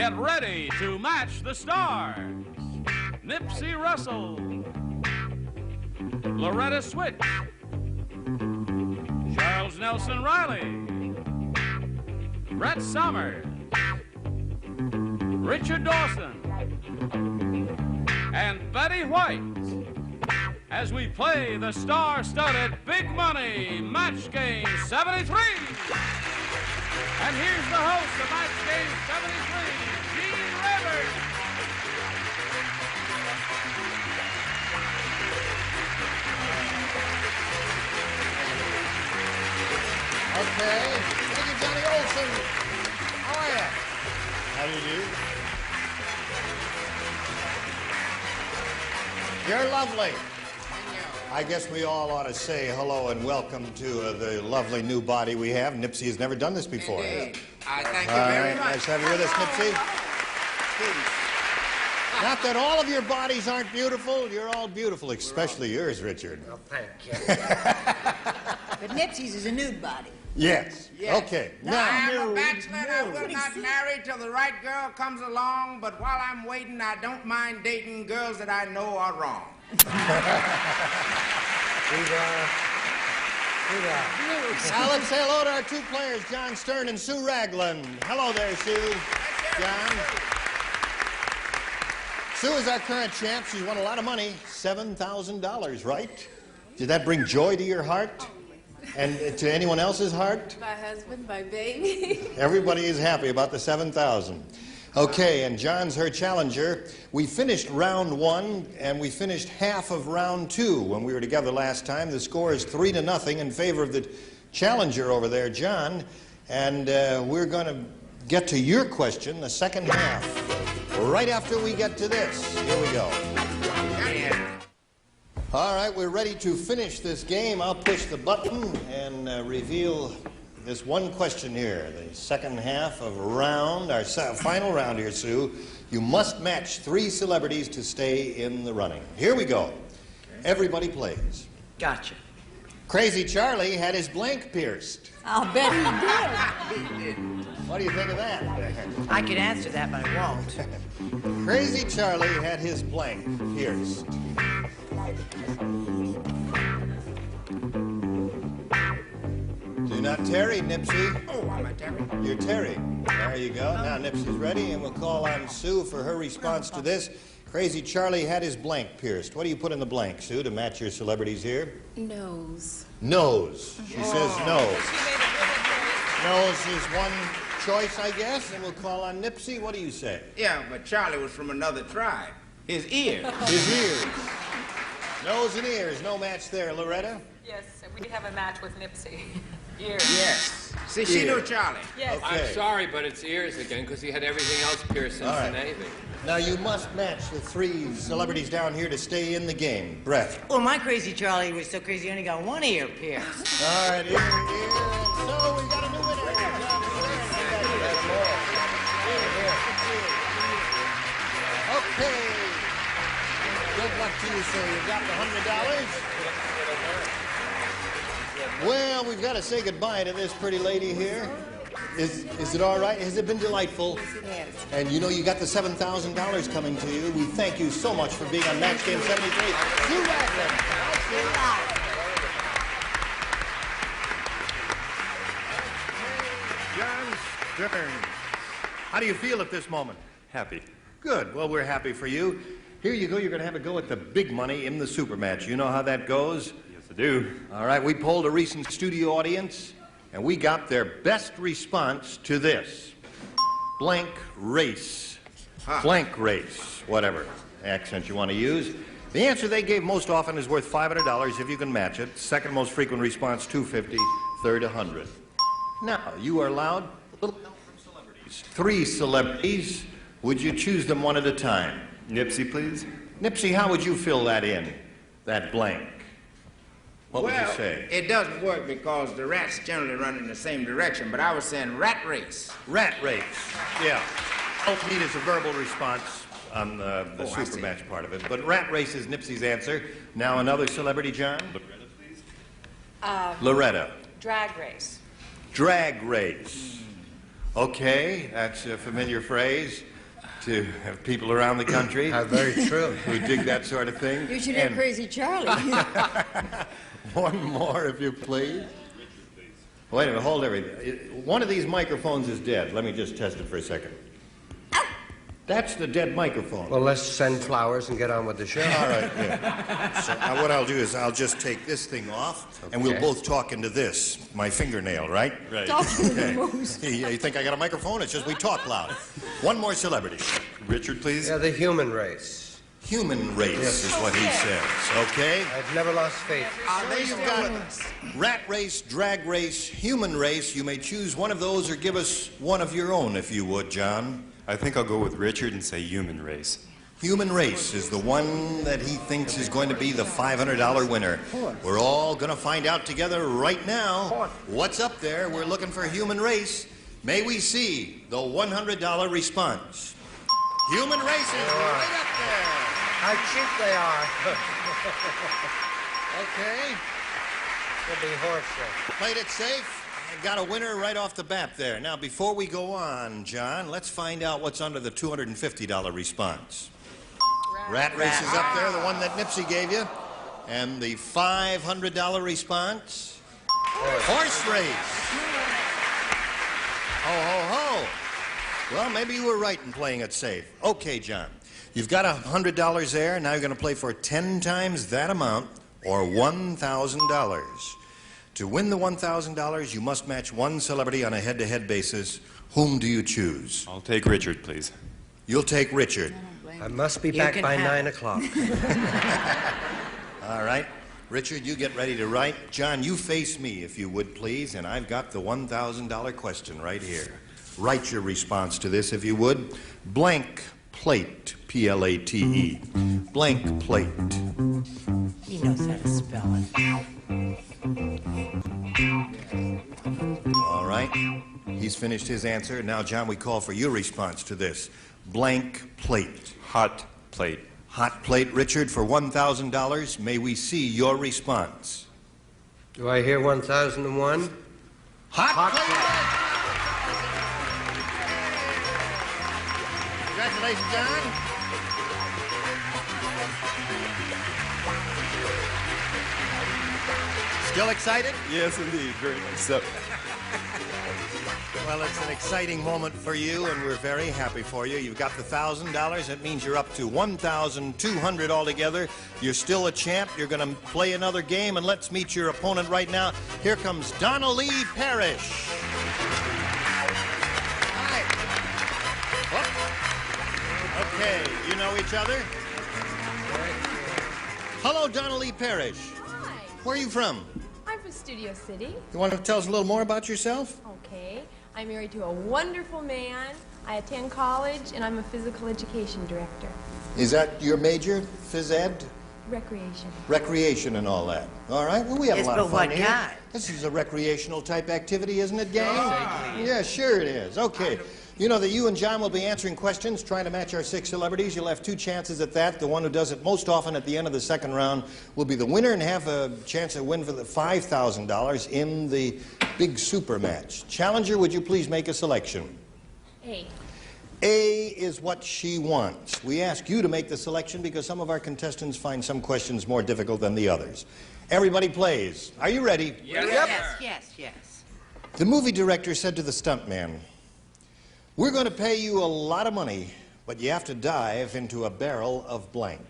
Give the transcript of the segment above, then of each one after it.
Get ready to match the stars. Nipsey Russell, Loretta Switch, Charles Nelson Riley, Brett Summers, Richard Dawson, and Betty White as we play the star-studded Big Money Match Game 73. And here's the host of Match Game 73, Gene Rivers. Okay. Thank you, Johnny Olson. How are you? How do you do? You're lovely. I guess we all ought to say hello and welcome to the lovely new body we have. Nipsey has never done this before. Indeed. I thank you very much. Nice to have you with us, Nipsey. Not that all of your bodies aren't beautiful. You're all beautiful, especially yours, Richard. Well, thank you. But Nipsey's is a nude body. Yes. Yes. Okay. I Now, am a bachelor and I will not marry till the right girl comes along, but while I'm waiting, I don't mind dating girls that I know are wrong. now let's say hello to our two players, John Stern and Sue Ragland. Hello there, Sue. John. Sue is our current champ. She's won a lot of money, $7,000, right? Did that bring joy to your heart? And to anyone else's heart? My husband, my baby. Everybody is happy about the 7,000. Okay, and John's her challenger. We finished round 1, and we finished half of round 2 when we were together last time. The score is 3-0 in favor of the challenger over there, John. And we're going to get to your question, the second half, right after we get to this. Here we go. All right, we're ready to finish this game. I'll push the button and reveal this one question here. The second half of round, our final round here, Sue. You must match 3 celebrities to stay in the running. Here we go. Everybody plays. Gotcha. Crazy Charlie had his blank pierced. I'll bet he did. What do you think of that? I could answer that, but I won't. Crazy Charlie had his blank pierced. Do not tarry, Nipsey. Oh, I'm a Terry. You're Terry. There you go. Now Nipsey's ready, and we'll call on Sue for her response to this. Crazy Charlie had his blank pierced. What do you put in the blank, Sue, to match your celebrities here? Nose. Nose. She says nose. Nose is one choice, I guess, and we'll call on Nipsey. What do you say? Yeah, but Charlie was from another tribe. His ears. His ears. Nose and ears. No match there. Loretta? Yes, we have a match with Nipsey. Ears. Yes. See, she knew Charlie. Yes. Okay. I'm sorry, but it's ears again, because he had everything else pierced since All right. the Navy. Now, you must match the 3 celebrities down here to stay in the game. Brett. Well, my crazy Charlie was so crazy he only got 1 ear pierced. All right, ear, and so we got a new winner. Okay. Good luck to you, sir. You got the $100. Well, we've got to say goodbye to this pretty lady here. Is it all right? Has it been delightful? Yes, it has. And you know you got the $7,000 coming to you. We thank you so much for being on Match Game 73. Sue Ragland. John Stern. How do you feel at this moment? Happy. Good. Well, we're happy for you. Here you go. You're going to have a go at the big money in the super match. You know how that goes? Yes, I do. All right. We polled a recent studio audience, and we got their best response to this. Blank race. Blank race. Whatever accent you want to use. The answer they gave most often is worth $500 if you can match it. Second most frequent response, $250. Third, $100. Now, you are allowed a little help from celebrities. 3 celebrities. Would you choose them one at a time? Nipsey, please. Nipsey, how would you fill that in, that blank? What would you Well, say? it doesn't work because the rats generally run in the same direction, but I was saying rat race. Rat race. Yeah. All you need is a verbal response on the I super see. match part of it. But rat race is Nipsey's answer. Now another celebrity, John? Loretta, please. Loretta. Drag race. Drag race. Okay, that's a familiar phrase. to have people around the country Very true. who dig that sort of thing. You should hear And Crazy Charlie. one more, if you please. Wait a minute, hold everything. One of these microphones is dead. Let me just test it for a second. That's the dead microphone. Well, let's send flowers and get on with the show. All right, yeah. So what I'll do is I'll just take this thing off, and we'll Okay. both talk into this, my fingernail, right? Right. Okay. You think I got a microphone? It's just we talk loud. One more celebrity. Richard, please. Yeah, the human race. Human race is what he says, okay? I've never lost faith. There you've got rat race, drag race, human race. You may choose one of those or give us one of your own, if you would, John. I think I'll go with Richard and say human race. Human race is the one that he thinks is going to be the $500 winner. We're all going to find out together right now what's up there. We're looking for human race. May we see the $100 response. Human race is right up there. How cheap they are. Okay. Could be horse. Played it safe. Got a winner right off the bat there. Now, before we go on, John, let's find out what's under the $250 response. Rat race is up there, the one that Nipsey gave you. And the $500 response? Horse race. Ho, ho, ho. Well, maybe you were right in playing it safe. Okay, John. You've got $100 there. Now you're going to play for 10 times that amount, or $1,000. To win the $1,000, you must match one celebrity on a head-to-head basis. Whom do you choose? I'll take Richard, please. You'll take Richard. I must be back by 9 o'clock. All right. Richard, you get ready to write. John, you face me, if you would, please, and I've got the $1,000 question right here. Write your response to this, if you would. Blank plate, P-L-A-T-E. Blank plate. He knows how to spell it. All right. He's finished his answer. Now, John, we call for your response to this. Blank plate. Hot plate. Hot plate, Richard, for $1,000. May we see your response? Do I hear 1001? Hot plate. Congratulations, John. Still excited? Yes, indeed. Very much so. Well, it's an exciting moment for you, and we're very happy for you. You've got the $1,000. That means you're up to $1,200 altogether. You're still a champ. You're going to play another game, and let's meet your opponent right now. Here comes Donna Lee Parrish. Hi. Whoop. Okay, you know each other? Hello, Donna Lee Parrish. Hi. Where are you from? I'm from Studio City. You want to tell us a little more about yourself? Okay. I'm married to a wonderful man. I attend college, and I'm a physical education director. Is that your major, phys ed? Recreation. Recreation and all that. All right. Well, we have Yes, a lot but of fun what here. kind? This is a recreational type activity, isn't it, gang? Yeah, sure it is. Okay. You know that you and John will be answering questions, trying to match our 6 celebrities. You'll have 2 chances at that. The one who does it most often at the end of the second round will be the winner and have a chance to win for the $5,000 in the big super match. Challenger, would you please make a selection? Hey. A is what she wants. We ask you to make the selection because some of our contestants find some questions more difficult than the others. Everybody plays. Are you ready? Yes. The movie director said to the stuntman, "We're going to pay you a lot of money, but you have to dive into a barrel of blank."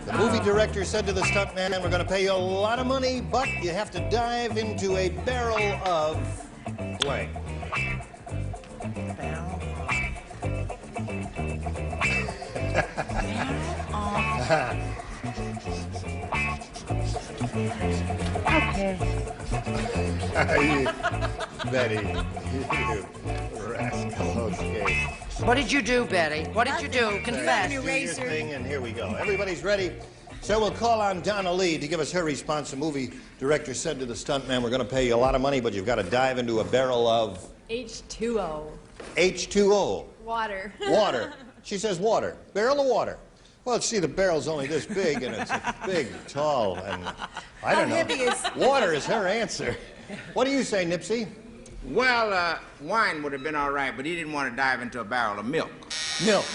The movie director said to the stuntman, "We're going to pay you a lot of money, but you have to dive into a barrel of blank." Okay. Betty, you rascal. Okay. What did you do, Betty? What did you do? Confess. Do your thing, and here we go. Everybody's ready. So we'll call on Donna Lee to give us her response. The movie director said to the stuntman, "We're going to pay you a lot of money, but you've got to dive into a barrel of H2O. H2O. Water. Water." She says water. Barrel of water. Well, see, the barrel's only this big, and it's big, tall, and I don't know. How heavy is... Water is her answer. What do you say, Nipsey? Well, wine would have been all right, but he didn't want to dive into a barrel of milk. Milk.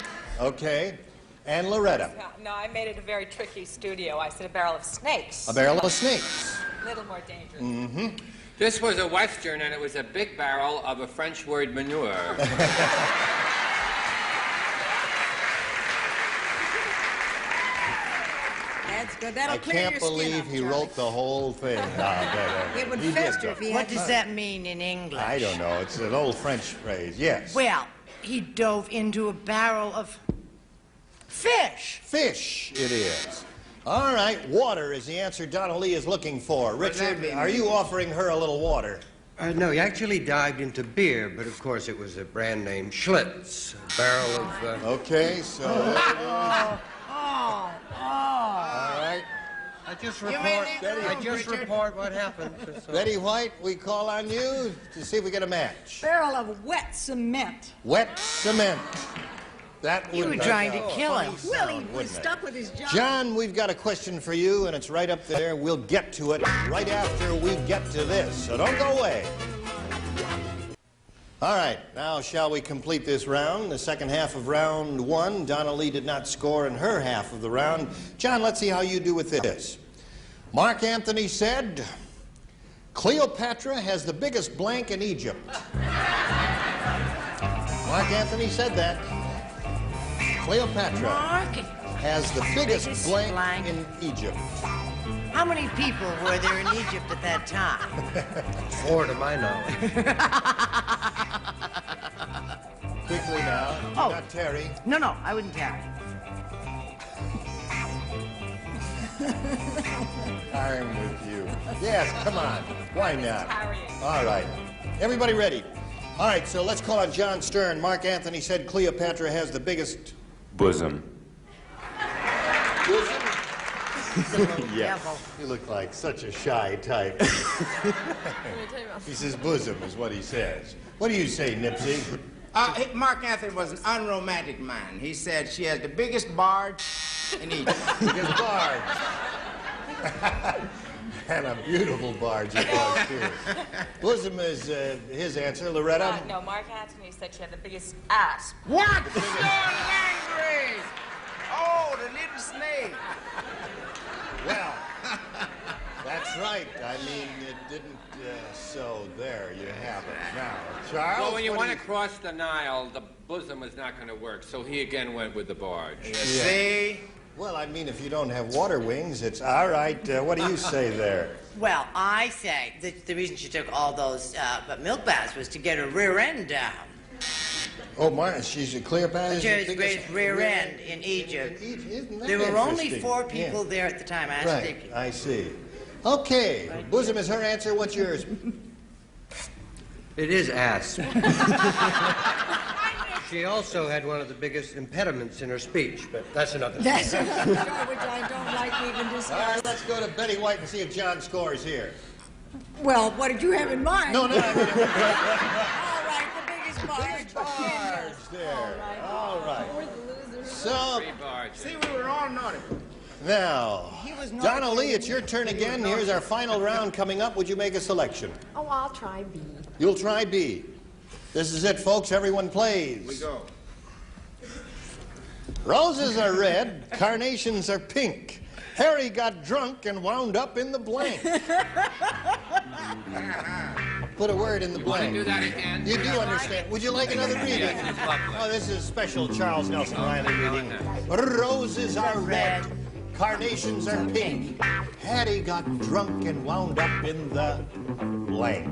Okay. And Loretta? No, I made it a very tricky studio. I said a barrel of snakes. A barrel of snakes. A little more dangerous. Mm-hmm. This was a Western, and it was a big barrel of a French word, manure. That's good. That'll I clear can't your skin believe up, he Charlie. wrote the whole thing. It would He did, fester though. if he What had does that mean in English? I don't know. It's an old French phrase. Yes. Well, he dove into a barrel of fish. Fish it is. All right, water is the answer Donna Lee is looking for. does that Richard, mean? are you offering her a little water? No, he actually dived into beer, but of course it was a brand name Schlitz, a barrel of... Okay, so... All Oh. right. I just may report, leave the room, Richard. what happened. That's all. Betty White, we call on you to see if we get a match. Barrel of wet cement. Wet cement. That You would were trying to kill him. Well, he wouldn't was it? stuck with his job. John, we've got a question for you, and it's right up there. We'll get to it right after we get to this, so don't go away. All right, now shall we complete this round? The second half of round one, Donna Lee did not score in her half of the round. John, let's see how you do with this. Mark Anthony said, Cleopatra has the biggest blank in Egypt. Mark Anthony said that. Cleopatra Mark, has the biggest blank blank. in Egypt. how many people were there in Egypt at that time? 4 to my knowledge. Quickly now, Oh. not Terry. No, I wouldn't carry. I'm with you. Yes, come on. Why not? Carrying. All right. Everybody ready? All right, so let's call on John Stern. Mark Anthony said Cleopatra has the biggest Bosom. bosom. Devil. You look like such a shy type. He says bosom is what he says. What do you say, Nipsey? Mark Anthony was an unromantic man. He said she has the biggest barge in Egypt. Biggest barge. And a beautiful barge it was, too. Bosom is his answer. Loretta? No, Mark Anthony said she had the biggest ass. What? So angry! Oh, the little snake. Well, that's right. I mean, it didn't, so there you have it. Now, Charles? Well, when you what want do to cross the Nile, the bosom was not going to work, so he again went with the barge. See? Well, I mean, if you don't have water wings, it's all right. What do you say there? Well, I say that the reason she took all those milk baths was to get her rear end down. Oh, Martin, she's a Cleopatra. She's the greatest rear end in Egypt. There were only 4 people there at the time. I asked Right, Dickie. I see. Okay, bosom is her answer. What's yours? It is ass. She also had one of the biggest impediments in her speech, but that's another That's story. another story which I don't like to even All discuss. right, let's go to Betty White and see if John scores here. Well, what did you have in mind? No, I mean, All right, the biggest barge. barge there. All right. We're the losers. So, Three barges. See, we were all naughty. now, He was not Donna Lee, afraid it's your turn again. Here's our final round coming up. Would you make a selection? Oh, I'll try B. You'll try B. This is it, folks. Everyone plays. We go. Roses are red, carnations are pink. Harry got drunk and wound up in the blank. Put a word in the Want to blank. do that again? You do understand. Would you like another reading? Yes, it's lovely. Oh, this is special Charles Nelson Riley reading. Roses are red, carnations are pink. Hattie got drunk and wound up in the blank.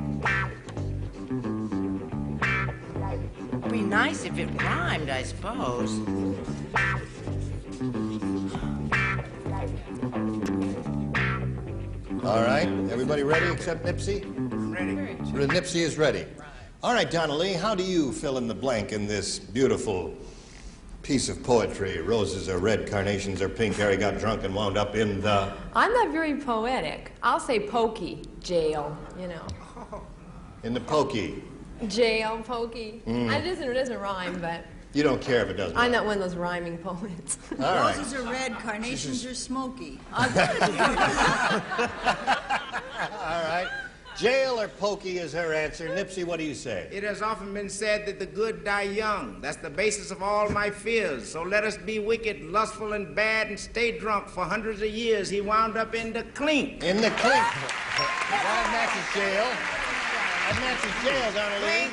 It'd be nice if it rhymed, I suppose. All right, everybody ready except Nipsey? Ready. Nipsey is ready. All right, Donna Lee, how do you fill in the blank in this beautiful piece of poetry? Roses are red, carnations are pink. Harry got drunk and wound up in the... I'm not very poetic. I'll say pokey, jail, you know. In the pokey. Jail, pokey. It doesn't rhyme, but You don't care if it doesn't. I'm not one of those rhyming poets. All right. Roses are red, carnations are smoky. All right. Jail or Pokey is her answer. Nipsey, what do you say? It has often been said that the good die young. That's the basis of all my fears. So let us be wicked, lustful, and bad and stay drunk for hundreds of years. He wound up in the clink. In the clink. That matches jail. That matches jail, Donnelly.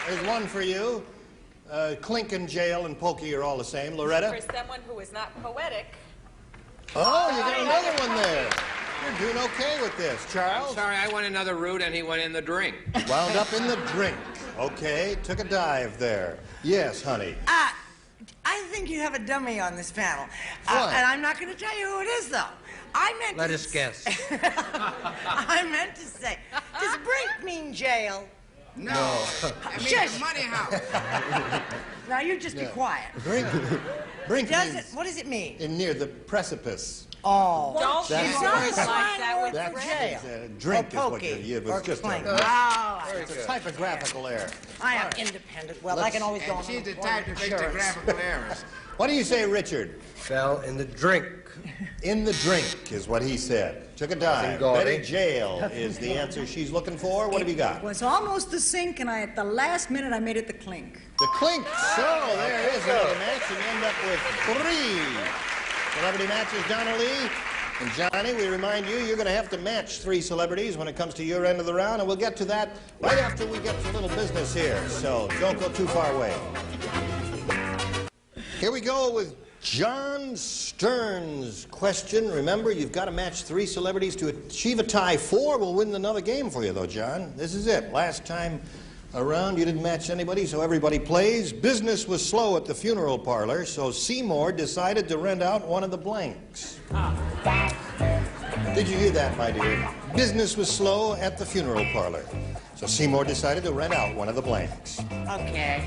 There's one for you. Clink and jail and Pokey are all the same. Loretta? For someone who is not poetic. Oh, you got another one there. You're doing okay with this. Charles? I'm sorry, I went another route and he went in the drink. Wound up in the drink. Okay, took a dive there. Yes, honey. I think you have a dummy on this panel. What? And I'm not going to tell you who it is, though. I meant Let us guess. I meant to say, does Brink mean jail? No. I mean Shush. the money house. Now, you just be quiet. Brink Does means it? What does it mean? in near the precipice. Oh. Don't That's use what words it's like that with That's Brent. drink Or is what Pokey. you Or it's just clink. it's a typographical error. I am independent. Well, I can always go And on she's the unemployment type to fix the insurance. graphical errors. What do you say, Richard? Fell in the drink. In the drink is what he said. Took a dive. Gaudy. Betty Jail is the answer she's looking for. What have you got? It was almost the sink, and at the last minute, I made it the clink. The clink. So there is another match, and you end up with 3 celebrity matches. Donna Lee and Johnny, we remind you, you're going to have to match 3 celebrities when it comes to your end of the round, and we'll get to that right after we get to a little business here. So don't go too far away. Here we go with John Stern's question. Remember, you've got to match 3 celebrities to achieve a tie. 4 will win another game for you, though, John. This is it. Last time around, you didn't match anybody, so everybody plays. Business was slow at the funeral parlor, so Seymour decided to rent out one of the blanks. Did you hear that, my dear? Business was slow at the funeral parlor, so Seymour decided to rent out one of the blanks. Okay.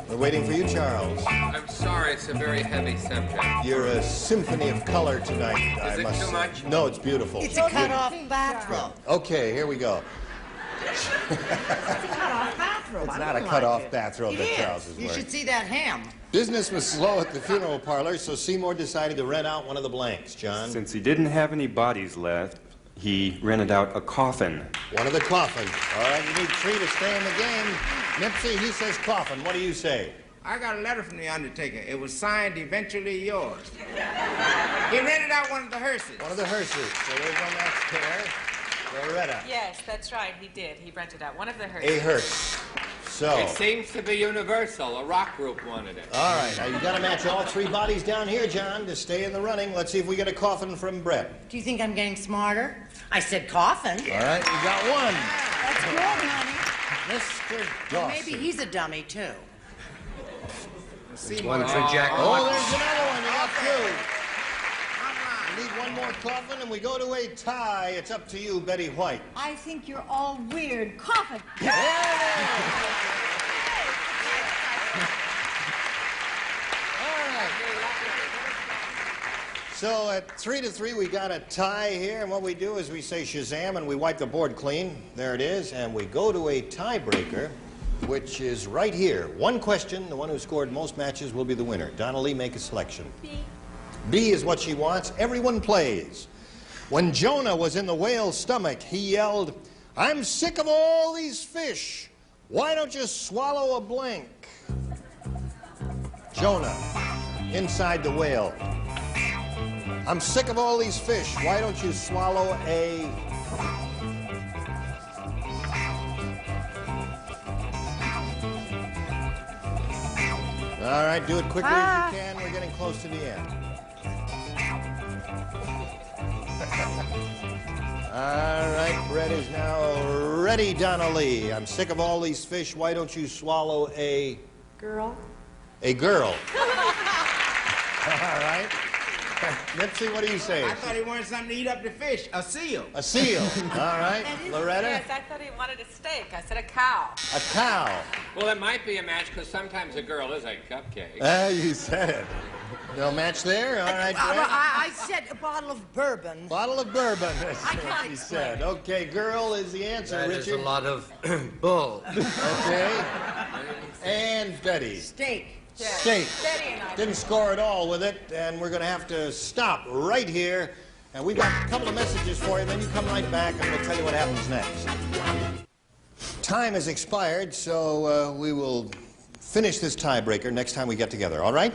We're waiting for you, Charles. I'm sorry, it's a very heavy subject. You're a symphony of color tonight, I Is it must too say. much? No, it's beautiful. It's a cut-off bathrobe. Okay, here we go. It's a cut-off bathrobe. It's not a cut-off bathrobe It that Charles is. is You wearing. should see that ham. Business was slow at the funeral parlor, so Seymour decided to rent out one of the blanks. John? Since he didn't have any bodies left, he rented out a coffin. One of the coffins. All right, you need 3 to stay in the game. Nipsey, he says coffin. What do you say? I got a letter from the undertaker. It was signed, eventually yours. He rented out one of the hearses. One of the hearses. So there's one that's pair. Loretta. Yes, that's right. He did. He rented out one of the A hearses. hearse. So. It seems to be universal. A rock group wanted it. All right, now you got to match all 3 bodies down here, John, to stay in the running. Let's see if we get a coffin from Brett. Do you think I'm getting smarter? I said coffin. All right, you got one. That's good, honey. Mr. Dawson. Maybe he's a dummy, too. One for Jack. Oh, there's another one. You got 2. We need one more coffin, and we go to a tie. It's up to you, Betty White. I think you're all weird. Coffin. There it is. All right. So at 3-3, we got a tie here, and what we do is we say Shazam, and we wipe the board clean. There it is, and we go to a tiebreaker, which is right here. 1 question. The one who scored most matches will be the winner. Donna Lee, make a selection. B is what she wants. Everyone plays. When Jonah was in the whale's stomach, he yelled, "I'm sick of all these fish. Why don't you swallow a blank?" Jonah, inside the whale. "I'm sick of all these fish. Why don't you swallow a..." All right, do it quickly as you can. We're getting close to the end. All right, Brett is now ready, Donna Lee. "I'm sick of all these fish. Why don't you swallow a..." Girl. A girl. All right. Nipsey, what do you say? I thought he wanted something to eat up the fish. A seal. A seal. All right. Loretta? Yes, I thought he wanted a steak. I said a cow. A cow. Well, it might be a match because sometimes a girl is a cupcake. You said it. No match there? All right, Greg. I said a bottle of bourbon. Bottle of bourbon, that's what she said. Okay, girl is the answer, That Richard. is a lot of bull. Okay. And Betty. Steak. Steak. Betty and I. Didn't score at all with it, and we're going to have to stop right here. And we've got a couple of messages for you, then you come right back, and we'll tell you what happens next. Time has expired, so we will finish this tiebreaker next time we get together, all right?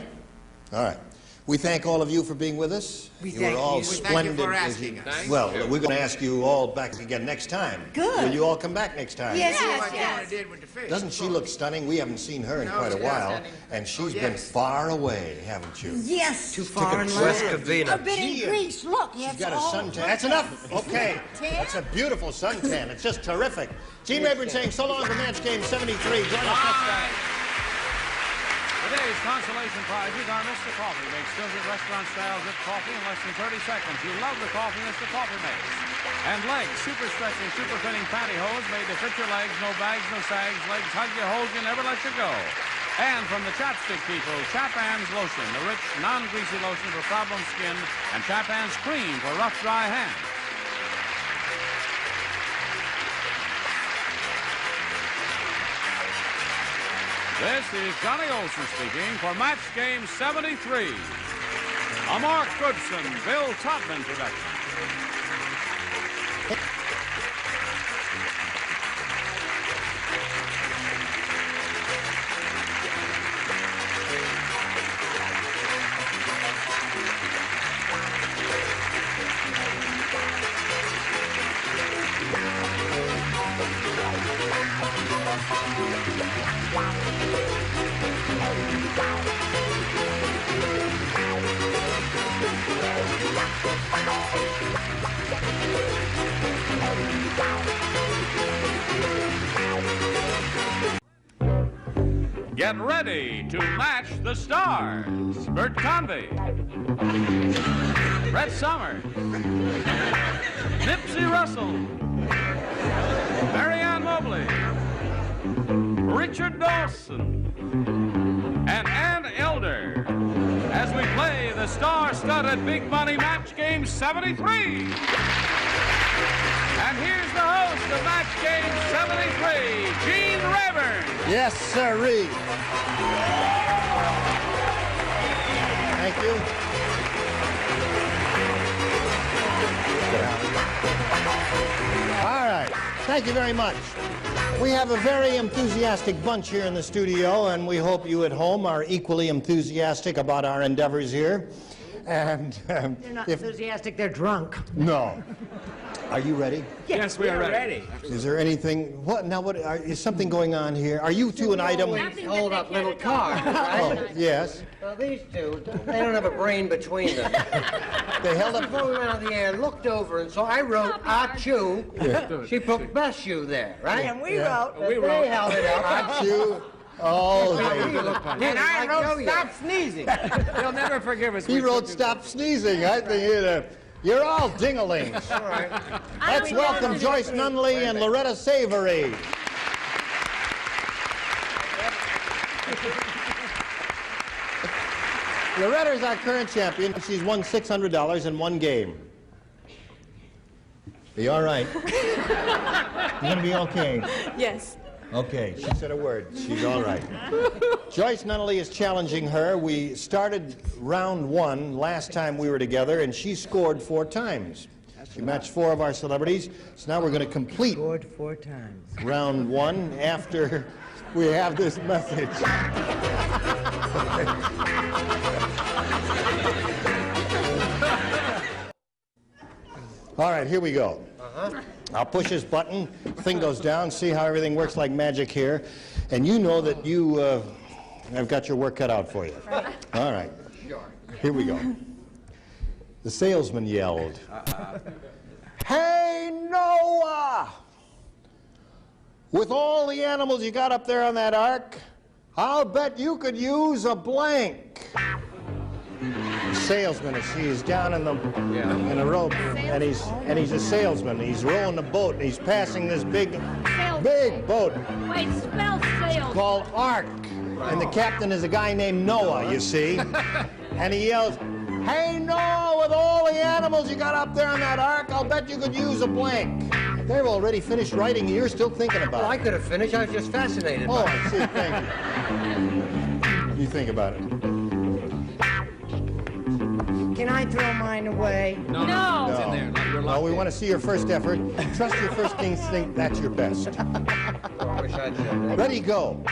All right. We thank all of you for being with us. You were all splendid. Thank you for asking us. Well, we're going to ask you all back again next time. Good. Will you all come back next time? Yes, See yes, what Donna yes. did with the fish. Doesn't she look stunning? We haven't seen her in quite a while, and she's been far away, haven't you? Yes. Too far in West land. A Covina. bit in Gee, Greece. Look, She's got a suntan. That's enough. Okay. That's a beautiful suntan. It's just terrific. Gene Rayburn saying so long for Match Game 73. Join us next time. Today's consolation prizes are Mr. Coffee makes filtered restaurant-style good coffee in less than 30 seconds. You love the coffee Mr. Coffee makes. And legs, super stretching, super fitting pantyhose made to fit your legs. No bags, no sags. Legs hug you, hold you, never let you go. And from the Chapstick people, Chap-Ann's Lotion, the rich, non-greasy lotion for problem skin, and Chap-Ann's Cream for rough, dry hands. This is Johnny Olson speaking for Match Game 73. A Mark Goodson, Bill Todman production. Get ready to match the stars. Bert Convy, Brett Summers, Nipsey Russell, Marianne Mobley, Richard Dawson, and Ann Elder as we play the star-studded Big Money Match Game 73. And here's the host of Match Game 73, Gene Rayburn. Yes, sirree. Thank you. All right. Thank you very much. We have a very enthusiastic bunch here in the studio, and we hope you at home are equally enthusiastic about our endeavors here. And They're not enthusiastic, they're drunk. no. Are you ready? Yes, we are ready. Is there anything? What now? What is something going on here? Are you two an item? Hold up little cars, right? Oh, yes. Well, these two, they don't have a brain between them. They held up. Before we went out of the air, looked over, and so I wrote "Achoo." She put "Beshu" there, right? And we wrote. They held it up. Achoo. Oh, And I wrote stop sneezing. They'll never forgive us. he wrote "Stop Sneezing." I think you're all dinglings. All right. Let's welcome Joyce Nunley and Loretta Savory. Loretta is our current champion. She's won $600 in one game. Be all right. You're going to be okay. Yes. Okay, she said a word. She's all right. Joyce Nunley is challenging her. We started round one last time we were together, and she scored 4 times. She matched 4 of our celebrities. So now we're going to complete Scored 4 times. round one after we have this message. All right, here we go. I'll push this button, thing goes down, see how everything works like magic here. And you know that you have got your work cut out for you. All right, here we go. The salesman yelled, "Hey, Noah! With all the animals you got up there on that ark, I'll bet you could use a blank." salesman. He's down in the rope, and he's a salesman. He's rowing the boat, and he's passing this big boat. Wait, spell sales. Called Ark, and the captain is a guy named Noah, you see, and he yells, "Hey Noah, with all the animals you got up there on that Ark, I'll bet you could use a blank." They've already finished writing, and you're still thinking about it. Well, I could have finished. I was just fascinated. Oh, I see. Thank you. You think about it. Can I throw mine away? No. It's in there. You're No, locked we in. want to see your first effort. Trust your first instinct. That's your best. I wish I'd said that. Ready, go.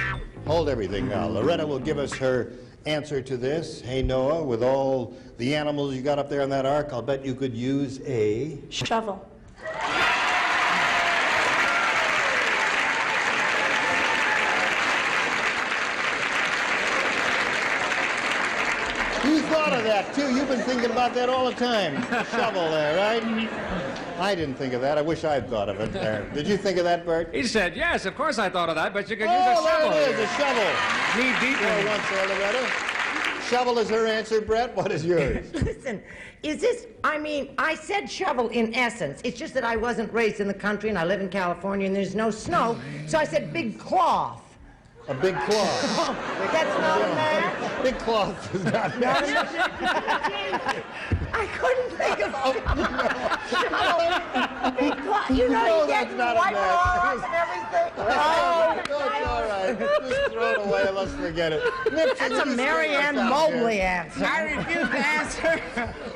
Hold everything now. Loretta will give us her answer to this. Hey, Noah, with all the animals you got up there on that Ark, I'll bet you could use a... Shovel. You thought of that, too. You've been thinking about that all the time. Shovel there, right? I didn't think of that. I wish I'd thought of it there. Did you think of that, Bert? He said, yes, of course I thought of that, but you could use Oh, a shovel. there it is, a shovel. Knee deep There in once there, Loretta. Shovel is her answer, Brett. What is yours? Listen, is this, I mean, I said shovel in essence. It's just that I wasn't raised in the country and I live in California and there's no snow, so I said big cloth. A big cloth. That's not a match. Big cloth is not I couldn't think of big cloth. You know, No, you get that's not a wipe match. off and everything. No, it's all right. Just throw it away and let's forget it. That's a Marianne Mobley answer. I refuse to answer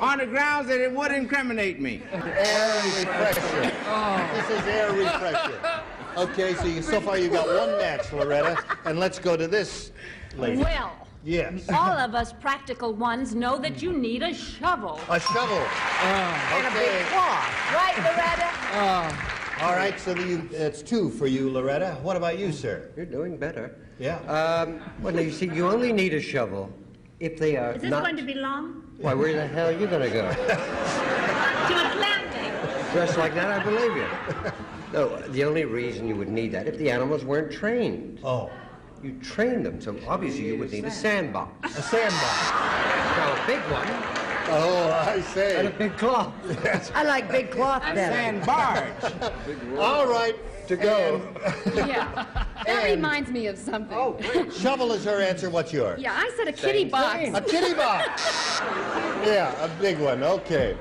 on the grounds that it would incriminate me. Air refresher. This is air refresher. Okay, so far you got one match, Loretta, and let's go to this lady. Well, Yes. all of us practical ones know that you need a shovel. A shovel. And a big cloth. Right, Loretta? All right, so it's two for you, Loretta. What about you, sir? You're doing better. Yeah. Well, now, you see, you only need a shovel if they are Is this not... going to be long? Why, where the hell are you going to go? To Atlantic. Dressed like that, I believe you. No, the only reason you would need that if the animals weren't trained. Oh. You train them, so obviously you would need a sandbox. A sandbox. Now, a big one Oh, I and a say. big cloth. I like big cloth better. And barge. All right, to go. Yeah, that reminds me of something. Oh, great. Shovel is her answer. What's yours? Yeah, I said a kitty box. A kitty box. Yeah, a big one. Okay.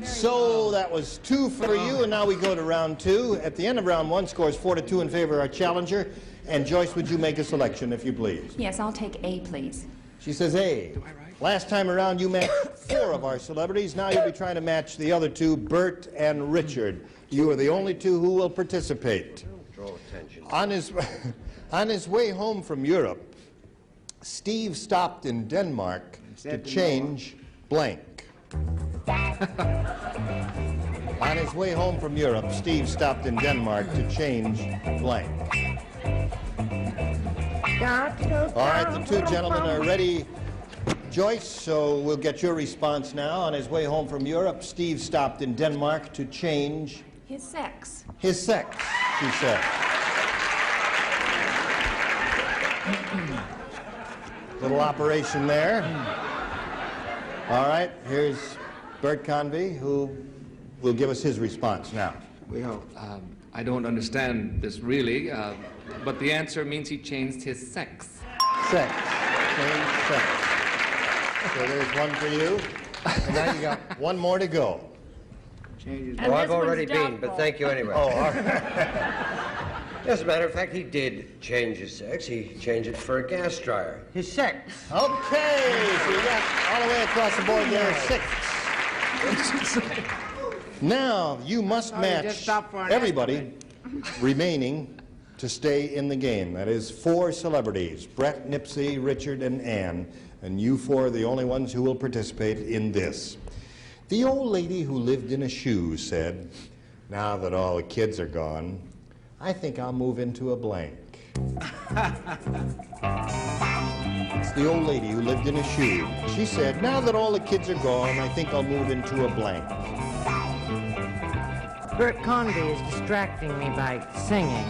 So that was two for you, and now we go to round two. At the end of round one, scores 4-2 in favor of our challenger. And Joyce, would you make a selection, if you please? Yes, I'll take A, please. She says A. Last time around, you matched 4 of our celebrities. Now you'll be trying to match the other 2, Bert and Richard. You are the only 2 who will participate. Draw attention. On his way home from Europe, Steve stopped in Denmark to change blank. On his way home from Europe, Steve stopped in Denmark to change blank. All right, the 2 gentlemen are ready. Joyce, so we'll get your response now. On his way home from Europe, Steve stopped in Denmark to change His sex. his sex, she said. Little operation there. All right, here's Bert Convey, who will give us his response now. Well, I don't understand this really, but the answer means he changed his sex. Sex. Change sex. So there's one for you. And now you got one more to go. Oh, I've already been, but thank you anyway. Oh, all right. As a matter of fact, he did change his sex. He changed it for a gas dryer. His sex. Okay, so you got all the way across the board there, 6. Now, you must match everybody remaining to stay in the game. That is 4 celebrities, Brett, Nipsey, Richard, and Ann. And you 4 are the only ones who will participate in this. The old lady who lived in a shoe said, now that all the kids are gone, I think I'll move into a blank. It's the old lady who lived in a shoe. She said, now that all the kids are gone, I think I'll move into a blank. Bert Convey is distracting me by singing.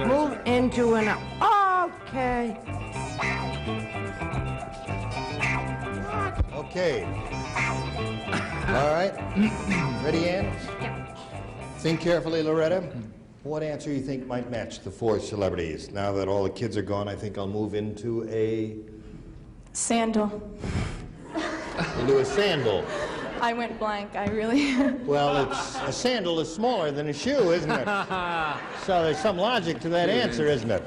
Move into an... Okay. Okay. All right. Ready, Ann? Yep. Think carefully, Loretta. What answer you think might match the four celebrities? Now that all the kids are gone, I think I'll move into a... Sandal. into a sandal. I went blank. I really... Well, a sandal is smaller than a shoe, isn't it? So there's some logic to that answer, isn't it?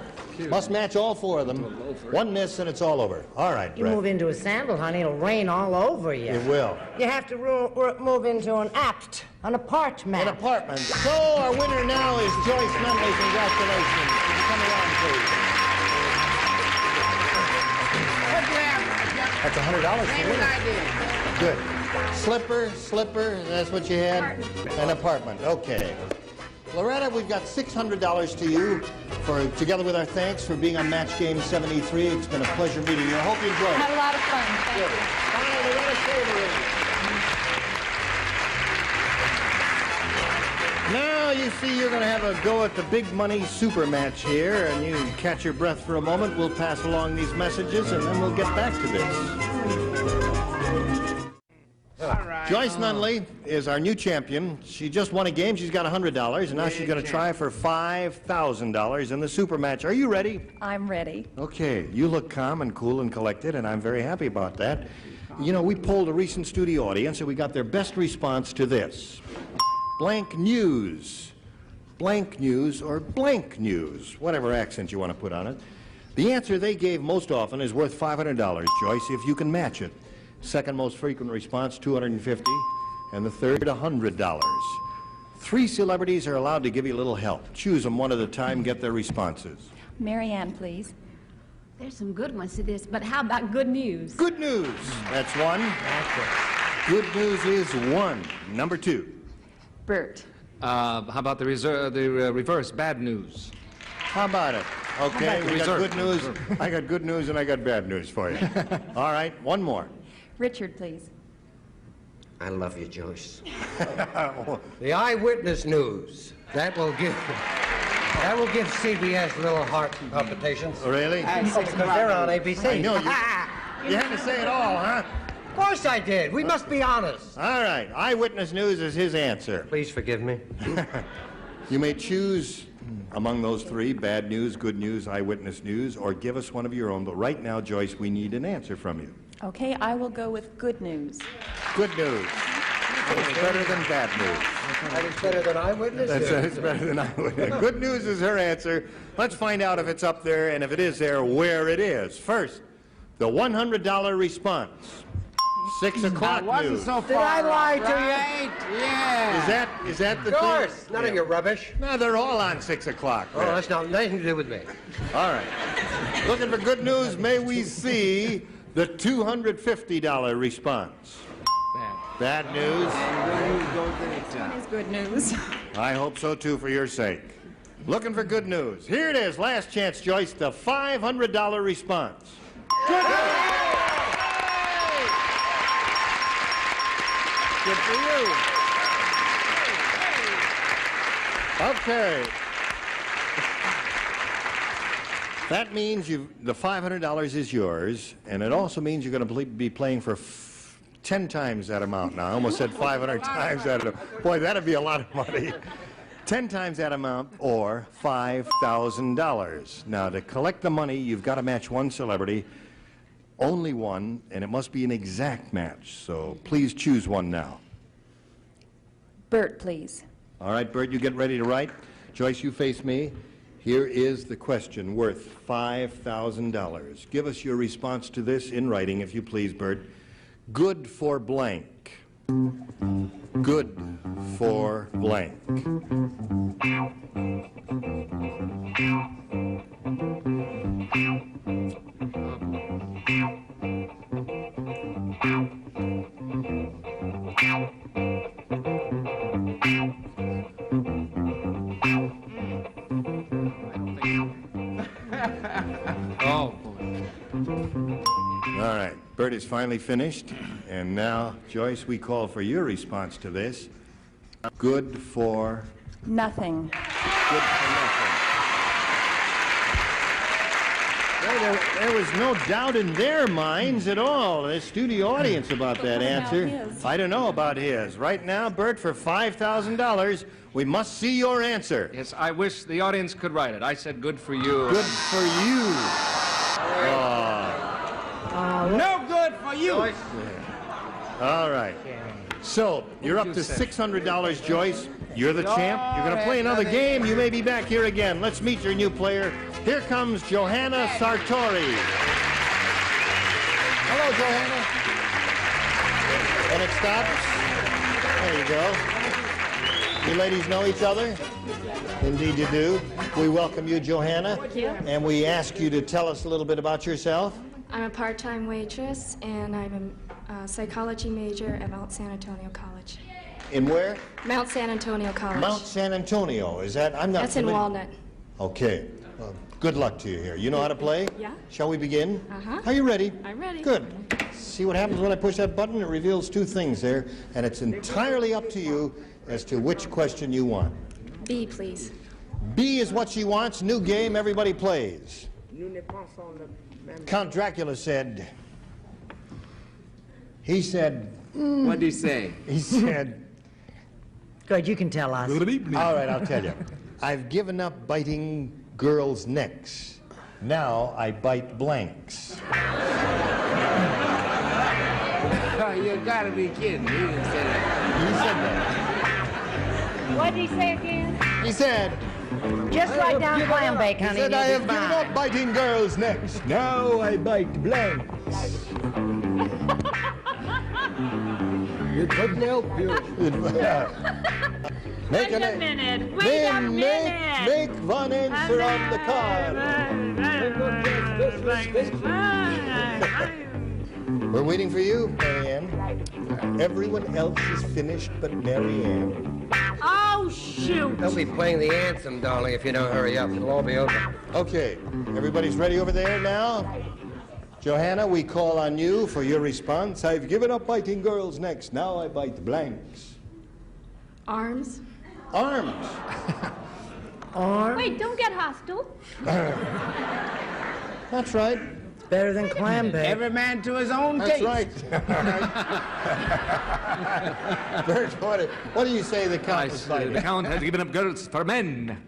Must match all four of them. One miss and it's all over. All right, You Brett. move into a sandal, honey, it'll rain all over you. It will. You have to move into an apartment. An apartment. So our winner now is Joyce Nunley. Congratulations. Can you come around, please? That's $100 for winner. Good. Slipper, that's what you had? An apartment, okay. Loretta, we've got $600 to you, together with our thanks for being on Match Game 73. It's been a pleasure meeting you. I hope you enjoyed it. Had a lot of fun. Thank you. Now, you see, you're going to have a go at the big money super match here, and you can catch your breath for a moment. We'll pass along these messages, and then we'll get back to this. Joyce Nunley is our new champion. She just won a game. She's got $100, and now she's going to try for $5,000 in the super match. Are you ready? I'm ready. Okay. You look calm and cool and collected, and I'm very happy about that. You know, we polled a recent studio audience, and we got their best response to this. Blank news. Blank news or blank news, whatever accent you want to put on it. The answer they gave most often is worth $500, Joyce, if you can match it. Second most frequent response, $250, and the third, $100. 3 celebrities are allowed to give you a little help. Choose them one at a time, get their responses. Mary Ann, please. There's some good ones to this, but how about good news? Good news. That's one. Good news is 1. Number 2. Bert. How about the reverse, bad news? How about it? Okay, we got Reserve. good news. I got good news and I got bad news for you. All right, one more. Richard, please. I love you, Joyce. The eyewitness news. That will give CBS little heart palpitations. Really? Because they're on ABC. I know, you had to say it all, huh? Of course I did. We must be honest. All right, eyewitness news is his answer. Please forgive me. You may choose among those 3, bad news, good news, eyewitness news, or give us one of your own. But right now, Joyce, we need an answer from you. Okay, I will go with good news. Good news. It's better than bad news. That is better than eyewitness. It's better than eyewitness. Good news is her answer. Let's find out if it's up there, and if it is there, where it is. First, the $100 response. 6 o'clock news. So Did I lie to right? Yeah. Is that the Of course. thing? None of your rubbish. No, they're all on 6 o'clock. Oh, that's not nothing to do with me. All right. Looking for good news, may we see the $250 response. Bad news. That is good news. I hope so too, for your sake. Looking for good news. Here it is. Last chance, Joyce. The $500 response. Good news. Good for you. Okay. That means the $500 is yours, and it also means you're going to be playing for 10 times that amount now. I almost said 500 times that amount. Boy, that'd be a lot of money. 10 times that amount, or $5,000. Now, to collect the money, you've got to match one celebrity, only one, and it must be an exact match. So please choose one now. Bert, please. All right, Bert, you get ready to write. Joyce, you face me. Here is the question worth $5,000. Give us your response to this in writing, if you please, Bert. Good for blank. Good for blank. Oh, boy. All right, Bert is finally finished, and now, Joyce, we call for your response to this. Good for... Nothing. Good for nothing. There was no doubt in their minds at all, the studio audience, about that answer. I don't know about his. Right now, Bert, for $5,000, we must see your answer. Yes, I wish the audience could write it. I said good for you. Good for you. No good for you. All right. So, you're up to $600, Joyce. You're the champ. You're going to play another game. You may be back here again. Let's meet your new player. Here comes Johanna Sartori. Hello, Johanna. And it stops. There you go. You ladies know each other? Indeed you do. We welcome you, Johanna. Thank you. And we ask you to tell us a little bit about yourself. I'm a part-time waitress, and I'm a psychology major at Mount San Antonio College. In where? Mount San Antonio College. Mount San Antonio. Is that? I'm not That's in familiar. Walnut. Okay. Well, good luck to you here. You know how to play? Yeah. Shall we begin? Uh-huh. Are you ready? I'm ready. Good. See what happens when I push that button? It reveals two things there, and it's entirely up to you as to which question you want. B, please. B is what she wants. New game. Everybody plays. Count Dracula said. He said. What did he say? He said. Good, you can tell us. All right, I'll tell you. I've given up biting girls' necks. Now I bite blanks. You gotta be kidding. He didn't say that. He said that. What did he say again? He said. Just write down clam bake, honey. He said, and I you'll have be given fine. up biting girls' necks. Now I bite blanks. It couldn't help you. Wait a minute. Wait a minute. Make one answer on the card. We're waiting for you, Marianne. Everyone else is finished but Marianne. Oh, shoot. They'll be playing the anthem, darling, if you don't hurry up. It'll all be over. Okay, everybody's ready over there now? Johanna, we call on you for your response. I've given up biting girls' necks. Now I bite blanks. Arms. Arms. Arms. Wait, don't get hostile. That's right. Better than clam bake. Every man to his own That's taste. right. Bert, what do you say the count is biting? The count has given up girls for men.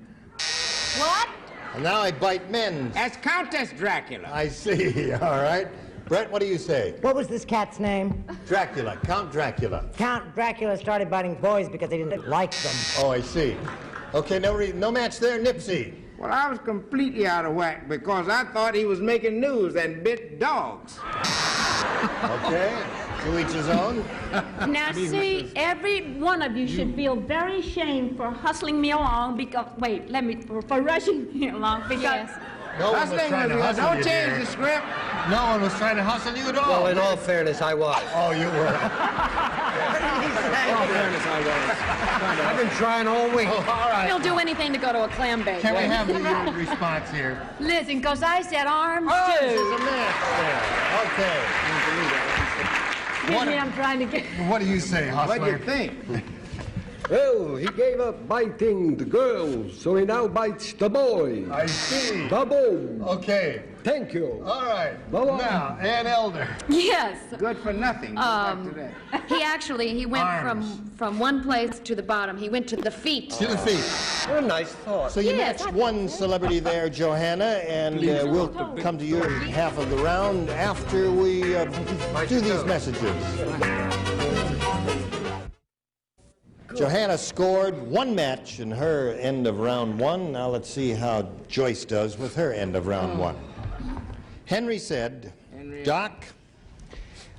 What? And now I bite men. That's Countess Dracula. I see. All right. Brett, what do you say? What was this cat's name? Dracula. Count Dracula. Count Dracula started biting boys because they didn't like them. Oh, I see. Okay, no match there, Nipsey. Well, I was completely out of whack because I thought he was making news and bit dogs. Okay, to each his own. Now, see, every one of you should feel very ashamed for hustling me along because, for rushing me along because... Yes. No one was Hustling trying to was hustle don't you, change dear. the script. No one was trying to hustle you at all. Well, in all fairness, I was. Oh, you were. I've been trying all week. Oh, all right. He'll do anything to go to a clam bake. Can we have your response here? Listen, because I said arms, Oh, this is too. a match there. Okay. Excuse me, I'm trying to get... What do you say, hustler? What do you think? Well, he gave up biting the girls, so he now bites the boys. I see. The boys. Okay. Thank you. All right. Bye-bye. Now, Ann Elder. Yes. Good for nothing. Go back to that. He went Arms. from one place to the bottom. He went to the feet. To the feet. What a nice thought. So you Yes, matched one celebrity there, Johanna, and we'll come to your half of the round after we do these messages. Johanna scored one match in her end of round one. Now let's see how Joyce does with her end of round one. Henry said, Doc,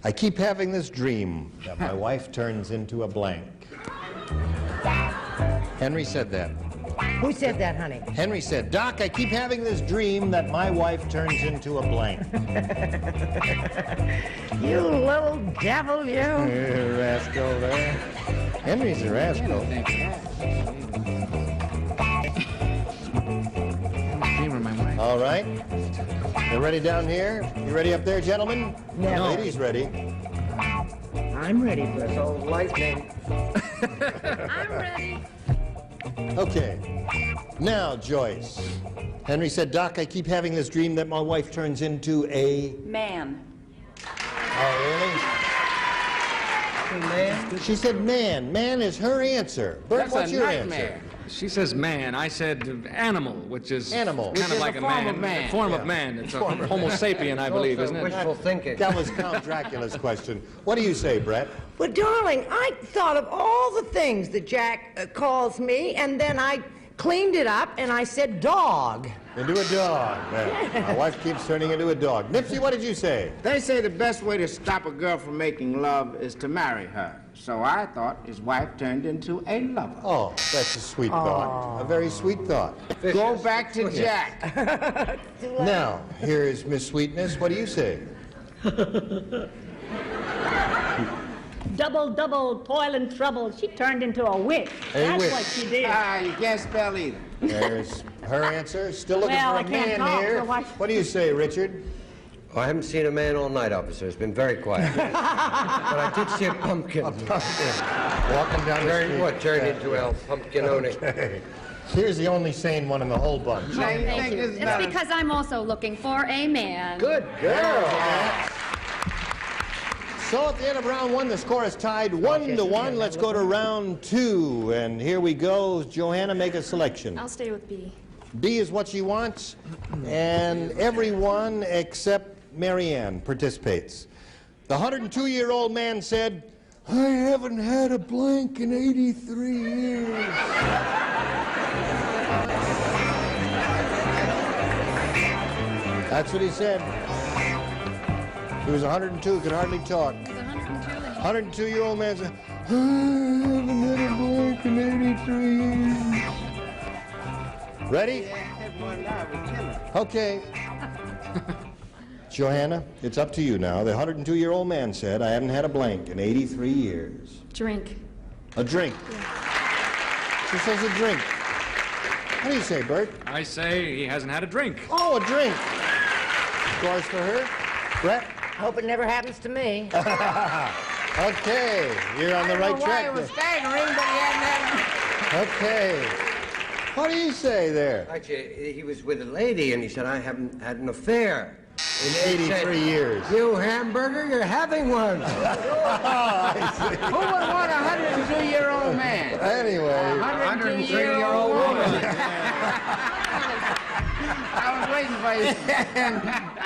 I keep having this dream that my wife turns into a blank. Henry said that. Who said that, honey? Henry said, Doc, I keep having this dream that my wife turns into a blank. You little devil, you. Rascal there. Henry's a rascal. All right. You ready down here? You ready up there, gentlemen? No. Ladies ready. I'm ready for This old lightning. I'm ready. Okay. Now, Joyce. Henry said, Doc, I keep having this dream that my wife turns into a... Man. Oh, really? Man? She said man. Man is her answer. Bert, That's what's a your nightmare. answer? She says man. I said animal, which is animal. kind of like a man. A form of man. It's a Homo sapien, I believe, isn't it? Wishful thinking. That was Count Dracula's question. What do you say, Brett? Well, darling, I thought of all the things that Jack calls me, and then I cleaned it up, and I said dog. Into a dog. Yeah. My wife keeps turning into a dog. Nipsey, what did you say? They say the best way to stop a girl from making love is to marry her. So I thought his wife turned into a lover. Oh, that's a sweet thought. A very sweet thought. Go back to Jack. Now, here is Miss Sweetness. What do you say? Double, double, toil and trouble. She turned into a witch. That's what she did. You can't spell either. There's her answer. Still looking Well, for I a can't man talk, here. so why- What do you say, Richard? Oh, I haven't seen a man all night, officer. It's been very quiet. But I did see a pumpkin. A pumpkin. Walking down the street. What turned into a pumpkin-oni. Okay. Here's the only sane one in the whole bunch. Thank you. It's because I'm also looking for a man. Good girl. So at the end of round one, the score is tied 1-1. Let's go to round two. And here we go. Johanna, make a selection. I'll stay with B. B is what she wants. And everyone except Marianne participates. The 102-year-old man said, I haven't had a blank in 83 years. That's what he said. He was 102, could hardly talk. 102-year-old man said, I haven't had a blank in 83 years. Ready? Okay. Johanna, it's up to you now. The 102-year-old man said, I haven't had a blank in 83 years. Drink. A drink. Yeah. She says a drink. What do you say, Bert? I say he hasn't had a drink. Oh, a drink. Scores for her. Brett? Hope it never happens to me. Okay, you're on the right track. It was staggering, but he hadn't had Okay. What do you say there? Actually, he was with a lady, and he said, I haven't had an affair in 83 years. You hamburger, you're having one. Who would want a 102-year-old man? Anyway. 102-year-old woman. I was waiting for you.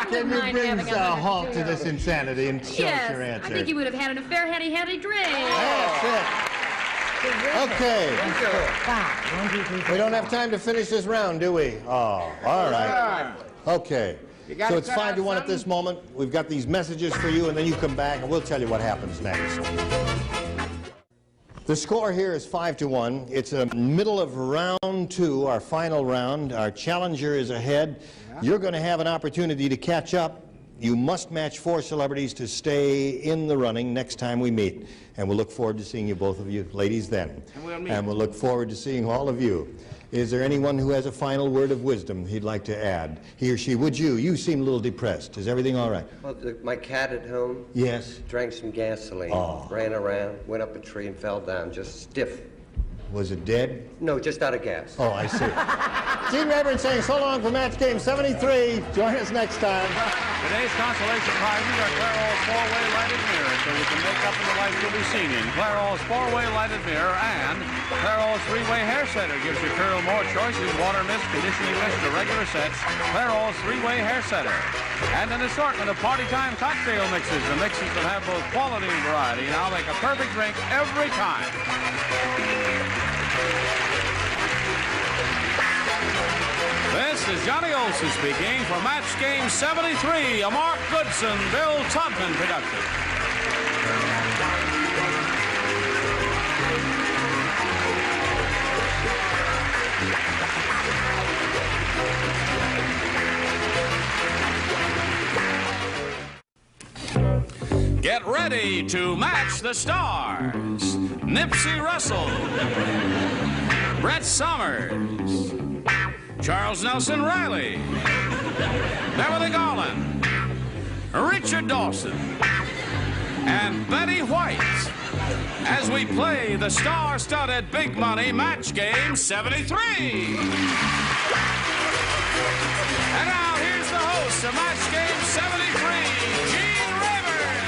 Can you bring a halt to this insanity and show us your answer? I think he would have had an affair had he had a drink. That's it. Okay. We don't have time to finish this round, do we? Oh, all right. Okay. So it's 5-1 at this moment. We've got these messages for you, and then you come back, and we'll tell you what happens next. The score here is 5-1. It's the middle of round two, our final round. Our challenger is ahead. You're going to have an opportunity to catch up. You must match 4 celebrities to stay in the running next time we meet. And we'll look forward to seeing you, both of you ladies, then. And we'll look forward to seeing all of you. Is there anyone who has a final word of wisdom he'd like to add? He or she, would you? You seem a little depressed. Is everything all right? Well, my cat at home. Yes. Drank some gasoline. Oh. Ran around, went up a tree and fell down, just stiff. Was it dead? No, just out of gas. Oh, I see. Gene Rayburn saying so long for match game 73. Join us next time. Today's consolation prizes are Clairol's 4-way lighted mirror, so you can make up in the light you'll be seen in. Clairol's 4-way lighted mirror and Clairol's 3-way hair setter gives your curl more choices: water mist, conditioning mist, or regular sets. Clairol's 3-way hair setter. And an assortment of party time cocktail mixes. The mixes that have both quality and variety now make a perfect drink every time. This is Johnny Olson speaking for Match Game 73, a Mark Goodson, Bill Todman production. Get ready to match the stars. Nipsey Russell, Brett Summers, Charles Nelson Riley, Beverly Garland, Richard Dawson, and Betty White. as we play the star-studded big money match game 73. And now here's the host of match game 73, Gene Rayburn.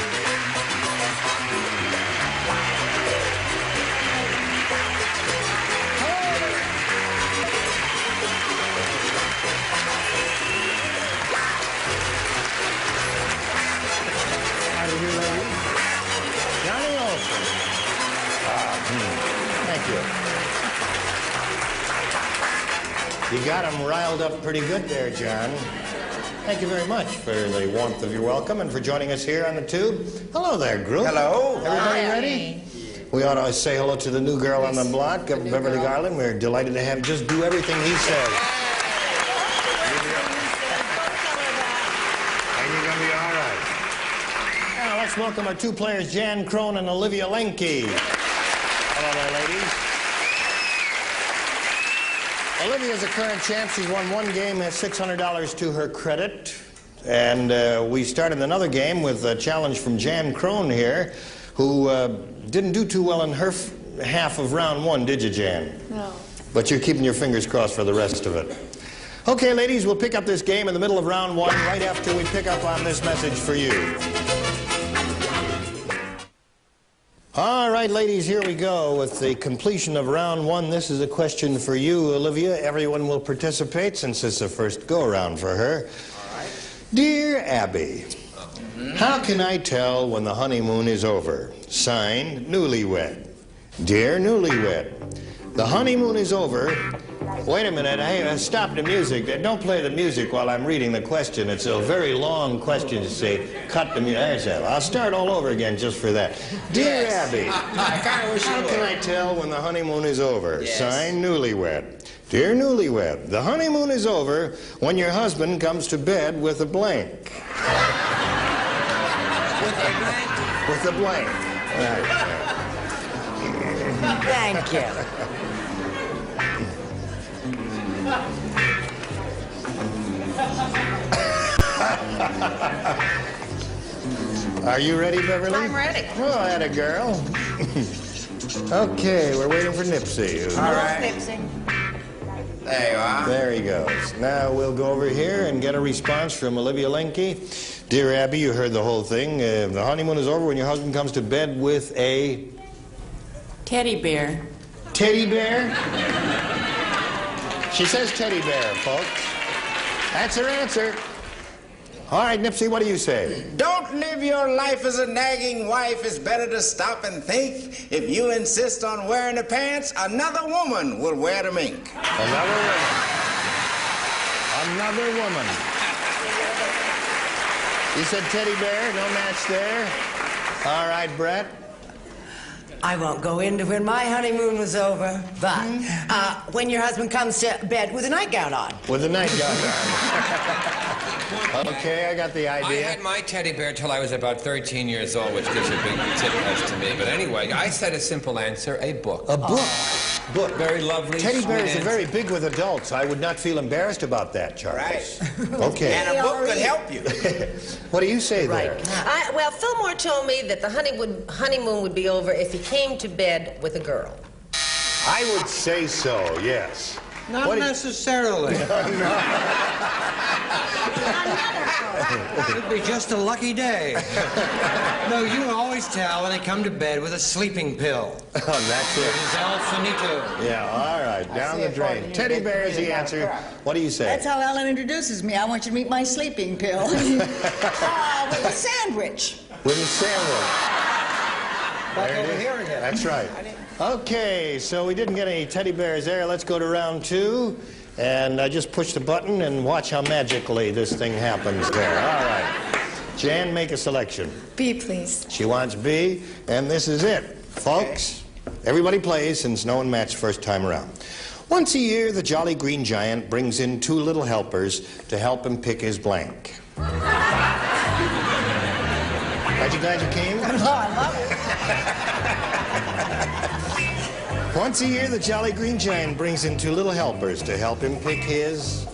Johnny Olson. Thank you. You got him riled up pretty good there, John. Thank you very much for the warmth of your welcome and for joining us here on the tube. Hello there, group. Hello. Everybody ready? We ought to say hello to the new girl on the block, Beverly Garland. We're delighted to have just do everything he says. And you're going to be all right. Now, let's welcome our two players, Jan Krohn and Olivia Lenke. Hello there, ladies. Olivia's a current champ. She's won one game, has $600 to her credit. And we started another game with a challenge from Jan Krohn here, who didn't do too well in her half of round one, did you, Jan? No. But you're keeping your fingers crossed for the rest of it. Okay, ladies, we'll pick up this game in the middle of round one, right after we pick up on this message for you. All right, ladies, here we go with the completion of round one. This is a question for you, Olivia. Everyone will participate since it's the first go-around for her. All right. Dear Abby, how can I tell when the honeymoon is over? Signed, Newlywed. Dear Newlywed, the honeymoon is over. Wait a minute, hey, stop the music. Don't play the music while I'm reading the question. It's a very long question to say. Cut the music. I'll start all over again just for that. Dear Abby, how can I tell when the honeymoon is over? Yes. Signed, Newlywed. Dear Newlywed, the honeymoon is over when your husband comes to bed with a blank. With a blank. Right. Thank you. Are you ready, Beverly? I'm ready. Oh, atta girl. Okay, we're waiting for Nipsey. All right. Nipsey. There you are. There he goes. Now we'll go over here and get a response from Olivia Lenke. Dear Abby, you heard the whole thing. The honeymoon is over when your husband comes to bed with a... Teddy bear. Teddy bear? She says teddy bear, folks. That's her answer. All right, Nipsey, what do you say? Don't live your life as a nagging wife. It's better to stop and think. If you insist on wearing the pants, another woman will wear the mink. Another woman. Another woman. You said teddy bear, no match there. All right, Brett. I won't go into when my honeymoon was over, but when your husband comes to bed with a nightgown on. With a nightgown on. Okay, I got the I idea. had my teddy bear till I was about 13 years old, which gives a big tip as to me. But anyway, I said a simple answer, a book. A book? Book. Very lovely. Teddy bears sweet are very big with adults. I would not feel embarrassed about that, Charles. Right. Okay. And a book could help you. What do you say there? Well, Fillmore told me that the honeymoon would be over if he came to bed with a girl. I would say so, yes. Not necessarily. It'd be just a lucky day. No, you always tell when they come to bed with a sleeping pill. Oh, that's it. It's el finito. Yeah, all right, down the drain. Teddy bear is the answer. What do you say? That's how Ellen introduces me. I want you to meet my sleeping pill. With a sandwich. With a sandwich. Back There it over is. here again. That's right. Okay, so we didn't get any teddy bears there. Let's go to round two. And just push the button and watch how magically this thing happens there. All right. Jan, make a selection. B, please. She wants B, and this is it. Folks, everybody plays since no one matched first time around. Once a year, the Jolly Green Giant brings in two little helpers to help him pick his blank. Aren't you glad you came? Oh, I love it. Once a year, the Jolly Green Giant brings in two little helpers to help him pick his...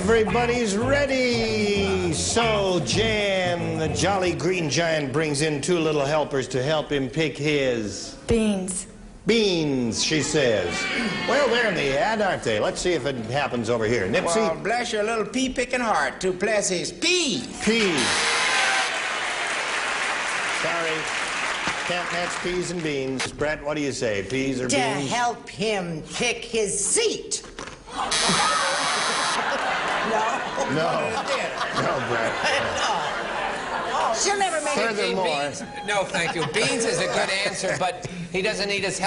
Everybody's ready. So Jan, the jolly green giant, brings in two little helpers to help him pick his... Beans. Beans, she says. Well, they're in the ad, aren't they? Let's see if it happens over here. Nipsey? Well, bless your little pea-picking heart to bless his peas. Peas. Sorry. Can't match peas and beans. Brett, what do you say? Peas or To beans? help him pick his seat. No, Brett. She'll never make it. Furthermore... No, thank you. Beans is a good answer, but he doesn't need as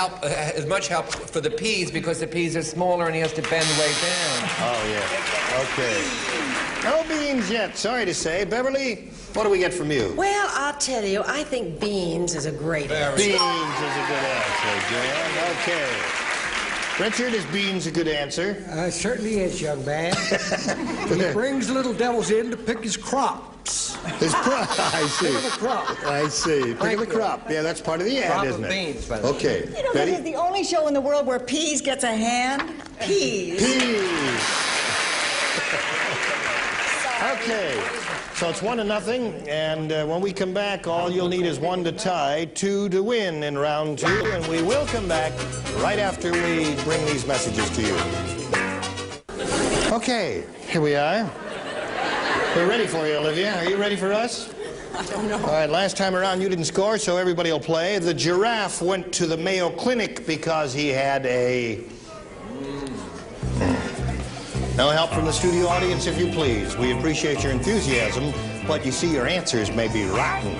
much help for the peas because the peas are smaller and he has to bend way down. Oh, yeah. Okay. No beans yet, sorry to say. Beverly, what do we get from you? Well, I'll tell you, I think beans is a great answer. Beans is a good answer, Jan. Okay. Richard, is beans a good answer? Certainly is, young man. He brings little devils in to pick his crops. His crop, I see. Pick the crop. I see. Pick the crop. Yeah, that's part of the ad, Crop isn't of it? beans, by the way. Okay. You know, Betty? this is the only show in the world where peas gets a hand. Peas. Peas. Okay. So it's 1-0, and when we come back, all you'll need is 1 to tie, 2 to win in round 2, and we will come back right after we bring these messages to you. Okay, here we are. We're ready for you, Olivia. Are you ready for us? I don't know. All right, last time around you didn't score, so everybody will play. The giraffe went to the Mayo Clinic because he had a... No help from the studio audience, if you please. We appreciate your enthusiasm, but you see, your answers may be rotten.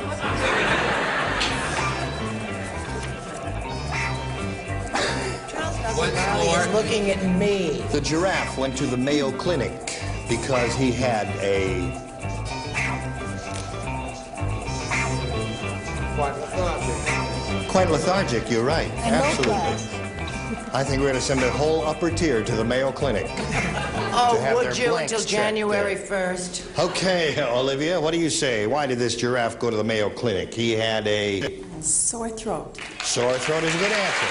He's looking at me. The giraffe went to the Mayo Clinic because he had a... Quite lethargic, you're right. Absolutely. I think we're going to send a whole upper tier to the Mayo Clinic. Oh, would you, until January 1st? Okay, Olivia, what do you say? Why did this giraffe go to the Mayo Clinic? He had a... Sore throat. Sore throat is a good answer.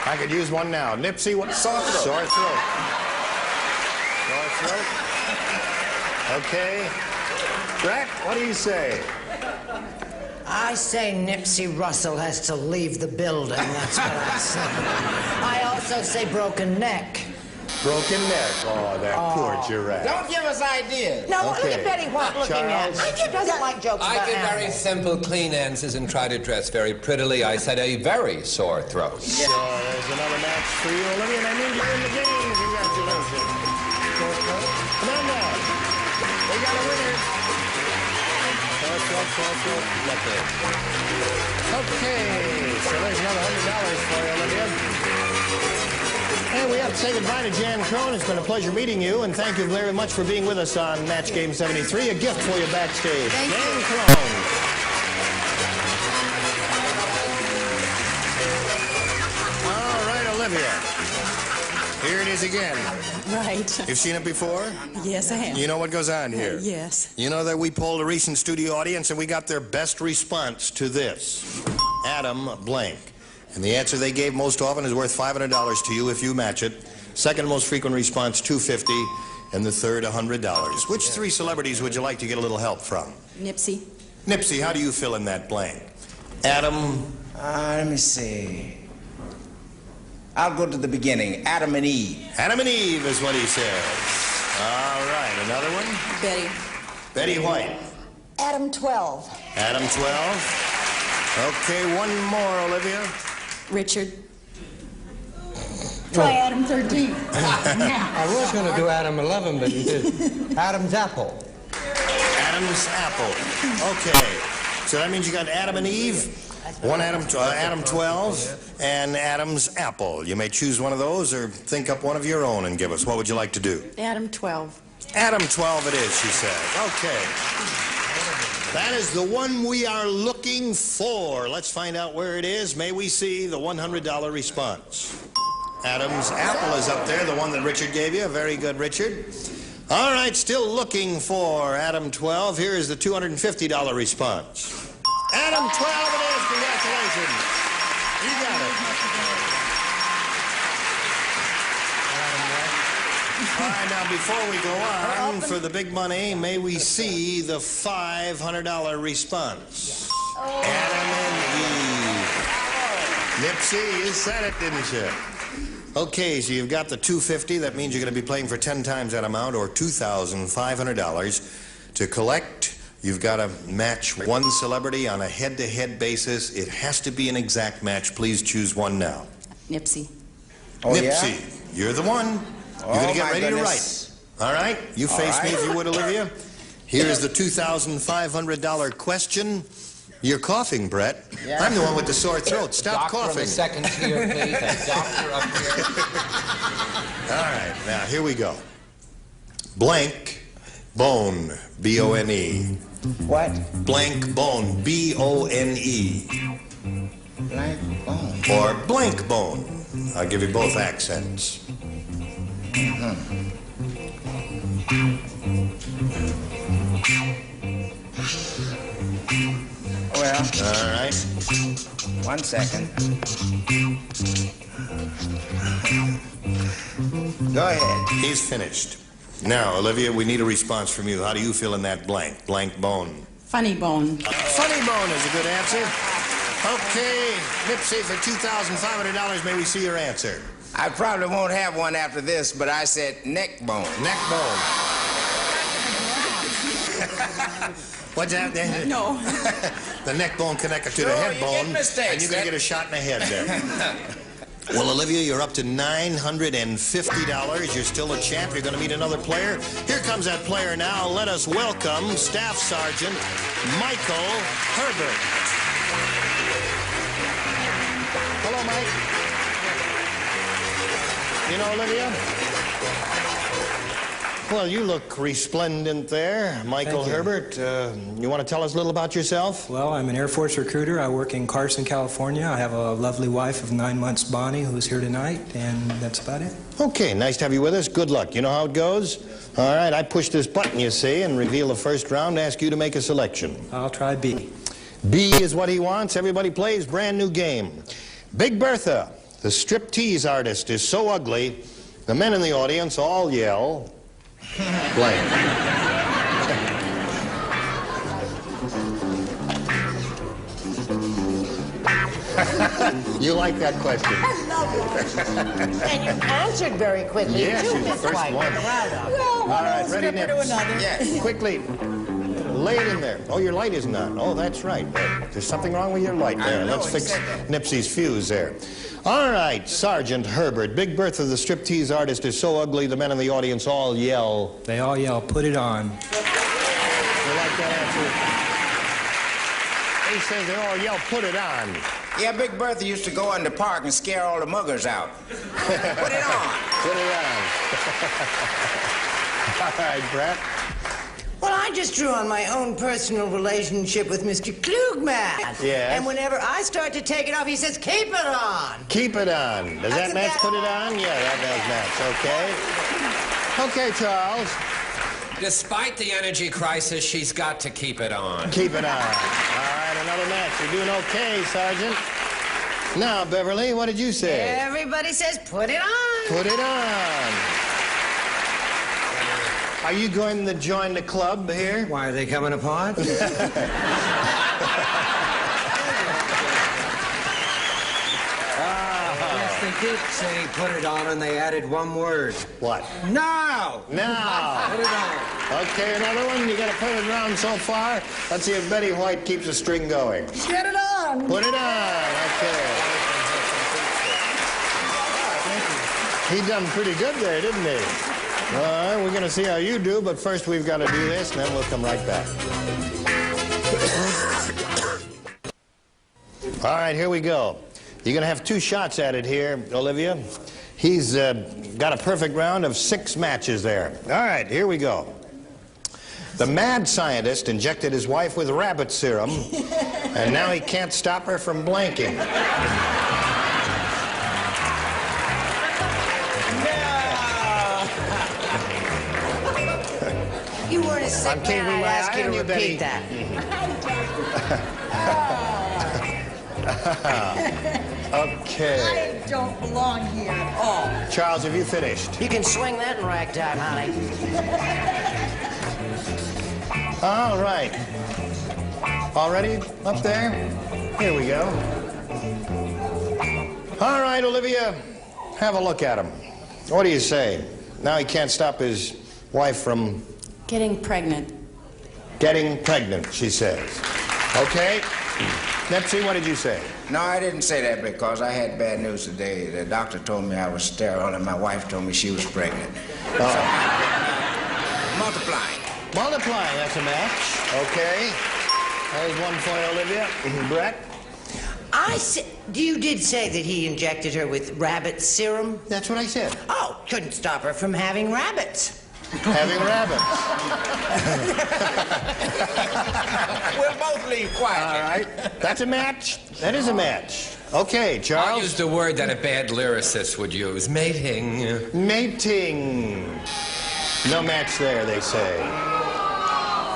I could use one now. Nipsey, what? Sore throat. Sore throat. Sore throat. Okay. Brett, what do you say? I say Nipsey Russell has to leave the building. That's what I say. I also say broken neck. Broken neck. Oh, that poor giraffe. Don't give us ideas. No, look at Betty White looking at me. She doesn't like jokes I about give very animals. simple, clean answers and try to dress very prettily. I said a very sore throat. So there's another match for you, Olivia, and I mean you're in the game. Congratulations. Come on now. We got a winner. Okay, so there's another $100 for you, Olivia. And we have to say goodbye to Jan Crone. It's been a pleasure meeting you, and thank you very much for being with us on Match Game 73. A gift for you backstage. Thank Jan you. Crone. All right, Olivia. Here it is again. Right. You've seen it before? Yes, I have. You know what goes on here? Yes. You know that we polled a recent studio audience and we got their best response to this. Adam blank. And the answer they gave most often is worth $500 to you if you match it. Second most frequent response, $250. And the third, $100. Which three celebrities would you like to get a little help from? Nipsey. Nipsey, how do you fill in that blank? Adam? Let me see. I'll go to the beginning. Adam and Eve. Adam and Eve is what he says. All right, another one? Betty. Betty White. Adam 12. Adam 12. Okay, one more, Olivia. Richard. Try Adam 13. I was going to do Adam 11, but you did. Adam's apple. Adam's apple. Okay. So that means you got Adam and Eve, one Adam 12, and Adam's apple. You may choose one of those or think up one of your own and give us. What would you like to do? Adam 12. Adam 12 it is, she says. Okay. That is the one we are looking for. Let's find out where it is. May we see the $100 response. Adam's apple is up there, the one that Richard gave you. Very good, Richard. All right, still looking for Adam 12. Here is the $250 response. Adam 12 it is. Congratulations. You got it. All right, now before we go on for the big money, may we see the $500 response? Adam and Eve. Nipsey, you said it, didn't you? Okay, so you've got the $250. That means you're going to be playing for 10 times that amount, or $2,500. To collect, you've got to match one celebrity on a head-to-head basis. It has to be an exact match. Please choose one now. Nipsey. Oh, Nipsey, yeah? You're the one. You're going to get ready to write. All right? You face me if you would, Olivia. Here's the $2,500 question. You're coughing, Brett. Yeah. I'm the one with the sore throat. Stop coughing. Doctor on the second tier, please. A doctor up here. All right, now here we go. Blank bone, B-O-N-E. What? Blank bone, B-O-N-E. Blank bone. Or blank bone. I'll give you both accents. Well. All right. 1 second. Go ahead. He's finished. Now, Olivia, we need a response from you. How do you feel in that blank? Blank bone. Funny bone. Funny bone is a good answer. Okay, Nipsey, for $2,500, may we see your answer? I probably won't have one after this, but I said neck bone. Neck bone. What's that? No. The neck bone connected to the head bone, and you're going to get a shot in the head there. Well, Olivia, you're up to $950. You're still a champ. You're going to meet another player. Here comes that player now. Let us welcome Staff Sergeant Michael Herbert. Hello, Mike. You know, Olivia? Well, you look resplendent there, Michael Herbert. You want to tell us a little about yourself? Well, I'm an Air Force recruiter. I work in Carson, California. I have a lovely wife of 9 months, Bonnie, who's here tonight, and that's about it. Okay, nice to have you with us. Good luck. You know how it goes? All right, I push this button, you see, and reveal the first round, ask you to make a selection. I'll try B. B is what he wants. Everybody plays. Brand new game. Big Bertha, the striptease artist, is so ugly, the men in the audience all yell... blank. You like that question? I love it. And you answered very quickly, yes, too, you're the Miss first White. one. Well, All right, ready, Nips? Yes. Quickly. Lay it in there. Oh, your light isn't on. Oh, that's right. There's something wrong with your light there. Let's fix Nipsey's fuse there. All right, Sergeant Herbert. Big Bertha, the striptease artist, is so ugly the men in the audience all yell. They all yell, put it on. You like that answer? They say they all yell, put it on. Yeah, Big Bertha used to go in the park and scare all the muggers out. Put it on. Put it on. All right, Brett. Well, I just drew on my own personal relationship with Mr. Klugman. Yes. And whenever I start to take it off, he says, keep it on. Keep it on. Does that match put it on? Yeah, that does match. Okay. Okay, Charles. Despite the energy crisis, she's got to keep it on. Keep it on. All right, another match. You're doing okay, Sergeant. Now, Beverly, what did you say? Everybody says, put it on. Put it on. Are you going to join the club here? Why, are they coming apart? Yes, they did say put it on, and they added one word. What? Now! Now! Put it on. Okay, another one. You got to put it around so far. Let's see if Betty White keeps the string going. Get it on. Put it on. Okay. He done pretty good there, didn't he? All right, we're going to see how you do, but first we've got to do this, and then we'll come right back. All right, here we go. You're going to have 2 shots at it here, Olivia. He's got a perfect round of 6 matches there. All right, here we go. The mad scientist injected his wife with rabbit serum, and now he can't stop her from blanking. You weren't a sick man. I'd ask you to repeat that. Okay. don't belong here at all. Charles, have you finished? You can swing that in ragtime, honey. All right. All ready up there? Here we go. All right, Olivia, have a look at him. What do you say? Now he can't stop his wife from... Getting pregnant. Getting pregnant, she says. Okay. Nipsey, what did you say? No, I didn't say that because I had bad news today. The doctor told me I was sterile and my wife told me she was pregnant. Multiplying. Multiplying, that's a match. Okay. There's one for you, Olivia. Brett? You did say that he injected her with rabbit serum? That's what I said. Oh, couldn't stop her from having rabbits. Having rabbits. We'll both leave quietly. All right. That's a match. That is a match. Okay, Charles. I'll use the word that a bad lyricist would use. Mating. Mating. No match there, they say.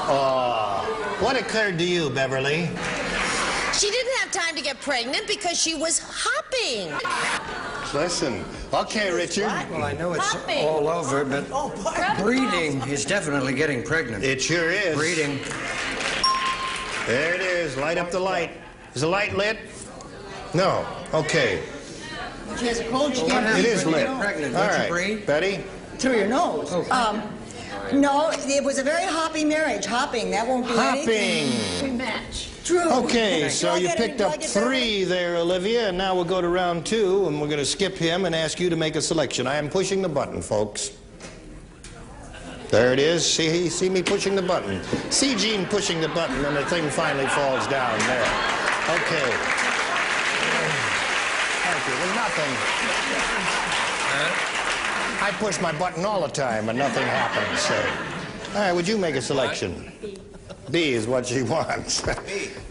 Oh. What occurred to you, Beverly? She didn't have time to get pregnant because she was hopping. Listen. Okay, Richard. Well, I know it's Hopping. all over, but breeding is definitely getting pregnant. It sure is. Breeding. There it is. Light up the light. Is the light lit? No. Okay. She has a cold. She can't It is lit. Pregnant. All Don't you right. breed? Betty? through your nose. Oh. No, it was a very hoppy marriage. Hopping, that won't do anything. Hopping. We match. True. Okay, so you picked up that 3 there, Olivia, and now we'll go to round 2, and we're going to skip him and ask you to make a selection. I am pushing the button, folks. There it is. See me pushing the button. See Gene pushing the button, and the thing finally falls down there. Okay. Thank you. There's nothing. I push my button all the time, and nothing happens. So. All right, would you make a selection? B is what she wants.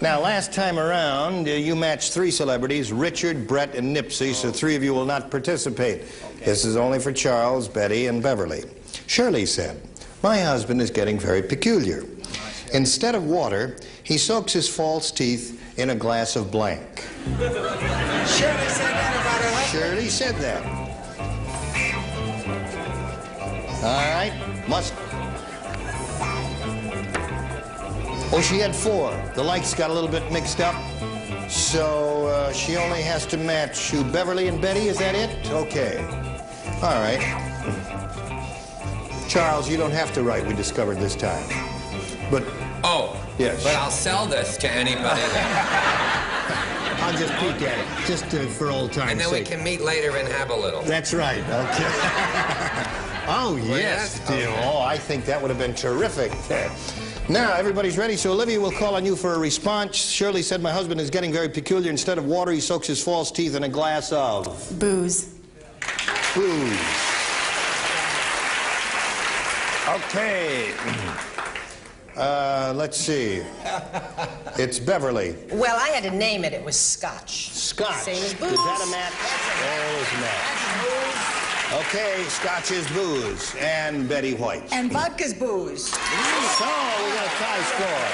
Now, last time around, you matched 3 celebrities, Richard, Brett, and Nipsey, so 3 of you will not participate. Okay. This is only for Charles, Betty, and Beverly. Shirley said, "My husband is getting very peculiar. Instead of water, he soaks his false teeth in a glass of blank." Shirley said that about her husband? Shirley said that. All right, must... Oh, she had 4. The lights got a little bit mixed up. So she only has to match who, Beverly and Betty, is that it? Okay. All right. Charles, you don't have to write, we discovered this time. But... Oh. Yes. But I'll sell this to anybody. I'll just peek at it, just for old time's sake. And then we can meet later and have a little. That's right, okay. Oh, yes, dear. Okay. Oh, I think that would have been terrific. Now, everybody's ready, so Olivia will call on you for a response. Shirley said, "My husband is getting very peculiar. Instead of water, he soaks his false teeth in a glass of... Booze. Booze. Okay. Let's see. It's Beverly. Well, I had to name it. It was Scotch. Scotch. Same as booze. Is that a match? There is a match. Okay, Scotch is booze. And Betty White. And vodka's booze. So, we got a tie score.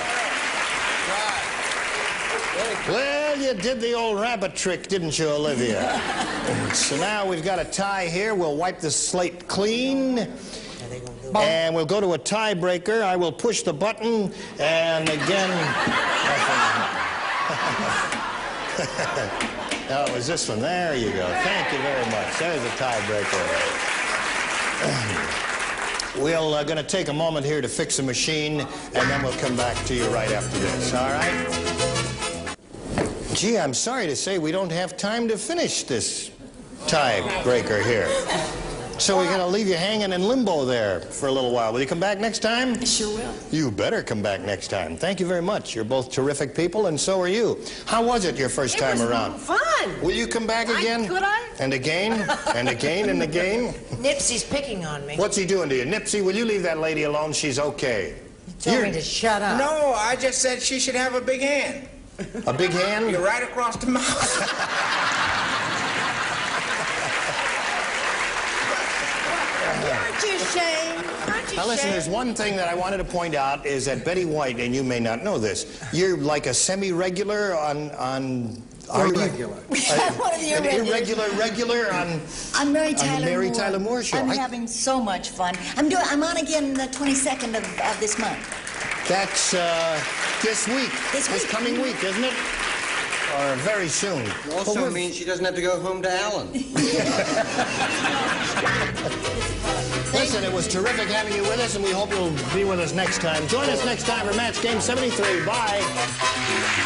Well, you did the old rabbit trick, didn't you, Olivia? So now we've got a tie here. We'll wipe the slate clean. And we'll go to a tiebreaker. I will push the button, and again... Oh, it was this one. There you go. Thank you very much. There's a tiebreaker. We're going to take a moment here to fix the machine, and then we'll come back to you right after this. All right? Gee, I'm sorry to say we don't have time to finish this tiebreaker here. So we're going to leave you hanging in limbo there for a little while. Will you come back next time? I sure will. You better come back next time. Thank you very much. You're both terrific people, and so are you. How was it your first time around? Fun. Will you come back again? Could I? And again, and again, and again? Nipsey's picking on me. What's he doing to you? Nipsey, will you leave that lady alone? She's okay. He told me to shut up. No, I just said she should have a big hand. A big hand? You're right across the mouth. Aren't you ashamed? Aren't you Now listen, there's ashamed? one thing that I wanted to point out is that Betty White, and you may not know this, you're like a semi-regular on Irregular. One of the an irregulars. regular on I'm Mary on Tyler the Mary Moore. Tyler Moore show. I'm having so much fun. I'm on again the 22nd of this month. That's this week. This coming week, isn't it? Or very soon. It also means she doesn't have to go home to Alan. Listen, it was terrific having you with us, and we hope you'll be with us next time. Join us next time for Match Game 73. Bye.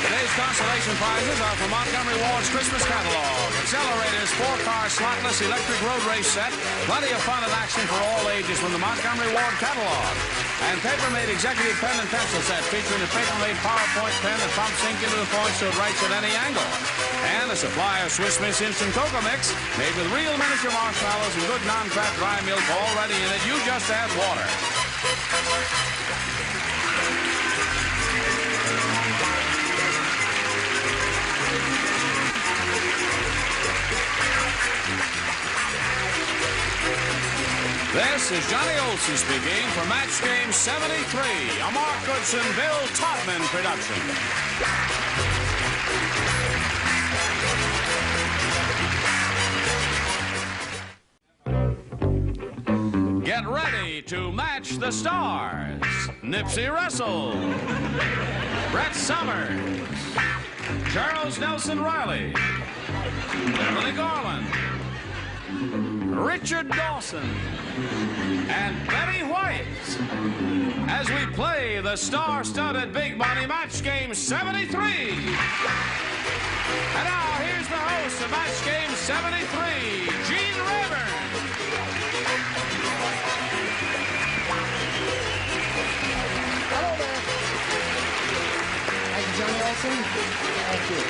Today's consolation prizes are from Montgomery Ward's Christmas catalog. Accelerators, 4-car slotless electric road race set. Plenty of fun and action for all ages from the Montgomery Ward catalog. And paper-made executive pen and pencil set featuring a paper-made PowerPoint pen that pumps ink into the point so it writes at any angle. And a supply of Swiss Miss Instant Cocoa Mix made with real miniature marshmallows and good non-fat dry milk already in it. You just add water. This is Johnny Olson speaking for Match Game 73, a Mark Goodson, Bill Todman production. Get ready to match the stars. Nipsey Russell, Brett Summers, Charles Nelson Riley, Beverly Garland, Richard Dawson, and Betty White as we play the star-studded Big Money Match Game 73. And now, here's the host of Match Game 73, Gene Rayburn. Hello there. Thank you, Johnny Olson. Thank you.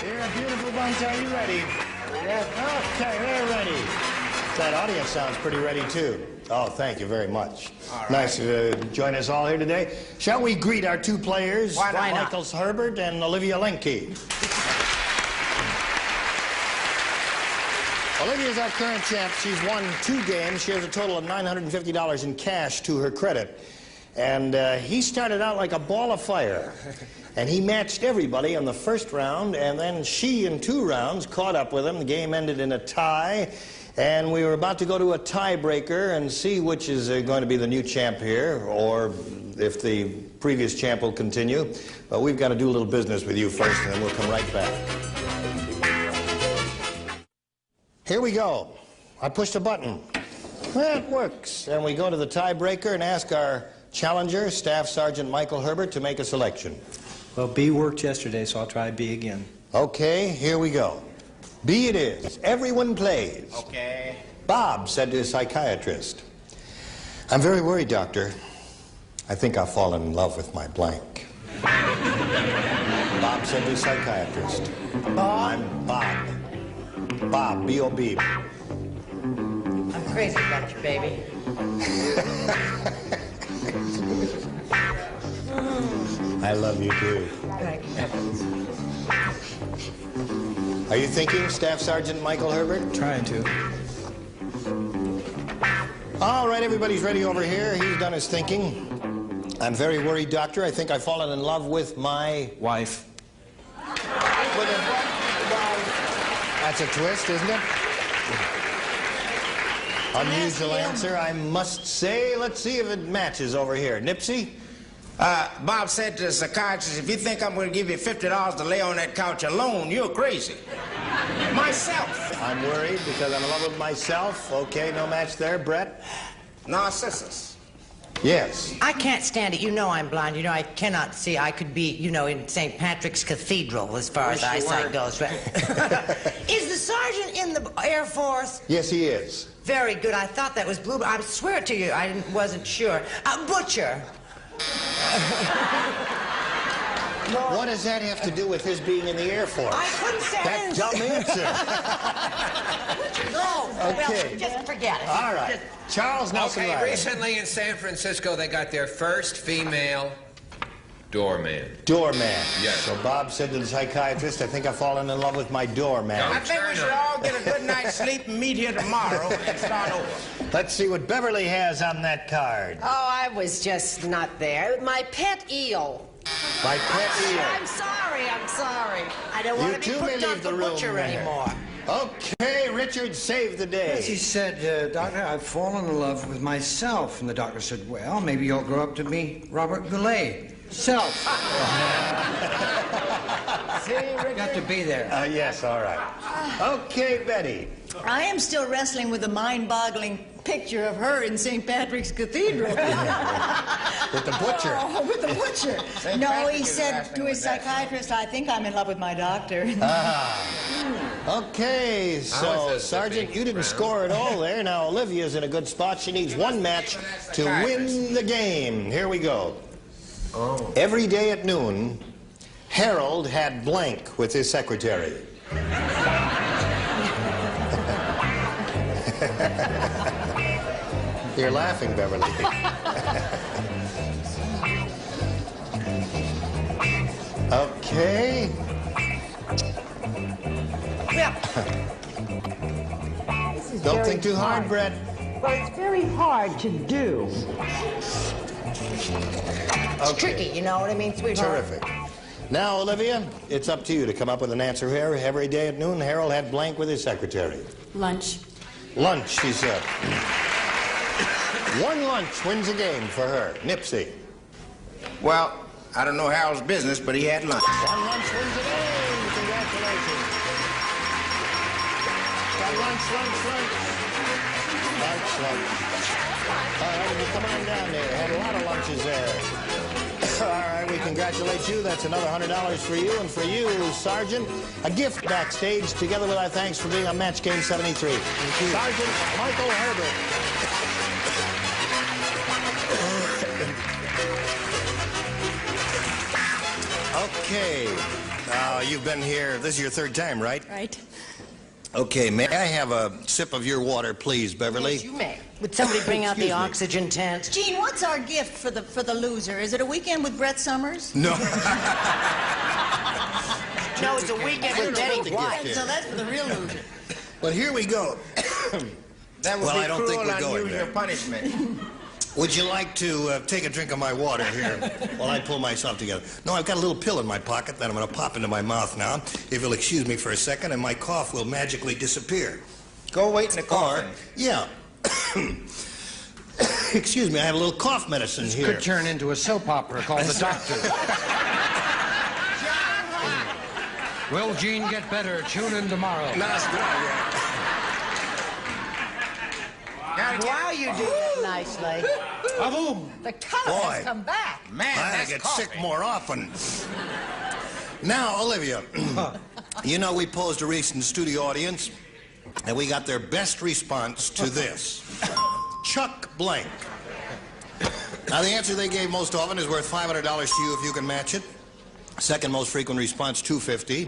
You're a beautiful bunch. Are you ready? Yeah. Okay, they're ready. That audience sounds pretty ready, too. Oh, thank you very much. All right. Nice to join us all here today. Shall we greet our two players, Why not? Michael Herbert and Olivia Lenke? Olivia's our current champ. She's won 2 games. She has a total of $950 in cash to her credit. And he started out like a ball of fire. And he matched everybody in the first round, and then she, in 2 rounds, caught up with him. The game ended in a tie, and we were about to go to a tiebreaker and see which is going to be the new champ here, or if the previous champ will continue. But we've got to do a little business with you first, and then we'll come right back. Here we go. I pushed a button. Well, it works. And we go to the tiebreaker and ask our challenger, Staff Sergeant Michael Herbert, to make a selection. Well, B worked yesterday, so I'll try B again. Okay, here we go. B it is. Everyone plays. Okay. Bob said to his psychiatrist, "I'm very worried, doctor. I think I've fallen in love with my blank." Bob said to his psychiatrist, "I'm Bob. Bob, B-O-B. I'm crazy about you, baby. I love you too." Are you thinking, Staff Sergeant Michael Herbert? Trying to. All right, everybody's ready over here. He's done his thinking. "I'm very worried, doctor. I think I've fallen in love with my wife." That's a twist, isn't it? Unusual answer, I must say. Let's see if it matches over here. Nipsey? Bob said to the psychiatrist, "If you think I'm going to give you $50 to lay on that couch alone, you're crazy." Myself. I'm worried because I'm in love with myself. Okay, no match there. Brett? Narcissus. Yes. I can't stand it. You know I'm blind. You know I cannot see. I could be, you know, in St. Patrick's Cathedral as far as eyesight goes. Is the sergeant in the Air Force? Yes, he is. Very good. I thought that was blue, but I swear to you, I wasn't sure. Butcher. What does that have to do with his being in the Air Force? I couldn't say that dumb answer. No. Okay. Well, just forget it. All right. Charles Nelson Okay, Riley. recently in San Francisco, they got their first female Doorman. Doorman. Yes. So Bob said to the psychiatrist, I think I've fallen in love with my doorman. I think we should all get a good night's sleep and meet here tomorrow and start over. Let's see what Beverly has on that card. Oh, I was just not there. My pet eel. My pet eel. I'm sorry. I don't want to be put on the butcher anymore. Okay, Richard, save the day. Yes, he said, Doctor, I've fallen in love with myself. And the doctor said, well, maybe you'll grow up to be Robert Goulet. Self. See, Richard? Got to be there. Yes, all right. Okay, Betty. I am still wrestling with the mind-boggling picture of her in St. Patrick's Cathedral. With the butcher. Oh, with the butcher. No, he said to his psychiatrist, I think I'm in love with my doctor. Okay, so, Sergeant, you didn't score at all there. Now, Olivia's in a good spot. She needs one match to win the game. Here we go. Oh. Every day at noon, Harold had blank with his secretary. You're laughing, Beverly. Okay. Don't think too hard, Brett. Well, it's very hard to do. It's tricky, you know what I mean, sweetheart? Terrific. Now, Olivia, it's up to you to come up with an answer here. Every day at noon, Harold had blank with his secretary. Lunch. Lunch, she said. One lunch wins a game for her. Nipsey. Well, I don't know Harold's business, but he had lunch. One lunch wins a game. Congratulations. Got lunch. All right, well, come on down there. Had a lot of lunches there. All right, we congratulate you. That's another $100 for you. And for you, Sergeant, a gift backstage, together with our thanks for being on Match Game 73. Sergeant Michael Herbert. Okay. You've been here. This is your third time, right? Right. Okay, may I have a sip of your water, please, Beverly? Yes, you may. Would somebody bring out the oxygen tent? Gene, what's our gift for the loser? Is it a weekend with Brett Summers? No. No, it's a weekend with Betty White. So that's for the real loser. Well, here we go. That would Well, be I don't think cruel we're going unusual there. punishment. Would you like to take a drink of my water here while I pull myself together? No, I've got a little pill in my pocket that I'm going to pop into my mouth now. If you'll excuse me for a second, and my cough will magically disappear. Go wait in the coffin. Yeah. Excuse me, I have a little cough medicine This here. could turn into a soap opera called The Doctor. Will Gene get better? Tune in tomorrow. Wow, you do that nicely. The color Boy. has come back. Man, I that's get coffee. sick more often. Now, Olivia, you know we posed a recent studio audience, and we got their best response to this. Chuck blank. Now, the answer they gave most often is worth $500 to you if you can match it. Second most frequent response, $250.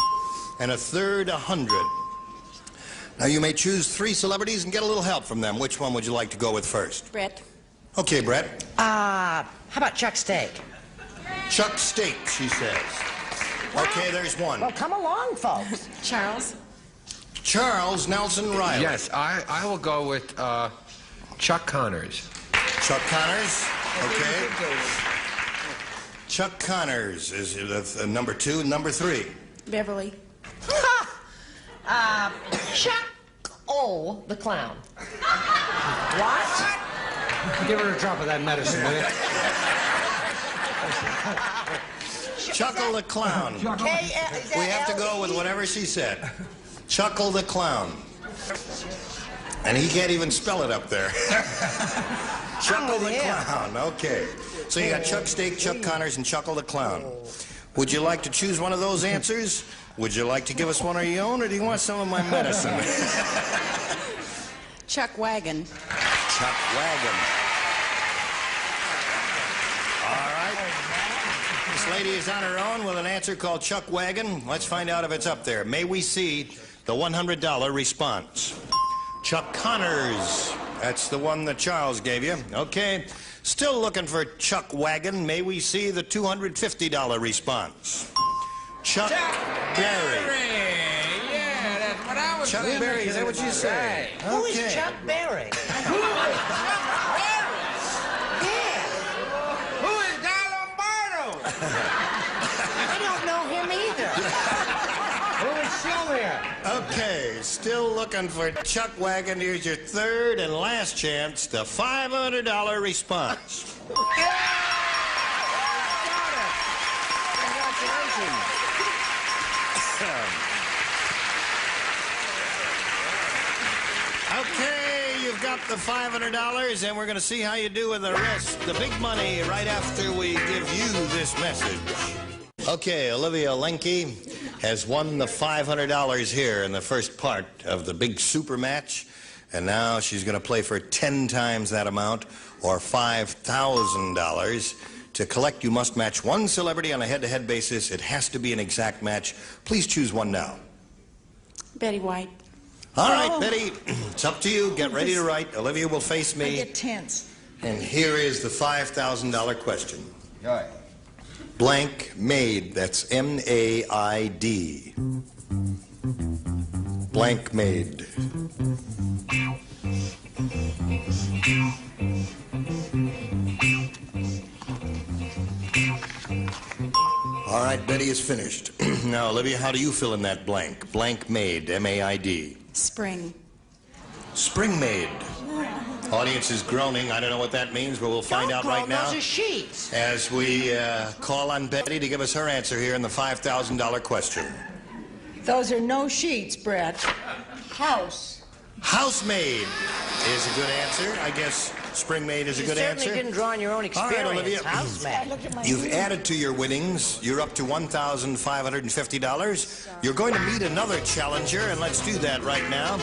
And a third, $100. Now, you may choose 3 celebrities and get a little help from them. Which one would you like to go with first? Brett. Okay, Brett. How about Chuck Steak? Chuck Steak, she says. Okay, there's one. Well, come along, folks. Charles. Charles Nelson Riley. Yes, I will go with Chuck Connors. Chuck Connors. Okay. Chuck Connors is number 2. Number 3. Beverly. Chuck O. the Clown. What? Give her a drop of that medicine, will you? Chuckle the Clown. We have to go with whatever she said. Chuckle the Clown. And he can't even spell it up there. Chuckle the Clown. Okay. So you got Chuck Steak, Chuck Connors, and Chuckle the Clown. Would you like to choose one of those answers? Would you like to give us one of your own, or do you want some of my medicine? Chuck Wagon. Chuck Wagon. All right. This lady is on her own with an answer called Chuck Wagon. Let's find out if it's up there. May we see the $100 response? Chuck Connors. That's the one that Charles gave you. Okay. Still looking for Chuck Wagon. May we see the $250 response? Chuck Berry. Yeah, that's what I was Chuck thinking. Berry, is that what you say? Right. Who is Chuck Berry? Who is Guy Lombardo? I don't know him either. Who is Sylvia? Okay, still looking for Chuck Wagon. Here's your third and last chance, the $500 response. Okay, you've got the $500, and we're going to see how you do with the rest, the big money, right after we give you this message. Okay, Olivia Lenke has won the $500 here in the first part of the big super match, and now she's going to play for 10 times that amount, or $5,000. To collect, you must match one celebrity on a head-to-head basis. It has to be an exact match. Please choose one now. Betty White. All right, Betty, it's up to you. Get ready to write. Olivia will face me. I get tense. And here is the $5,000 question. Go ahead. Blank maid, that's M-A-I-D. Blank maid. All right, Betty is finished. Now, Olivia, how do you fill in that blank? Blank maid, M-A-I-D. Spring. Spring maid. Audience is groaning. I don't know what that means, but we'll find out right now. Those are sheets. As we call on Betty to give us her answer here in the $5,000 question. Those are no sheets, Brett. House. Housemaid is a good answer. I guess spring maid is a good answer. You certainly didn't draw on your own experience. All right, Olivia. Housemaid. You've added to your winnings. You're up to $1,550. You're going to meet another challenger, and let's do that right now.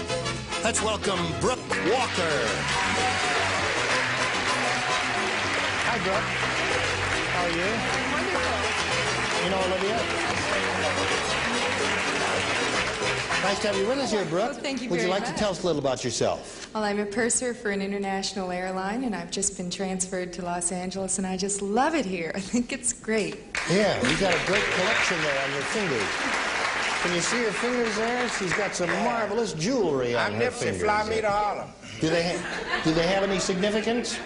Let's welcome Brooke Walker. Hi, Brooke. How are you? Wonderful. You know Olivia? Nice to have you with us here, Brooke. Well, thank you Would you very like to much. tell us a little about yourself? Well, I'm a purser for an international airline, and I've just been transferred to Los Angeles, and I just love it here. I think it's great. Yeah, you've got a great collection there on your fingers. Can you see her fingers there? She's got some marvelous jewelry on her fingers. Fly me to Harlem. Do they have any significance?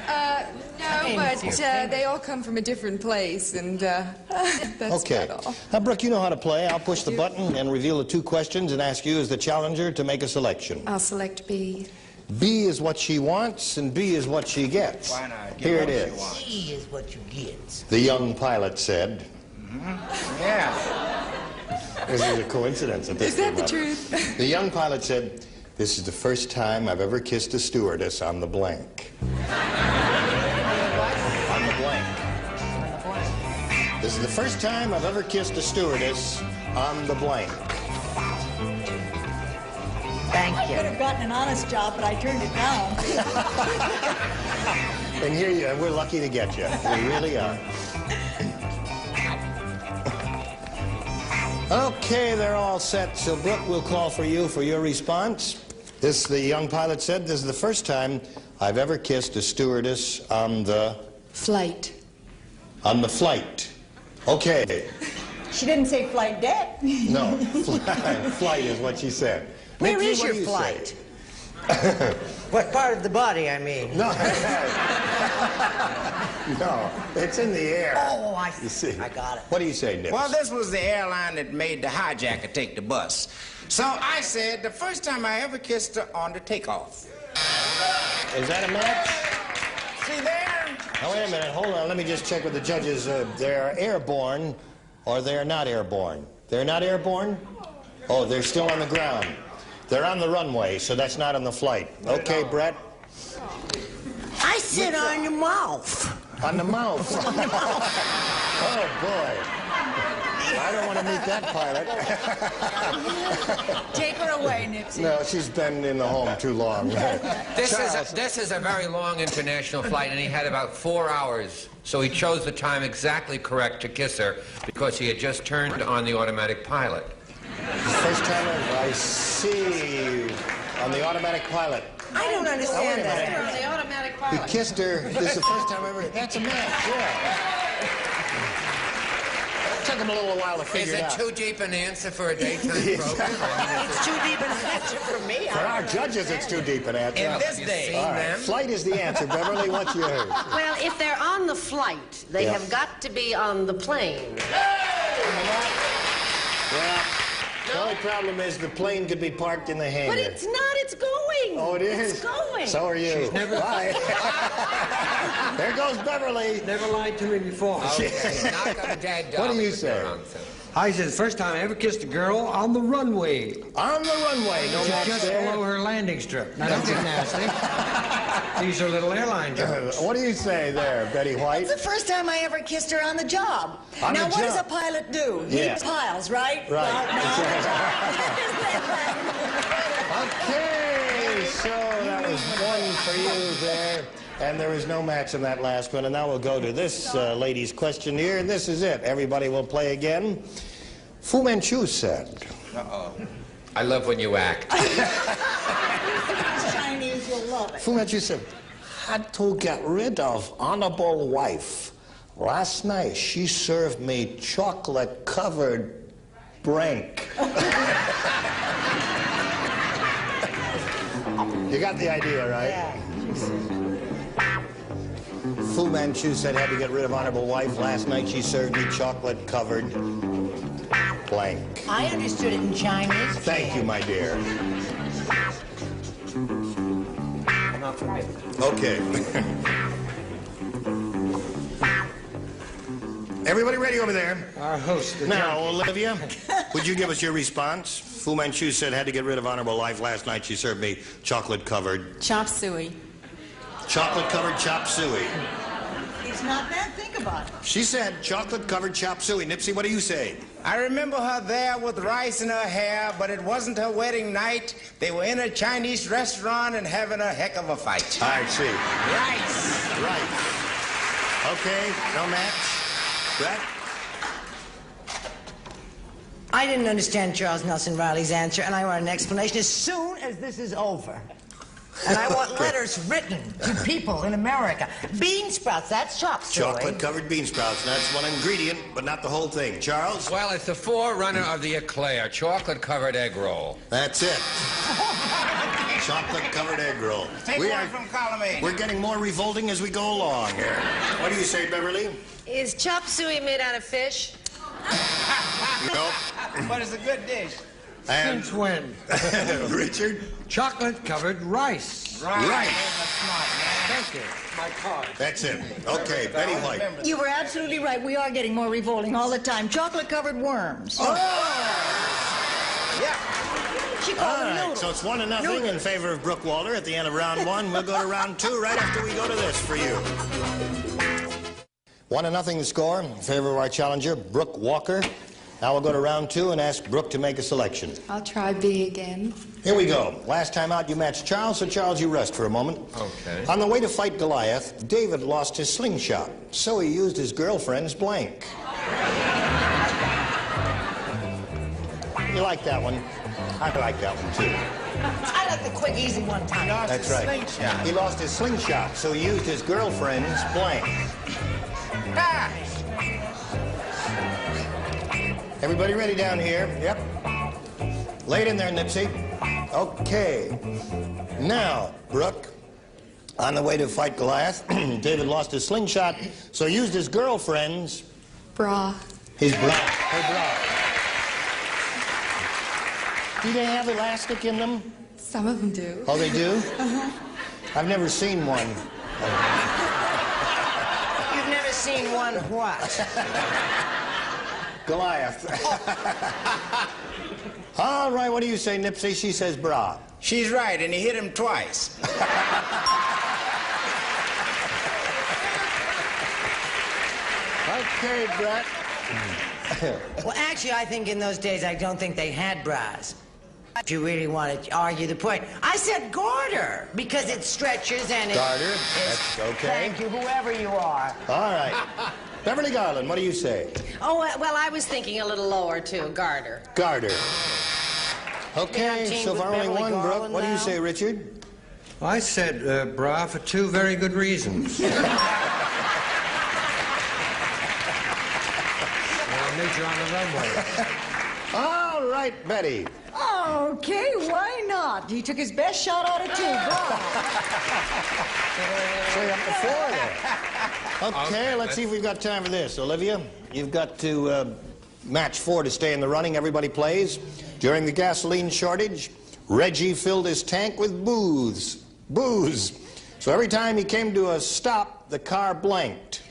No, but they all come from a different place, and that's Okay. about all. Now, Brooke, you know how to play. I'll push the button and reveal the two questions and ask you as the challenger to make a selection. I'll select B. B is what she wants, and B is what she gets. Why not? Here it is. C is what you get. The young pilot said. Yeah. This is a coincidence at this Is that the moment. truth? The young pilot said, "This is the first time I've ever kissed a stewardess on the blank." On the blank. This is the first time I've ever kissed a stewardess on the blank. Thank I could have gotten an honest job, but I turned it down. And here you are. We're lucky to get you. We really are. Okay, they're all set. So, Brooke, we'll call for you for your response. The young pilot said, this is the first time I've ever kissed a stewardess on the... Flight. On the flight. Okay. She didn't say flight deck. No, flight is what she said. Where Nikki, is what your do you flight? say? What part of the body, I mean? No. No, it's in the air. Oh, I You see. I got it. What do you say, Nips? Well, this was the airline that made the hijacker take the bus. So I said the first time I ever kissed her on the takeoff. Is that a match? See there? Now, wait a minute. Hold on. Let me just check with the judges. They're airborne or they're not airborne. They're not airborne? Oh, they're still on the ground. They're on the runway, so that's not on the flight. Okay, Brett? I said on your mouth. On the mouth. On the mouth. Oh, boy. I don't want to meet that pilot. Take her away, Nipsey. No, she's been in the home too long. This is a very long international flight, and he had about 4 hours. So he chose the time exactly correct to kiss her because he had just turned on the automatic pilot. First time I see on the automatic pilot. I don't understand that. The automatic pilot. He kissed her. This is the first time I ever... That's a match, yeah. Took him a little while to figure it out. Is it too deep an answer for a daytime program? It's too deep an answer for me. For our judges, it's too deep an answer. In this day. All right. Flight is the answer. Beverly, what's yours? Well, if they're on the flight, they have got to be on the plane. Well, the only problem is the plane could be parked in the hangar. But it's not. It's going. Oh, it is? It's going. So are you. She's never... Bye. There goes Beverly. Never lied to me before. Okay, knock on dead dog. What do you say? I said the first time I ever kissed a girl on the runway. On the runway. No match just there. below her landing strip. Now, don't get nasty. These are little airline jokes. What do you say there, Betty White? It's the first time I ever kissed her on the job. On now, the what job. does a pilot do? Yeah. He piles, right? Right. Well, Okay, so that was one for you there. And there is no match in that last one. And now we'll go to this lady's question here, and this is it. Everybody will play again. Fu Manchu said. Uh-oh. I love when you act. Chinese, you'll love it. Fu Manchu said, had to get rid of honorable wife. Last night she served me chocolate-covered brank. You got the idea, right? Yeah. Fu Manchu said had to get rid of honorable wife. Last night she served me chocolate-covered blank. I understood it in Chinese. Thank you, my dear. Not for me. Okay. Everybody ready over there? Our host. Now, Olivia, would you give us your response? Fu Manchu said had to get rid of honorable life. Last night she served me chocolate-covered... Chop suey. Chocolate-covered chop suey. It's not bad. Think about it. She said chocolate-covered chop suey. Nipsey, what do you say? I remember her there with rice in her hair, but it wasn't her wedding night. They were in a Chinese restaurant and having a heck of a fight. I see. Rice. Right. Okay, no match. Brett? I didn't understand Charles Nelson Riley's answer, and I want an explanation as soon as this is over. And I want letters written to people in America. Bean sprouts, that's chop suey. Chocolate-covered bean sprouts. That's one ingredient, but not the whole thing. Charles? Well, it's the forerunner of the eclair, chocolate-covered egg roll. That's it. Chocolate-covered egg roll. Take one from column A. We're getting more revolting as we go along here. What do you say, Beverly? Is chop suey made out of fish? Nope. But it's a good dish. And Since when? Richard? Chocolate-covered rice. Right. Thank you. My card. That's it. Okay, Betty White. You were absolutely right. We are getting more revolting all the time. Chocolate-covered worms. Oh! Yeah. She called them noodles. So it's 1-0 in favor of Brooke Walter at the end of round one. We'll go to round two right after we go to this for you. 1-0 the score in favor of our challenger, Brooke Walker. Now we'll go to round two and ask Brooke to make a selection. I'll try B again. Here we go. Last time out you matched Charles, so Charles, you rest for a moment. Okay. On the way to fight Goliath, David lost his slingshot, so he used his girlfriend's blank. You like that one? I like that one, too. I like the quick, easy one time. That's right. Slingshot. He lost his slingshot, so he used his girlfriend's blank. Ah! Everybody ready down here? Yep. Lay it in there, Nipsey. Okay. Now, Brooke, on the way to fight Goliath, David lost his slingshot, so he used his girlfriend's... Bra. His bra. Her bra. Do they have elastic in them? Some of them do. Oh, they do? Uh-huh. I've never seen one. You've never seen one what? Goliath. All right, what do you say, Nipsey? She says bra. She's right, and he hit him twice. Okay, Brett. Well, actually, I think in those days, I don't think they had bras. If you really want to argue the point, I said garter because it stretches and it... Garter, that's okay. Thank you, whoever you are. All right. Beverly Garland, what do you say? Oh, well, I was thinking a little lower, too. Garter. Garter. Okay, teamed so with far only Beverly one, Brooke. Garland What do you now? say, Richard? I said bra for two very good reasons. I'll meet you on the runway. All right, Betty. Okay, why not? He took his best shot out of two. Bravo. So you're up to 4 there. Okay, let's see if we've got time for this. Olivia, you've got to match 4 to stay in the running. Everybody plays. During the gasoline shortage, Reggie filled his tank with booze. So every time he came to a stop, the car blanked.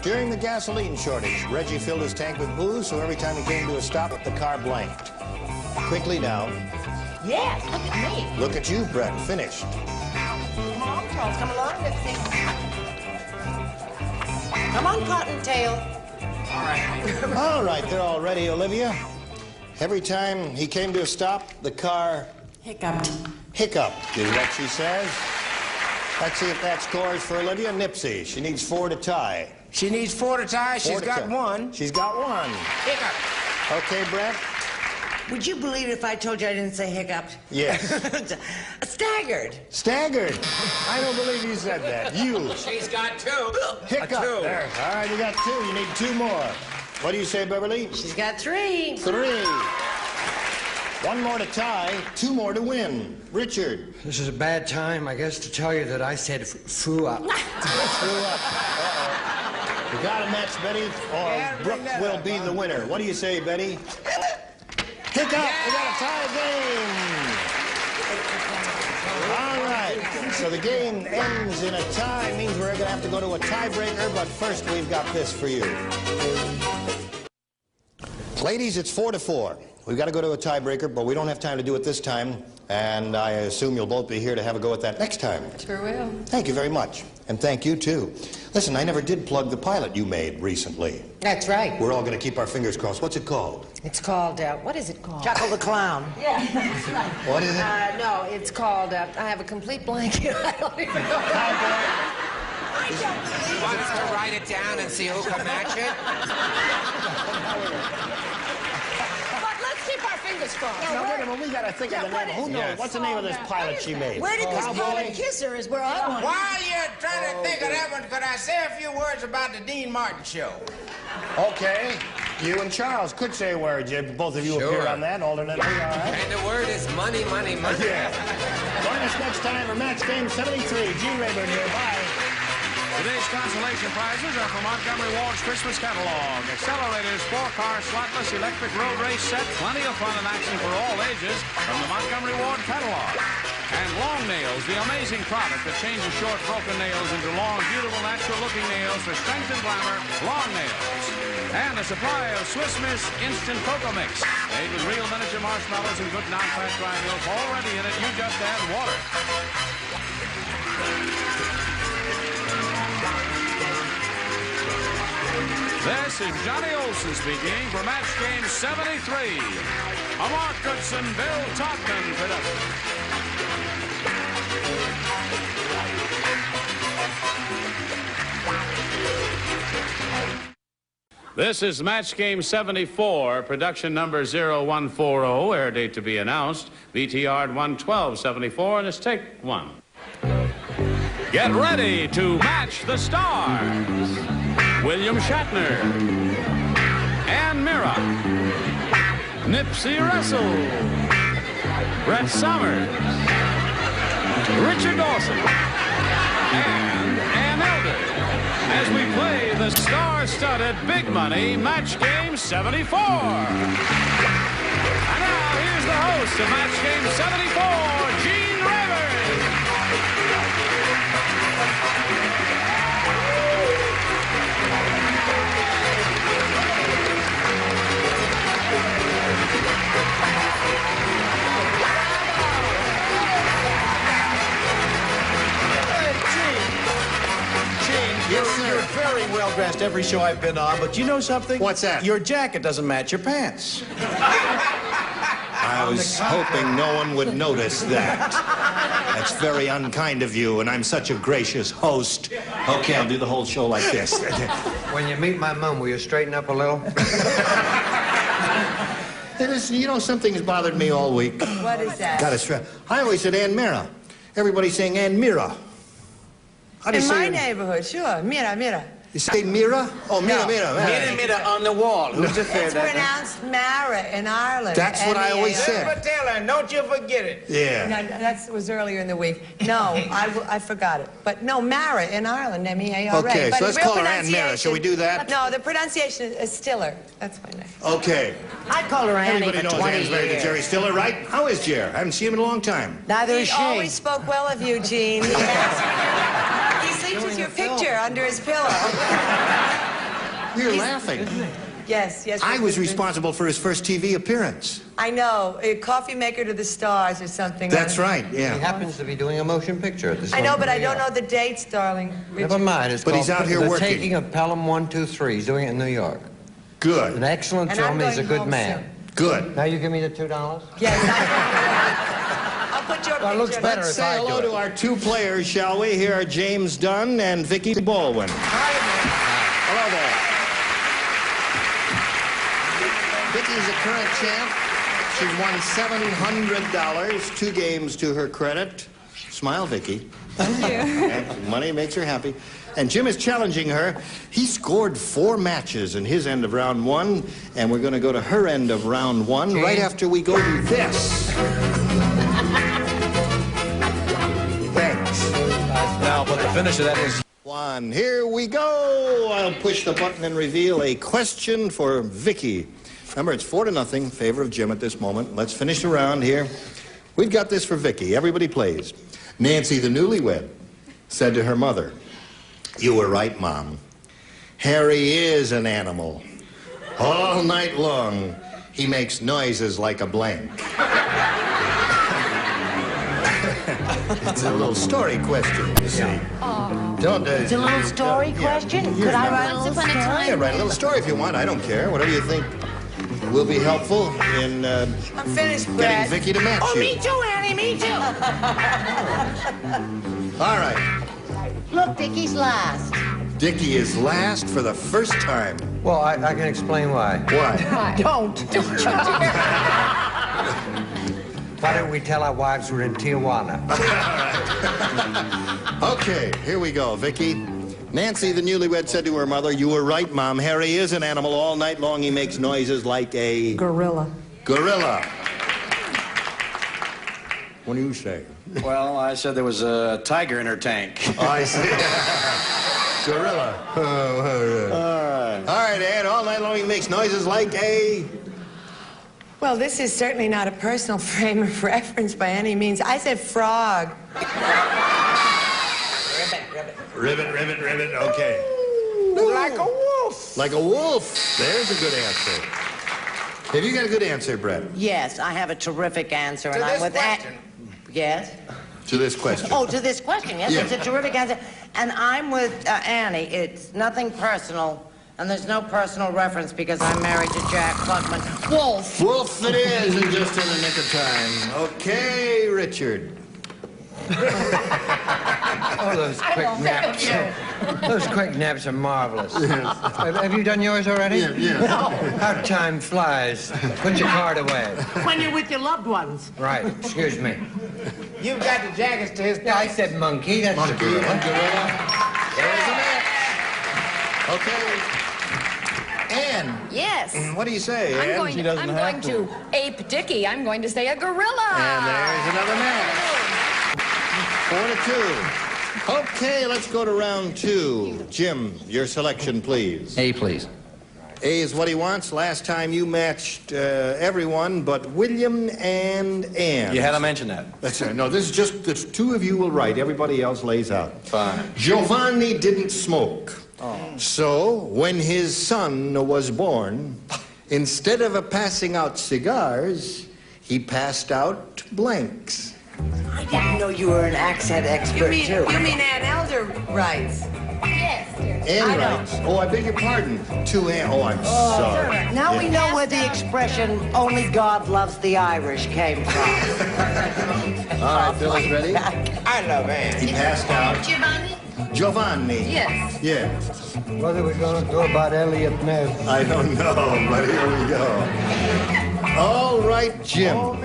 During the gasoline shortage, Reggie filled his tank with booze, so every time he came to a stop, the car blanked. Quickly now. Yes, look at me. Look at you, Brett. Finished. Come on, Charles. Come along, Nipsey. Come on, Cottontail. All right. All right, they're all ready, Olivia. Every time he came to a stop, the car... Hiccuped. Hiccuped is what she says. Let's see if that scores for Olivia. Nipsey, she needs 4 to tie. She needs 4 to tie. She's got 1. She's got 1. Hiccup. Okay, Brett? Would you believe it if I told you I didn't say hiccuped? Yes. Staggered. Staggered? I don't believe you said that. You. She's got 2. Hiccup. There. All right, you got 2. You need 2 more. What do you say, Beverly? She's got 3. 3. 1 more to tie, 2 more to win. Richard. This is a bad time, I guess, to tell you that I said foo up. Foo up. You got to match Betty, or Brooke will be the winner. What do you say, Betty? Hiccup. We got a tie game. All right. So the game ends in a tie. Means we're going to have to go to a tiebreaker, but first we've got this for you. Ladies, it's 4-4. We've got to go to a tiebreaker, but we don't have time to do it this time, and I assume you'll both be here to have a go at that next time. Sure will. Thank you very much, and thank you, too. Listen, I never did plug the pilot you made recently. That's right. We're all going to keep our fingers crossed. What's it called? It's called, what is it called? Chuckle the Clown. Yeah, that's right. What is it? No, it's called, I have a complete blank here. I don't even know. Want us to write it down and see who can match it? Keep our fingers crossed. No, wait a minute. We got to think of the name. Who knows? Yes. What's the name of this pilot she made? Where did this pilot kiss her is where I want. While you're trying to think of that one, could I say a few words about the Dean Martin show? Okay. You and Charles could say words. Both of you appear on that alternately, all right? And the word is money, money, money. Yeah. Join us next time for Match Game 73. Gene Rayburn here. Bye. Today's consolation prizes are from Montgomery Ward's Christmas catalog. Accelerators, 4-car, slotless, electric road race set. Plenty of fun and action for all ages from the Montgomery Ward catalog. And Long Nails, the amazing product that changes short, broken nails into long, beautiful, natural-looking nails for strength and glamour. Long Nails. And a supply of Swiss Miss Instant Cocoa Mix. Made with real miniature marshmallows and good non-fat dry milk. Already in it, you just add water. This is Johnny Olson speaking for Match Game 73. A Mark Goodson, Bill Todman production. This is Match Game 74, production number 0140, air date to be announced, VTR 11274, and it's take 1. Get ready to match the stars. William Shatner, Ann Mira, Nipsey Russell, Brett Summers, Richard Dawson, and Ann Elder as we play the star-studded Big Money Match Game 74. And now here's the host of Match Game 74, Gene Rayburn. You're very well dressed every show I've been on, but you know something? What's that? Your jacket doesn't match your pants. I was hoping no one would notice that. That's very unkind of you, and I'm such a gracious host. Okay, I'll do the whole show like this. When you meet my mom, will you straighten up a little? Hey, listen, you know, something's bothered me all week. What is that? Got to stress. I always said Ann Mira. Everybody's saying Ann Mira. How do you In say my it? neighborhood, sure. Mira, mira. You say Mira? Oh, Mira, No. Mira. Mira on the wall. Who's the fair It's pronounced Mara in Ireland. That's what I always M-E-A-R. said. Tell her, don't you forget it. Yeah. No, that was earlier in the week. No, I forgot it. But no, Mara in Ireland, M-E-A-R-A. Okay, But so let's real call her Ann Mira. Shall we do that? No, the pronunciation is Stiller. That's my name. Okay. I call her Annie Everybody knows Ann's married to Jerry Stiller, right? How is Jerry? I haven't seen him in a long time. Neither is she. He always spoke well of you, Gene. He sleeps with your picture under his pillow. You're laughing. Yes. I was responsible for his first TV appearance. I know. A coffee maker to the stars or something. That's right, yeah. He happens to be doing a motion picture at this I know, moment. but I don't know the dates, darling. Never mind. It's But called he's out here The working. Taking of Pelham 123. He's doing it in New York. Good. An excellent And film. I'm He's a going good home man. soon. Good. Now you give me the $2? Yes, I'll put your Well, it looks picture. better Let's if say I do hello it. to our two players, shall we? Here are James Dunn and Vicki Baldwin. Hello there. Vicki's a current champ. She's won $700, 2 games to her credit. Smile, Vicki. Thank you. And money makes her happy. And Jim is challenging her. He scored 4 matches in his end of round 1, and we're going to go to her end of round 1 right after we go to this. Thanks. Now, but the finish of that is... 1. Here we go. I'll push the button and reveal a question for Vicki. Remember, it's 4-0, favor of Jim at this moment. Let's finish the round here. We've got this for Vicki. Everybody plays. Nancy, the newlywed, said to her mother, "You were right, Mom. Harry is an animal. All night long, he makes noises like a blank." It's a little story question, you see. Don't, It's a little story question? Could I write a little story? Yeah, write a little story if you want. I don't care. Whatever you think will be helpful in I'm finished, getting Brad. Vicki to match Oh, you. me too, Annie, me too. All right. Look, Dickie's last. Dickie is last for the first time. Well, I can explain why. Why? Don't you dare. Why don't we tell our wives we're in Tijuana? Okay, here we go, Vicki. Nancy, the newlywed, said to her mother, "You were right, Mom. Harry is an animal. All night long he makes noises like a... Gorilla. gorilla." What do you say? Well, I said there was a tiger in her tank. Oh, I see. Gorilla. All right. All right, Ann. All night long he makes noises like a... Well, this is certainly not a personal frame of reference by any means. I said frog. Ribbit, ribbit, ribbit. Okay. Like a wolf. Like a wolf. There's a good answer. Have you got a good answer, Brett, Yes, I have a terrific answer, and To I'm this with question. Yes? to this question? Oh, to this question, yes, Yeah. it's a terrific answer. And I'm with Annie. It's nothing personal, and there's no personal reference because I'm married to Jack Klugman. Wolf. Wolf it is, and just in the nick of time. Okay, Richard. Oh, those quick naps. Those quick naps are marvelous. Have you done yours already? Yeah. How time flies. Put your card away. When you're with your loved ones. Right, excuse me. You've got the jackets to his Yeah, I said monkey. That's the Monkey, gorilla. gorilla. There's the match. Okay. Ann, Yes. what do you say, I'm Ann? going to ape Dickie. I'm going to say a gorilla. And there's another match. 4-2. Okay, let's go to round 2. Jim, your selection, please. A, please. A is what he wants. Last time you matched everyone but William and Ann. You had to mention that. That's right. No, this is just the 2 of you will write. Everybody else lays out. Fine. Giovanni didn't smoke. So, when his son was born, instead of passing out cigars, he passed out blanks. I didn't know you were an accent expert, too. You mean Ann Elder writes? Yes, dear. Ann writes. Oh, I beg your pardon. To Ann. Oh, I'm sorry. Now Yeah. we know where the expression, "only God loves the Irish," came from. All right, Bill is ready. I love Ann. He passed out. Giovanni? Giovanni. Yes. Yeah. What are we going to do about Elliot Ness? I don't know, but here we go. All right, Jim.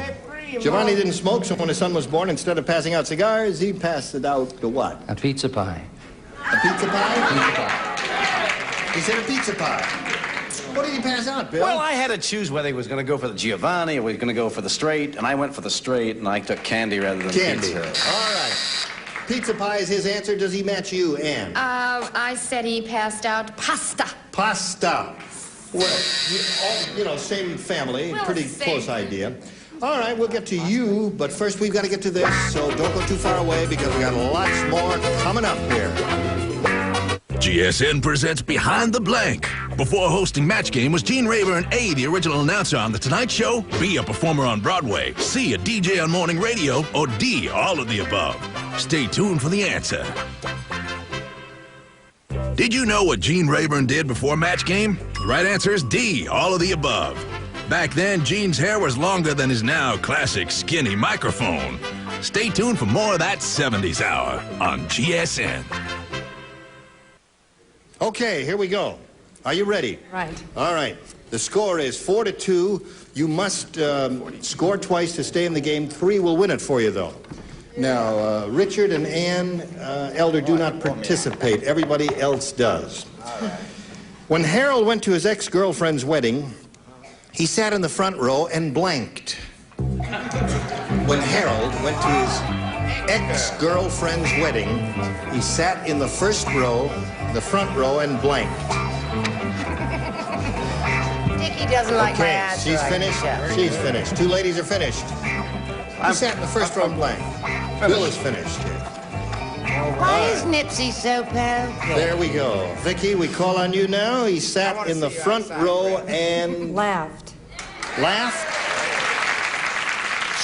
Giovanni didn't smoke, so when his son was born, instead of passing out cigars, he passed it out to what? A pizza pie. A pizza pie? Pizza pie. He said a pizza pie. What did he pass out, Bill? Well, I had to choose whether he was going to go for the Giovanni or he was going to go for the straight, and I went for the straight, and I took candy rather than Candy. pizza. All right. Pizza pie is his answer. Does he match you, Ann? I said he passed out pasta. Pasta. Well, you know, same family, Well, pretty same. close idea. All right, we'll get to you, but first we've got to get to this, so don't go too far away because we got lots more coming up here. GSN presents Behind the Blank. Before hosting Match Game, was Gene Rayburn A, the original announcer on The Tonight Show, B, a performer on Broadway, C, a DJ on morning radio, or D, all of the above? Stay tuned for the answer. Did you know what Gene Rayburn did before Match Game? The right answer is D, all of the above. Back then, Gene's hair was longer than his now classic skinny microphone. Stay tuned for more of that 70s hour on GSN. Okay, here we go. Are you ready? Right. All right. The score is 4-2. You must score twice to stay in the game. 3 will win it for you, though. Now, Richard and Ann Elder do not participate. Everybody else does. When Harold went to his ex-girlfriend's wedding, he sat in the front row and blanked. When Harold went to his ex-girlfriend's wedding, he sat in the front row, and blanked. Dickie doesn't like my Okay, answer. she's I can finished. tell. She's finished. 2 ladies are finished. He sat in the first row and blanked. Bill is finished. Why is Nipsey so pale? There we go. Vicky, we call on you now. He sat in the front row and... Laughed. Laughed?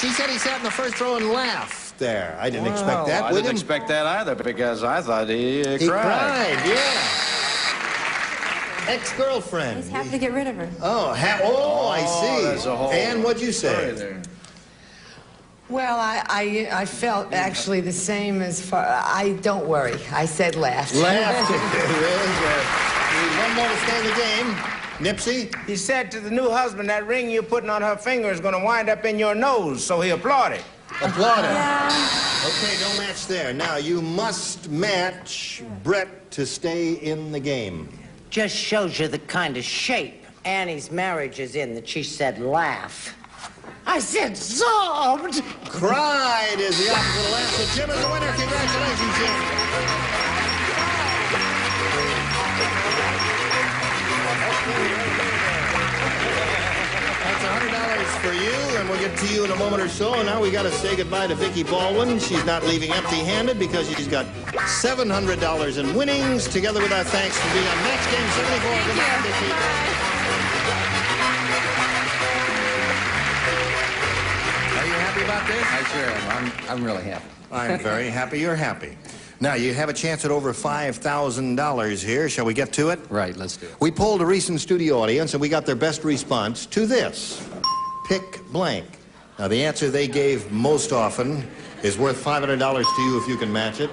She said he sat in the first row and laughed there. I didn't expect that. I didn't expect that either because I thought he cried. He cried, yeah. Ex-girlfriend. He's happy to get rid of her. Oh, I see. That's a whole Ann, what'd you say? there. Well, I felt actually the same as far... don't worry. I said laughed. Laughed. One more to stay in the game. Nipsey? He said to the new husband, that ring you're putting on her finger is going to wind up in your nose, so he applauded. Applauded. Okay, don't match there. Now, you must match Brett to stay in the game. Just shows you the kind of shape Annie's marriage is in that she said laugh. I said sobbed. Cried is the opposite of laugh. So Jim is the winner. Congratulations, Jim. That's $100 for you, and we'll get to you in a moment or so. And now we got to say goodbye to Vicki Baldwin. She's not leaving empty-handed because she's got $700 in winnings, together with our thanks for being on Match Game 74. Good night, Vicki. Are you happy about this? I sure am. I'm really happy. I'm very happy you're happy. Now, you have a chance at over $5,000 here. Shall we get to it? Right, let's do it. We polled a recent studio audience, and we got their best response to this. Pick blank. Now, the answer they gave most often is worth $500 to you if you can match it.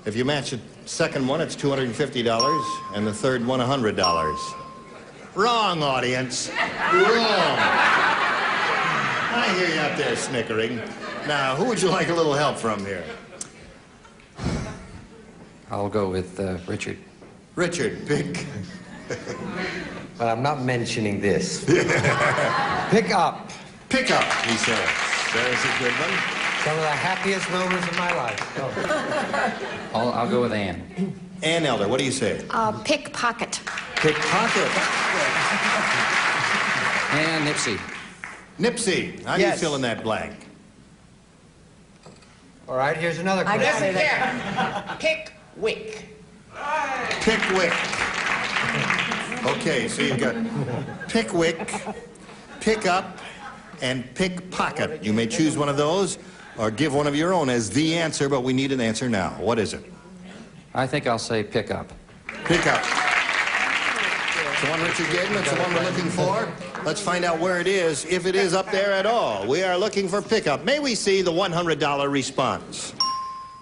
If you match the second one, it's $250, and the third one, $100. Wrong, audience. Wrong. I hear you out there snickering. Now, who would you like a little help from here? I'll go with Richard. Richard, pick. But I'm not mentioning this. Pick up. Pick up, he says. There's a good one. Some of the happiest moments of my life. I'll go with Ann. Ann Elder, what do you say? Pickpocket. Pickpocket. And Nipsey. Nipsey, how do you fill in that blank? All right, here's another question. Listen here. Pickwick. Pickwick. Okay, so you've got Pickwick, Pick Up, and Pickpocket. You may choose one of those or give one of your own as the answer, but we need an answer now. What is it? I think I'll say pick up. Pick Up. It's the one Richard gave him. It's the one we're looking for. Let's find out where it is, if it is up there at all. We are looking for Pick Up. May we see the $100 response?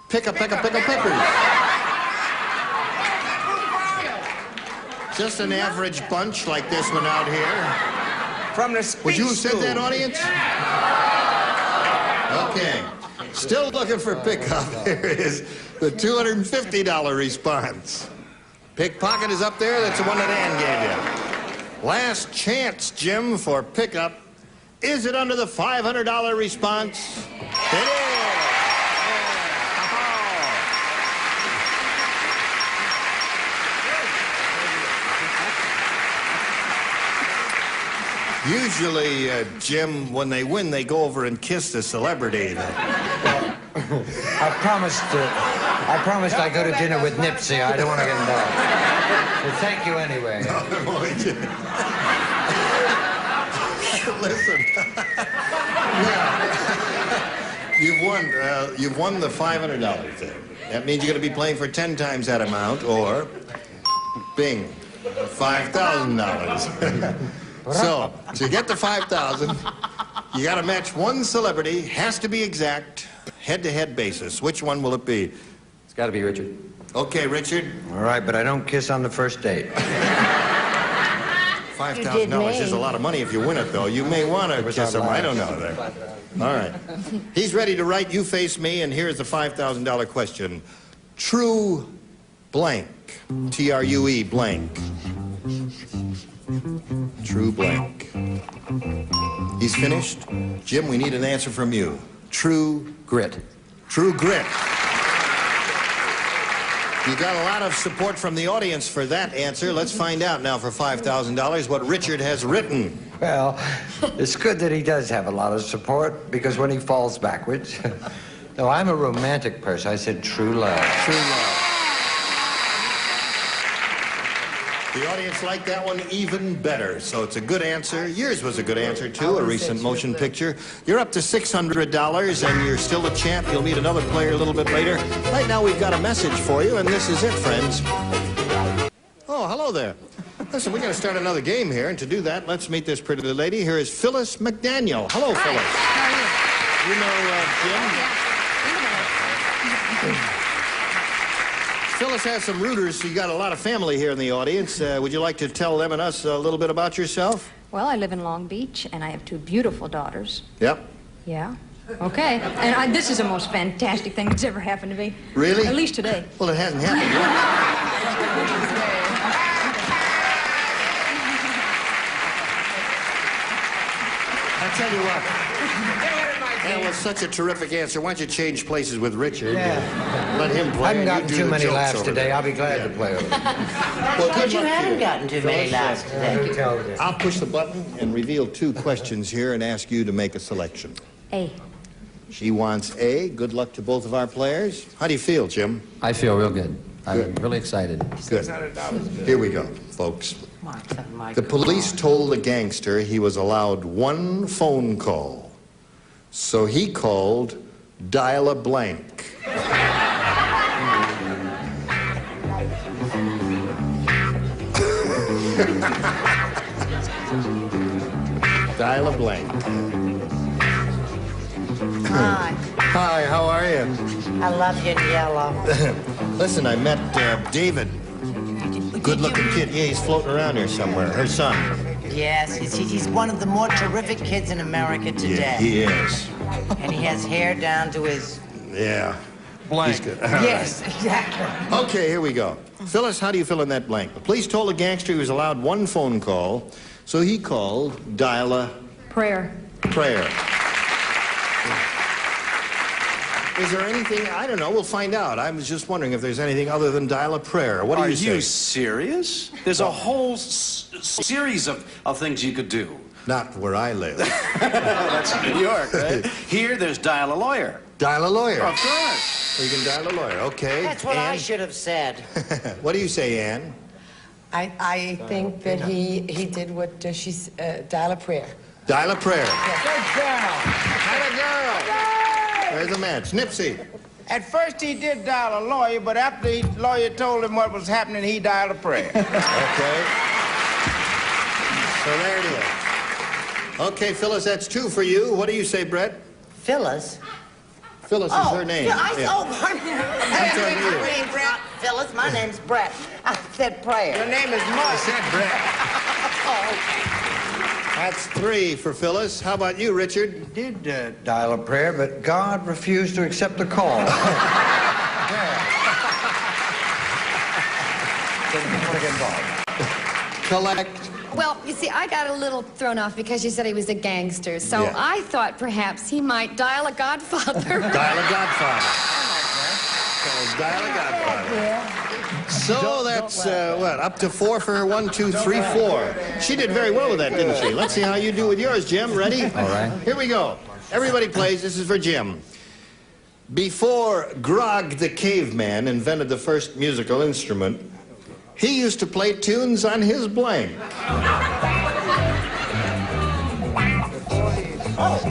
Pick up, pick up, pick up, pickers. Just an average bunch like this one out here. From the speech Would you have said school. that, audience? Okay. Still looking for pickup. Here is the $250 response. Pickpocket is up there. That's the one that Ann gave you. Last chance, Jim, for pickup. Is it under the $500 response? It is. Usually, Jim, when they win, they go over and kiss the celebrity. I promised I'd go to dinner with Nipsey. I don't want to get involved. But thank you anyway. Listen. You've won the $500 there. That means you're going to be playing for 10 times that amount, or bing, $5,000. So to get the $5,000, you got to match one celebrity, has to be exact, head-to-head basis. Which one will it be? It's got to be Richard. Okay, Richard. All right, but I don't kiss on the first date. $5,000 is a lot of money if you win it, though. You may want to kiss him. I don't know there. All right. He's ready to write You Face Me, and here's the $5,000 question. True blank. T-R-U-E blank. True blank. He's finished. Jim, we need an answer from you. True grit. True grit. You got a lot of support from the audience for that answer. Let's find out now for $5,000 what Richard has written. Well, it's good that he does have a lot of support, because when he falls backwards... No, I'm a romantic person. I said true love. True love. The audience liked that one even better, so it's a good answer. Yours was a good answer, too, a recent motion picture. You're up to $600, and you're still a champ. You'll meet another player a little bit later. Right now, we've got a message for you, and this is it, friends. Oh, hello there. Listen, we're going to start another game here, and to do that, let's meet this pretty little lady. Here is Phyllis McDaniel. Hello, Phyllis. How are you? You know Jim? Phyllis has some rooters, so you got a lot of family here in the audience. Would you like to tell them and us a little bit about yourself? Well, I live in Long Beach, and I have 2 beautiful daughters. Yep. Yeah. Okay. And this is the most fantastic thing that's ever happened to me. Really? At least today. Well, it hasn't happened yet. I'll tell you what. That was such a terrific answer. Why don't you change places with Richard? Yeah. Let him play. I haven't gotten do too the many jokes laughs over today. there. I'll be glad to play with it. Well, But good you luck to haven't gotten too many laughs today. I'll push the button and reveal 2 questions here and ask you to make a selection. A. She wants A. Good luck to both of our players. How do you feel, Jim? I feel real good. I'm really excited. Good. Here we go, folks. The police told the gangster he was allowed 1 phone call. So he called Dial a Blank. Dial a Blank. Hi. Hi, how are you? I love you in yellow. Listen, I met David. Good-looking kid. Yeah, he's floating around here somewhere. Her son. Yes, he's one of the more terrific kids in America today. Yeah, he is. And he has hair down to his... Yeah. Blank. He's good. Yes, exactly. Okay, here we go. Phyllis, how do you fill in that blank? The police told the gangster he was allowed 1 phone call, so he called Dial a Prayer. Prayer. Is there anything, I don't know, we'll find out. I was just wondering if there's anything other than Dial a Prayer. What do you say? Are you serious? There's a whole series of things you could do. Not where I live. That's New York, right? Here, there's Dial a Lawyer. Dial a lawyer. Of course. You can dial a lawyer, okay. That's what I should have said. What do you say, Ann? I think that he did what she's dial a prayer. Dial a prayer. Good girl. Atta girl. There's a match. Nipsey. At first he did dial a lawyer, but after the lawyer told him what was happening, he dialed a prayer. Okay. So there it is. Okay, Phyllis, that's 2 for you. What do you say, Brett? Phyllis? Phyllis is her name. Phyllis, my name's Brett. I said prayer. Your name is Mark. I said Brett. That's 3 for Phyllis. How about you, Richard? He did dial a prayer, but God refused to accept the call. Didn't want to get involved. Collect. Well, you see, I got a little thrown off because you said he was a gangster, so Yeah. I thought perhaps he might dial a godfather. Dial a godfather. Dial a godfather. So that's, what, up to 4 for her? 1, 2, 3, 4. She did very well with that, didn't she? Let's see how you do with yours, Jim. Ready? All right. Here we go. Everybody plays. This is for Jim. Before Grog the caveman invented the first musical instrument, he used to play tunes on his blank.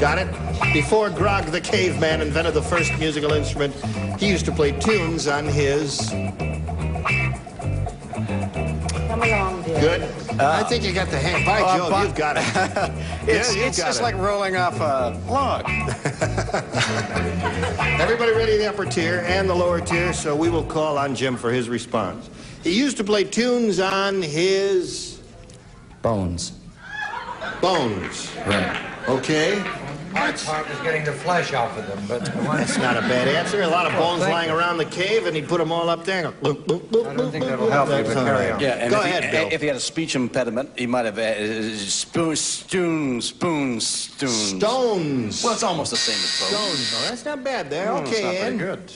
Got it? Before Grog the caveman invented the first musical instrument, he used to play tunes on his... Come along, dear. Good? I think you got the hang. By Jove, you've got it. It's just like rolling off a log. Everybody ready the upper tier and the lower tier, so we will call on Jim for his response. He used to play tunes on his... Bones. Bones. Right. Okay. Hard part was getting the flesh off of them, but... That's not a bad answer. A lot of bones lying around the cave, and he put them all up there. I don't think that'll help you, but carry on. Yeah, and Go if ahead, he, Bill. if he had a speech impediment, he might have spoons. Stones. Well, it's almost the same as bones. Stones. No, that's not bad there. It's Okay, not very Ann. good.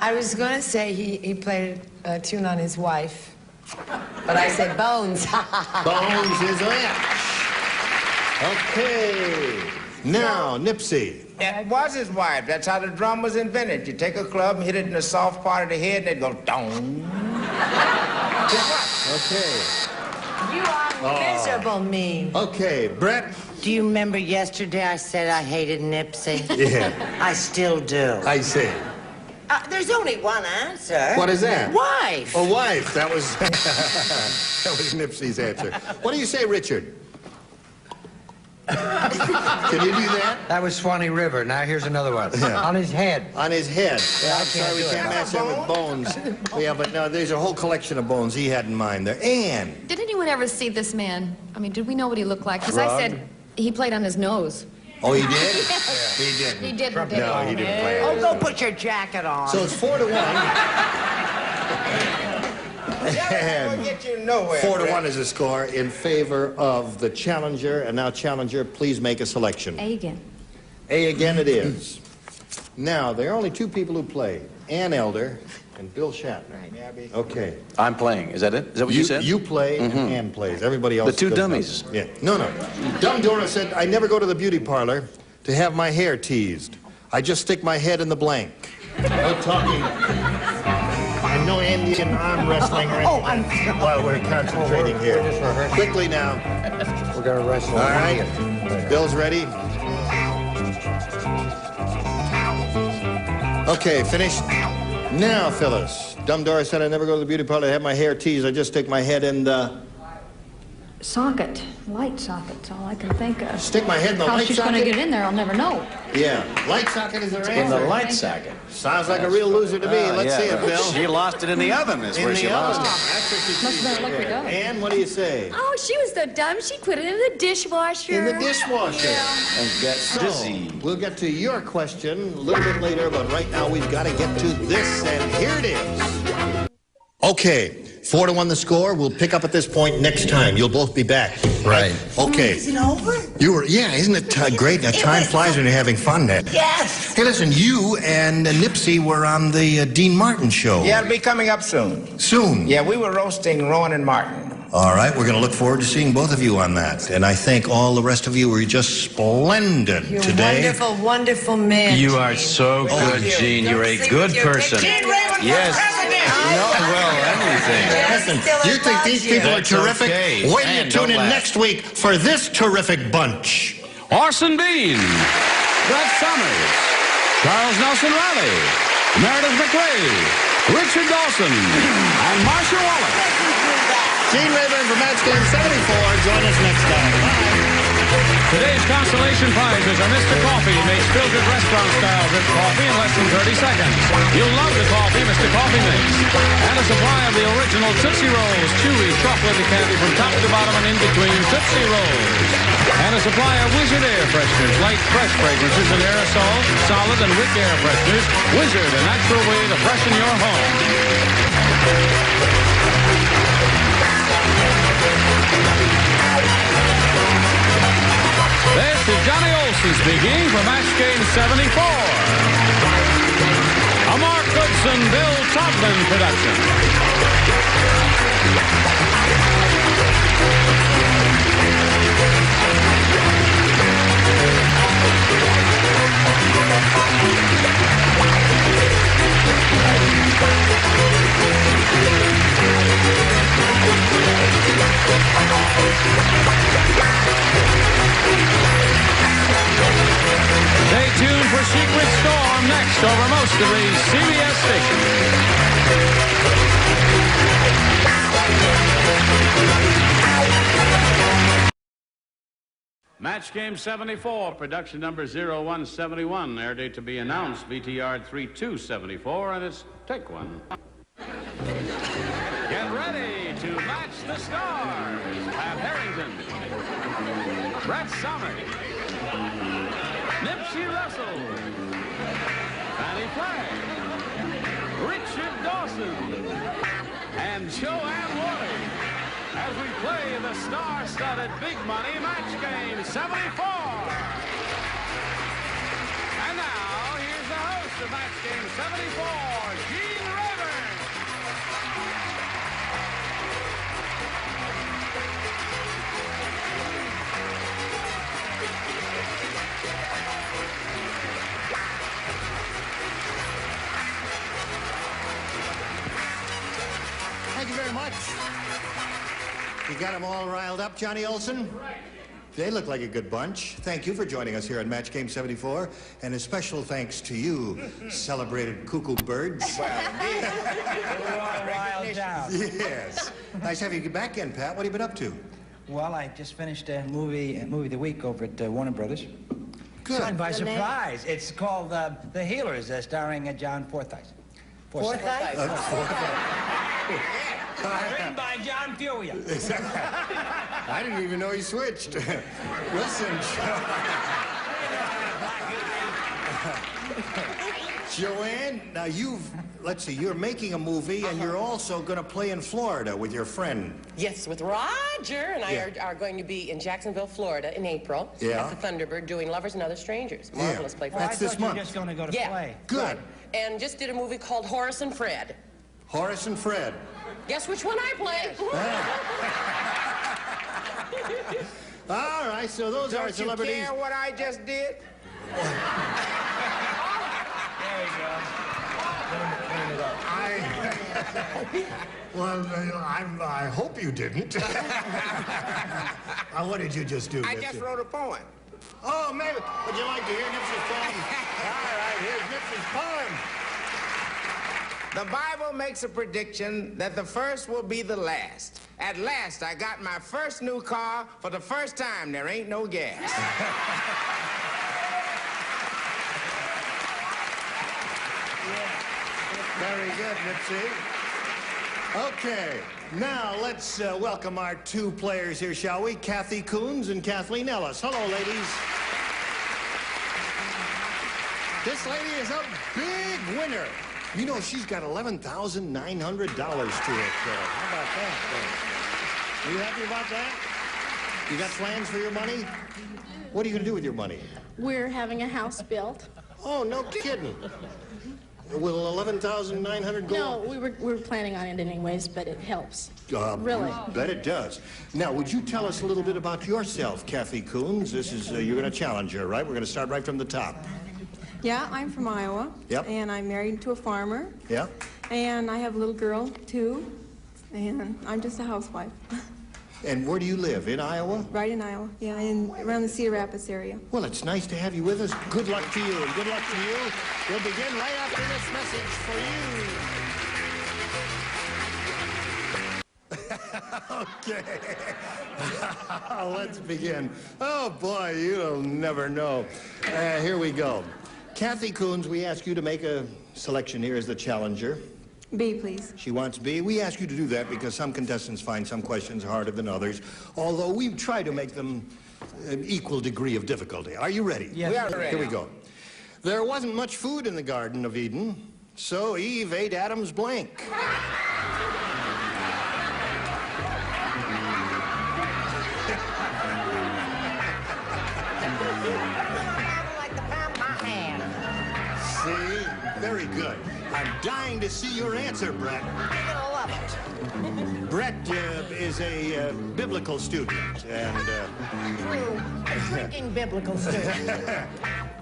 I was going to say he played a tune on his wife, but I said Bones. Bones is it. Okay. Now, Nipsey. That was his wife. That's how the drum was invented. You take a club and hit it in the soft part of the head, and it'd go dong. Okay. You are miserable, mean. Okay, Brett. Do you remember yesterday I said I hated Nipsey? Yeah. I still do. I see. There's only one answer. What is that? Wife. A wife. That was that was Nipsey's answer. What do you say, Richard? Can you do that? That was Swanee River. Now here's another one. Yeah. On his head. On his head. Yeah, I'm sorry we can't match that with bones. Yeah, but no, there's a whole collection of bones he had in mind there. Ann. Did anyone ever see this man? I mean, did we know what he looked like? Because I Rod? said he played on his nose. Oh, he did? He didn't. He didn't, did he? No, he didn't play Oh, it. go put your jacket on. So it's 4-1. And Get you nowhere. 4-1 is the score in favor of the challenger. And now, challenger, please make a selection. A again. A again it is. Now, there are only 2 people who play. Ann Elder and Bill Shatner. Okay. I'm playing. Is that it? Is that what you said? You play and Ann plays. Everybody else The 2 does dummies. not. Yeah. No. Dumb Dora said, I never go to the beauty parlor to have my hair teased. I just stick my head in the blank. No talking. And no Indian arm wrestling or anything while we're concentrating here. Quickly now. We're going to wrestle. All right. Bill's ready. Okay, finished. Now, Phyllis. Dumb Dora said, I never go to the beauty parlor to have my hair teased. I just stick my head in the... Socket. Light socket's all I can think of. Stick my head in the How light she's socket? going to get in there, I'll never know. Yeah. Light socket is her answer. In the light socket. Sounds like a real loser to me. Let's see it, Bill. She lost it in the oven is where she lost it. That's what she Must have been a lucky dog. Ann, what do you say? Oh, she was so dumb. She put it in the dishwasher. In the dishwasher. And get dizzy. We'll get to your question a little bit later, but right now we've got to get to this, and here it is. Okay, 4-1 the score. We'll pick up at this point next time. You'll both be back. Right. Okay. Is it over? You were, yeah, isn't it great? Now, time flies when you're having fun there. Yes. Hey, listen, you and Nipsey were on the Dean Martin show. Yeah, it'll be coming up soon. Soon? Yeah, we were roasting Rowan and Martin. All right, we're going to look forward to seeing both of you on that. And I think all the rest of you were just splendid You're today. wonderful, wonderful man. You are so good, Gene. You're a good person. Yes. No, well, anything. Listen, you think these people are That's terrific? okay. Wait till you And tune don't in laugh. next week for this terrific bunch. Orson Bean, Brett Summers, Charles Nelson Riley, Meredith McRae, Richard Dawson, and Marcia Wallace. Gene Rayburn for Match Game 74. Join us next time. Bye. Today's consolation prizes are Mr. Coffee. Makes filtered restaurant-style drip coffee in less than 30 seconds. You'll love the coffee Mr. Coffee makes. And a supply of the original Tootsie Rolls, chewy chocolatey candy from top to bottom and in between Tootsie Rolls. And a supply of Wizard air fresheners, light, fresh fragrances and aerosols, solid and wick air fresheners. Wizard, a natural way to freshen your home. This is Johnny Olson speaking for Match Game 74. A Mark Goodson, Bill Todman production. Stay tuned for Secret Storm next over most of these CBS stations. Match Game 74, production number 0171, air date to be announced, VTR 3274, and it's take one. Get ready to match the stars. Pat Harrington, Brett Somers, Nipsey Russell, Fannie Flagg, Richard Dawson, and Joanne Woolley as we play the star-studded Big Money Match Game 74. And now, here's the host of Match Game 74, Gene Rayburn. Thank you very much. You got them all riled up, Johnny Olson? They look like a good bunch. Thank you for joining us here on Match Game 74. And a special thanks to you, celebrated cuckoo birds. We're all riled down. Yes. Nice having you back in, Pat. What have you been up to? Well, I just finished a movie of the week over at Warner Brothers. Good. Signed by surprise. It's called The Healers, starring John Forsythe. Forsythe? Written by John Furia. I didn't even know he switched. Listen, Joanne, now let's see, you're making a movie and you're also going to play in Florida with your friend. Yes, with Roger and I are going to be in Jacksonville, Florida in April at the Thunderbird doing Lovers and Other Strangers. Marvelous play. Well, that's this month. You were just going to go to play. Good. Right. And just did a movie called Horace and Fred. Horace and Fred. Guess which one I play? All right, so those are celebrities. Don't you care what I just did? I hope you didn't. What did you just do? I just wrote a poem. Oh, maybe. Would you like to hear Nipsey's poem? All right, here's Nipsey's poem. The Bible makes a prediction that the first will be the last. At last, I got my first new car. For the first time, there ain't no gas. Very good, Nipsey. Okay, now let's welcome our two players here, shall we? Kathy Coons and Kathleen Ellis. Hello, ladies. This lady is a big winner. You know, she's got $11,900 to it. How about that? Are you happy about that? You got plans for your money? What are you going to do with your money? We're having a house built. Oh, no kidding. Will $11,900 go? No, we were planning on it anyways, but it helps. Really. Bet it does. Now, would you tell us a little bit about yourself, Kathy Coons? This is, you're going to challenge her, right? We're going to start right from the top. Yeah, I'm from Iowa. Yep. And I'm married to a farmer. Yeah. And I have a little girl, too. And I'm just a housewife. And where do you live? In Iowa? Right in Iowa. Yeah, around the Cedar Rapids area. Well, it's nice to have you with us. Good luck to you. And good luck to you. We'll begin right after this message for you. Okay. Let's begin. Oh, boy, you'll never know. Here we go. Kathy Coons, we ask you to make a selection here as the challenger. B, please. She wants B. We ask you to do that because some contestants find some questions harder than others, although we try to make them an equal degree of difficulty. Are you ready? Yes. We are ready. Here we go. There wasn't much food in the Garden of Eden, so Eve ate Adam's blank. See? Very good. I'm dying to see your answer, Brett. You're gonna love it. Brett is a biblical student, and... True. A drinking biblical student.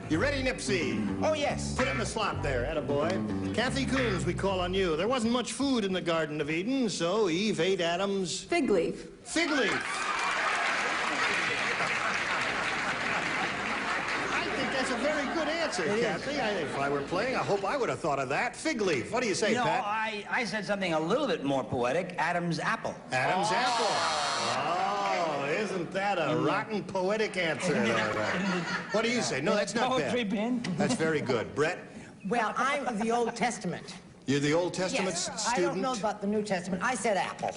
You ready, Nipsey? Oh, yes. Put it in the slot there, attaboy. Kathy Coons, we call on you. There wasn't much food in the Garden of Eden, so Eve ate Adam's... Fig leaf. Fig leaf. I think that's a very good answer, Kathy. If I were playing, I hope I would have thought of that. Fig leaf. What do you say, Pat? I said something a little bit more poetic. Adam's apple. Adam's apple. Oh, isn't that a rotten poetic answer? What do you say? No, that's not bad. Poetry bin. That's very good. Brett? Well, I'm of the Old Testament. You're the Old Testament Yes. student? I don't know about the New Testament. I said apple.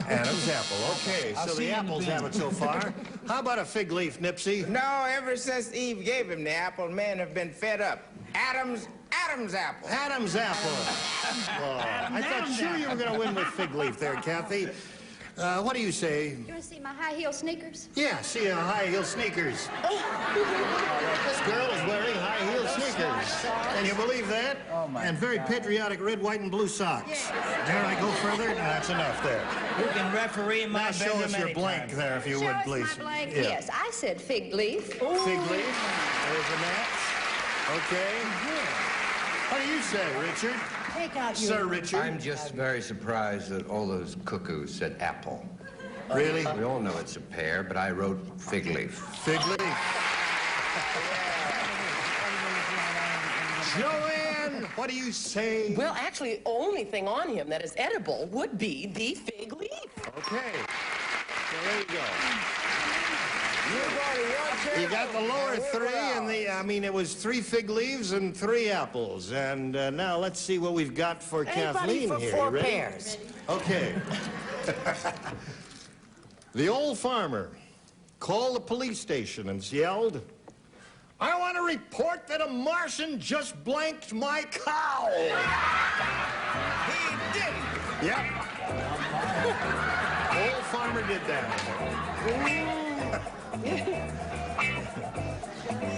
Adam's apple. Okay, so the apples have it so far. How about a fig leaf, Nipsey? No, ever since Eve gave him the apple, men have been fed up. Adam's apple. Adam's apple. Oh, I thought sure you were going to win with fig leaf there, Kathy. What do you say? You want to see my high heel sneakers? Yeah, see high heel sneakers. This girl is wearing high heel sneakers. Can you believe that? Oh, my And very God. patriotic red, white, and blue socks. Dare I go further? No, that's enough there. You can referee in my Now show bedroom us your blank anytime. there, if you Show would, us please. my blank. Yeah. Yes, I said fig leaf. Fig leaf. There's a match. Okay. What do you say, Richard? Take out your... Sir Richard? I'm just very surprised that all those cuckoos said apple. Really? We all know it's a pear, but I wrote fig leaf. Fig leaf. Joanne, what do you say? Well, actually, the only thing on him that is edible would be the fig leaf. Okay. So there you go. You got the lower three, and it was 3 fig leaves and 3 apples. And now let's see what we've got for Anybody Kathleen for here. 4 You ready? pears. Okay. The old farmer called the police station and yelled, "I want to report that a Martian just blanked my cow." He didn't. Yep. Old farmer did that.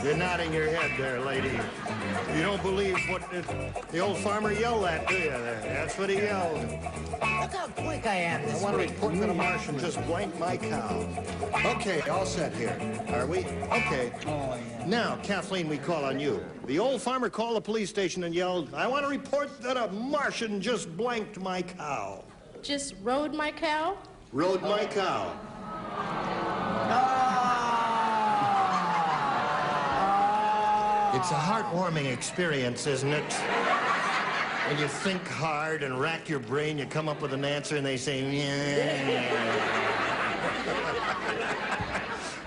You're nodding your head there, lady. You don't believe what the old farmer yelled at, do you? That's what he yelled. Look how quick I am I this want to week. report that a Martian just blanked my cow. Okay, all set here. Are we? Okay. Now, Kathleen, we call on you. The old farmer called the police station and yelled, "I want to report that a Martian just blanked my cow." Just rode my cow? Rode my cow. It's a heartwarming experience, isn't it? When you think hard and rack your brain, you come up with an answer and they say, yeah.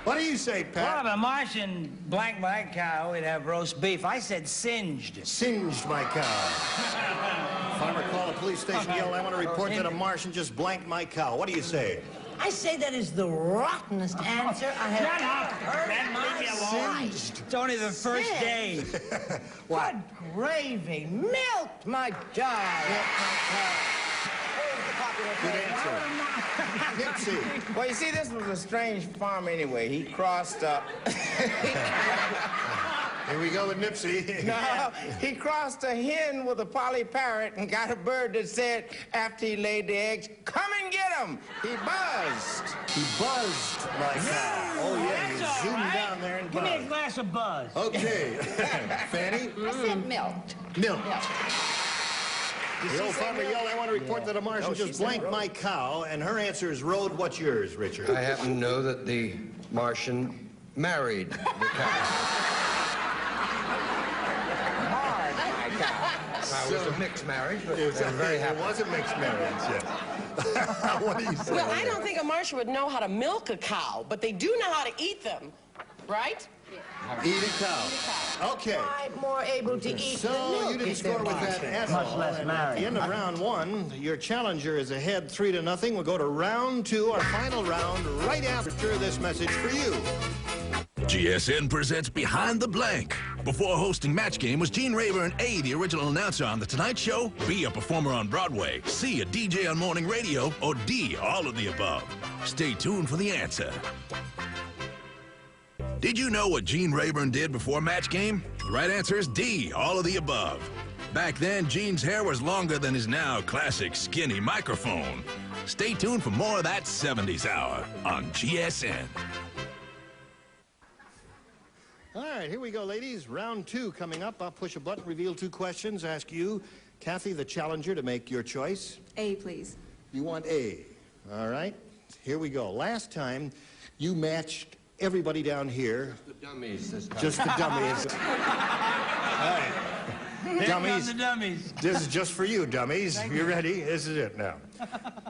What do you say, Pat? Well, if a Martian blanked my cow, we'd have roast beef. I said singed. Singed my cow. Farmer called the police station, yelled, "I want to report that a Martian just blanked my cow." What do you say? I say that is the rottenest answer I have Shut up. ever heard in my life. It's only the first day. What? Good gravy. Milked my child. Good answer. Nipsey. Well, you see, this was a strange farm anyway. He crossed Here we go with Nipsey. No, he crossed a hen with a Polly parrot and got a bird that said, after he laid the eggs, "Come and get him." He buzzed. He buzzed my cow. Oh, yeah, he That's all zoomed right. down there and Give me a buzzed. glass of buzz. Okay. Fanny? I said milked. Milk. The old farmer yelled, "I want to report that a Martian just blanked my cow," and her answer is rode. What's yours, Richard? I happen to know that the Martian married the cow. it was a mixed marriage, but it was I'm very happy. It was a mixed marriage, yes. What do you say? Well, I don't think a Marshal would know how to milk a cow, but they do know how to eat them, right? Eat a cow. Okay. I'm more able to eat So than milk. you didn't score with that at all. Much less And married. at the end of round one, your challenger is ahead 3-0. We'll go to round two, our final round, right after this message for you. GSN presents Behind the Blank. Before hosting Match Game, was Gene Rayburn A, the original announcer on The Tonight Show, B, a performer on Broadway, C, a DJ on morning radio, or D, all of the above? Stay tuned for the answer. Did you know what Gene Rayburn did before Match Game? The right answer is D, all of the above. Back then, Gene's hair was longer than his now classic skinny microphone. Stay tuned for more of that 70s hour on GSN. All right, here we go, ladies. Round two coming up. I'll push a button, reveal two questions, ask you, Kathy, the challenger, to make your choice. A, please. You want A. All right, here we go. Last time, you matched everybody down here. The dummies this time. Just the dummies. All right. Dummies. The dummies. This is just for you, dummies. You ready? This is it now.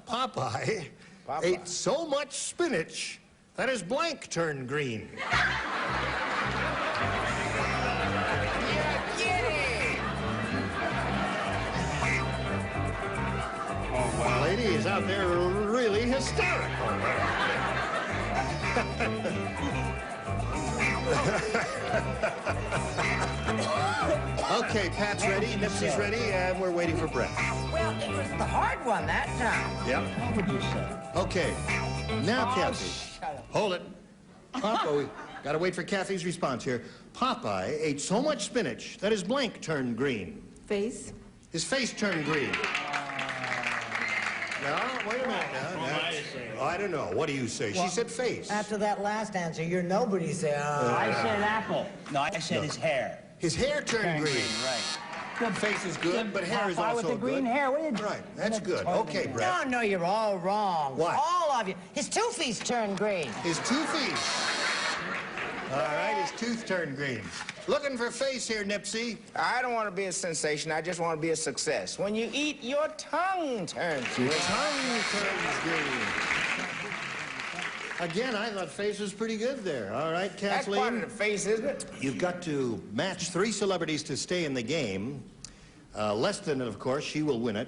Popeye ate so much spinach that his blank turned green. One lady is out there really hysterical. Okay, Pat's ready, Nipsey's ready, and we're waiting for Brett. Well, it was the hard one that time. Yep. What would you say? Okay, now, Kathy, Shut up. hold it. Papa, we gotta wait for Kathy's response here. Popeye ate so much spinach that his blank turned green. Face. His face turned green. No, wait a minute now. Oh, I don't know. What do you say? She said face. After that last answer, you're nobody say, I said apple. No, I said his hair. His hair turned green. Right. Good face is good, but hair is Popeye also with the green good. hair. What did Right, that's good. Okay, Brett. No, you're all wrong. What? All of you. His two feet turned green. His 2 feet. All right, his tooth turned green. Looking for face here, Nipsey. I don't want to be a sensation. I just want to be a success. When you eat, your tongue turns green. Your tongue turns green. Again, I thought face was pretty good there. All right, That's part of Kathleen. the face, isn't it? You've got to match 3 celebrities to stay in the game. Less than it, of course, she will win it.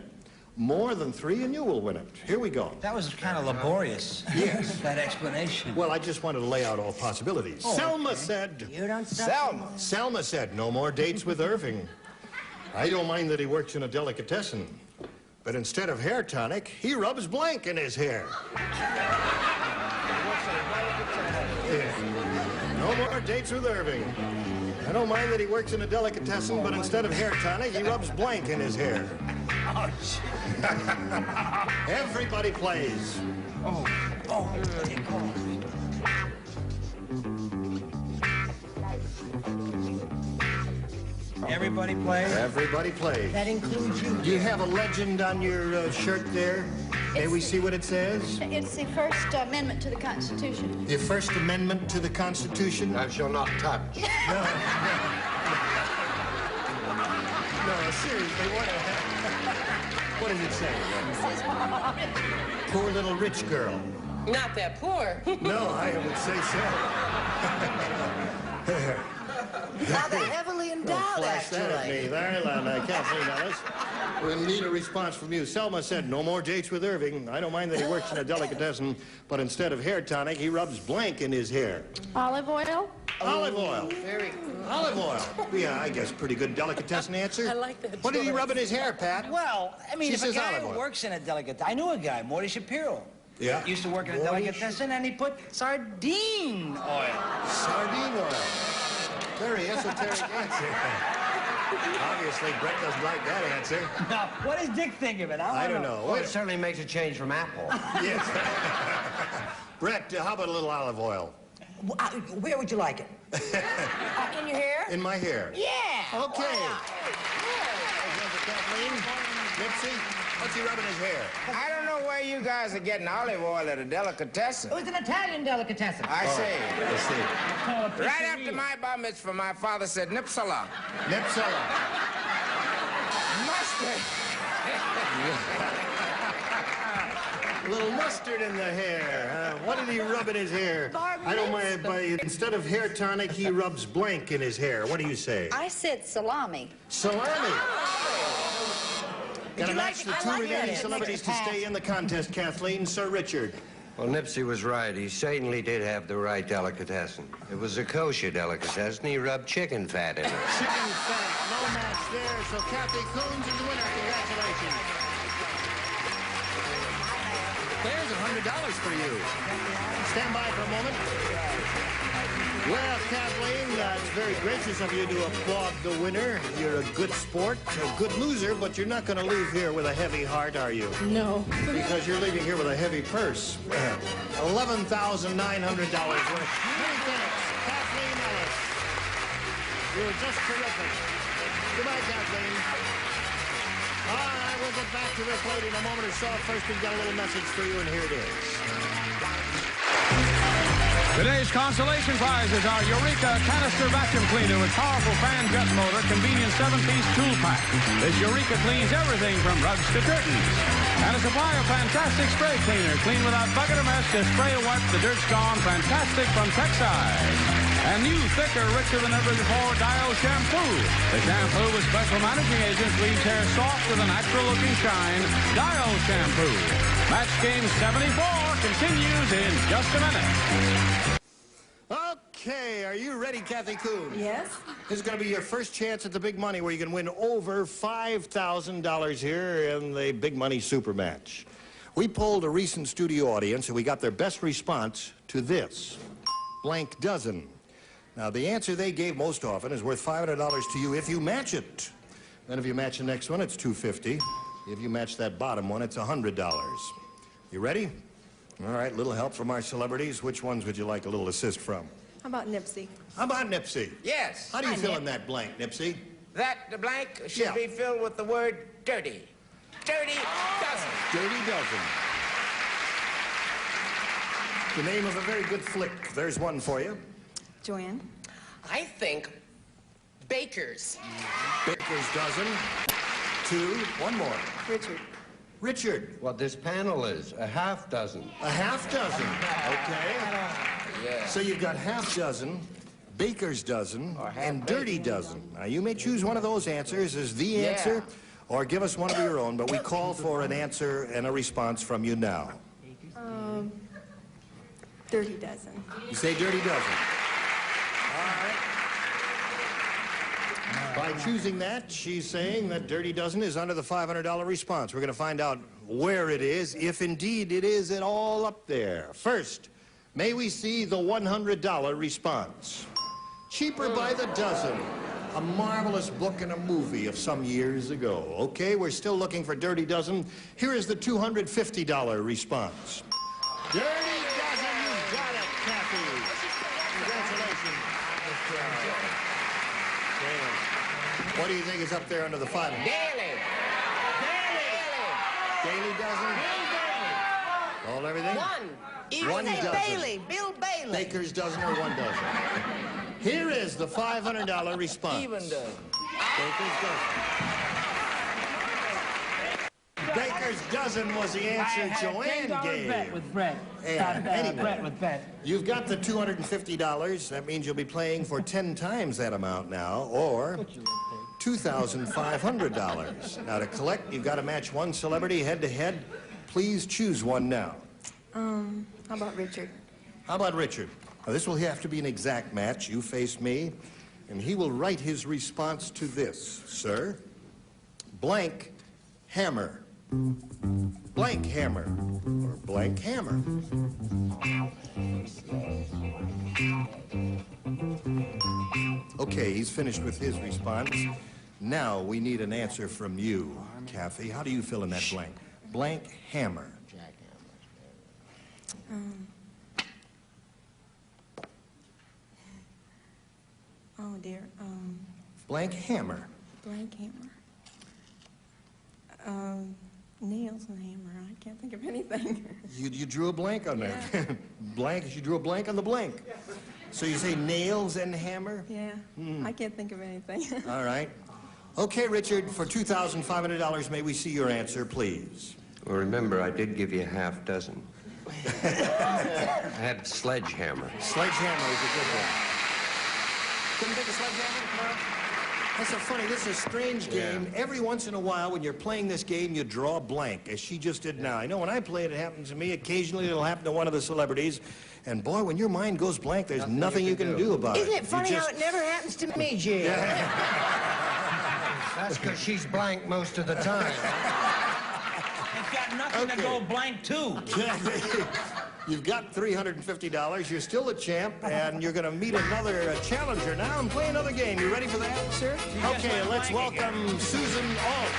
More than 3, and you will win it. Here we go. That was kind of laborious. Yes. That explanation. Well, I just wanted to lay out all possibilities. Oh, Selma said... You don't stop. Selma. Selma said, no more dates with Irving. I don't mind that he works in a delicatessen. But instead of hair tonic, he rubs blank in his hair. Yeah. No more dates with Irving. I don't mind that he works in a delicatessen, but instead of hair tonic, he rubs blank in his hair. Everybody plays. Everybody plays? Everybody plays. That includes you. Do you have a legend on your shirt there? May we see what it says? It's the First Amendment to the Constitution. The First Amendment to the Constitution? Thou shalt not touch. No, seriously, what does it say? Poor little rich girl. Not that poor. No, I would say so. Rather heavily endowed, Flash that at me. actually. There, Kathleen Ellis. We'll need a response from you. Selma said, no more dates with Irving. I don't mind that he works in a delicatessen, but instead of hair tonic, he rubs blank in his hair. Olive oil? Olive oil. Very good. Olive oil. Yeah, I guess pretty good delicatessen answer. I like that. What did he rub in his hair, Pat? Well, I mean, She if a says guy olive oil. works in a delicatessen, I knew a guy, Morty Shapiro. Yeah. Used to work in a delicatessen, and he put sardine oil. Sardine oil. Very esoteric answer. Obviously, Brett doesn't like that answer. Now, what does Dick think of it? I don't know. Well, it certainly makes a change from apple. Yes. Brett, how about a little olive oil? Where would you like it? In your hair? In my hair. Yeah. Okay. Kathleen, Nipsey, what's he rubbing his hair? I don't know where you guys are getting olive oil at a delicatessen. It was an Italian delicatessen. I see. I see. Right after my bar mitzvah, my father said, Nipsala. Nipsella. My A little mustard in the hair. What did he rub in his hair? I don't mind, but instead of hair tonic, he rubs blank in his hair. What do you say? I said salami. Salami. Got to match the two remaining celebrities to stay in the contest, Kathleen. Sir Richard. Well, Nipsey was right. He certainly did have the right delicatessen. It was a kosher delicatessen. He rubbed chicken fat in it. Chicken fat. No match there. So Kathy Coons is the winner. Congratulations. There's $100 for you. Stand by for a moment. Well, Kathleen, it's very gracious of you to applaud the winner. You're a good sport, a good loser, but you're not going to leave here with a heavy heart, are you? No. Because you're leaving here with a heavy purse. $11,900 worth. Many thanks, Kathleen Ellis. You were just terrific. Goodbye, Kathleen. All right, we'll get back to this lady in a moment or so. First, we've got a little message for you, and here it is. Today's consolation prizes are Eureka canister vacuum cleaner with powerful fan jet motor, convenient 7-piece tool pack. This Eureka cleans everything from rugs to curtains. And a supply of fantastic spray cleaner, clean without bucket or mess, just spray a wipe, the dirt's gone, fantastic from Texide. And new, thicker, richer than ever before Dial shampoo. The shampoo with special managing agents leaves hair soft with a natural-looking shine. Dial shampoo. Match game 74 continues in just a minute. Okay, are you ready, Kathy Coons? Yes. This is going to be your first chance at the big money where you can win over $5,000 here in the Big Money Super Match. We polled a recent studio audience and we got their best response to this. Blank dozen. Now, the answer they gave most often is worth $500 to you if you match it. Then if you match the next one, it's $250. If you match that bottom one, it's $100. You ready? All right, little help from our celebrities. Which ones would you like a little assist from? How about Nipsey? How about Nipsey? Yes. How do you fill in that blank, Nipsey? The blank should be filled with the word dirty. Dirty dozen. Dirty dozen. The name of a very good flick. There's one for you. Joanne? I think Baker's. Baker's dozen. Two. One more. Richard. Richard. What this panel is, a half dozen. A half dozen. Okay. Yeah. So you've got half dozen, Baker's dozen, and dirty dozen. Now, you may choose one of those answers as the answer, or give us one of your own, but we call for an answer and a response from you now. Dirty dozen. You say dirty dozen. All right. By choosing that, she's saying that dirty dozen is under the $500 response. We're going to find out where it is, if indeed it is at all up there. First, may we see the $100 response. Cheaper by the Dozen, a marvelous book and a movie of some years ago. Okay, we're still looking for Dirty Dozen. Here is the $250 response. Dirty Dozen, you got it, Kathy. Congratulations. What do you think is up there under the $500? Daily. Daily Dozen? All everything? One dozen. Bailey, Bill Bailey. Baker's dozen or one dozen? Here is the $500 response. Even dozen. Baker's dozen. Baker's dozen was the answer Joanne gave. Bet with Brett. Anyway, Bet with Brett. You've got the $250. That means you'll be playing for 10 times that amount now, or $2,500. Now, to collect, you've got to match one celebrity head-to-head. Please choose one now. How about Richard? How about Richard? Now, this will have to be an exact match. You face me, and he will write his response to this, sir. Blank hammer. Blank hammer. Or blank hammer. Okay, he's finished with his response. Now we need an answer from you, Kathy. How do you fill in that blank? Blank hammer. Oh, dear. Blank hammer. Blank hammer. Nails and hammer. I can't think of anything. You drew a blank on that. Blank, you drew a blank on the blank. So you say nails and hammer? Yeah. I can't think of anything. All right. Okay, Richard, for $2,500, may we see your answer, please? Well, remember, I did give you a half dozen. I had sledgehammer. Sledgehammer is a good one. Couldn't think of sledgehammer? No? That's so funny. This is a strange game. Yeah. Every once in a while, when you're playing this game, you draw a blank, as she just did now. I know when I play it, it happens to me. Occasionally, it'll happen to one of the celebrities. And boy, when your mind goes blank, there's nothing you can do about it. Isn't it funny how it never happens to me, Jim? That's because she's blank most of the time. It's got nothing to go blank, too. You've got $350. You're still a champ, and you're going to meet another challenger now and play another game. You ready for that, sir? Okay, let's welcome Susan Alt.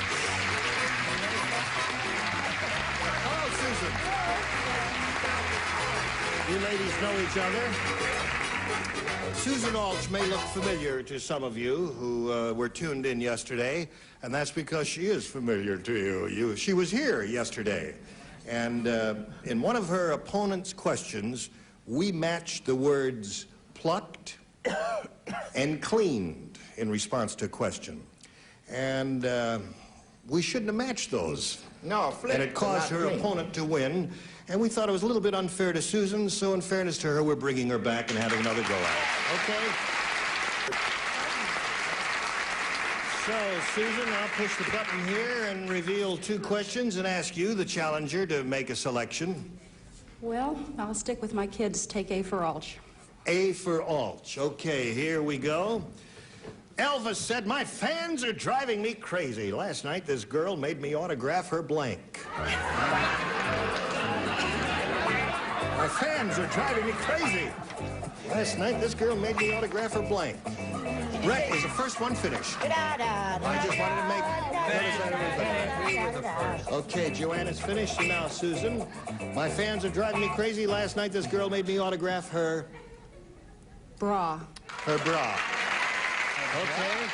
Hello, Susan. You ladies know each other. Susan Alt may look familiar to some of you who were tuned in yesterday, and that's because she is familiar to you. She was here yesterday. And in one of her opponent's questions, we matched the words plucked and cleaned in response to a question. And we shouldn't have matched those. No, flip. And it caused her opponent to win. And we thought it was a little bit unfair to Susan, so in fairness to her, we're bringing her back and having another go at it. Okay? So, Susan, I'll push the button here and reveal 2 questions and ask you, the challenger, to make a selection. Well, I'll stick with my kids. Take A for Alch. A for Alch. Okay, here we go. Elvis said, "My fans are driving me crazy. Last night, this girl made me autograph her blank." My fans are driving me crazy. Last night, this girl made me autograph her blank. Rhett, is the first one finished? I just wanted to make... Okay, Joanna's finished, and now Susan. My fans are driving me crazy. Last night, this girl made me autograph her... Bra. Her bra. Okay.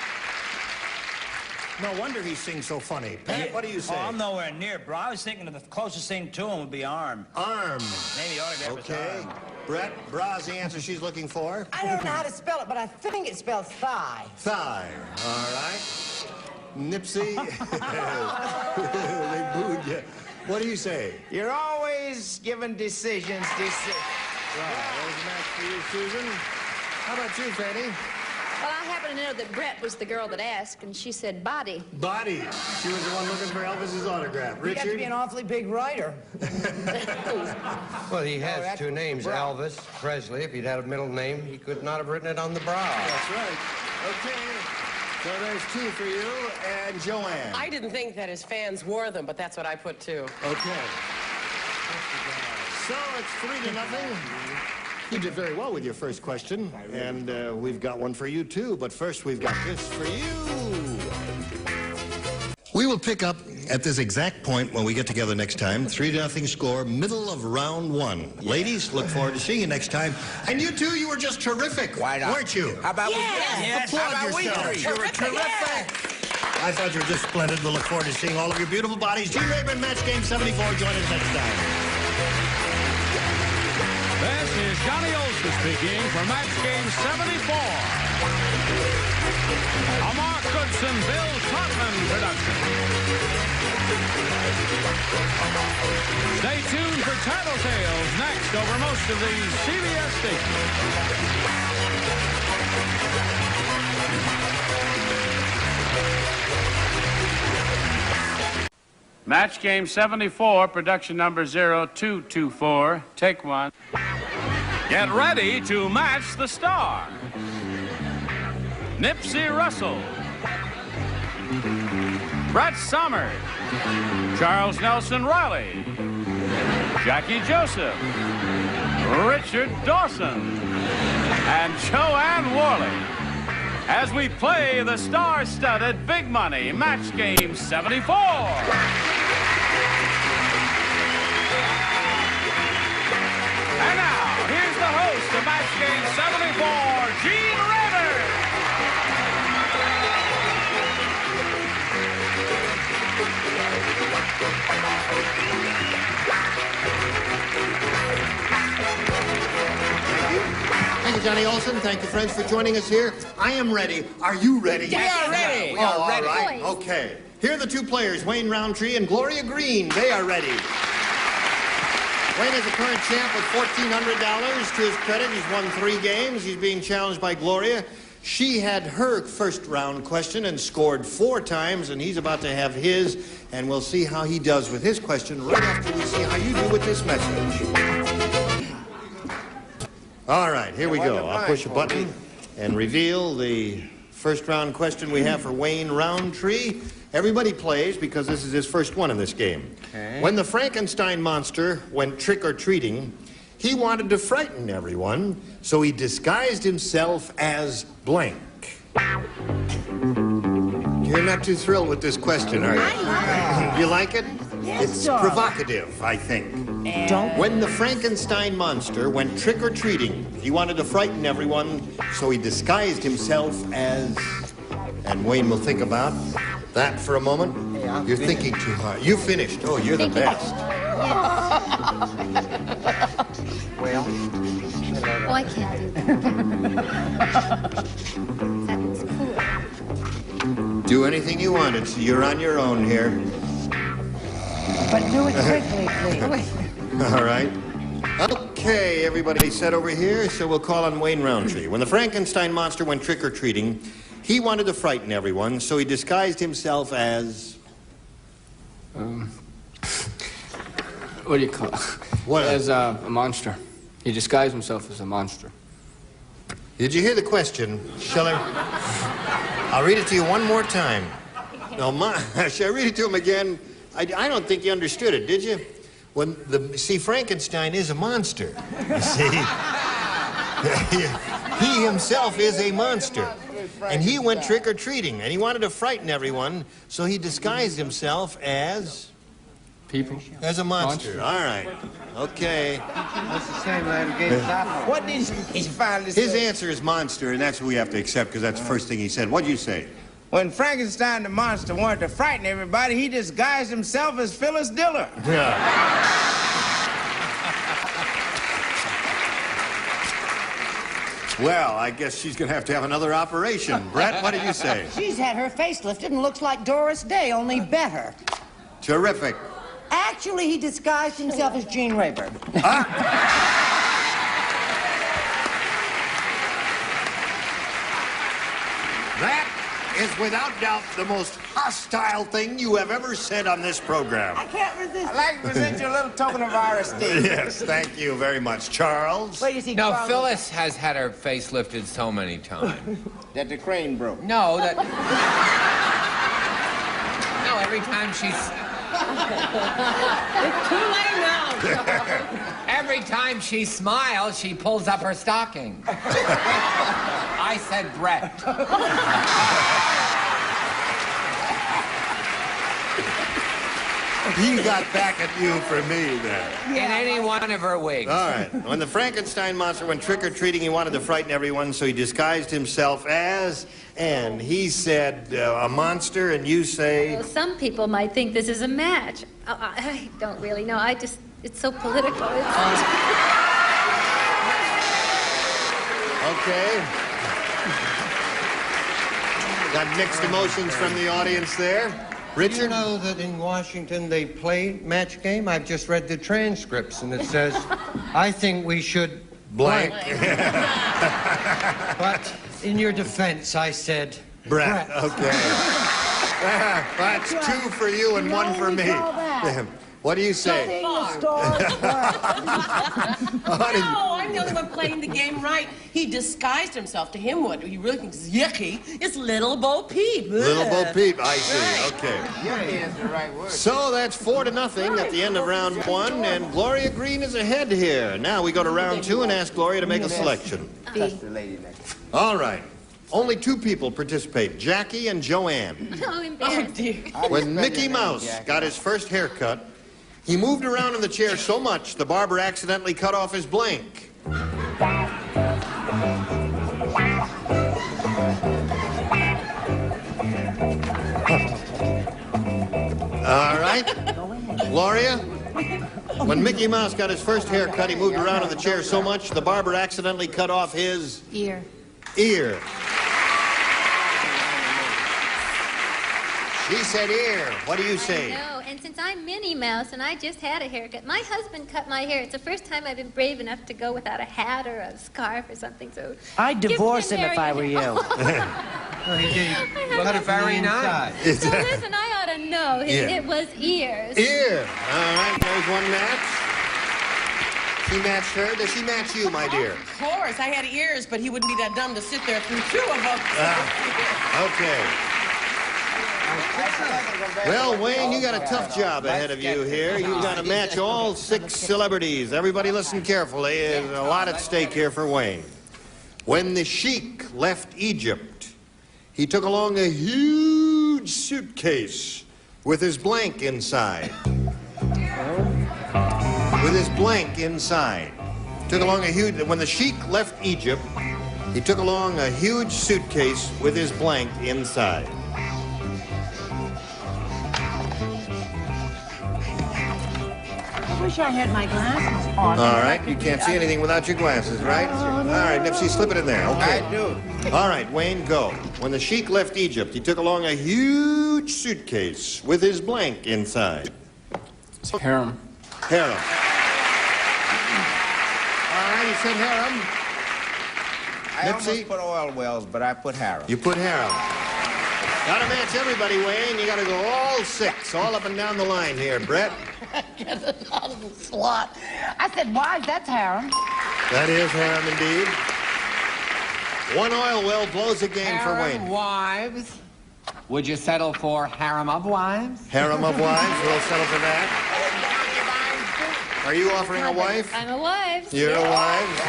No wonder he sings so funny. Pat, what do you say? Oh, I'm nowhere near, bro. I was thinking of the closest thing to him would be arm. Arm. Maybe autograph his Okay. arm. Brett, bra's the answer she's looking for. I don't know how to spell it, but I think it spells thigh. Thigh. All right. Nipsey. They booed you. What do you say? You're always giving decisions. There's a match for you, Susan. How about you, Fanny? Well, I happen to know that Brett was the girl that asked, and she said body. Body. She was the one looking for Elvis's autograph. You Richard? got to be an awfully big writer. Well, he has 2 names, Elvis Presley. If he'd had a middle name, he could not have written it on the bra. That's right. Okay. So there's 2 for you, and Joanne. I didn't think that his fans wore them, but that's what I put too. Okay. So it's 3-0. You did very well with your first question, and we've got one for you, too. But first, we've got this for you. We will pick up at this exact point when we get together next time. 3-0 score, middle of round 1. Yeah. Ladies, look forward to seeing you next time. And you two, you were just terrific, weren't you? How about Yes. Applaud yourselves. You were terrific. I thought you were just splendid. We'll look forward to seeing all of your beautiful bodies. Gene Rayburn, Match Game 74. Join us next time. This is Johnny Olson speaking for Match Game 74. A Mark Goodson, Bill Trotman production. Stay tuned for Tattletales next over most of these CBS stations. Match Game 74, production number 0224. Take 1. Get ready to match the star. Nipsey Russell. Brett Somers. Charles Nelson Riley. Jackie Joseph. Richard Dawson. And Joanne Worley. As we play the star-studded Big Money Match Game 74. And now, here's the host of Match Game 74, Gene Rayburn. Ladies and Johnny Olson. Thank you, friends, for joining us here. I am ready. Are you ready? We are ready. We are ready. All right. Okay. Here are the two players, Wayne Roundtree and Gloria Green. They are ready. Wayne is the current champ with $1,400 to his credit. He's won 3 games. He's being challenged by Gloria. She had her first round question and scored 4 times, and he's about to have his, and we'll see how he does with his question right after we see how you do with this message. All right, here we go. I'll push a button and reveal the first round question we have for Wayne Roundtree. Everybody plays because this is his first one in this game. Okay. When the Frankenstein monster went trick-or-treating, he wanted to frighten everyone, so he disguised himself as blank. You're not too thrilled with this question, are you? You like it? It's provocative, I think. When the Frankenstein monster went trick-or-treating, he wanted to frighten everyone, so he disguised himself as... And Wayne will think about that for a moment. You're thinking too hard. You finished. Oh, you're the best. Well, oh, I can't do that. That was cool. Do anything you want. You're on your own here. But do it quickly, please. All right. Okay, everybody set over here, so we'll call on Wayne Roundtree. When the Frankenstein monster went trick-or-treating, he wanted to frighten everyone, so he disguised himself as... What do you call it? What? As a monster. He disguised himself as a monster. Did you hear the question? Shall I... I'll read it to you one more time. No, shall I read it to him again? I don't think you understood it, did you? See, Frankenstein is a monster, you see. He himself is a monster. And he went trick-or-treating, and he wanted to frighten everyone, so he disguised himself as... People? As a monster. All right. Okay. That's the same game. What did he finally say? His answer is monster, and that's what we have to accept, because that's the first thing he said. What'd you say? When Frankenstein the monster wanted to frighten everybody, he disguised himself as Phyllis Diller. Yeah. Well, I guess she's going to have another operation. Brett, what did you say? She's had her face lifted and looks like Doris Day, only better. Terrific. Actually, he disguised himself as Gene Rayburn. That is without doubt the most hostile thing you have ever said on this program. I can't resist. I'd like to present you a little token of our esteem. Yes, thank you very much. Charles? Wait, you see, No, Charles... Phyllis has had her face lifted so many times. That the crane broke. No, that... No, every time she's... It's too late now. Every time she smiles, she pulls up her stocking. I said Brett. He got back at you for me, then. In any one of her wigs. All right. When the Frankenstein monster went trick-or-treating, he wanted to frighten everyone, so he disguised himself as... And he said a monster, and you say... Well, some people might think this is a match. I don't really know. It's so political. Okay. Got mixed emotions from the audience there. Richard? Do you know that in Washington they play match game? I've just read the transcripts, and it says, I think we should blank. But in your defense, I said Brett. Okay. That's 2 for you and 1 for me. What do you say? No, I'm the only one playing the game right. He disguised himself. To him, what he really thinks is yucky is Little Bo Peep. Little Bo Peep, I see. Right. Okay. Yucky is the right word. So that's 4-0 at the end of round 1, and Gloria Green is ahead here. Now we go to round 2 and ask Gloria to make a selection. All right. Only 2 people participate, Jackie and Joanne. Oh, embarrassing. When Mickey Mouse got his first haircut, he moved around in the chair so much the barber accidentally cut off his blank. All right. Gloria, When Mickey Mouse got his first haircut, he moved around in the chair so much, the barber accidentally cut off his... Ear. Ear. She said ear. What do you say? No, and since I'm Minnie Mouse and I just had a haircut, my husband cut my hair. It's the first time I've been brave enough to go without a hat or a scarf or something, so... I'd divorce him if I were you. He did. Cut it very nice. So listen, I ought to know. It was ears. Ear. All right, there's one match. She matched her. Does she match you, my dear? Of course. I had ears, but he wouldn't be that dumb to sit there through two of them. Okay. Well, Wayne, you got a tough job ahead of you here. You've got to match all 6 celebrities. Everybody listen carefully. There's a lot at stake here for Wayne. When the Sheik left Egypt, he took along a huge suitcase with his blank inside. With his blank inside. Took along a huge... When the Sheik left Egypt, he took along a huge suitcase with his blank inside. I wish I had my glasses on. All right, you can't see anything without your glasses, right? All right, Nipsey, slip it in there. Okay. I do. All right, Wayne, go. When the Sheik left Egypt, he took along a huge suitcase with his blank inside. It's harem. Harem. All right, you said harem. I almost put oil wells, but I put harem. You put harem. Gotta match everybody, Wayne. You gotta go all 6, all up and down the line here. Brett? Get it out of the slot. I said, wives, that's harem. That is harem indeed. One oil well blows a game for Wayne. Harem wives. Would you settle for harem of wives? Harem of wives, we'll settle for that. Are you offering a wife? I'm a wife. You're a wife?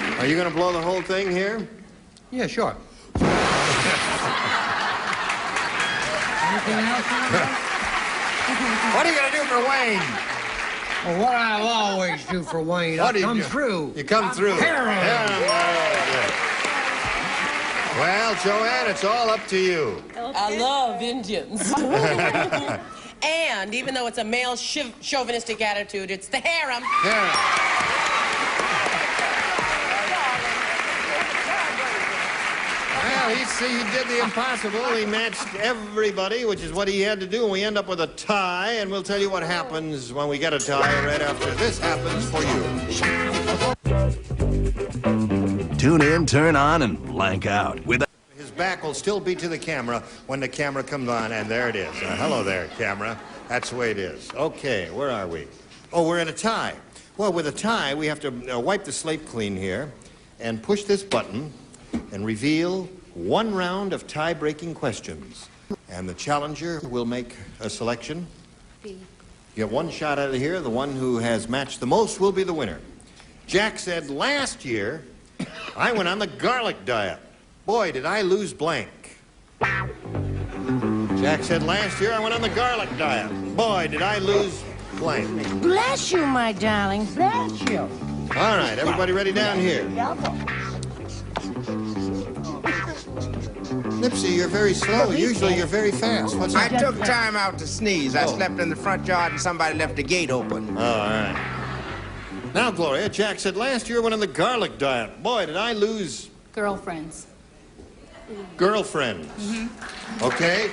Yep. Are you going to blow the whole thing here? Yeah, sure. Anything else? What are you going to do for Wayne? Well, what I'll always do for Wayne, I come through. You come through. Well, Joanne, it's all up to you. I love Indians. And even though it's a male chauvinistic attitude, it's the harem. Well, he did the impossible. He matched everybody, which is what he had to do, and we end up with a tie, and we'll tell you what happens when we get a tie right after this happens for you. Tune in, turn on, and blank out. His back will still be to the camera when the camera comes on, and there it is. Hello there, camera. That's the way it is. Okay, where are we? Oh, we're in a tie. Well, with a tie, we have to wipe the slate clean here and push this button and reveal 1 round of tie-breaking questions. And the challenger will make a selection. You get 1 shot out of here. The one who has matched the most will be the winner. Jack said, last year, I went on the garlic diet. Boy, did I lose blank. Jack said, last year, I went on the garlic diet. Boy, did I lose blank. Bless you, my darling. Bless you. All right, everybody ready down here? Nipsey, you're very slow. Usually you're very fast. What's I that? took time out to sneeze. I slept in the front yard and somebody left the gate open. Oh, all right. Now, Gloria, Jack said, last year I went on the garlic diet. Boy, did I lose... Girlfriends. Girlfriends. Okay.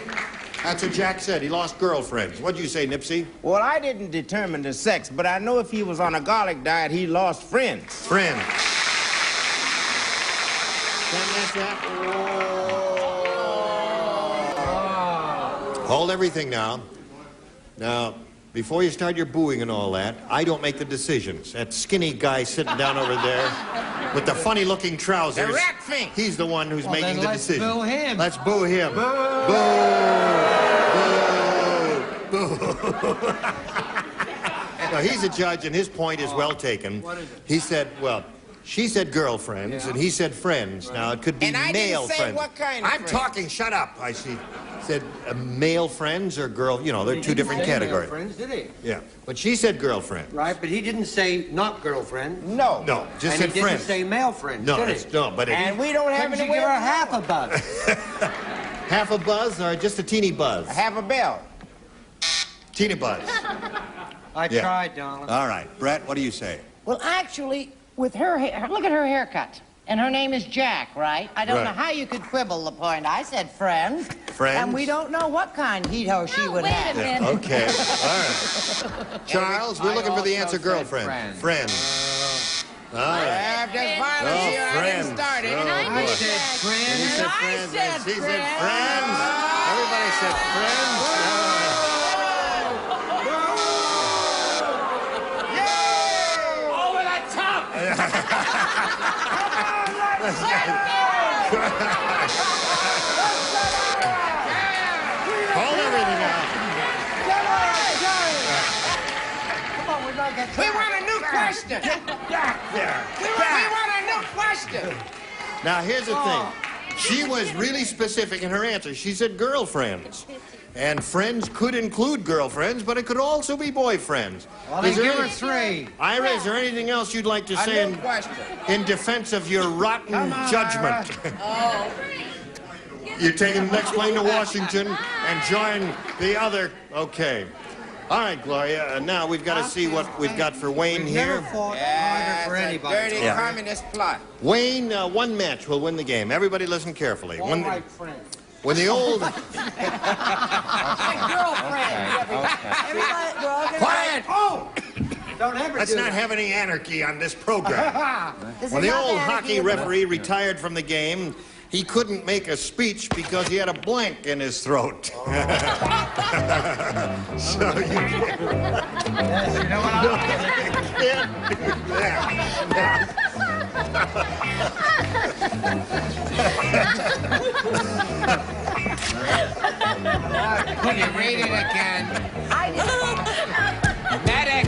That's what Jack said. He lost girlfriends. What'd you say, Nipsey? Well, I didn't determine the sex, but I know if he was on a garlic diet, he lost friends. Friends. Can't match that. Hold everything now. Now, before you start your booing and all that, I don't make the decisions. That skinny guy sitting down over there with the funny-looking trousers. The rat fink. He's the one who's making the let's decision. boo him. Let's boo him. Boo. No, he's a judge, and his point is well taken. What is it? He said, well, she said girlfriends, and he said friends. Now, it could be And I male didn't say friends. what kind of I'm friends. talking, shut up. I see. Said male friends or girl, you know, they're 2 different categories. Friends, did he? Yeah, but she said girlfriend. Right, but he didn't say not girlfriend. No. No, just And said he friends. didn't say male friend, No, did it's, he? no, but it, And we don't have Couldn't any you way give her of half a buzz? half a buzz or just a teeny buzz? Have a bell. Tina Buzz. I Yeah. tried, darling. All right. Brett, what do you say? Well, actually, with her hair, look at her haircut. And her name is Jack, right? I don't Right. know how you could quibble the point. I said friends. Friends? And we don't know what kind he/ho she would have. Yeah, okay. All right. Charles, we're looking for the answer girlfriend. Friends. All right. Just violence here. I didn't start it. Oh, boy. I He said said friends. friends. She said friends. Everybody said friends. Over the top! Hold everything out. Come on, we're not gonna We want a new question. There. We want a new question. Now, here's the thing. She was really specific in her answer. She said girlfriends. And friends could include girlfriends, but it could also be boyfriends. Well, Is then there give her any- 3. Ira, is there anything else you'd like to say A new question. in defense of your rotten judgment? You're taking the next plane to Washington and join the other. Okay. All right, Gloria. Now we've got to see what we've got for Wayne here. Yeah, for it's a anybody. dirty Yeah. communist plot. Wayne, one match will win the game. Everybody listen carefully. All right, friend. When the old... girlfriend. Everybody, we're all gonna... Quiet! Oh! Don't ever Let's do not that. have any anarchy on this program. This When is the not old anarchy, hockey it's- referee retired from the game, he couldn't make a speech because he had a blank in his throat. So you can't... Yes, you know what Could you read it again? Medic!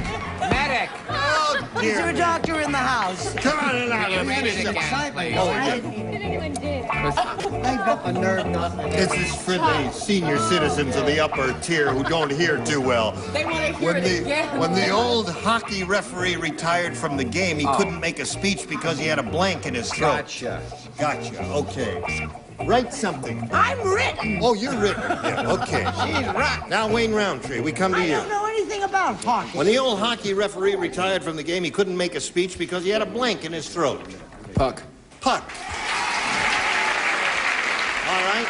Medic! Oh, Is there a dear. doctor in the house? Come on in, Can you Ira. read it again, please? Oh, yeah. a nerve nothing. This is for the senior citizens of the upper tier who don't hear too well. They want to hear When it the, again. when the old hockey referee retired from the game, he couldn't make a speech because he had a blank in his throat. Gotcha. Gotcha. Okay. Write something. I'm written. Oh, you're written. Yeah, okay. She's right. Now, Wayne Roundtree, we come to I you. don't know anything about hockey. When the old hockey referee retired from the game, he couldn't make a speech because he had a blank in his throat. Puck. Puck. All right.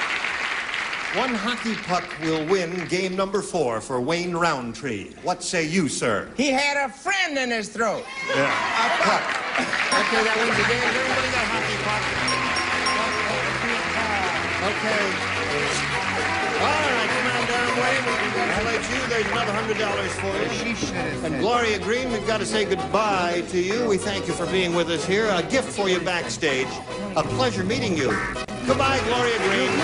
One hockey puck will win game number 4 for Wayne Roundtree. What say you, sir? He had a friend in his throat. Yeah. A puck. Okay, that wins the game. Has everybody got hockey puck? Okay. All right, come on down, Wayne. We congratulate you. There's another $100 for you. And Gloria Green, we've got to say goodbye to you. We thank you for being with us here. A gift for you backstage. A pleasure meeting you. Goodbye, Gloria Green. All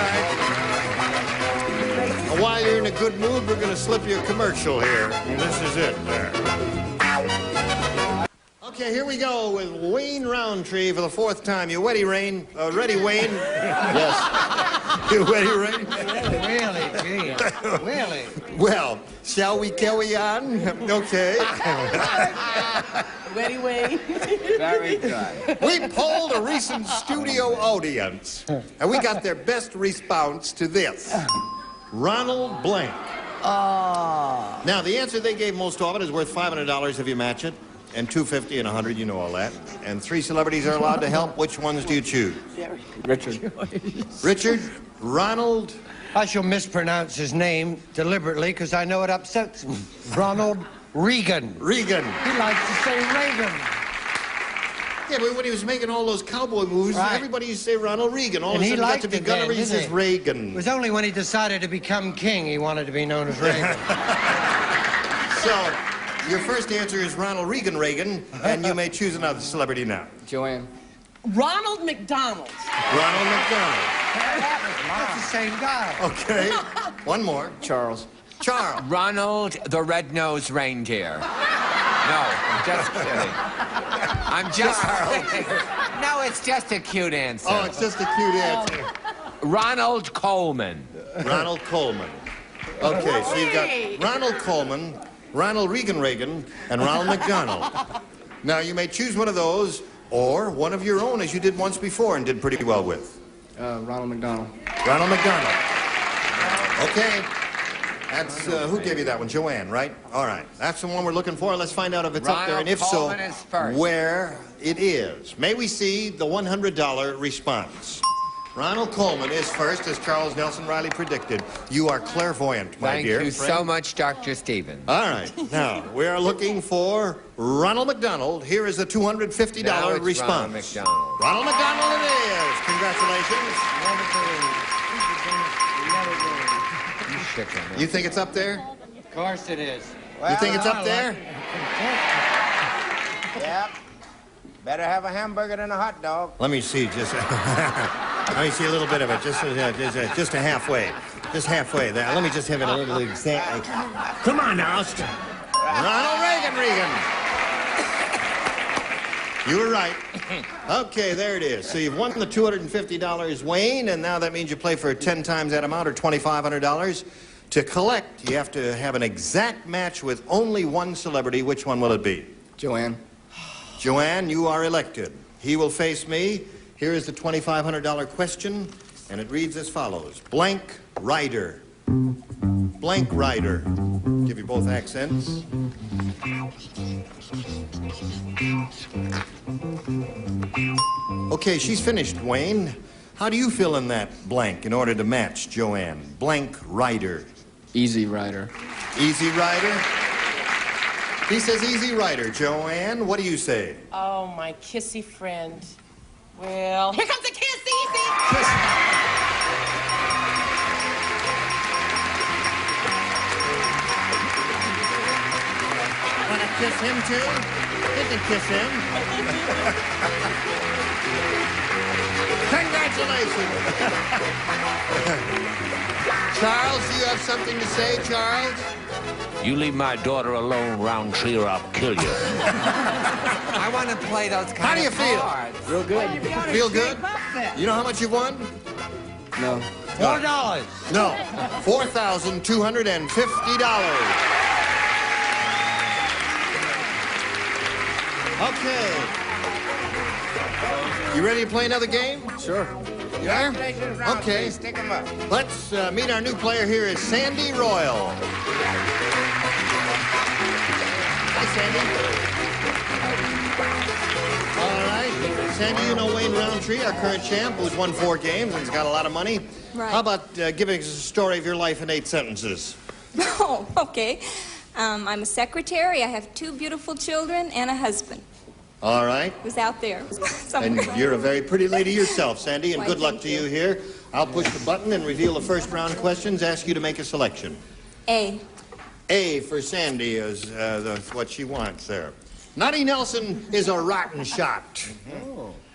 right. Now, while you're in a good mood, we're going to slip you a commercial here. And this is it there. Okay, here we go with Wayne Roundtree for the 4th time. You ready, Wayne? Ready, Wayne? Yes. You ready, Wayne? Really, gee. Really? Well, shall we carry on? Okay. Ready, Wayne? Very good. We polled a recent studio audience, and we got their best response to this. Ronald Blank. Oh. Now, the answer they gave most often is worth $500 if you match it, and $250 and $100, you know all that. And 3 celebrities are allowed to help. Which ones do you choose? Richard. Richard, Ronald. I shall mispronounce his name deliberately because I know it upsets him. Ronald Reagan. Reagan. He likes to say Reagan. Yeah, but when he was making all those cowboy movies, Right. everybody used to say Ronald Reagan. All And of a he sudden, it got liked to be it then, Gunnery, he didn't says he? Reagan. It was only when he decided to become king he wanted to be known as Reagan. So, your first answer is Ronald Reagan, and you may choose another celebrity now. Joanne. Ronald McDonald. Ronald McDonald. That's the same guy. Okay. One more. Charles. Charles. Ronald the Red-Nosed Reindeer. No, I'm just kidding. I'm just kidding. No, it's just a cute answer. Oh, it's just a cute answer. Ronald Coleman. Ronald Coleman. Okay, so you've got Ronald Coleman, Ronald Reagan, and Ronald McDonald. Now, you may choose one of those or one of your own, as you did once before and did pretty well with. Ronald McDonald. Ronald McDonald. Okay. That's, who gave you that one? Joanne, right? All right. That's the one we're looking for. Let's find out if it's up there, and if so, where it is. May we see the $100 response? Ronald Coleman is first, as Charles Nelson Riley predicted. You are clairvoyant, my dear. Thank you so much, Dr. Stevens. All right. Now, we are looking for Ronald McDonald. Here is the $250 response. Ronald McDonald it is. Congratulations. You think it's up there? Of course it is. You think it's up there? Yep. Better have a hamburger than a hot dog. Let me see, just let me see a little bit of it, just a halfway, just halfway there. Let me just have it a little exactly. Come on now, Ronald Reagan. You were right. Okay, there it is. So you've won the $250, Wayne, and now that means you play for 10 times that amount, or $2,500. To collect, you have to have an exact match with only one celebrity. Which one will it be? Joanne. Joanne, you are elected. He will face me. Here is the $2,500 question, and it reads as follows. Blank rider. Blank rider. Give you both accents. Okay, she's finished, Wayne. How do you fill in that blank in order to match Joanne? Blank rider. Easy rider. Easy rider? He says easy rider. Joanne, what do you say? Oh, my kissy friend. Well, here comes the kiss, easy. Want to kiss him too? You can kiss him. Congratulations. Charles, do you have something to say, Charles? You leave my daughter alone, Roundtree, or I'll kill you. I want to play those kind of cards. Real good. Feel good? You know how much you've won? No. $4. No. $4,250. Okay. You ready to play another game? Sure. Yeah? Okay. Stick 'em up. Let's meet our new player here is Sandy Royal. Hi, Sandy. All right. Sandy, you know Wayne Roundtree, our current champ, who's won 4 games and has got a lot of money. Right. How about giving us a story of your life in 8 sentences? Oh, okay. I'm a secretary. I have 2 beautiful children and a husband. All right. Who's out there. And you're a very pretty lady yourself, Sandy, and Why, good luck thank to you here. I'll push the button and reveal the first round questions, ask you to make a selection. A. A for Sandy is what she wants there. Nutty Nelson is a rotten shot.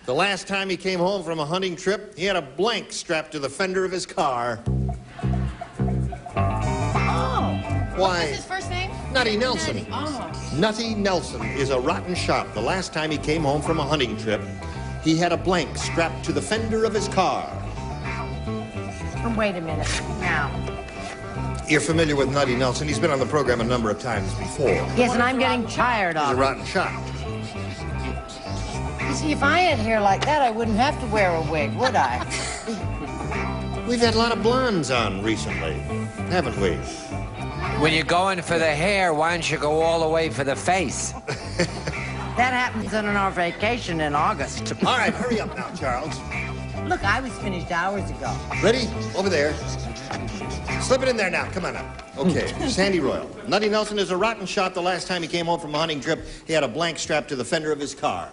The last time he came home from a hunting trip, he had a blank strapped to the fender of his car. Why? What's his first name? Nutty Nelson. Oh. Nutty Nelson is a rotten shot. The last time he came home from a hunting trip, he had a blank strapped to the fender of his car. Wait a minute. Now. You're familiar with Nutty Nelson. He's been on the program a number of times before. Yes, and I'm getting tired He's of a it. rotten shot. You see, if I had hair like that, I wouldn't have to wear a wig, would I? We've had a lot of blondes on recently, haven't we? When you're going for the hair, why don't you go all the way for the face? That happens on our vacation in August. All right, hurry up now, Charles. Look, I was finished hours ago. Ready? Over there. Slip it in there now. Come on up. Okay, Sandy Royal. Nutty Nelson is a rotten shot. The last time he came home from a hunting trip, he had a blank strapped to the fender of his car.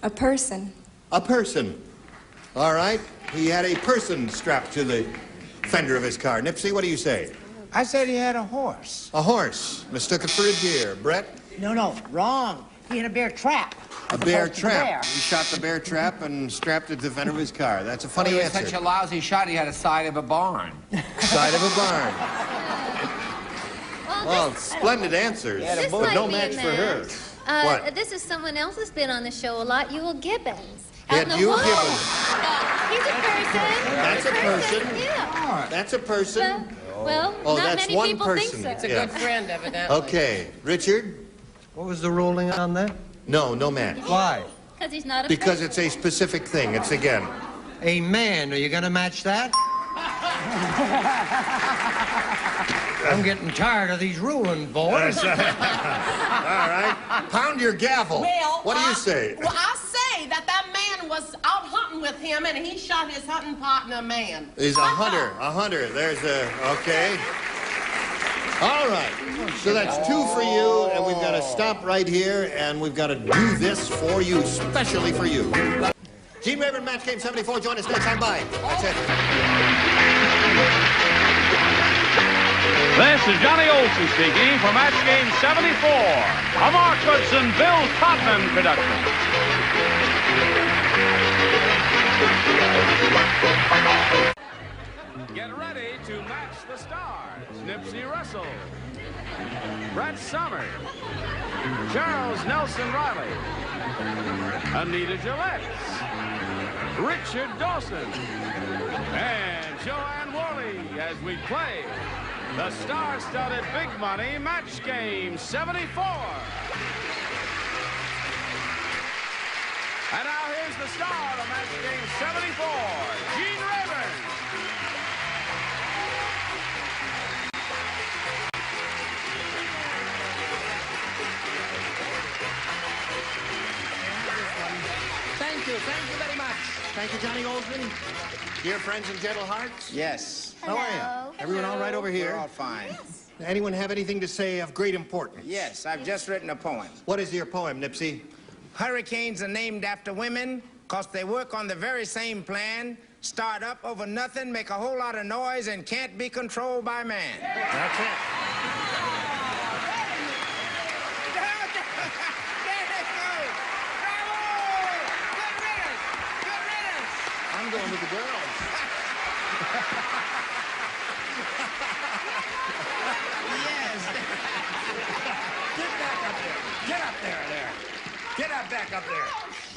A person. A person. All right. He had a person strapped to the fender of his car. Nipsey, what do you say? I said he had a horse. A horse. Mistook it for a deer. Brett? No, wrong. He had a bear trap. A bear trap. He shot the bear trap and strapped it to the fender of his car. That's a funny He was answer. such a lousy shot, he had a side of a barn. Side of a barn. Well, splendid answers, This but might no be a match for her. match. What? This is someone else who's been on the show a lot, Ewell Gibbons. Yeah, Out in the Ewell woods. Gibbons. He's a person. That's a person. Yeah. That's a person. Well, Oh, not that's many one people person. think so. It's a good friend, evidently. Okay, Richard? What was the ruling on that? No match. Why? Because he's not a Because person. it's a specific thing. It's again. A man. Are you going to match that? I'm getting tired of these ruined boys. All right. Pound your gavel. Well, what do you say? Well, I say that man was out hunting with him, and he shot his hunting partner, man. He's a hunter. A hunter. There's a... Okay. All right. So that's 2 for you, and we've got to stop right here, and we've got to do this for you, especially for you. Gene Rayburn, Match Game 74. Join us next time. Bye. That's it. This is Johnny Olson speaking for Match Game 74, a Mark Goodson, Bill Todman production. Get ready to match the stars. Nipsey Russell, Brett Summers, Charles Nelson Riley, Anita Gillette, Richard Dawson, and Joanne Worley as we play the star-studded Big Money Match Game 74. And now here's the star of Match Game 74, Gene Rayburn. Thank you very much. Thank you, Johnny Olson. Dear friends and gentle hearts. Yes. How are you? Everyone all right over here? We're all fine. Yes. Anyone have anything to say of great importance? Yes, I've just written a poem. What is your poem, Nipsey? Hurricanes are named after women because they work on the very same plan, start up over nothing, make a whole lot of noise, and can't be controlled by man. That's it. I'm going with the girls. Yes. Get up there. Get up back up there.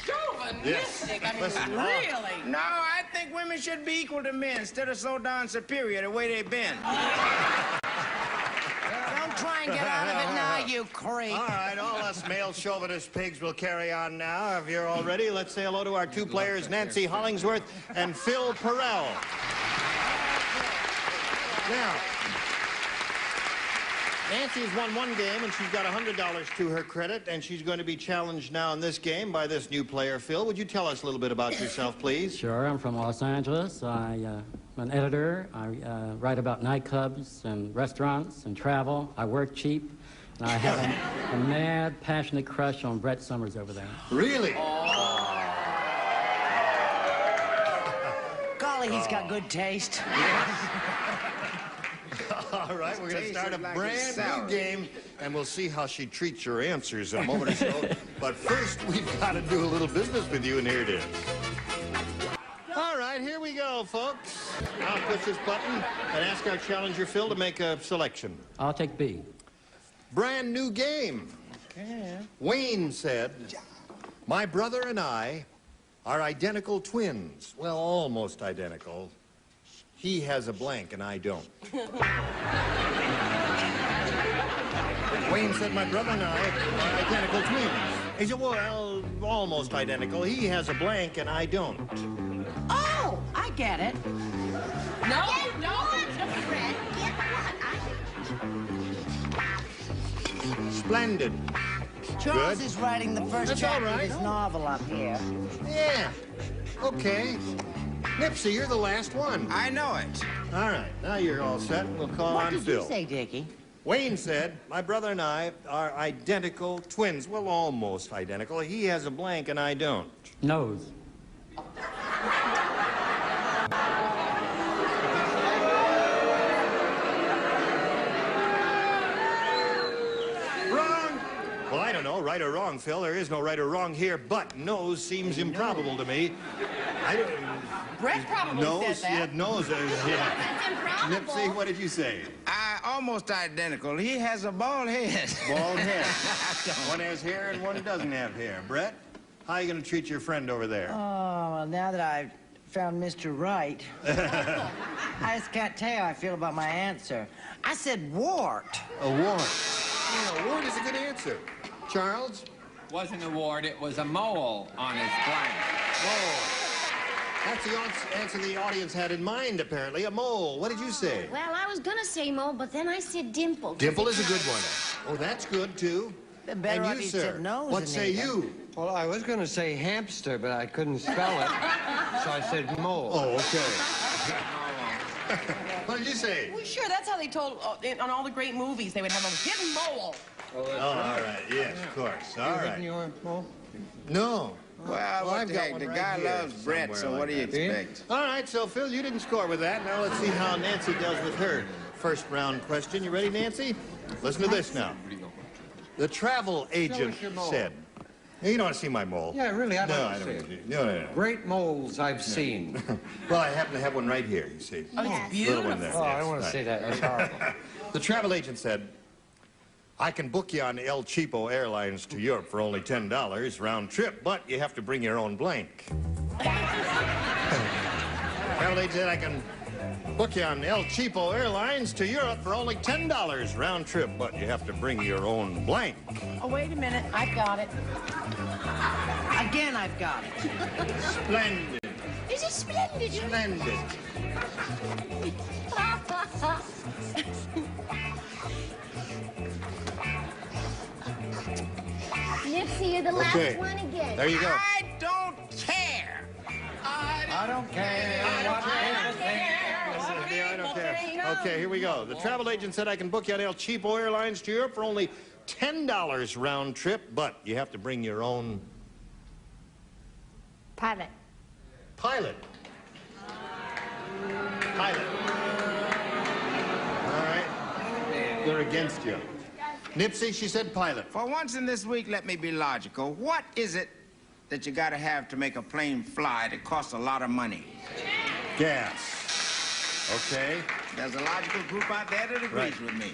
Chauvinistic, I mean, Listen, really? No, I think women should be equal to men instead of so darn superior the way they've been. Don't try and get out of it now, you creep. All right, all us male chauvinist pigs will carry on now. If you're all ready, let's say hello to our 2 players, Nancy Hollingsworth and Phil Perrell. Now, Nancy's won 1 game, and she's got $100 to her credit, and she's going to be challenged now in this game by this new player. Phil, would you tell us a little bit about yourself, please? Sure. I'm from Los Angeles. I'm an editor. I write about nightclubs and restaurants and travel. I work cheap. And I have a mad, passionate crush on Brett Summers over there. Really? Golly, he's got good taste. All right, we're going to start a brand new game, and we'll see how she treats your answers in a moment or so. But first, we've got to do a little business with you, and here it is. All right, here we go, folks. I'll push this button and ask our challenger, Phil, to make a selection. I'll take B. Brand new game. Okay. Wayne said, my brother and I are identical twins. Well, almost identical. He has a blank and I don't. Wayne said my brother and I are identical twins. He said, well, almost identical. He has a blank and I don't. Oh, I get it. No. Fred, get what? Splendid. Charles Good. is writing the first That's chapter all of right. his novel up here. Yeah. Okay. Nipsey, you're the last one. I know it. All right, now you're all set. We'll call What on did Phil. you say, Dickie? Wayne said, my brother and I are identical twins. Well, almost identical. He has a blank and I don't. Nose. Wrong. Well, I don't know, right or wrong, Phil. There is no right or wrong here, but nose seems improbable to me. I don't... Brett probably nose? said that. Yeah, nose. Yeah. That's improbable. Nipsey, what did you say? Almost identical. He has a bald head. Bald head. One has hair and one doesn't have hair. Brett, how are you going to treat your friend over there? Oh, well, now that I've found Mr. Right, I just can't tell you how I feel about my answer. I said wart. A wart. Yeah, wart is a good answer. Charles? Wasn't a wart, it was a mole on his blank. Oh. That's the answer the audience had in mind, apparently. A mole. What did you say? Well, I was gonna say mole, but then I said dimple. Dimple is a good one. Oh, that's good, too. The better And you, audience sir, said nose, what say Anita. you? Well, I was going to say hamster, but I couldn't spell it, so I said mole. Oh, okay. What did you say? Well, sure, that's how they told on all the great movies. They would have a hidden mole. Oh, all right. Yes, of course. All right. Your mole? No. Well, what I've the got heck? one The right guy here loves Brett, so somewhere what do you like that. expect? All right, so, Phil, you didn't score with that. Now let's see how Nancy does with her first round question. You ready, Nancy? Listen to this now. The travel agent said... You don't want to see my mole. Yeah, really, I don't No, want I to don't see want to it. see it. No. Great moles I've seen. Well, I happen to have one right here, you see. Oh, it's beautiful. Little one there. Oh, I yes, don't want to right. see that. That's horrible. The travel agent said, I can book you on El Cheapo Airlines to Europe for only $10 round trip, but you have to bring your own blank. Travel agent said, I can book you on El Cheapo Airlines to Europe for only $10 round trip, but you have to bring your own blank. Oh, wait a minute. I've got it. Again, I've got it. Splendid. Is it splendid? Splendid. Nipsey, you're the last Okay. one again. There you go. I don't care. I don't care. I don't care. Okay, here we go. The travel agent said I can book you on El Cheapo Airlines to Europe for only $10 round trip, but you have to bring your own Pilot. pilot. Pilot. All right. They're against you. Nipsey, she said pilot. For once in this week, let me be logical. What is it that you gotta have to make a plane fly that costs a lot of money? Gas. Okay. There's a logical group out there that agrees Right. with me.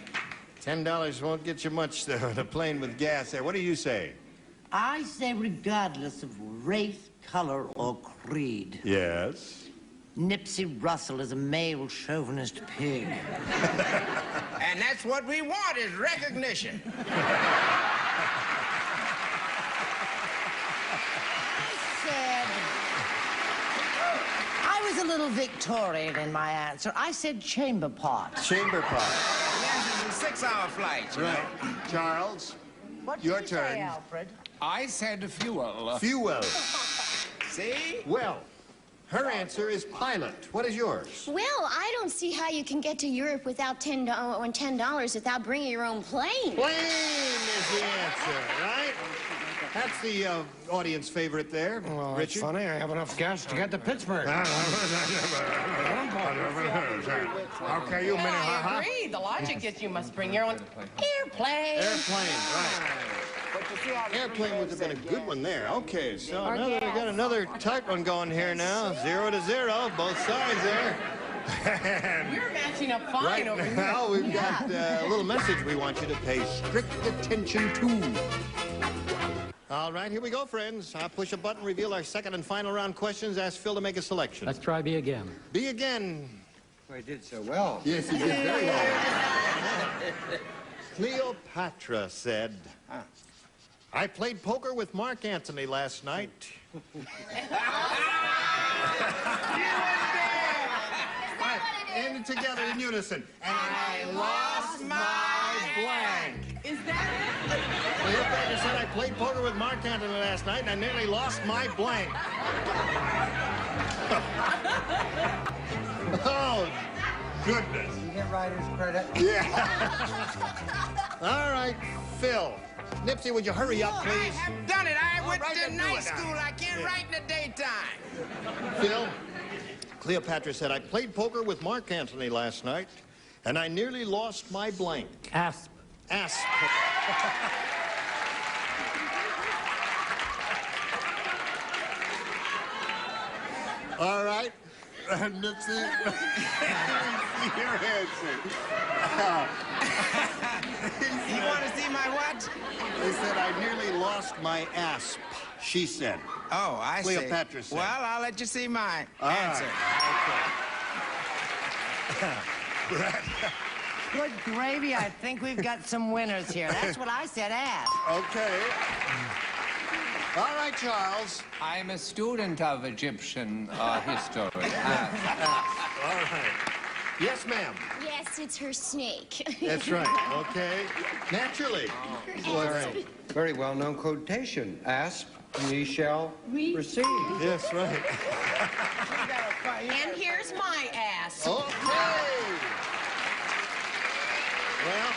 $10 won't get you much, though, in a plane with gas there. What do you say? I say regardless of race, color, or creed. Yes. Nipsey Russell is a male chauvinist pig. And that's what we want, is recognition. I was a little Victorian in my answer. I said chamber pot. Chamber pot. Yes, it's a 6-hour flight, you Right. know. Charles, What did your you turn. say, Alfred? I said fuel. Fuel. See? Well, her answer is pilot. What is yours? Well, I don't see how you can get to Europe without $10 without bringing your own plane. Plane is the answer, right? That's the audience favorite there, Well, that's Richard. funny. I have enough gas to get to Pittsburgh. Okay, you minute, I huh? agree. The logic is you must bring your own airplane. Airplane, right. Airplane would have been a good one there. Okay, so now that we got another tight one going here now, 0-0, both sides there. You're matching up fine Right over here. now, we've got a little message we want you to pay strict attention to. All right, here we go, friends. I'll push a button, reveal our second and final round questions, ask Phil to make a selection. Let's try B again. Be again. I did so well. Yes, he did very well. Cleopatra said, I played poker with Mark Antony last night. And together in unison. And I lost my blank. Is that Cleopatra said I played poker with Mark Antony last night and I nearly lost my blank. Oh, goodness. You get writer's credit? Yeah. All right, Phil. Nipsey, would you hurry up, I please? have done it. I went right, to then do night it now. school. I can't write in the daytime. Phil, Cleopatra said, I played poker with Mark Antony last night, and I nearly lost my blank. Asp. Asp. All right. Nipsey, your answer. You want to see my what? They said, I nearly lost my asp, she said. Oh, I see. Cleopatra said. Well, I'll let you see my All answer. right. Good gravy. I think we've got some winners here. That's what I said, ask. Okay. All right, Charles. I'm a student of Egyptian history. All right. Yes, ma'am. Yes, it's her snake. That's right. Okay. Naturally. All right. Very well-known quotation. Ask, and ye shall receive. Yes, right. And here's my ass. Okay. Well,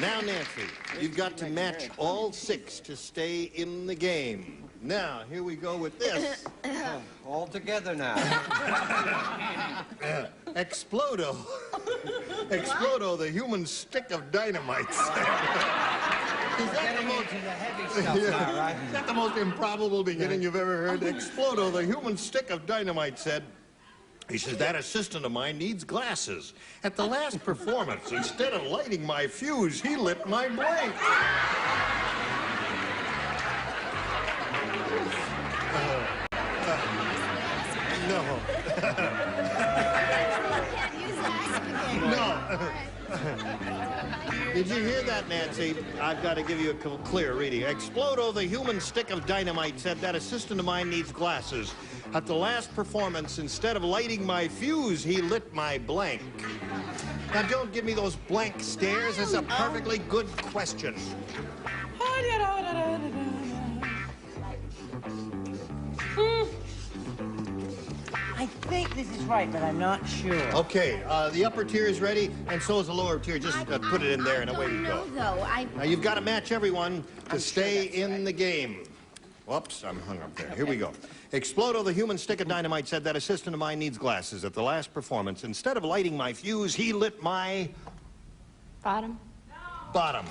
now, Nancy, you've got to match all 6 to stay in the game. Now, here we go with this. All together now. Explodo. Explodo, the human stick of dynamite. Is that the most, now, right? Is that the most improbable beginning you've ever heard? Explodo, the human stick of dynamite, said, he says, that assistant of mine needs glasses. At the last performance, instead of lighting my fuse, he lit my blank. No. No. Did you hear that, Nancy? I've got to give you a clear reading. Explodo, the human stick of dynamite, said that assistant of mine needs glasses. At the last performance, instead of lighting my fuse, he lit my blank. Now, don't give me those blank stares. It's a perfectly good question. I think this is right, but I'm not sure. Okay, the upper tier is ready, and so is the lower tier. Just put it in there, and away you go. Now, you've got to match everyone to stay in the game. Whoops, I'm hung up there. Here we go. Explodo, the human stick of dynamite, said that assistant of mine needs glasses. At the last performance, instead of lighting my fuse, he lit my... Bottom. Bottom.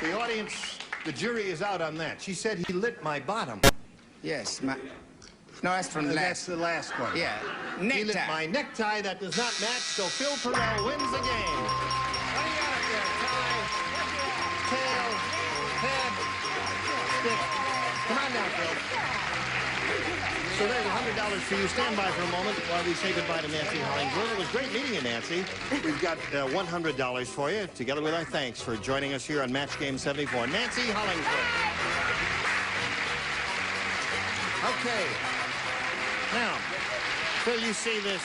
The audience, the jury is out on that. She said he lit my bottom. Yes, my... No, that's from last. That's the last one. Yeah. He lit Necktie. my necktie. That does not match, so Phil Perrell wins the game. What do you got up there? Tie, tail, head, stick. Come on now, Phil. So there's $100 for you. Stand by for a moment while we say goodbye to Nancy Hollingsworth. It was great meeting you, Nancy. We've got $100 for you, together with our thanks for joining us here on Match Game 74. Nancy Hollingsworth. Okay. Now, Phil, you see this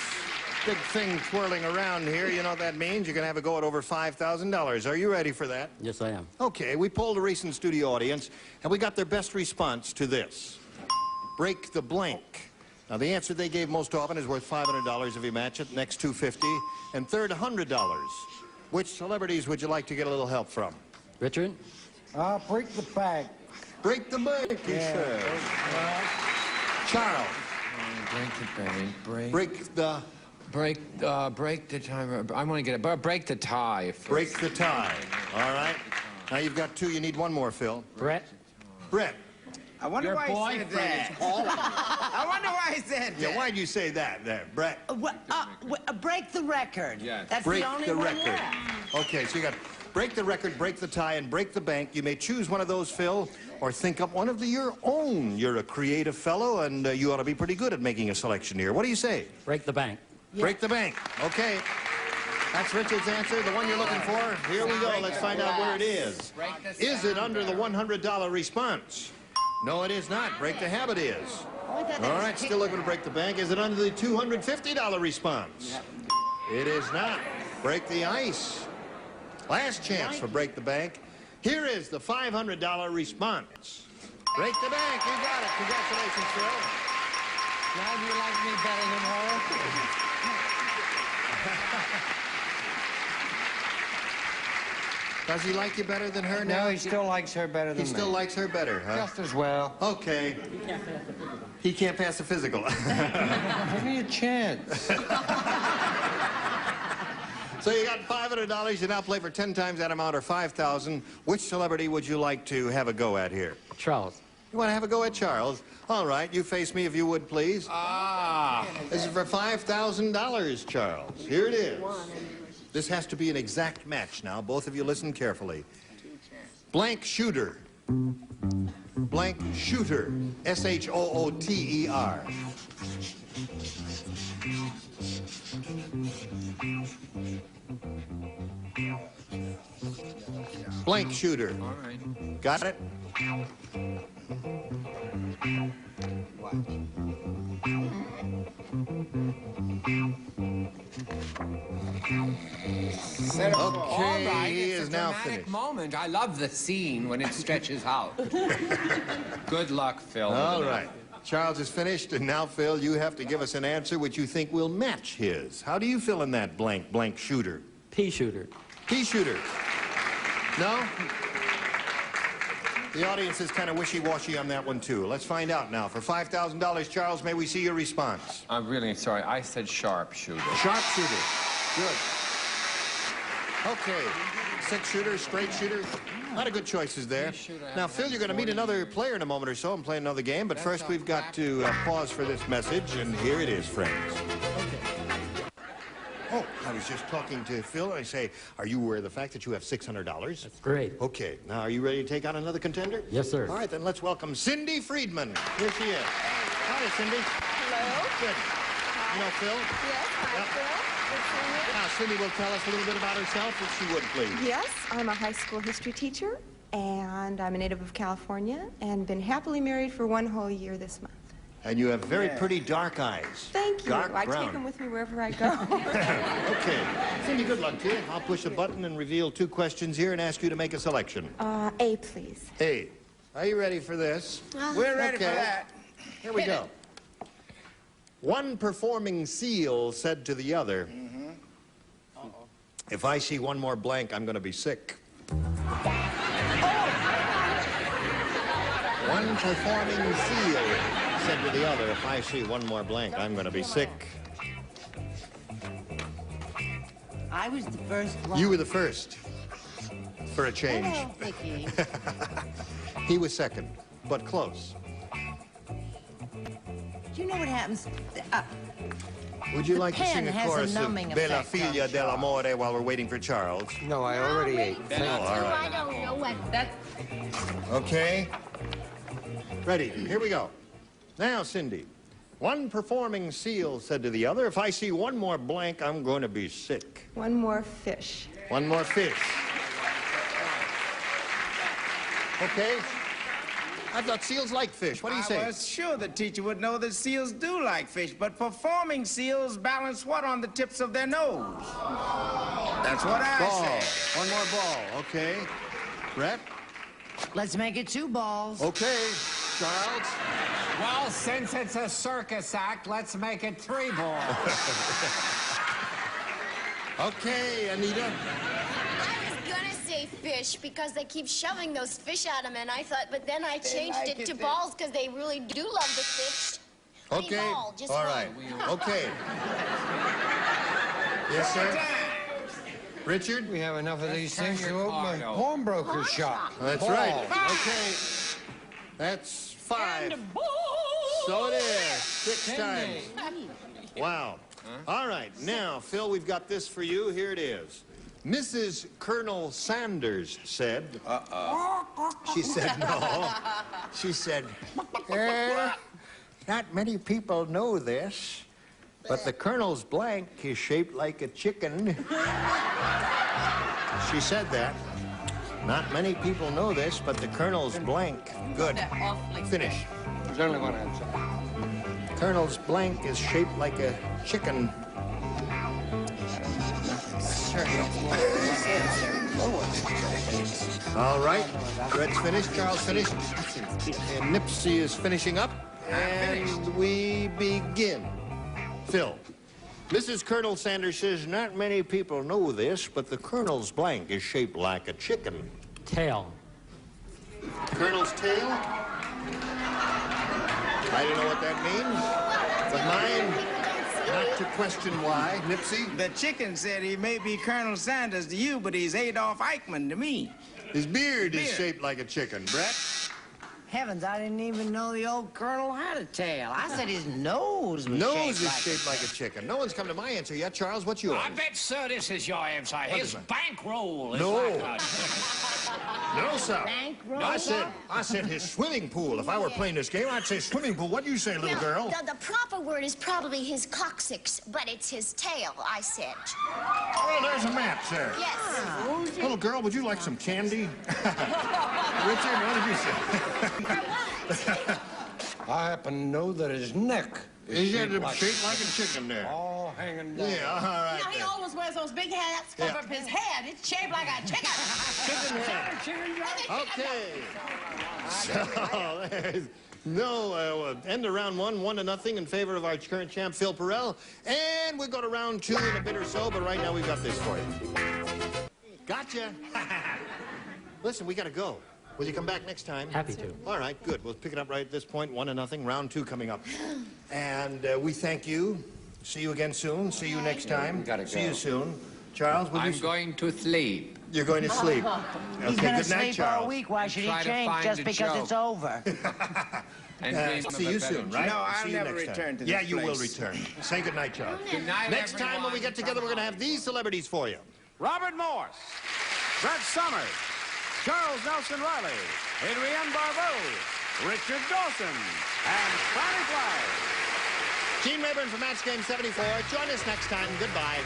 big thing twirling around here. You know what that means? You're going to have a go at over $5,000. Are you ready for that? Yes, I am. Okay, we polled a recent studio audience, and we got their best response to this. Break the blank. Now, the answer they gave most often is worth $500 if you match it. Next, $250. And third, $100. Which celebrities would you like to get a little help from? Richard? Break the bank. Break the bank, he said. Charles. Break the bank. Break the time. I want to get it. But break the tie. First. Break the tie. All right. Now you've got 2. You need 1 more, Phil. Brett. Brett. I wonder why he said that. I wonder why he said that. Yeah, why'd you say that there, Brett? Break the record. Yeah. That's Break the only the one record. left. Okay, so you got break the record, break the tie, and break the bank. You may choose one of those, Phil, or think up one of your own. You're a creative fellow, and you ought to be pretty good at making a selection here. What do you say? Break the bank. Yeah. Break the bank. Okay. That's Richard's answer, the one you're looking for. Here we go. Let's find out where it is. Is it under the $100 response? No, it is not. Break the habit is. All right, still looking to break the bank. Is it under the $250 response? It is not. Break the ice. Last chance for break the bank. Here is the $500 response. Break the bank. You got it. Congratulations, Phil. Now do you like me better than her? Does he like you better than her now? No, he still likes her better than me. He still likes her better, huh? Just as well. Okay. He can't pass the physical. Give me a chance. So you got $500. You now play for 10 times that amount, or $5,000. Which celebrity would you like to have a go at here? Charles. You want to have a go at Charles? All right, you face me if you would, please. This is for $5,000, Charles. Here it is. This has to be an exact match now. Both of you listen carefully. Blank shooter. Blank shooter. S-H-O-O-T-E-R. Blank shooter. All right. Got it? Okay, he is now finished. Moment. I love the scene when it stretches out. Good luck, Phil. All right. Charles is finished, and now, Phil, you have to give us an answer which you think will match his. How do you fill in that blank shooter? Pea shooter. Pea shooter. No? The audience is kind of wishy-washy on that one, too. Let's find out now. For $5,000, Charles, may we see your response? I'm really sorry. I said sharpshooter. Sharpshooter. Good. Okay. Six shooter, straight shooter. A lot of good choices there. Now, Phil, you're going to meet another player in a moment or so and play another game, but first we've got to pause for this message, and here it is, friends. Oh, I was just talking to Phil, and I say, are you aware of the fact that you have $600? That's great. Okay, now are you ready to take on another contender? Yes, sir. All right, then let's welcome Cindy Friedman. Here she is. Hi, Cindy. Hello. Good. You know Phil? Yes, hi, Phil. Good seeing you. Now, Cindy will tell us a little bit about herself, if she would, please. Yes, I'm a high school history teacher, and I'm a native of California, and been happily married for 1 whole year this month. And you have very pretty dark eyes. Thank you. Dark I brown. take them with me wherever I go. Okay. Cindy, good luck to you. I'll push a button and reveal 2 questions here and ask you to make a selection. A, please. A. Are you ready for this? We're ready for that. Here we go. One performing seal said to the other, if I see one more blank, I'm going to be sick. One performing seal said to the other, if I see one more blank, I'm going to be sick. I was the first one. You were the first, for a change. Hello, Vicky. He was second, but close. Do you know what happens? Would you like to pen sing a has a chorus of numbing Bella effect on Figlia dell'amore while we're waiting for Charles? No, I already ate. Oh, all right. I don't know what that... Okay. Ready, here we go. Now, Cindy, one performing seal said to the other, if I see one more blank, I'm going to be sick. One more fish. One more fish. Okay. I thought seals like fish. What do you say? I was sure the teacher would know that seals do like fish, but performing seals balance what on the tips of their nose? That's what I Ball. say. One more ball. Okay. Brett? Let's make it 2 balls. Okay. Charles? Well, since it's a circus act, let's make it 3 balls. Okay, Anita. I was gonna say fish because they keep shoving those fish at them, and I thought, but then I changed like it to it, balls because they really do love the fish. Okay. Ball, just All one. right. Okay. Yes, sir. Richard? We have enough of these things to open a pawnbroker's shop. That's right. Okay. That's 5. So it is. 6 times. Wow. All right. Now, Phil, we've got this for you. Here it is. Mrs. Colonel Sanders said... She said no. She said, not many people know this, but the Colonel's blank is shaped like a chicken. She said that. Not many people know this, but the Colonel's blank. Good. Finish. There's only one answer. Colonel's blank is shaped like a chicken. All right. Red's finished. Charles finished. And Nipsey is finishing up. And we begin. Phil. Mrs. Colonel Sanders says not many people know this, but the Colonel's blank is shaped like a chicken. Tail. Colonel's tail? I don't know what that means, but mine, not to question why. Nipsey? The chicken said he may be Colonel Sanders to you, but he's Adolf Eichmann to me. His beard is shaped like a chicken. Brett? Heavens, I didn't even know the old colonel had a tail. I said his nose was shaped like a chicken. No one's come to my answer yet. Charles, what's yours? I bet, sir, this is your answer. His bankroll is No. like a... No, sir. Bankroll? I said his swimming pool. If I were playing this game, I'd say swimming pool. What do you say, little girl? The proper word is probably his coccyx, but it's his tail, I said. Oh, there's a match there. Yes. Little girl, would you like some candy? Richard, what did you say? I happen to know that his neck is shaped like a chicken there. All hanging down. Yeah, all right. You know, he always wears those big hats cover up his head. It's shaped like a chicken. Chicken head. Okay. So, there's no end of round 1-0 in favor of our current champ, Phil Perrell. And we go to round 2 in a bit or so, but right now we've got this for you. Gotcha. Listen, we got to go. Will you come back next time? Happy to. All right, good. We'll pick it up right at this point, 1-0, round 2 coming up. And we thank you. See you again soon. See you next time. See you soon. Charles, I'm going to sleep. You're going to sleep. He's Okay, gonna good night, sleep Charles. all week. Why should he Try to change find just a because joke. it's over? See you soon, right? No, I'll See you never next time. return to this Yeah, you will place. return. Say good night, Charles. Good night, Next time when we get together, we're going to have these celebrities for you. Robert Morse, Brett Summers, Charles Nelson Riley, Adrienne Barbeau, Richard Dawson, and Fanny Flagg. Gene Rayburn for Match Game 74. Join us next time. Goodbye.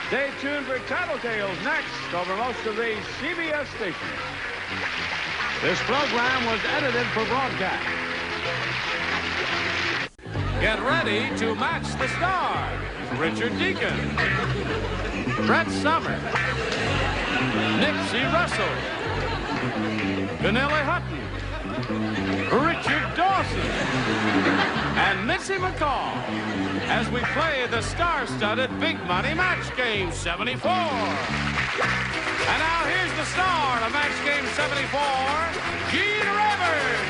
Stay tuned for Tattletales next over most of these CBS stations. This program was edited for broadcast. Get ready to match the stars. Richard Deacon, Brett Summers, Nipsey Russell, Vanilla Hutton, Richard Dawson, and Mitzi McCall as we play the star-studded Big Money Match Game 74. And now here's the star of Match Game 74, Gene Rayburn.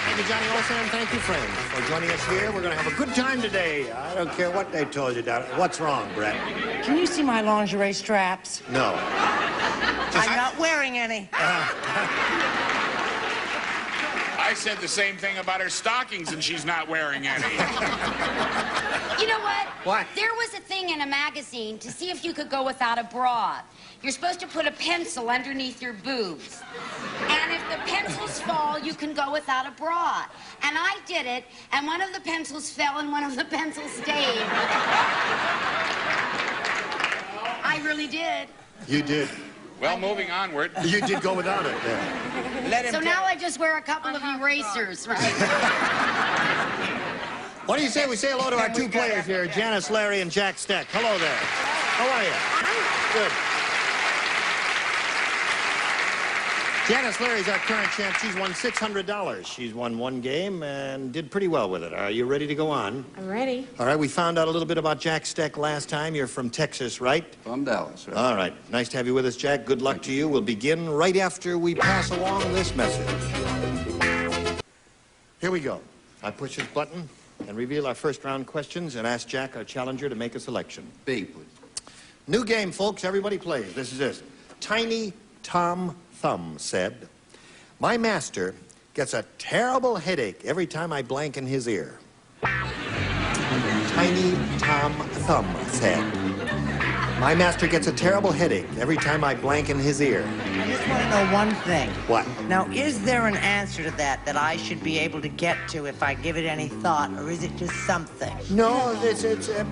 Thank you, Johnny Olsen, and thank you, friends, for joining us here. We're going to have a good time today. I don't care what they told you, Doc. What's wrong, Brett? Can you see my lingerie straps? No. I'm not wearing any. I said the same thing about her stockings, and she's not wearing any. You know what? What? There was a thing in a magazine to see if you could go without a bra. You're supposed to put a pencil underneath your boobs. And if the pencils fall, you can go without a bra. And I did it, and one of the pencils fell and one of the pencils stayed. I really did. You did. Well, moving onward. You did go without it, yeah. So now I just wear a couple of erasers, right? What do you say we say hello to our two players here, Janice Larry and Jack Steck? Hello there. How are you? Good. Janice Larry's our current champ. She's won $600. She's won one game and did pretty well with it. Are you ready to go on? I'm ready. All right, we found out a little bit about Jack Steck last time. You're from Texas, right? From Dallas, right? All right. Nice to have you with us, Jack. Good luck to you. We'll begin right after we pass along this message. Here we go. I push this button and reveal our first round questions and ask Jack, our challenger, to make a selection. B, please. New game, folks. Everybody plays. This is it. Tiny Tom Thumb said, "My master gets a terrible headache every time I blank in his ear." Tiny Tom Thumb said, My master gets a terrible headache every time I blank in his ear. I just want to know one thing. What? Now, is there an answer to that I should be able to get to if I give it any thought, or is it just something? No,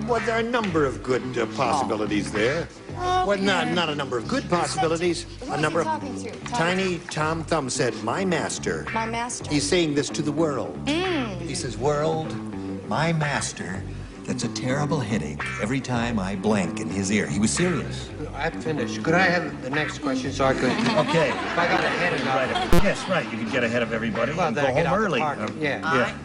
well, there are a number of good possibilities there. Well, not a number of good possibilities. Who's A he number of... talking to? Tiny Tom Thumb said, my master. My master. He's saying this to the world. He says, world, my master gets a terrible headache every time I blank in his ear. He was serious. I'm finished. Could I have the next question so I could... Okay. If I got ahead of Right. Yes, right. You can get ahead of everybody Well, and then go I get home out the early. park. Yeah.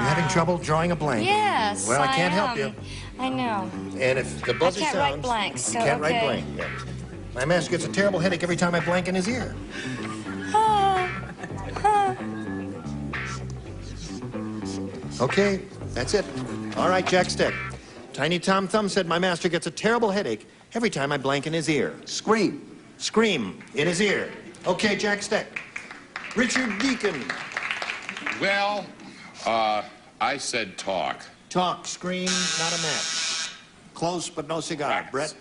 You having trouble drawing a blank? Yes, Well, I can't help am. you. I know. And if the buzzer I can't sounds... write blanks, You so can't write okay. blank. Yeah. My master gets a terrible headache every time I blank in his ear. Okay, that's it. All right, Jack Stick. Tiny Tom Thumb said my master gets a terrible headache every time I blank in his ear. Scream. Scream in his ear. Okay, Jack Stick. Richard Deacon. Well, I said talk. Talk, scream, not a match. Close, but no cigar. Brett?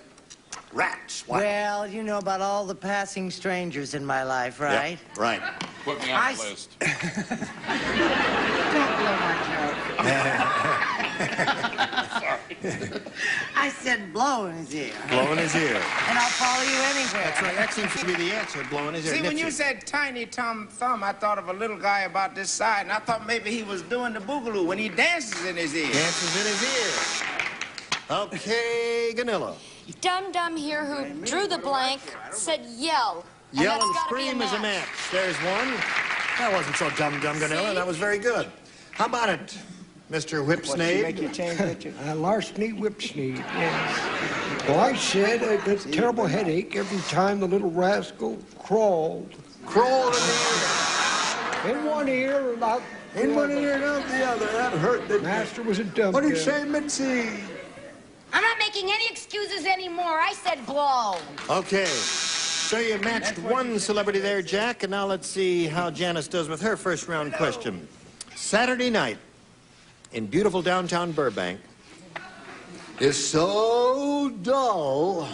Rats. What? Well, you know about all the passing strangers in my life, right? Yeah, right. Put me on the list. Don't blow my joke. I said blow in his ear. Blow in his ear. And I'll follow you anywhere. That's right. That seems to be the answer. Blow in his ear. See, when Nipsey. you said Tiny Tom Thumb, I thought of a little guy about this side, and I thought maybe he was doing the boogaloo when he dances in his ear. Dances in his ear. Okay, Ganilla. Dum Dum here, who drew the blank, said yell. Yell and scream is a match. There's one. That wasn't so dumb, Ganilla. That was very good. How about it, Mr. Whipsnade? Make you change, Richard? Larceny Whipsnade, yes. Well, I said I got a terrible headache every time the little rascal crawled. Crawled in the ear. In one ear and out In one ear and out the other. That hurt. The master was a dumb What did you guy. say, Mitzi? I'm not making any excuses anymore. I said blow. Okay. So you matched one celebrity there, Jack, and now let's see how Janice does with her first round question. Saturday night in beautiful downtown Burbank is so dull.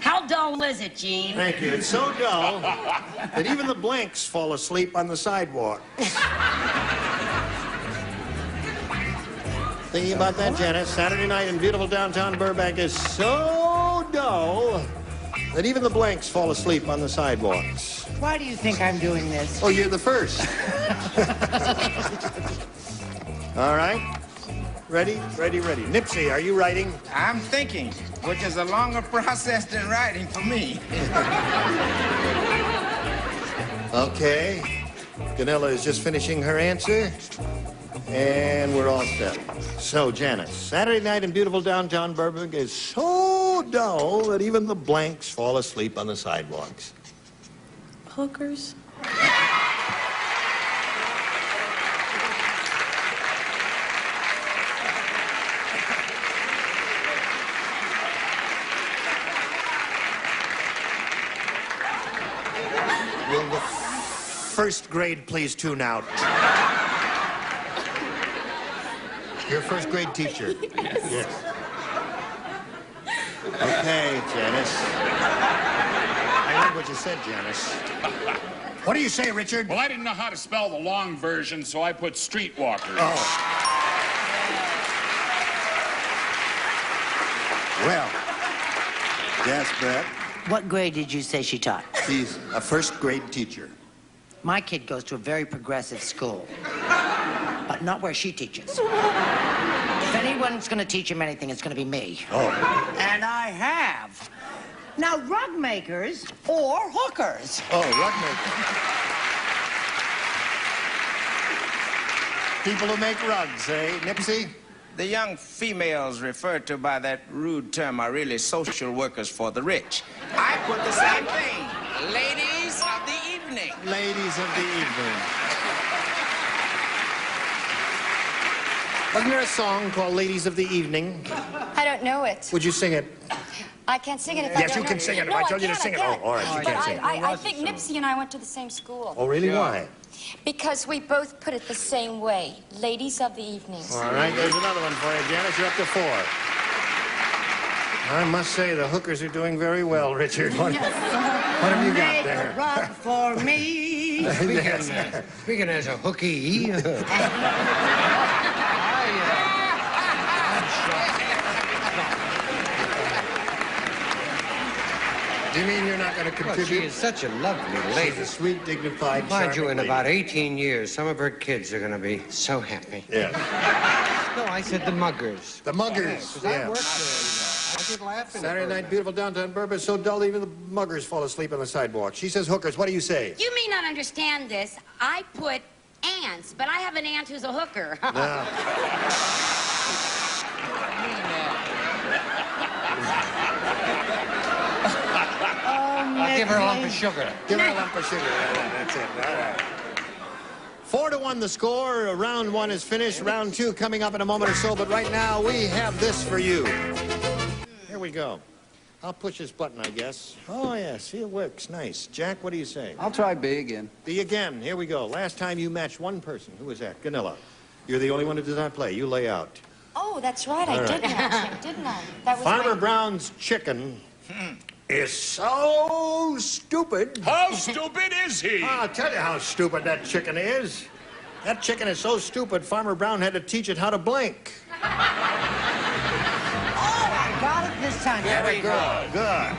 How dull is it, Gene? Thank you. It's so dull that even the blanks fall asleep on the sidewalk. Thinking about that, Janice? Saturday night in beautiful downtown Burbank is so dull that even the blanks fall asleep on the sidewalks. Why do you think I'm doing this? Oh, you're the first. All right. Ready? Nipsey, are you writing? I'm thinking, which is a longer process than writing for me. Okay. Ganilla is just finishing her answer. And we're all set. So, Janice, Saturday night in beautiful downtown Burbank is so dull that even the blanks fall asleep on the sidewalks. Hookers? Will the first grade please tune out? Your first grade teacher. Yes. Okay, Janice. I heard what you said, Janice. What do you say, Richard? Well, I didn't know how to spell the long version, so I put streetwalker. Oh. Well, yes, Brett. What grade did you say she taught? She's a first grade teacher. My kid goes to a very progressive school, but not where she teaches. If anyone's going to teach him anything, it's going to be me. Oh. And I have. Now, rug makers or hookers? Oh, rug makers. People who make rugs, eh, Nipsey? The young females referred to by that rude term are really social workers for the rich. I put the same thing. Ladies of the evening. Ladies of the evening. Wasn't there a song called Ladies of the Evening? I don't know it. Would you sing it? I can't sing it if I Yes, don't you can know sing it. No, I told you to can't, sing I it. can't. Oh, all right, you can't sing it. I think Nipsey and I went to the same school. Oh, really? Why? Because we both put it the same way. Ladies of the evenings. All right, there's another one for you, Janice. You're up to 4. I must say, the hookers are doing very well, Richard. What have you got there? Make a rock for me. Speaking as a hooky. Do you mean you're not going to contribute? Well, she is such a lovely lady. She's a sweet, dignified, Mind you, in charming about lady. 18 years, some of her kids are going to be so happy. Yeah. No, I said the muggers. The muggers. Yeah. Yeah. I did laugh in Saturday night, beautiful downtown Bourbon, so dull even the muggers fall asleep on the sidewalk. She says hookers. What do you say? You may not understand this. I put ants, but I have an aunt who's a hooker. No. I'll give her a lump of sugar. Give her a lump of sugar. That's it. All right. 4-1 the score. Round one is finished. Round two coming up in a moment or so. But right now, we have this for you. Here we go. I'll push this button, I guess. Oh, yeah. See, it works. Nice. Jack, what do you say? I'll try B again. B again. Here we go. Last time you matched one person. Who was that? Ganilla. You're the only one who does not play. You lay out. Oh, that's right. All I right. did match him, didn't I? That was Farmer my... Brown's chicken is so stupid. How stupid is he? I'll tell you how stupid that chicken is. That chicken is so stupid, Farmer Brown had to teach it how to blink. Oh, I got it this time. Very good. Good.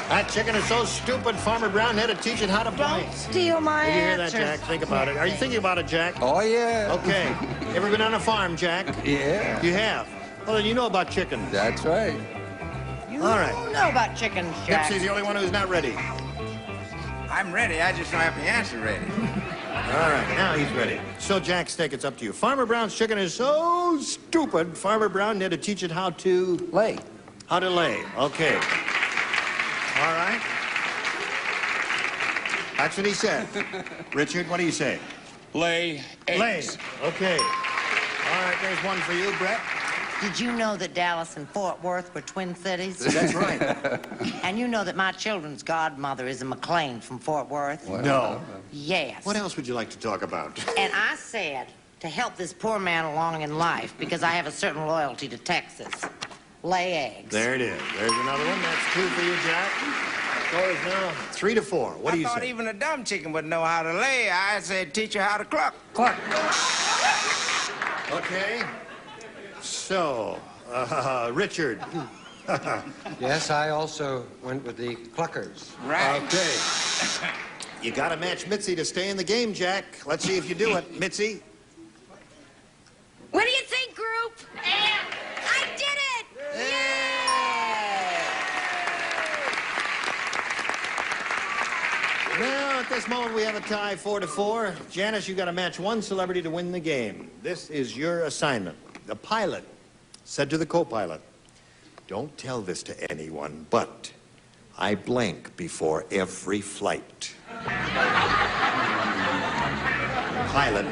That chicken is so stupid, Farmer Brown had to teach it how to blink. Don't steal my Did you hear that, answers. Jack? Think about it. Are you thinking about it, Jack? Oh, yeah. Okay. Ever been on a farm, Jack? Yeah. You have? Well, then you know about chickens. That's right. You All right. know about chickens, Jack. Nipsey's the only one who's not ready. I'm ready. I just don't have the answer ready. All right, now he's ready. So, Jack Stick, it's up to you. Farmer Brown's chicken is so stupid, Farmer Brown had to teach it how to... Lay. How to lay. Okay. All right. That's what he said. Richard, what do you say? Lay eggs. Lay. Okay. All right, there's one for you, Brett. Did you know that Dallas and Fort Worth were twin cities? That's right. And you know that my children's godmother is a McLean from Fort Worth? No. Yes. What else would you like to talk about? And I said to help this poor man along in life because I have a certain loyalty to Texas. Lay eggs. There it is. There's another one. That's two for you, Jack. Score is now 3-4. What do you I thought say? even a dumb chicken would know how to lay. I said teach her how to cluck. Cluck. Okay. So, Richard. Yes, I also went with the cluckers. Right. Okay. You got to match Mitzi to stay in the game, Jack. Let's see if you do it. Mitzi? What do you think, group? I did it! Now, at this moment, we have a tie 4-4. Janice, you got to match one celebrity to win the game. This is your assignment. The pilot said to the co-pilot, "Don't tell this to anyone, but I blank before every flight." Pilot.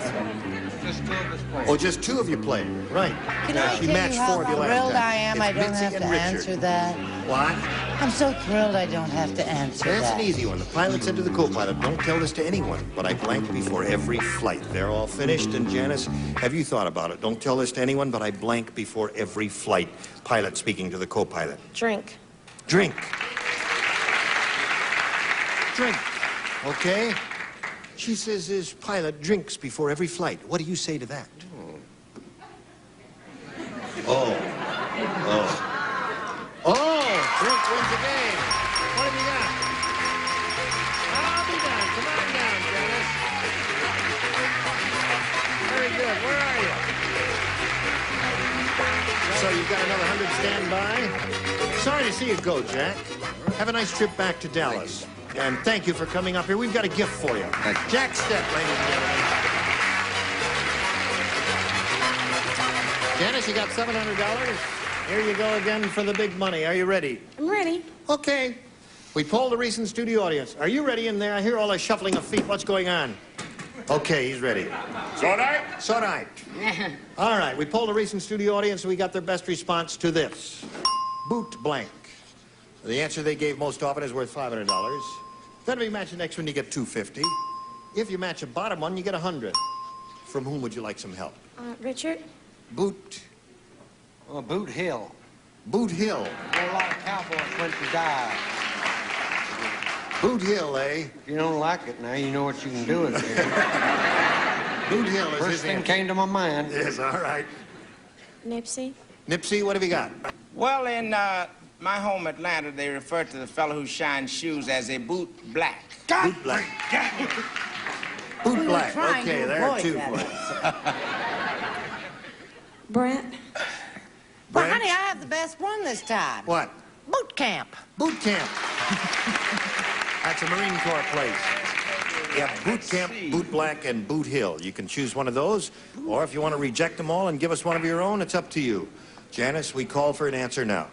Just two of us playing. Oh, just two of you played. Right. Can I She tell matched you how four of you last thrilled time. I am It's I don't Mitzi have and to Richard. answer that? What? I'm so thrilled I don't have to answer That's that. an easy one. The pilot said to the co-pilot, "Don't tell this to anyone, but I blank before every flight." They're all finished. And Janice, have you thought about it? Don't tell this to anyone, but I blank before every flight. Pilot speaking to the co-pilot. Drink. Drink. Drink. Okay? She says his pilot drinks before every flight. What do you say to that? Oh. Oh. Oh! Drink wins the game. What have you got? I'll be down. Come on down, Janice. Very good. Where are you? So you've got another 100 standby. Sorry to see you go, Jack. Have a nice trip back to Dallas. And thank you for coming up here. We've got a gift for you. Jack Step, ladies and gentlemen. Janice, you got $700. Here you go again for the big money. Are you ready? I'm ready. Okay. We polled the recent studio audience. Are you ready in there? I hear all the shuffling of feet. What's going on? Okay, he's ready. So right? So right. All right, we polled the recent studio audience and we got their best response to this. Boot blank. The answer they gave most often is worth $500. Then if you match the next one, you get $250. If you match a bottom one, you get $100. From whom would you like some help? Richard? Boot. Oh, Boot Hill. Boot Hill. Where a lot of cowboys went to die. Boot Hill, eh? If you don't like it now, you know what you can do with it. Boot Hill is First his thing answer. came to my mind. Yes, all right. Nipsey? Nipsey, what have you got? Well, in my home Atlanta, they refer to the fellow who shines shoes as a boot black. Boot Black. Boot Black. Okay, there are two for you. Brent? Well, honey, I have the best one this time. What? Boot camp. Boot camp. That's a Marine Corps place. Yeah, boot camp, boot black, and boot hill. You can choose one of those, or if you want to reject them all and give us one of your own, it's up to you. Janice, we call for an answer now.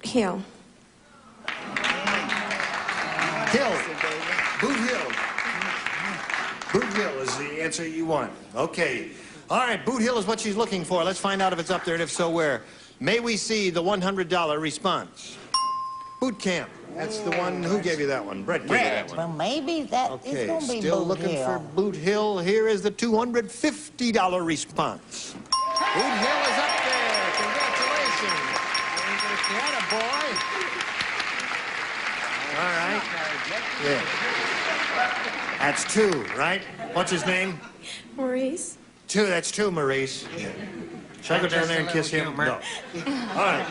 Hill. Hill. Boot Hill. Boot Hill is the answer you want. Okay. All right, Boot Hill is what she's looking for. Let's find out if it's up there, and if so, where. May we see the $100 response? Boot camp. That's the one. Who gave you that one? Brett gave you that one. Well, maybe that is Okay, going to be still Boot looking Hill. for Boot Hill. Here is the $250 response. Boot Hill is up there. Congratulations. Boy. All right. Yeah. That's two, right? What's his name? Maurice? Two. That's two, Maurice. Should I go down there and kiss him? No. All right.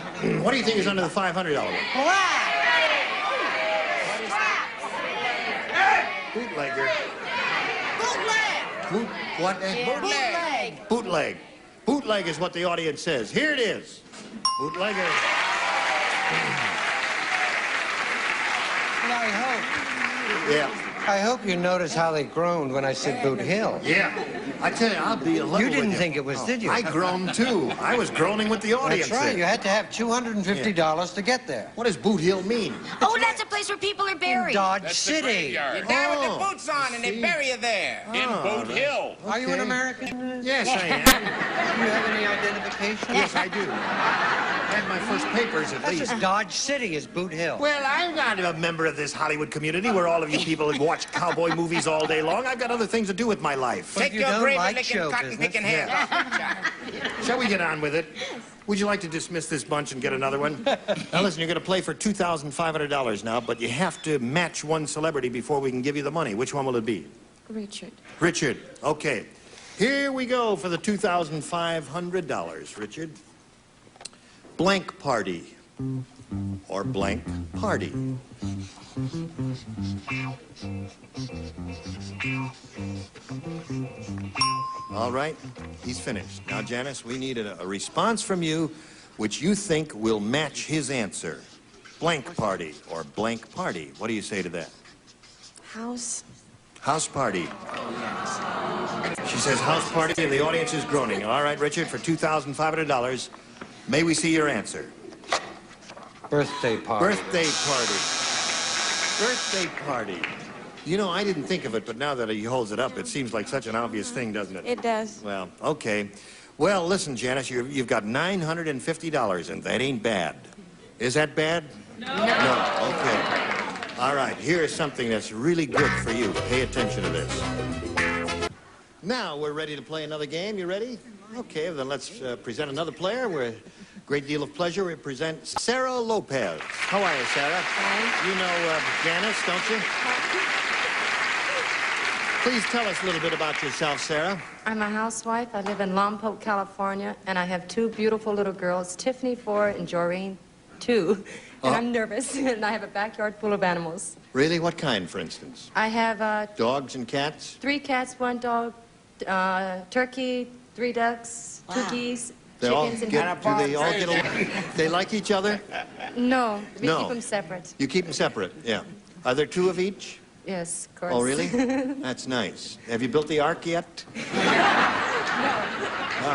What do you think is under the $500 one? Bootlegger. Boot what? Bootleg. Bootleg. Bootleg is what the audience says. Here it is. Bootlegger. Well, Yeah. I hope you notice how they groaned when I said Boot Hill. Yeah. I tell you, I'll be level You didn't with think it was, did you? I groaned too. I was groaning with the audience. That's right. there. You had to have $250 to get there. What does Boot Hill mean? Oh, that's a place where people are buried. Dodge That's the City. graveyard. You die with the boots on and they bury you there. In Boot Hill. Are you an American? Yes, I am. Do you have any identification? Yes, I do. I had my first papers at That's least. just Dodge City is Boot Hill. Well, I'm not a member of this Hollywood community where all of you people have watched cowboy movies all day long. I've got other things to do with my life. But Take you your don't gravy like licking, show cotton business. picking hands off my child. Shall we get on with it? Would you like to dismiss this bunch and get another one? Now listen, you're going to play for $2,500 now, but you have to match one celebrity before we can give you the money. Which one will it be? Richard. Richard. Okay. Here we go for the $2,500, Richard. Blank party. Or blank party. All right, he's finished. Now, Janice, we need a response from you which you think will match his answer. Blank party or blank party. What do you say to that? House. House party. She says house party and the audience is groaning. All right, Richard, for $2,500, may we see your answer? Birthday party. Birthday party. Birthday party. You know, I didn't think of it, but now that he holds it up, it seems like such an obvious thing, doesn't it? It does. Well, okay. Well, listen, Janice, you've got $950, and that ain't bad. Is that bad? No. No, okay. All right, here is something that's really good for you. Pay attention to this. Now we're ready to play another game. You ready? Okay, then let's present another player. We're a great deal of pleasure. We present Sarah Lopez. How are you, Sarah? Hi. You know Janice, don't you? Please tell us a little bit about yourself, Sarah. I'm a housewife. I live in Lompoc, California, and I have two beautiful little girls, Tiffany, 4, and Joreen, 2. And I'm nervous, and I have a backyard full of animals. Really? What kind, for instance? I have Dogs and cats? 3 cats, 1 dog, turkey, 3 ducks, 2 geese, They all chickens, and get, do they all get along? They like each other? No, we No. keep them separate. You keep them separate, yeah. Are there 2 of each? Yes, of course. Oh, really? That's nice. Have you built the ark yet? All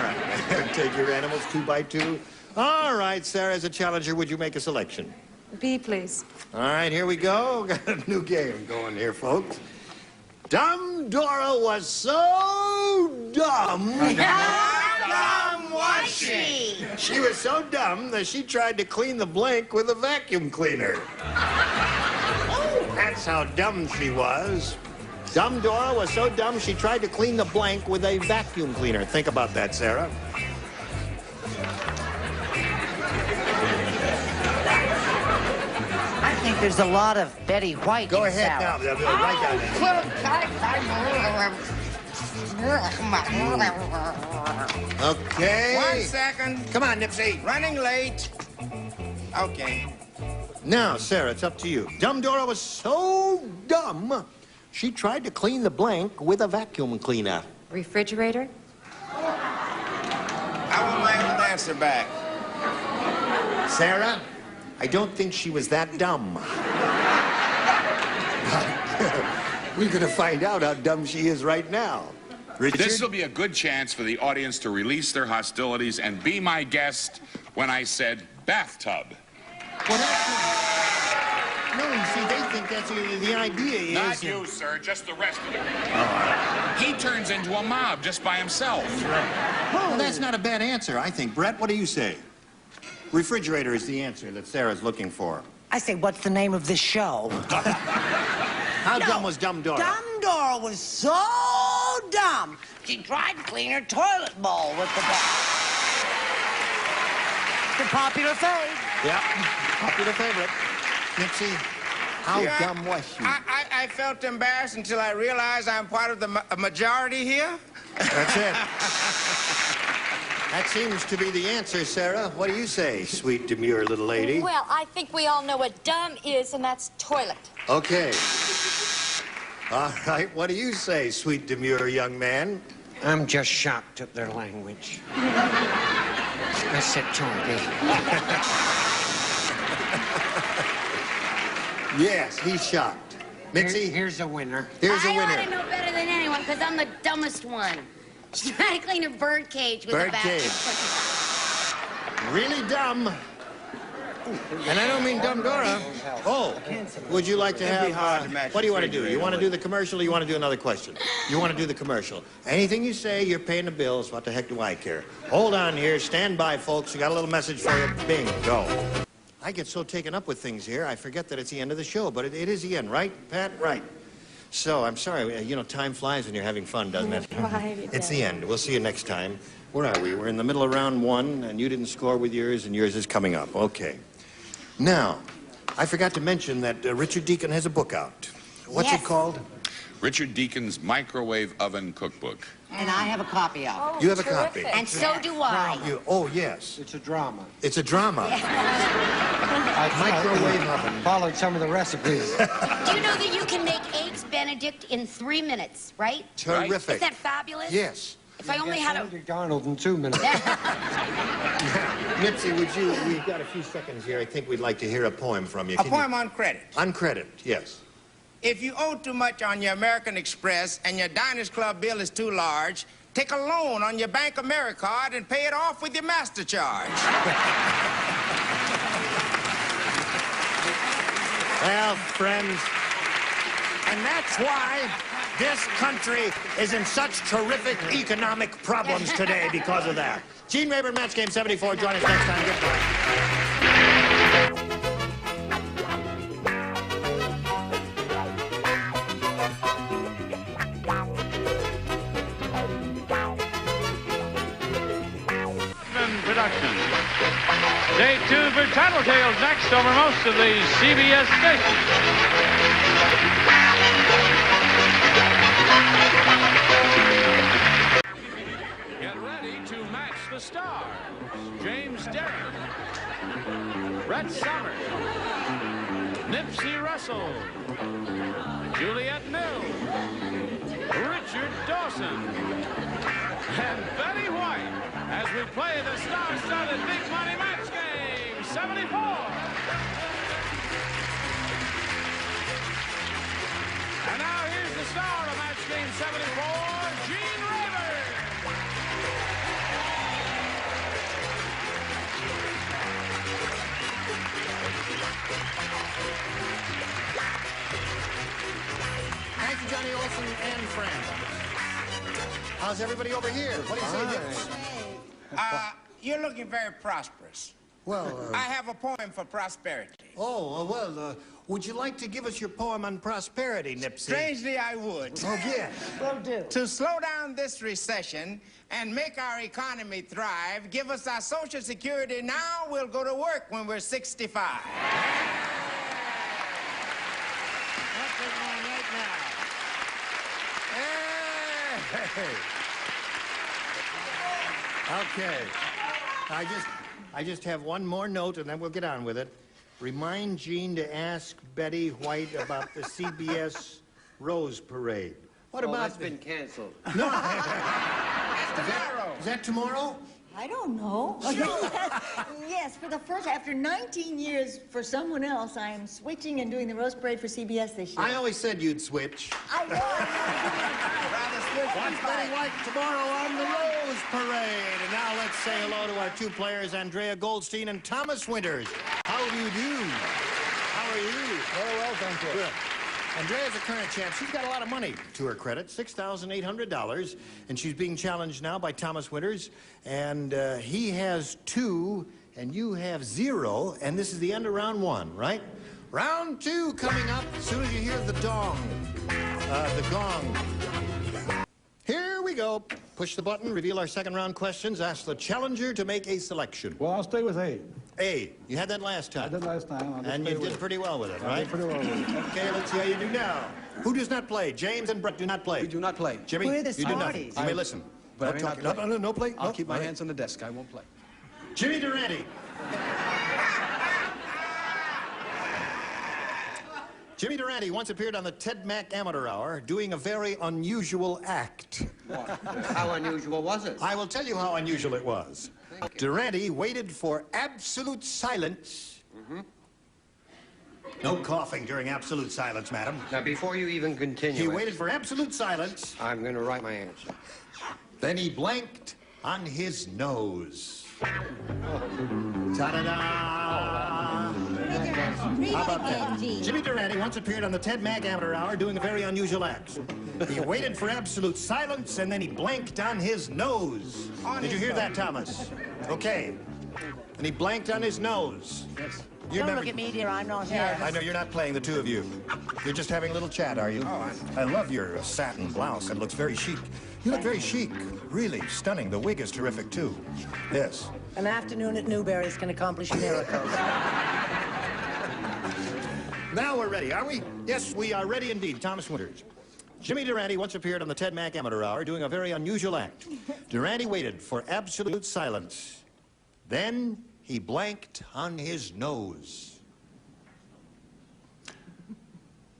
right. Take your animals 2 by 2. All right, Sarah, as a challenger, would you make a selection? B, please. All right, here we go. Got a new game going here, folks. Dumb Dora was so dumb. How dumb was she? She was so dumb that she tried to clean the blank with a vacuum cleaner. That's how dumb she was. Dumb Dora was so dumb she tried to clean the blank with a vacuum cleaner. Think about that, Sarah. I think there's a lot of Betty White. Go in ahead salad. now. Write down. Okay. 1 second. Come on, Nipsey. Running late. Okay. Now, Sarah, it's up to you. Dumb Dora was so dumb, she tried to clean the blank with a vacuum cleaner. Refrigerator? I want my answer back. Sarah, I don't think she was that dumb. We're going to find out how dumb she is right now. Richard? This will be a good chance for the audience to release their hostilities and be my guest when I said bathtub. Well, no, you see, they think that's the idea is... Not you, sir, just the rest of them. He turns into a mob just by himself. Well, that's not a bad answer, I think. Brett, what do you say? Refrigerator is the answer that Sarah's looking for. I say, what's the name of this show? How dumb was Dumb Dora? Dumb Dora was so dumb. She tried to clean her toilet bowl with the popular fave. Yeah, popular favorite. Nipsey, how dumb was she? I felt embarrassed until I realized I'm part of the majority here. That's it. That seems to be the answer, Sarah. What do you say, sweet, demure little lady? Well, I think we all know what dumb is, and that's toilet. Okay. All right, what do you say, sweet, demure young man? I'm just shocked at their language. I said toilet. Yes, he's shocked. Mitzi? Here's a winner. Here's a winner. I ought to know better than anyone, because I'm the dumbest one. She's trying to clean her bird cage with a vacuum. Really dumb. And I don't mean Dumb Dora. Oh, would you like to have... what do you want to do? You want to do the commercial or you want to do another question? You want to do the commercial. Anything you say, you're paying the bills. What the heck do I care? Hold on here. Stand by, folks. We got a little message for you. Bing, go. I get so taken up with things here, I forget that it's the end of the show. But it is the end, right, Pat? Right. So, I'm sorry. You know, time flies when you're having fun, doesn't it? Right, It's the end. We'll see you next time. Where are we? We're in the middle of round 1, and you didn't score with yours, and yours is coming up. Okay. Now, I forgot to mention that Richard Deacon has a book out. What's it called? Richard Deacon's Microwave Oven Cookbook. And I have a copy of it. Oh, You have a terrific. copy. And so do I. Oh, yes. It's a drama. It's a drama. Microwave oven. Followed some of the recipes. Do you know that you can make Eggs Benedict in 3 minutes, right? Terrific. Is that fabulous? Yes. If I only had a... McDonald's in 2 minutes. Nipsey, we've got a few seconds here. I think we'd like to hear a poem from you. A poem on credit. On credit, yes. If you owe too much on your American Express and your Diners Club bill is too large, take a loan on your Bank AmeriCard and pay it off with your MasterCharge. Well, friends, and that's why this country is in such terrific economic problems today because of that. Gene Rayburn, Match Game 74. Join us next time. Goodbye. Production. Stay tuned for Tattletales next over most of the CBS stations. Get ready to match the stars. James Derrick, Brett Summers, Nipsey Russell, Juliette Mills, Richard Dawson, and Betty White as we play the star-studded Big Money Match Game 74. And now here's the star of Match Game 74, Gene Rayburn. Thank you, Johnny Olson and friends. How's everybody over here? What do you say, Dips? You're looking very prosperous. Well, I have a poem for prosperity. Oh, well, would you like to give us your poem on prosperity, Nipsey? Strangely, I would. Oh, yes. Will do. To slow down this recession and make our economy thrive, give us our Social Security now, we'll go to work when we're 65. That's it right now. Hey. Okay. I just have one more note, and then we'll get on with it. Remind Gene to ask Betty White about the CBS Rose Parade. What about that's been canceled. No. Tomorrow. Is that tomorrow? I don't know. Yes, for the first, after 19 years for someone else, I am switching and doing the Rose Parade for CBS this year. I always said you'd switch. I know. Watch Betty White tomorrow on the Rose Parade. And now let's say hello to our two players, Andrea Goldstein and Thomas Winters. How do you do? How are you? Very well, thank you. Good. Andrea's a current champ. She's got a lot of money to her credit, $6,800, and she's being challenged now by Thomas Winters. And he has 2, and you have 0, and this is the end of round 1, right? Round 2 coming up as soon as you hear the gong. Here we go. Push the button, reveal our second round questions, ask the challenger to make a selection. Well, I'll stay with A. A. You had that last time. I did last time. And you did pretty well with it, right? I did pretty well with it. Okay, let's see how you do now. Who does not play? James and Brett do not play. We do not play. Jimmy, We're the you do nothing. smarties. You may listen. But I No may not talking. play. No play? I'll No? keep my All right. hands on the desk. I won't play. Jimmy Durante. Jimmy Durante once appeared on the Ted Mack Amateur Hour doing a very unusual act. How unusual was it? I will tell you how unusual it was. Durante waited for absolute silence. No coughing during absolute silence, madam. Now, before you even continue, He waited for absolute silence. I'm going to write my answer. Then he blanked on his nose. Ta-da-da! How about that? Jimmy Durante once appeared on the Ted Mack Amateur Hour doing a very unusual act. He waited for absolute silence, and then he blanked on his nose. Did you hear that, Thomas? Okay. And he blanked on his nose. Yes. You Don't remember... look at me, dear. I'm not here. I know you're not playing, the two of you. You're just having a little chat, are you? Oh, I love your satin blouse. It looks very chic. You look very chic. Really stunning. The wig is terrific, too. Yes. An afternoon at Newberry's can accomplish miracles. Now we're ready, are we? Yes, we are ready indeed. Thomas Winters. Jimmy Durante once appeared on the Ted Mack Amateur Hour doing a very unusual act. Durante waited for absolute silence. Then he blanked on his nose.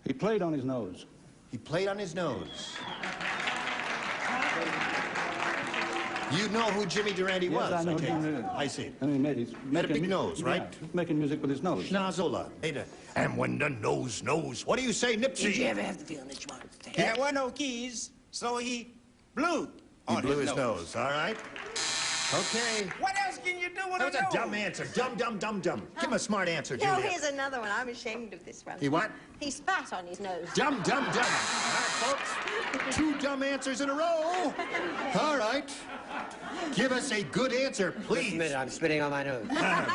He played on his nose. He played on his nose. You know who Jimmy Durante was? Yes, I know take who it. Jimmy is. I see. I mean, he's Had a big nose, right? Yeah, he's making music with his nose. Schnazola. And when the nose knows. What do you say, Nipsey? Did you ever have the feeling that you wanted to take There were no keys, so he blew He on blew his nose. All right. Okay. What else can you do with That was a a nose? dumb answer. Dumb. Give him a smart answer, No, Julia. here's another one. I'm ashamed of this one. He what? He spat on his nose. Dumb. All right, folks. 2 dumb answers in a row. All right. Give us a good answer, Just a please. minute, I'm spitting on my nose. That's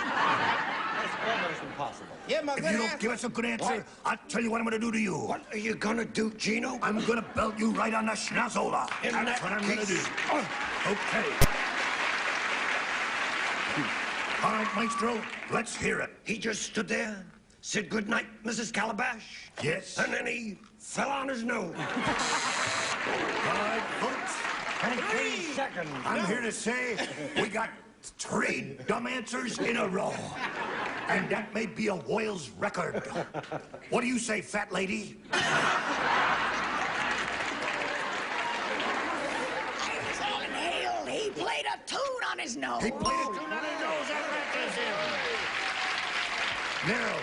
almost impossible. Yeah, my If good you don't answer. give us a good answer, I'll tell you what I'm going to do to you. What are you going to do, Gino? I'm going to belt you right on the schnazola. In That's that what I'm going to do. case- Okay. All right, Maestro, let's hear it. He just stood there, said goodnight, Mrs. Calabash. Yes. And then he fell on his nose. All right, folks. 3 seconds. I'm here to say we got 3 dumb answers in a row. And that may be a Wales record. What do you say, fat lady? He played a tune on his nose. He played a tune on his nose. Now,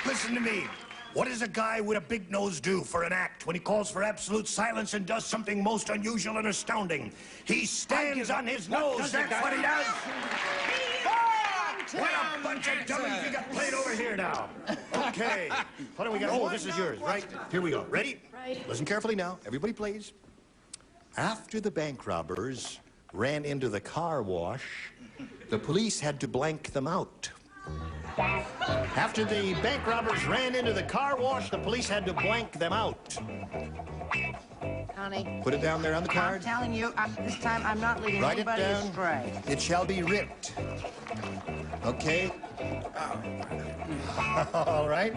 listen to me. What does a guy with a big nose do for an act when he calls for absolute silence and does something most unusual and astounding? He stands on his nose. That's what he does. What a bunch of dummies you got played over here now. Okay. What do we got? Oh, this is yours, right? Here we go. Ready? Right. Listen carefully now. Everybody, please. After the bank robbers ran into the car wash, the police had to blank them out. After the bank robbers ran into the car wash, the police had to blank them out. Honey. Put it down there on the card. I'm telling you, this time I'm not leading Write it anybody down. astray. It shall be writ. Okay? All right.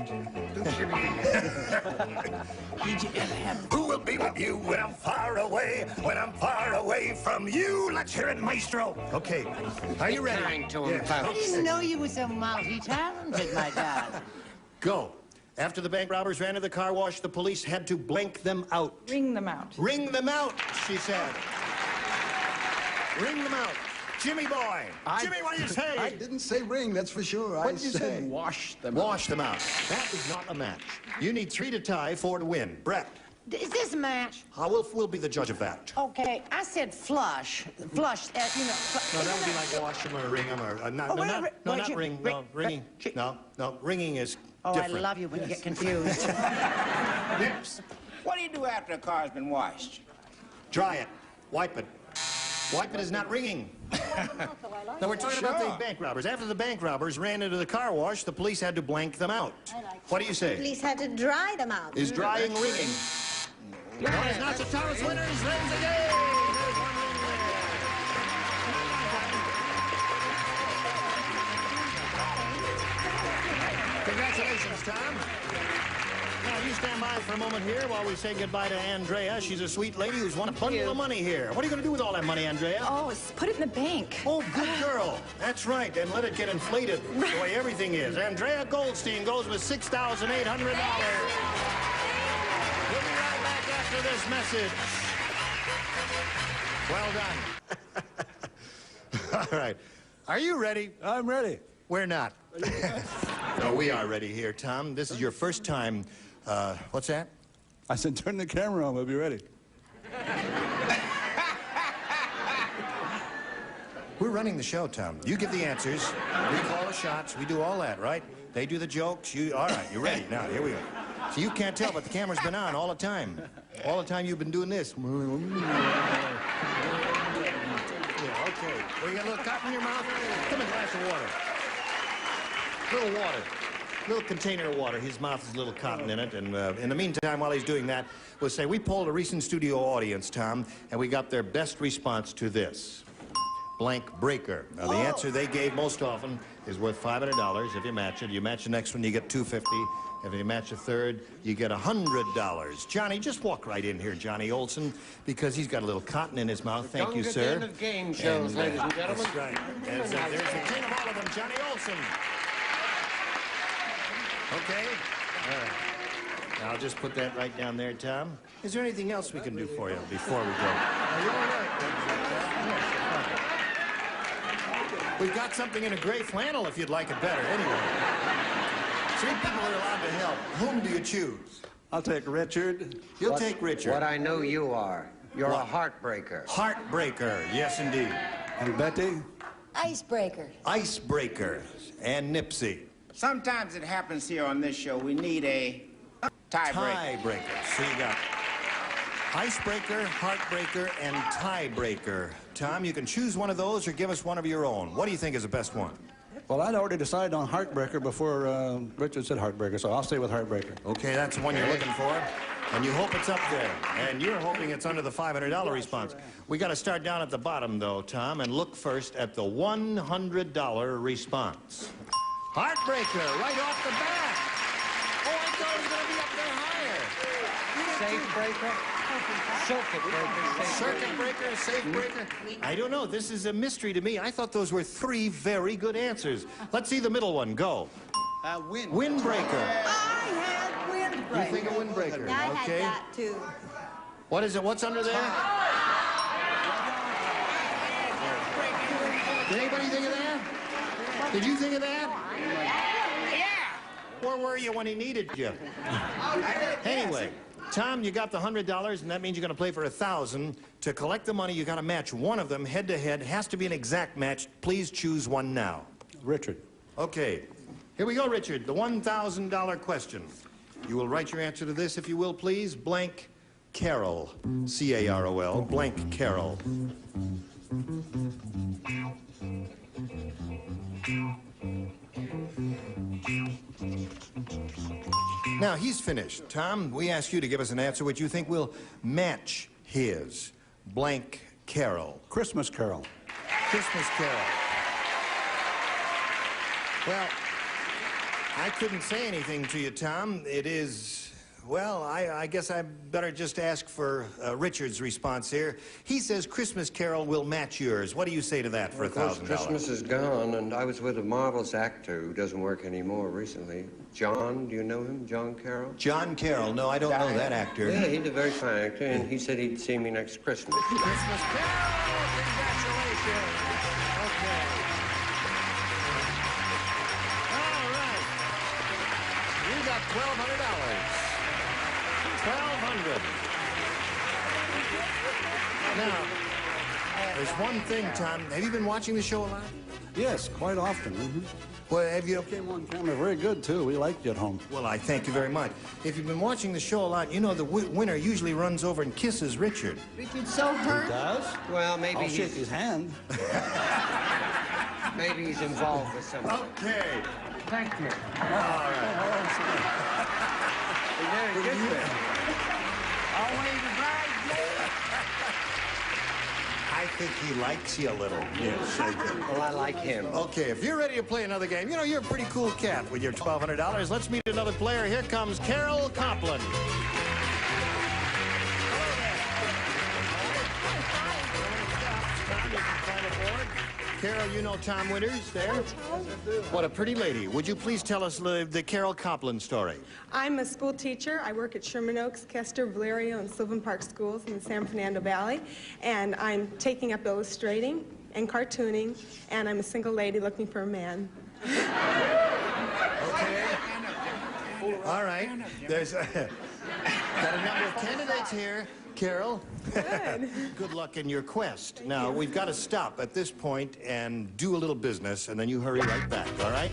Who will be with you when I'm far away? When I'm far away from you? Let's hear it, maestro. Okay. Are you ready? I didn't know you were so multi-talented, my darling. Go. After the bank robbers ran to the car wash, the police had to blank them out. Ring them out. Ring them out, she said. Ring them out. Jimmy boy. Jimmy, what do you say? I didn't say ring, that's for sure. What did you say? Wash them out. Wash them out. That is not a match. You need 3 to tie, 4 to win. Brett. Is this a match? We'll be the judge of that. Okay, I said flush. Flush, you know. No, that would be like wash them or ring them or not ring. No, ringing. No, ringing is different. I love you when you get confused. Nips, what do you do after a car's been washed? Dry it. Wipe it. Wipe it is not ringing. Now, we're talking about the bank robbers. After the bank robbers ran into the car wash, the police had to blank them out. What do you say? The police had to dry them out. Is drying ringing? One is not the Thomas winners. Wins the game. There's one ring winner. Congratulations, Tom. Now, you stand by for a moment here while we say goodbye to Andrea. She's a sweet lady who's won a bundle of money here. What are you going to do with all that money, Andrea? Oh, put it in the bank. Oh, good girl. That's right. And let it get inflated the way everything is. Andrea Goldstein goes with $6,800. We'll be right back after this message. Well done. All right. Are you ready? I'm ready. We're not. No, we are ready here, Tom. This is your first time. What's that? I said turn the camera on. We'll be ready. We're running the show, Tom. You give the answers. We call the shots. We do all that, right? They do the jokes. All right, you're ready. Now, here we go. So you can't tell, but the camera's been on all the time. All the time you've been doing this. Yeah, okay. Well, you got a little cotton in your mouth? Come a glass of water. Little water. Little container of water. His mouth has a little cotton in it. And in the meantime, while he's doing that, we'll say we polled a recent studio audience, Tom, and we got their best response to this. Blank breaker. Now, the answer they gave most often is worth $500 if you match it. You match the next one, you get $250. If you match a third, you get $100. Johnny, just walk right in here, Johnny Olson, because he's got a little cotton in his mouth. Thank you, sir. End of game shows, ladies and gentlemen. That's right. There's the king of all of them, Johnny Olson. Okay? All right. Now, I'll just put that right down there, Tom. Is there anything else we can do for you before we go? We've got something in a gray flannel if you'd like it better. Anyway. 3 people are allowed to help. Whom do you choose? I'll take Richard. You'll take Richard. What I know you are. You're a heartbreaker. Heartbreaker, yes, indeed. And Betty? Icebreaker. Icebreaker. And Nipsey. Sometimes it happens here on this show. We need a tiebreaker. Tiebreaker. So you got icebreaker, heartbreaker, and tiebreaker. Tom, you can choose one of those or give us one of your own. What do you think is the best one? Well, I'd already decided on heartbreaker before Richard said heartbreaker, so I'll stay with heartbreaker. Okay, that's the one you're looking for. And you hope it's up there. And you're hoping it's under the $500 response. We got to start down at the bottom, though, Tom, and look first at the $100 response. Heartbreaker, right off the bat. Oh, I thought it was going to be up there higher. Safe breaker? Circuit breaker. Circuit breaker, safe breaker. I don't know. This is a mystery to me. I thought those were 3 very good answers. Let's see the middle one. Go. Windbreaker. I had windbreaker. You think a windbreaker? I Okay. had that, too. What is it? What's under there? Did anybody think of that? Did you think of that? Yeah. Where were you when he needed you? Anyway, Tom, you got the $100, and that means you're going to play for $1,000. To collect the money, you got to match one of them head to head. Has to be an exact match. Please choose one now. Richard. Okay. Here we go, Richard. The $1,000 question. You will write your answer to this, if you will, please. Blank Carol. C-A-R-O-L. Blank Carol. Now, he's finished. Tom, we ask you to give us an answer which you think will match his blank carol. Christmas Carol. Christmas Carol. Well, I couldn't say anything to you, Tom. It is, well, I guess I better just ask for Richard's response here. He says Christmas Carol will match yours. What do you say to that for $1,000? Christmas is gone, and I was with a marvelous actor who doesn't work anymore recently. John, do you know him? John Carroll? John Carroll. No, I don't know that actor. Yeah, he's a very fine actor, and he said he'd see me next Christmas. Christmas Carol! Congratulations! Okay. All right. You got $1,200. $1,200. Now, there's one thing, Tom. Have you been watching the show a lot? Yes, quite often. Mm-hmm. Well, have you? Came on camera very good, too. We liked you at home. Well, I thank you very much. If you've been watching the show a lot, you know the winner usually runs over and kisses Richard. Richard's so hurt. He does? Well, maybe I'll shake his hand. Maybe he's involved with something. Okay. Thank you. All right. Very good there. Always a bride. I think he likes you a little. Yes, I do. Well, I like him. Okay, if you're ready to play another game, you know, you're a pretty cool cat with your $1,200. Let's meet another player. Here comes Carol Copland. Carol, you know Tom Winters there? What a pretty lady. Would you please tell us the Carol Copland story? I'm a school teacher. I work at Sherman Oaks, Kester, Valerio, and Sylvan Park schools in the San Fernando Valley. And I'm taking up illustrating and cartooning, and I'm a single lady looking for a man. Okay. All right. There's got a number of candidates here. Carol, good luck in your quest. Now, we've got to stop at this point and do a little business, and then you hurry right back, all right?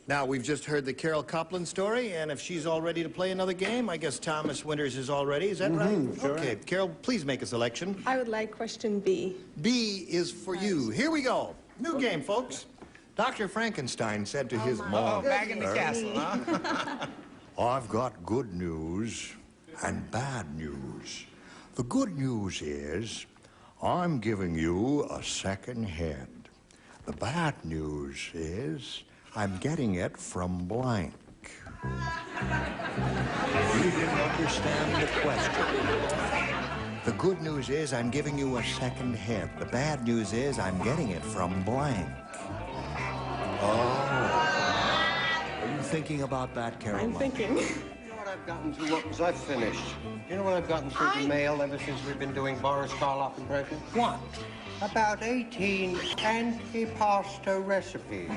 Now, we've just heard the Carol Copland story, and if she's all ready to play another game, I guess Thomas Winters is all ready. Is that right? Sure. Okay, Carol, please make a selection. I would like question B. B is for you. Here we go. New game, folks. Dr. Frankenstein said to his mom... Oh, back in the castle, huh? I've got good news and bad news. The good news is I'm giving you a second head. The bad news is I'm getting it from blank. You didn't understand the question. The good news is I'm giving you a second head. The bad news is I'm getting it from blank. Oh. Are you thinking about that, Carol? I'm thinking. I've gotten through what was I finished? You know what I've gotten through the mail ever since we've been doing Boris Karloff impressions? What? About 18 antipasto recipes.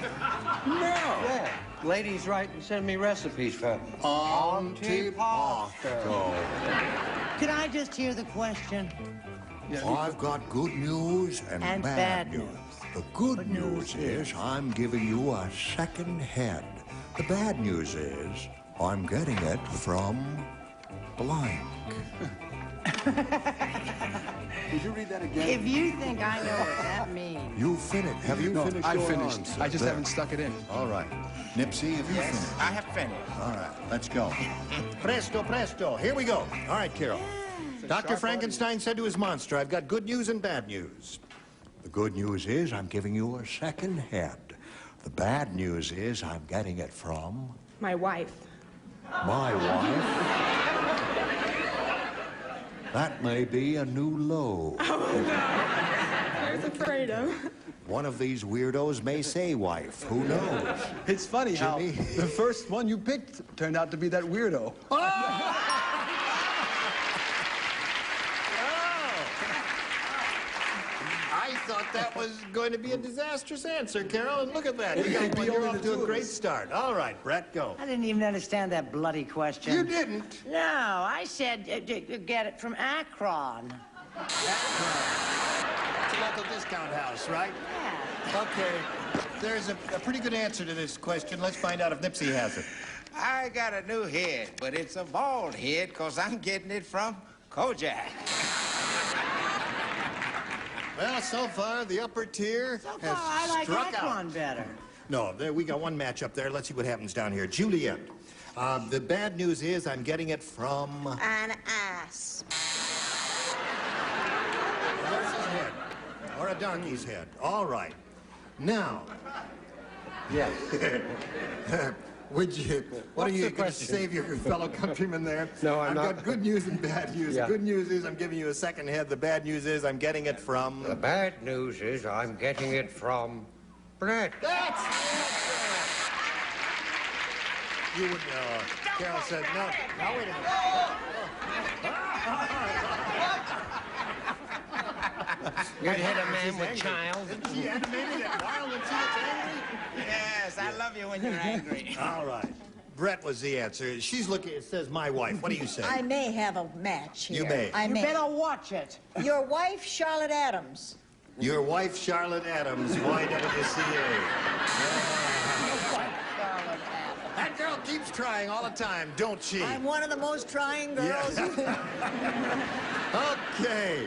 No. Yeah. Ladies write and send me recipes for antipasto. Could I just hear the question? I've got good news and bad news. The good news is I'm giving you a second head. The bad news is I'm getting it from blank. Could you read that again? If you think I know what that means. You finished. Have you finished? I your finished. answer? I just There. haven't stuck it in. All right. Nipsey, have you finished? I have finished. All right, let's go. Presto, presto. Here we go. All right, Carol. Dr. Frankenstein said to his monster, I've got good news and bad news. The good news is I'm giving you a second head. The bad news is I'm getting it from My wife. my wife. That may be a new low. I was afraid of. One of these weirdos may say wife. Who knows? It's funny Jimmy? how the first one you picked turned out to be that weirdo. I thought that was going to be a disastrous answer, Carol, and look at that. You're off to a great start. All right, Brett, go. I didn't even understand that bloody question. You didn't? No, I said get it from Akron. It's a local discount house, right? Yeah. Okay. There's a pretty good answer to this question. Let's find out if Nipsey has it. I got a new head, but it's a bald head because I'm getting it from Kojak. Well, so far, the upper tier So has far, I like struck Akron out. better. No, we got one match up there. Let's see what happens down here. Juliet. The bad news is I'm getting it from... An ass. A horse's head. Or a donkey's head. All right. Now... Yes. Would you... What are you going to save your fellow countrymen there? No, I'm not. I've got good news and bad news. Yeah. The good news is I'm giving you a second head. The bad news is I'm getting it from... The bad news is I'm getting it from Brett. That's... You wouldn't... Carol said, no. Now, wait a minute. You hit a man with child. She animated and wild when she gets angry? Yes, I love you when you're angry. All right. Brett was the answer. She's looking, it says my wife. What do you say? I may have a match here. You may. I may. You better watch it. Your wife, Charlotte Adams. Your wife, Charlotte Adams, YWCA. That girl keeps trying all the time, don't she? I'm one of the most trying girls. Okay.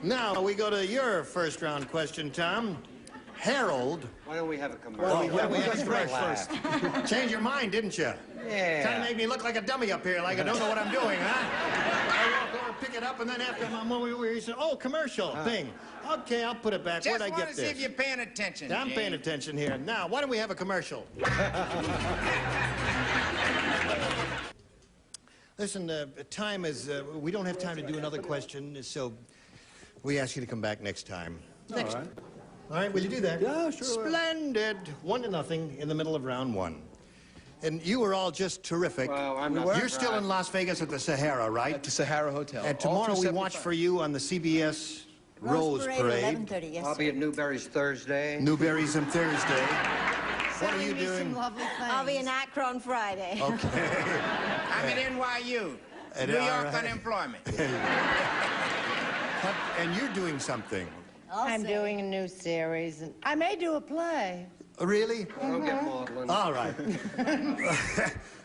Now we go to your first round question, Tom. Harold. Why don't we have a commercial? Well, we have a break first. Changed your mind, didn't you? Yeah. Trying to make me look like a dummy up here, like I don't know what I'm doing, huh? I walk over, pick it up, and then after I'm over, he said, "Oh, commercial thing." Okay, I'll put it back. Just Where'd I get want to see this? if you're paying attention, I'm Gene. paying attention here. Now, why don't we have a commercial? Listen, time is, we don't have time to do another question, so we ask you to come back next time. Next. All right. All right, will you do that? Yeah, sure. Splendid. 1-0 in the middle of round one. And you were all just terrific. Well, I'm not You're still in Las Vegas at the Sahara, right? At the Sahara Hotel. And tomorrow we watch for you on the CBS Rose Parade. 11:30, yes, I'll be at Newberry's Thursday. Newberry's on Thursday. What are you Sending me some doing? lovely things. I'll be in Akron Friday. Okay. I'm at NYU, At New York RI. Unemployment. And you're doing something. I'm doing a new series, and I may do a play. Really? Don't get maudlin. All right.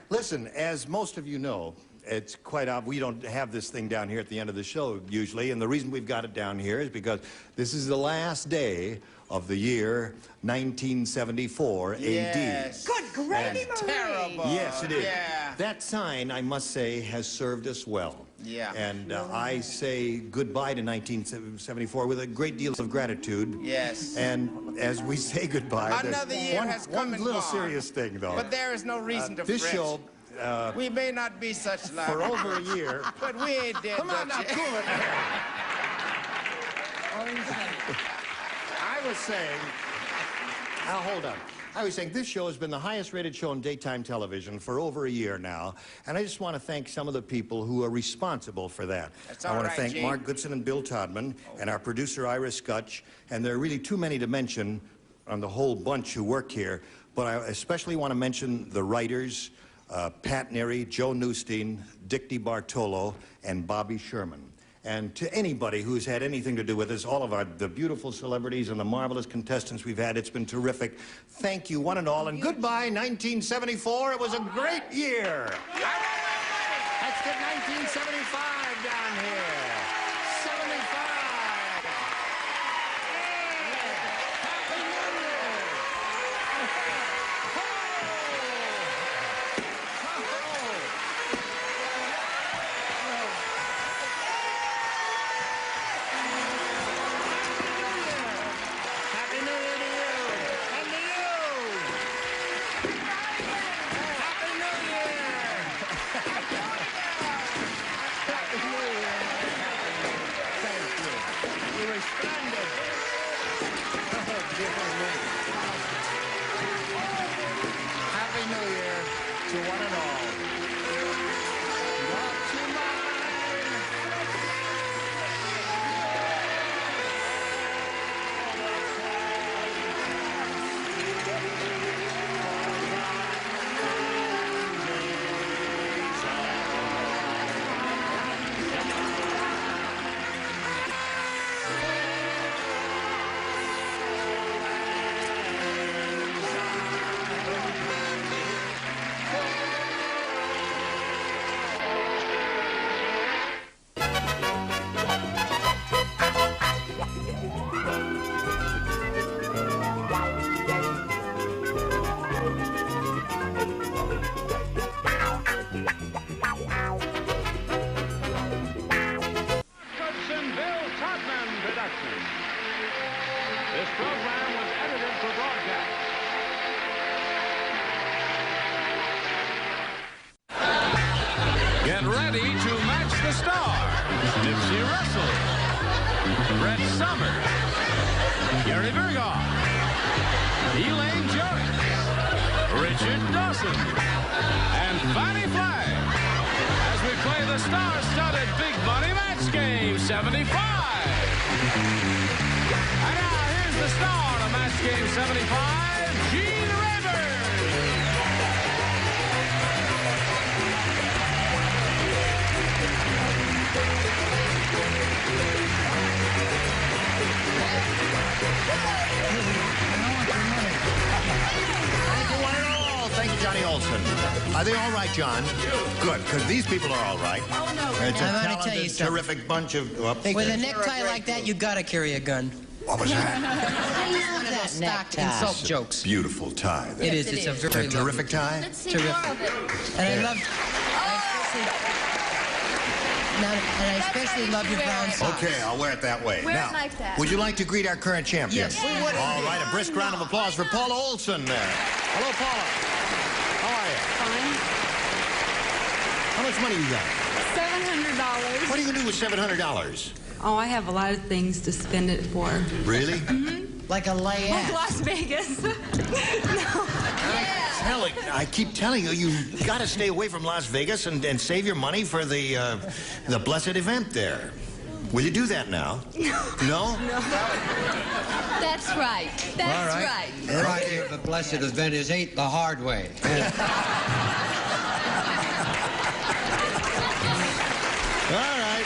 Listen, as most of you know, it's quite obvious we don't have this thing down here at the end of the show usually, and the reason we've got it down here is because this is the last day of the year 1974 AD. Yes. Good gravy, That's Marie. terrible. Yes, it is. Yeah. That sign, I must say, has served us well. Yeah. And I say goodbye to 1974 with a great deal of gratitude. Yes. And as we say goodbye, there's Another year has come one and little gone. serious thing, though. But there is no reason to This fret. show, We may not be such luck. for over a year... But we ain't dead, Come on now, don't you? cool it. I was saying... Now, hold on. I was saying this show has been the highest rated show on daytime television for over a year now, and I just want to thank some of the people who are responsible for that. That's I all want right, to thank Gene. Mark Goodson and Bill Todman, and our producer Ira Scutch, and there are really too many to mention on the whole bunch who work here, but I especially want to mention the writers, Pat Neary, Joe Newstein, Dick DiBartolo, and Bobby Sherman. And to anybody who's had anything to do with this, all of the beautiful celebrities and the marvelous contestants we've had, it's been terrific. Thank you, one and all, and goodbye, 1974. It was a great year. Let's get 1975 down here. 75. Happy New Year. Happy New Year to you! And to you! Happy New Year! Happy New Year! Thank you. You were splendid. Oh, goodness me. Happy New Year to one and all. Not to mine. program was edited for broadcast. Get ready to match the stars. Nipsey Russell, Brett Summers, Gary Berghoff, Elaine Joyce, Richard Dawson, and Fannie Flagg as we play the star-studded Big Money Match Game 75. And now here's the star of Match Game 75, Gene Rivers. Thank you, Johnny Olson. Are they all right, John? Good, because these people are all right. Oh, no. It's a I'm gonna tell talented, you something. terrific bunch of... With a necktie like that, you gotta carry a gun. What was that? One of those stock insult jokes. Beautiful tie. It is. It's a very terrific tie. Let's see more of it. And I especially love your brown socks. Okay, I'll wear it that way. Wear it now, like that. would you like to greet our current champion? Yes, we would. All right, a brisk round of applause for Paula Olson there. Hello, Paula. How are you? Fine. How much money you got? $700. What are you going to do with $700? Oh, I have a lot of things to spend it for. Really? Like a layette. Like Las Vegas. I keep telling you, you got to stay away from Las Vegas and save your money for the blessed event there. Will you do that now? No? That's right. That's All right. The idea of the blessed event is ain't the hard way. All right.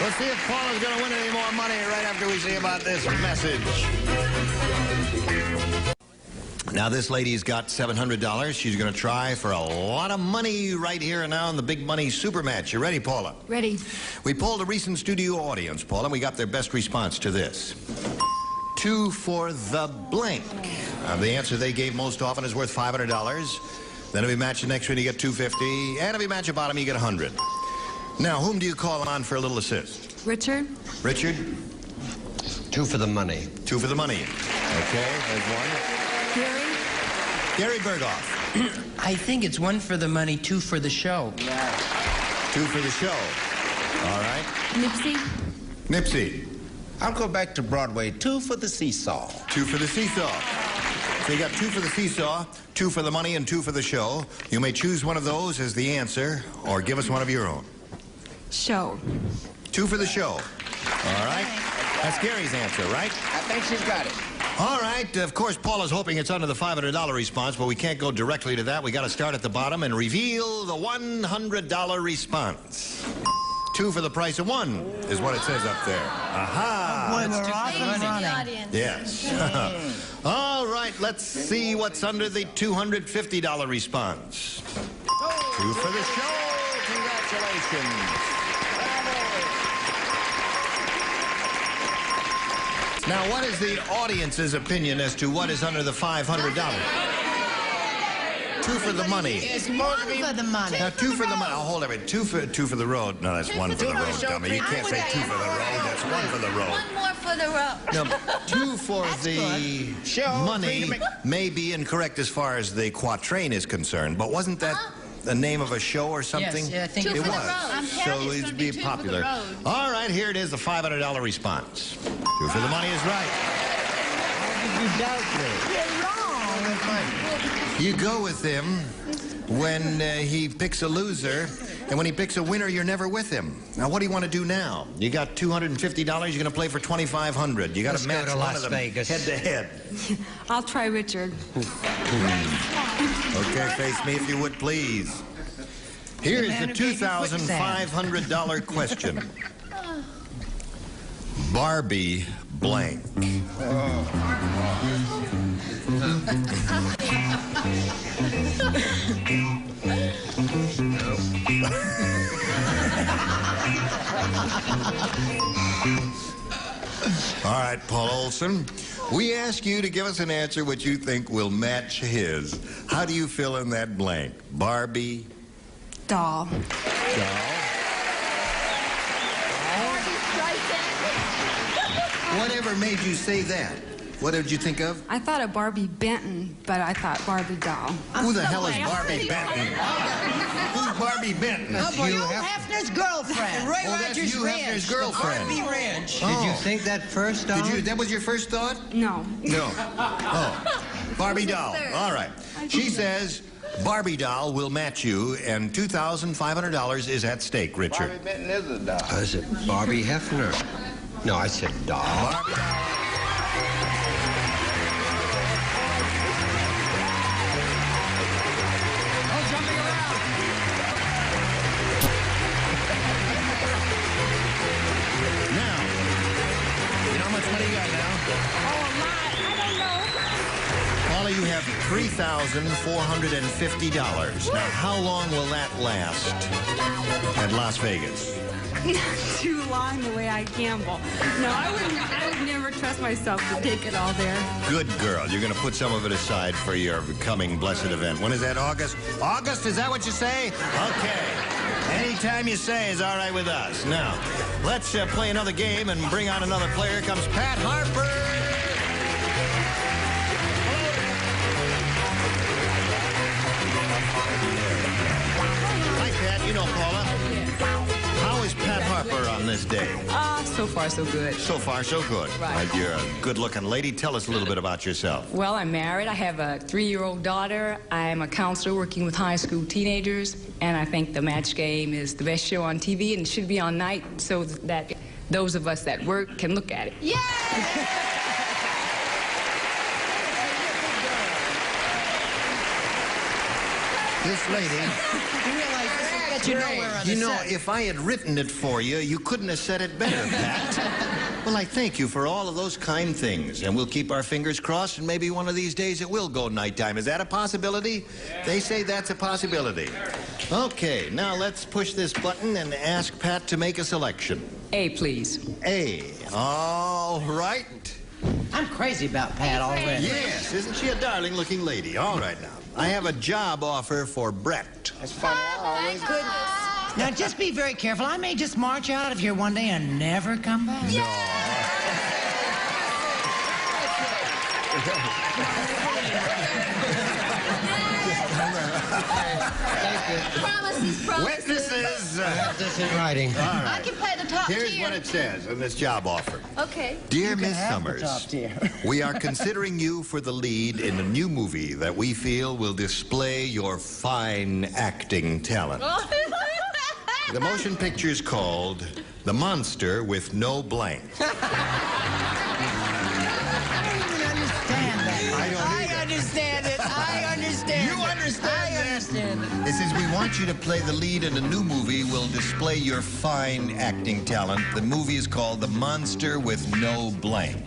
We'll see if Paula's going to win any more money right after we see about this message. Now, this lady's got $700. She's going to try for a lot of money right here and now in the Big Money Super Match. You ready, Paula? Ready. We polled a recent studio audience, Paula, and we got their best response to this. 2 for the blank. The answer they gave most often is worth $500. Then if you match the next one, you get $250. And if you match a bottom, you get $100. Now, whom do you call on for a little assist? Richard. Richard? 2 for the money. 2 for the money. Okay, there's one. Gary. Gary Berghoff. I think it's 1 for the money, 2 for the show. 2 for the show. All right. Nipsey. Nipsey. I'll go back to Broadway. 2 for the seesaw. 2 for the seesaw. So you got 2 for the seesaw, 2 for the money, and 2 for the show. You may choose one of those as the answer, or give us one of your own. Show. 2 for the show. All right. That's Gary's answer, right? I think she's got it. All right. Of course, Paula's hoping it's under the $500 response, but we can't go directly to that. We got to start at the bottom and reveal the $100 response. 2 for the price of 1 is what it says up there. Aha! Boy, we're off and running. Yes. All right, let's see what's under the $250 response. 2 for the show. Congratulations. Now, what is the audience's opinion as to what is under the $500? 2 for the money. It's 1 for the money. Now, 2 for the money. I'll hold everything. 2 for the road. No, that's 1 for the road, dummy. You can't say 2 for the road. That's 1 for the road. 1 more for the road. No, 2 for the money may be incorrect as far as the quatrain is concerned, but wasn't that the name of a show or something? Yes, yeah, I think Two it for the was. road. I'm So telling you, it's it'd gonna be be 2 for the popular. road. All right, here it is, the $500 response. 2 for the money is right. You doubt me. You're wrong. You go with him when he picks a loser, and when he picks a winner, you're never with him. Now, what do you want to do now? You got $250. You're going to play for $2,500. You got to match go to one Las of them Vegas. head to head. I'll try Richard. Okay, face me if you would, please. Here's the $2,500 question. Barbie blank. All right, Paul Olson. We ask you to give us an answer which you think will match his. How do you fill in that blank? Barbie? Doll. Doll? Whatever made you say that? What did you think of? I thought of Barbie Benton, but I thought Barbie doll. Who the hell is Barbie Benton? Who's Barbie Benton? Oh, Hugh Hefner's girlfriend. Roy Rogers' Hugh Hefner's girlfriend. Barbie Ranch. Oh. Did you think that first, Don? That was your first thought? No. No. Oh. Barbie doll. All right. She says Barbie doll will match you, and $2,500 is at stake, Richard. Barbie Benton is a doll. Is it Barbie Hefner? No, I said doll. Barbie doll. You have $3,450. Now, how long will that last at Las Vegas? Not too long the way I gamble. No, I would never trust myself to take it all there. Good girl. You're going to put some of it aside for your coming blessed event. When is that, August? August, is that what you say? Okay. Anytime you say is all right with us. Now, let's play another game and bring on another player. Here comes Pat Harper. Hi, Pat. You know Paula. How is Pat Harper on this day? So far, so good. So far, so good. Right. You're a good-looking lady. Tell us a little bit about yourself. Well, I'm married. I have a 3-year-old daughter. I'm a counselor working with high school teenagers, and I think the Match Game is the best show on TV, and it should be on night so that those of us that work can look at it. Yay! This lady... You realize this will get you nowhere on the You know, set. if I had written it for you, you couldn't have said it better, Pat. Well, I thank you for all of those kind things, and we'll keep our fingers crossed, and maybe one of these days it will go nighttime. Is that a possibility? Yeah. They say that's a possibility. Okay, now let's push this button and ask Pat to make a selection. A, please. A. All right. I'm crazy about Pat already. Yes, isn't she a darling-looking lady? All right, now. I have a job offer for Brett. That's funny. Thank goodness. Now, just be very careful. I may just march out of here one day and never come back. No. Promises. Witnesses. This in writing. All right. I can play the top Here's tier. what it says in this job offer. Okay. Dear Miss Summers, we are considering you for the lead in a new movie that we feel will display your fine acting talent. The motion picture is called The Monster with No Blank. I understand it. I understand You it. understand I understand it. It says we want you to play the lead in a new movie. We'll display your fine acting talent. The movie is called The Monster with No Blank.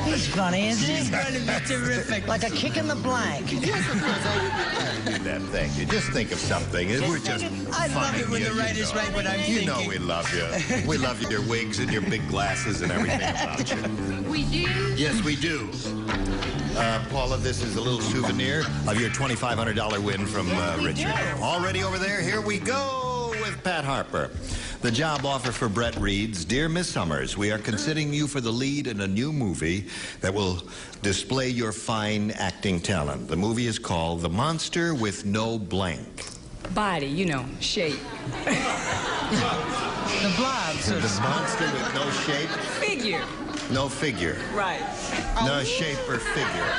He's funny, isn't he? He's going to be terrific. Like a kick in the blank. Do that thing. You just think of something. We're just I love it when the writer's right what I'm thinking. You know we love you. We love your wigs and your big glasses and everything about you. We do? Yes, we do. Paula, this is a little souvenir of your $2,500 win from Richard. Already over there, here we go with Pat Harper. The job offer for Brett reads, Dear Miss Summers, we are considering you for the lead in a new movie that will display your fine acting talent. The movie is called The Monster with No Blank. Body, you know, shape. The blob. So the monster with no shape? Figure. No figure. Right. No shape or figure.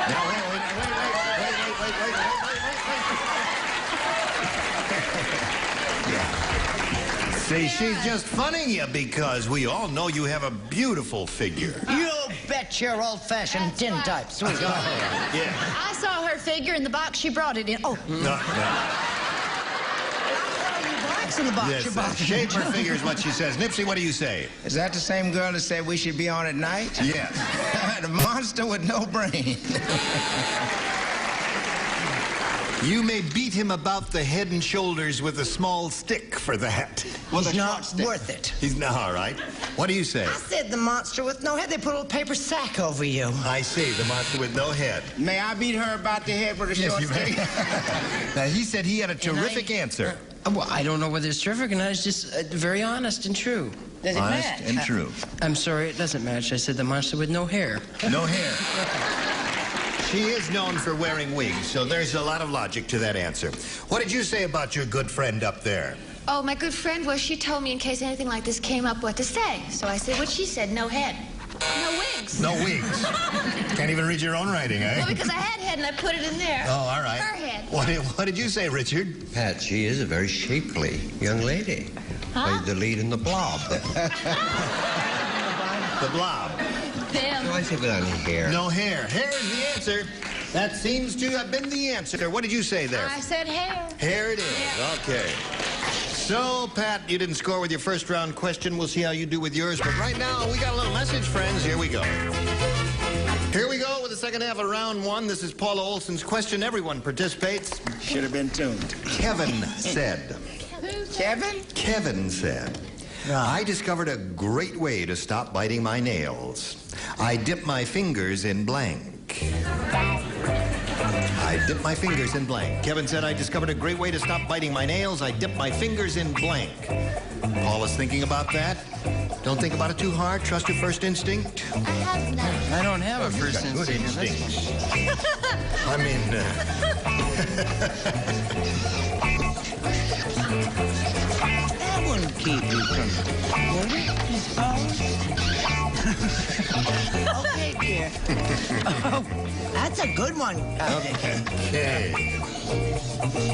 Now, wait. See, she's just funning you because we all know you have a beautiful figure. You bet your old-fashioned tintype, sweet. Go ahead. Yeah. I saw her figure in the box she brought it in. Oh. No. Box in the box. Yes, Your box. shape or figure is what she says. Nipsey, what do you say? Is that the same girl that said we should be on at night? Yes. The monster with no brain. You may beat him about the head and shoulders with a small stick for that. He's not worth it. He's not, all right. What do you say? I said the monster with no head. They put a little paper sack over you. I see, the monster with no head. May I beat her about the head with a Yes, short you may. stick? Now, he said he had a terrific answer. Well, I don't know whether it's terrific or not. It's just very honest and true. Does it Honest match? and true. I'm sorry, it doesn't match. I said the monster with no hair. No hair. She is known for wearing wigs, so there's a lot of logic to that answer. What did you say about your good friend up there? Oh, my good friend, well, she told me in case anything like this came up what to say. So I said what she said, no head. No wigs. No wigs. Can't even read your own writing, eh? Well, because I had head and I put it in there. Oh, all right. Her head. What did you say, Richard? Pat, she is a very shapely young lady. Huh? Played the lead in The Blob. The Blob. Them. No, I said without any hair. No hair. Hair is the answer. That seems to have been the answer. What did you say there? I said hair. Hair it is. Yeah. Okay. So, Pat, you didn't score with your first round question. We'll see how you do with yours. But right now, we got a little message, friends. Here we go. Here we go with the second half of round one. This is Paula Olson's question. Everyone participates. Should have been tuned. Kevin said. Kevin? Kevin said. I discovered a great way to stop biting my nails. I dip my fingers in blank. I dip my fingers in blank. Kevin said, I discovered a great way to stop biting my nails. I dip my fingers in blank. Paula's thinking about that. Don't think about it too hard. Trust your first instinct. I don't have a first Good instinct. instinct. I mean, That wouldn't keep you from... Would it? Okay, dear. Oh, that's a good one. okay.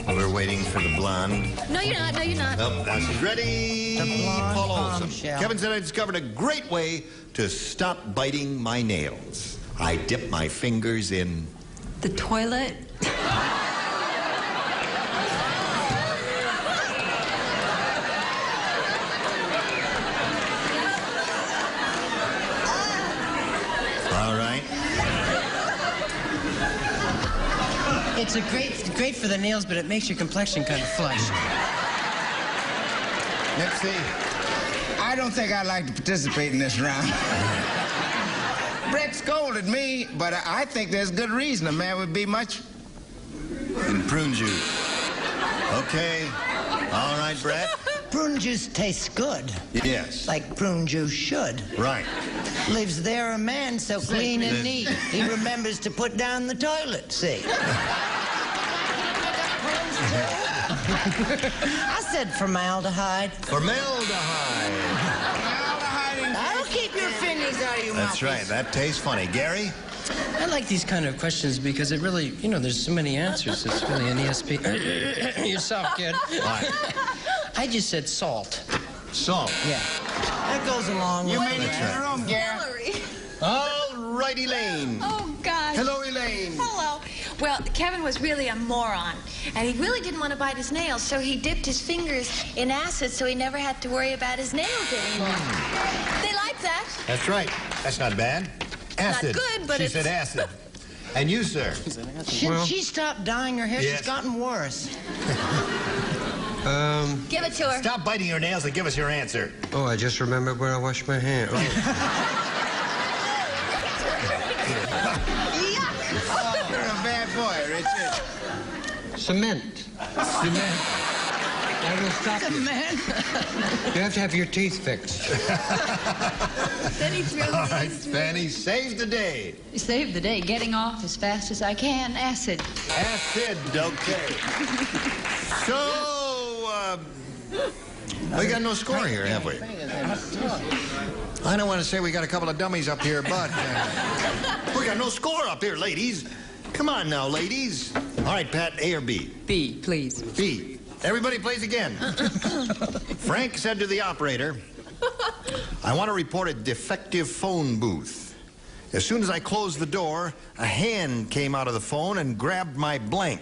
We're waiting for the blonde. No, you're not. No, you're not. Oh, now she's ready. The blonde Paula Olson. bombshell. Kevin said I discovered a great way to stop biting my nails. I dip my fingers in... The toilet. All right. It's great for the nails, but it makes your complexion kind of flush. Nipsey. I don't think I'd like to participate in this round. Brett scolded me, but I think there's good reason a man would be much... And prune juice. Okay. All right, Brett. Prune juice tastes good. Yes. Like prune juice should. Right. Lives there a man so clean and neat. He remembers to put down the toilet seat. I said formaldehyde. Formaldehyde. That'll keep your fingers out of your mouth. That's right. That tastes funny. Gary? I like these kind of questions because it really, there's so many answers. It's really an ESP. Yourself, kid. Right. I just said salt. Salt. Yeah. That goes along with You made it it. in the room, Gary. Hillary. All right, Elaine. Oh, gosh. Hello, Elaine. Hello. Well, Kevin was really a moron, and he really didn't want to bite his nails, so he dipped his fingers in acid so he never had to worry about his nails anymore. They like that. That's right. That's not bad. Acid. Not good, but she it's... said acid. And you, sir? Since she stopped dyeing her hair, Yes. she's gotten worse. Give it to her. Stop biting your nails and give us your answer. Oh, I just remembered where I washed my hands. Oh. You're a bad boy, Richard. Cement. Cement. That will stop you. Man. You have to have your teeth fixed. Then he threw All right, Fanny, save the day. Save the day, getting off as fast as I can. Acid. Acid, okay. So, we got no score here, have we? I don't want to say we got a couple of dummies up here, but we got no score up here, ladies. Come on now, ladies. All right, Pat, A or B? B, please. B. Everybody plays again. Frank said to the operator, I want to report a defective phone booth. As soon as I closed the door, a hand came out of the phone and grabbed my blank.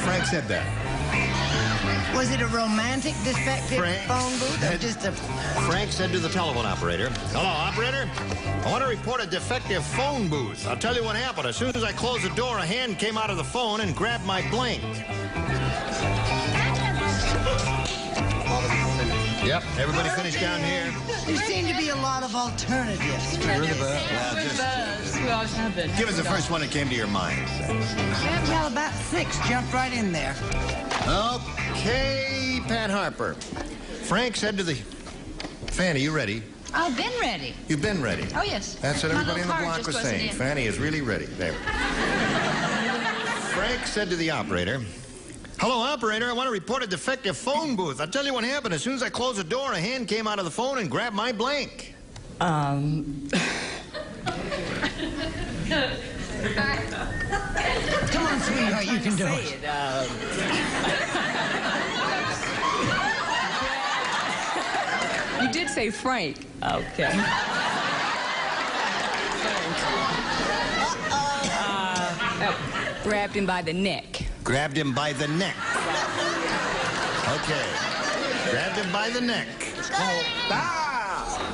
Frank said that. Was it a romantic defective Frank phone booth or said- just a... Frank said to the telephone operator, hello, operator. I want to report a defective phone booth. I'll tell you what happened. As soon as I closed the door, a hand came out of the phone and grabbed my blank. Yep, everybody finished down here. There seem to be a lot of alternatives. Really bad. Well, just give us the first one that came to your mind. Well, about 6 jumped right in there. Okay, Pat Harper. Frank said to the... Fanny, you ready? I've been ready. You've been ready? Oh, yes. That's what My everybody in the little card block was just wasn't saying. in. Fanny is really ready. There. Frank said to the operator, "Hello, operator. I want to report a defective phone booth. I'll tell you what happened. As soon as I closed the door, a hand came out of the phone and grabbed my blank." Come on, sweetheart, you can do it. You did say Frank. Okay. Grabbed him by the neck. Grabbed him by the neck. Okay. Grabbed him by the neck.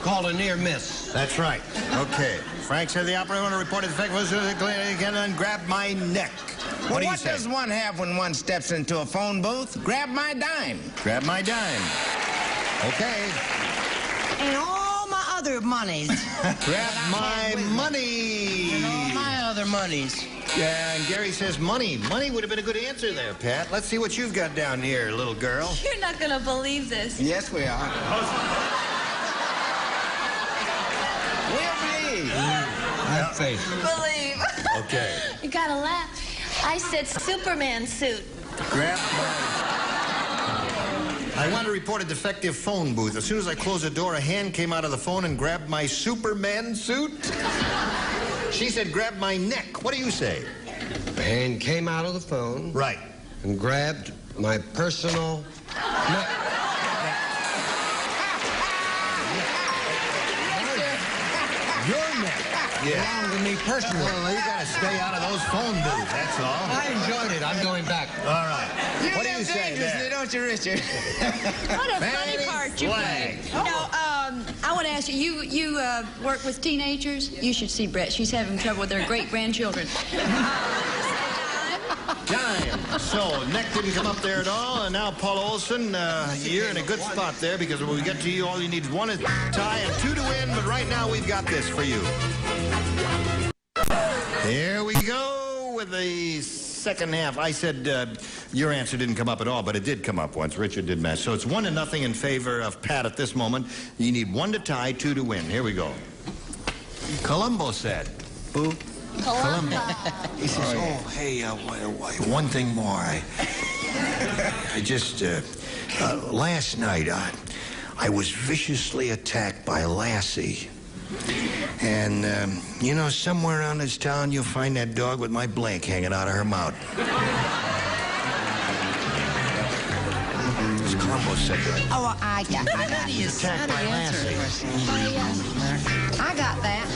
Called a near miss. That's right. Okay. Frank said the operator want to report a defective again and grabbed my neck. Well, What do you what say? does one have when one steps into a phone booth? Grab my dime. Grab my dime. Okay. And all my other monies. Grab my money. And all my other monies. Yeah, and Gary says money. Money would have been a good answer there, Pat. Let's see what you've got down here, little girl. You're not going to believe this. Yes, we are. We'll believe. Have faith. Believe. Okay. You got to laugh. I said Superman suit. Grab I want to report a defective phone booth. As soon as I closed the door, a hand came out of the phone and grabbed my Superman suit. She said, grab my neck. What do you say? A hand came out of the phone. Right. And grabbed my personal neck. Your neck. Yeah. Belonged to me personally. Well, you got to stay out of those phone booths, that's all. I enjoyed it. I'm going back. All right. What do you look say dangerously, there? don't you, Richard? What a funny part you play. Flag. No, I want to ask you, you work with teenagers? You should see Brett. She's having trouble with her great-grandchildren. Dime. So, neck didn't come up there at all, and now Paula Olson, you're in a good spot there because when we get to you, all you need is 1 to tie and 2 to win, but right now we've got this for you. Here we go with the second half. I said your answer didn't come up at all, but it did come up once. Richard did match. So it's 1-0 in favor of Pat at this moment. You need 1 to tie, 2 to win. Here we go. Columbo said, "Boo." Columbo. He says, "Oh, hey, one thing more. I just last night I was viciously attacked by Lassie." And, you know, somewhere around this town, you'll find that dog with my blank hanging out of her mouth. As Columbo said that. Oh, I got it. Attacked by Lassie. I got that.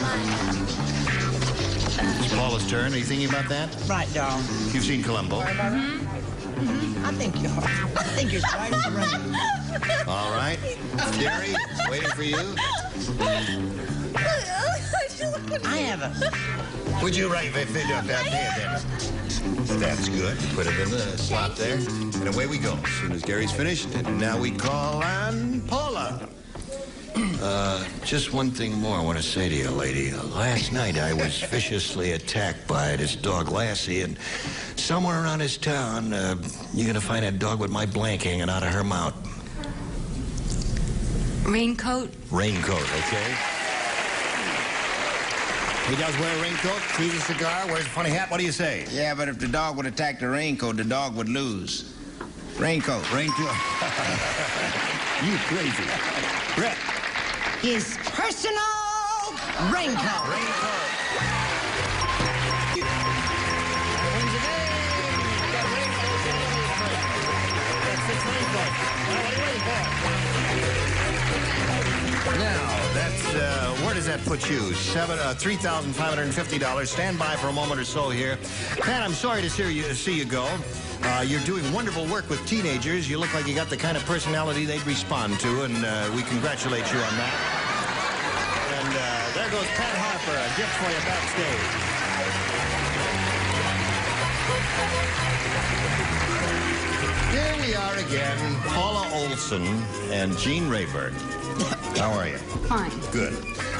It's Paula's turn. Are you thinking about that? Right, darling. You've seen Columbo. I think you're right as rain. All right. Gary, waiting for you. I haven't. Would you write that? That's good. Put it in the slot there. And away we go. As soon as Gary's finished, and now we call on Paula. Just one thing more I want to say to you, lady. Last night I was viciously attacked by this dog Lassie, and somewhere around this town, you're going to find that dog with my blank hanging out of her mouth. Raincoat? Raincoat, okay? He does wear a raincoat, chews a cigar, wears a funny hat. What do you say? Yeah, but if the dog would attack the raincoat, the dog would lose. Raincoat. Raincoat. You crazy. Brett. His personal raincoat. Raincoat. Now, that's, where does that put you? $3,550. Stand by for a moment or so here. Pat, I'm sorry to see you go. You're doing wonderful work with teenagers. You look like you got the kind of personality they'd respond to, and we congratulate you on that. And there goes Pat Harper, a gift for you backstage. Here we are again, Paula Olson. Olson and Gene Rayburn. How are you? Fine. Good.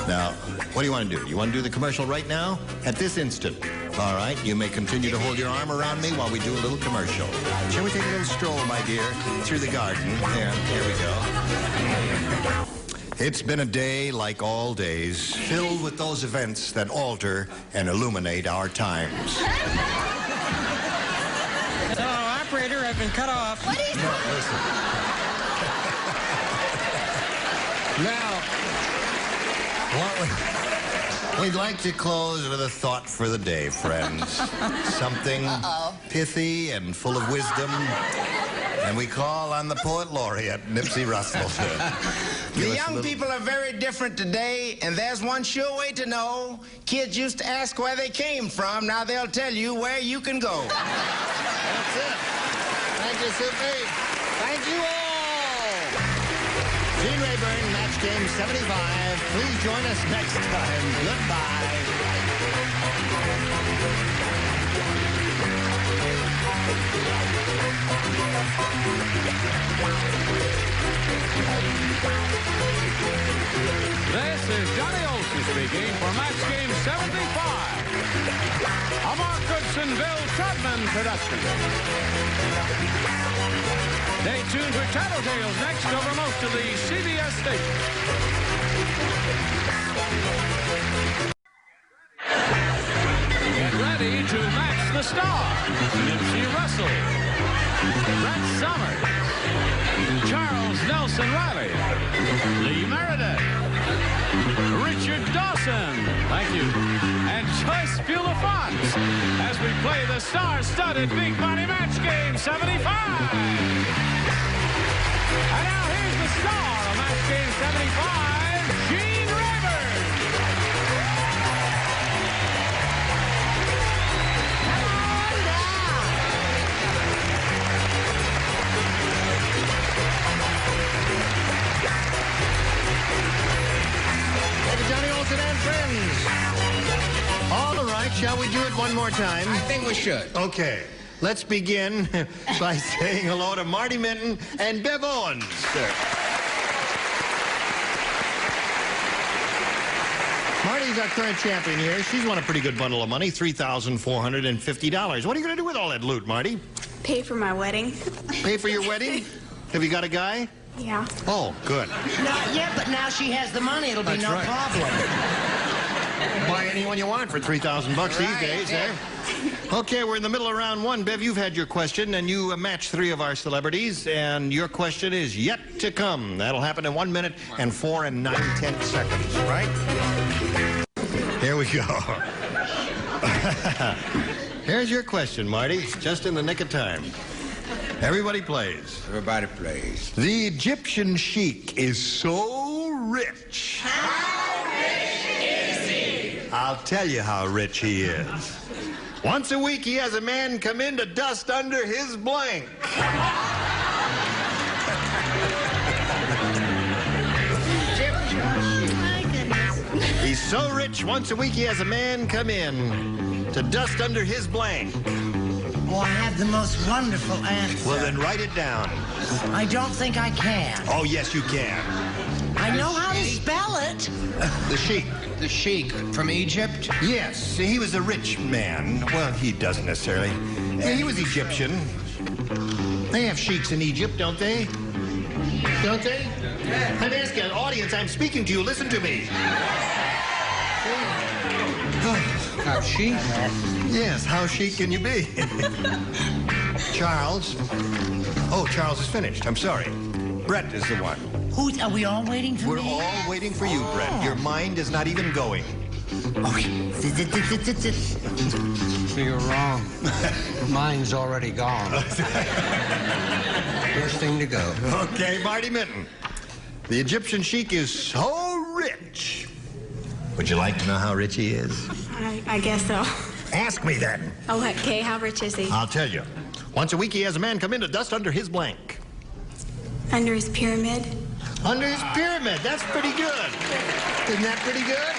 Now, what do you want to do? You want to do the commercial right now? At this instant. All right, you may continue to hold your arm around me while we do a little commercial. Shall we take a little stroll, my dear, through the garden? Here we go. It's been a day like all days, filled with those events that alter and illuminate our times. Hello, operator, I've been cut off. What is No, listen. Now, we'd like to close with a thought for the day, friends. Something pithy and full of wisdom. And we call on the poet laureate, Nipsey Russell, to The young people are very different today, and there's one sure way to know. Kids used to ask where they came from. Now they'll tell you where you can go. That's it. Thank you, Soupy. Thank you all. Gene Rayburn, Match Game 75. Please join us next time. Goodbye. This is Johnny Olson speaking for Match Game 75. A Mark Goodsonville Trotman production. Stay tuned for Tattletales next over most of the CBS stations. Get ready to match the stars. Nipsey Russell, Brett Summers, Charles Nelson Riley, Lee Meredith, Richard Dawson, thank you, and Joyce Beulah-Fonts as we play the star-studded Big Money Match Game 75. And now here's the star of Match Game 75, Gene Rayburn. Johnny Olson and friends. All right, shall we do it one more time? I think we should. Okay, let's begin by saying hello to Marty Minton and Bev Owens. Marty's our current champion here. She's won a pretty good bundle of money, $3,450. What are you going to do with all that loot, Marty? Pay for my wedding. Pay for your wedding? Have you got a guy? Yeah. Oh, good. Not yet, but now she has the money. It'll be no problem. Buy anyone you want for $3,000 these days, eh? Okay, we're in the middle of round one. Bev, you've had your question, and you matched 3 of our celebrities, and your question is yet to come. That'll happen in 1 minute and 4 9/10 seconds, right? Here we go. Here's your question, Marty. Just in the nick of time. Everybody plays. Everybody plays. The Egyptian sheik is so rich. How rich is he? I'll tell you how rich he is. Once a week, he has a man come in to dust under his blank. He's so rich, once a week, he has a man come in to dust under his blank. Oh, I have the most wonderful answer. Well, then write it down. I don't think I can. Oh, yes, you can. I know how to spell it. The sheik. The sheik from Egypt? Yes, he was a rich man. Well, he doesn't necessarily. He was Egyptian. They have sheiks in Egypt, don't they? Don't they? I'm asking an audience. I'm speaking to you. Listen to me. How chic? Yes, how chic can you be? Charles. Oh, Charles is finished. I'm sorry. Brett is the one. Are we all waiting for We're me? all waiting for you, Brett. Your mind is not even going. You're wrong. Mine's already gone. First thing to go. Okay, Marty Minton. The Egyptian sheik is so rich. Would you like to know how rich he is? I guess so. Ask me then. Oh, okay. How rich is he? I'll tell you. Once a week, he has a man come in to dust under his blank. Under his pyramid? Under his pyramid. That's pretty good. Isn't that pretty good?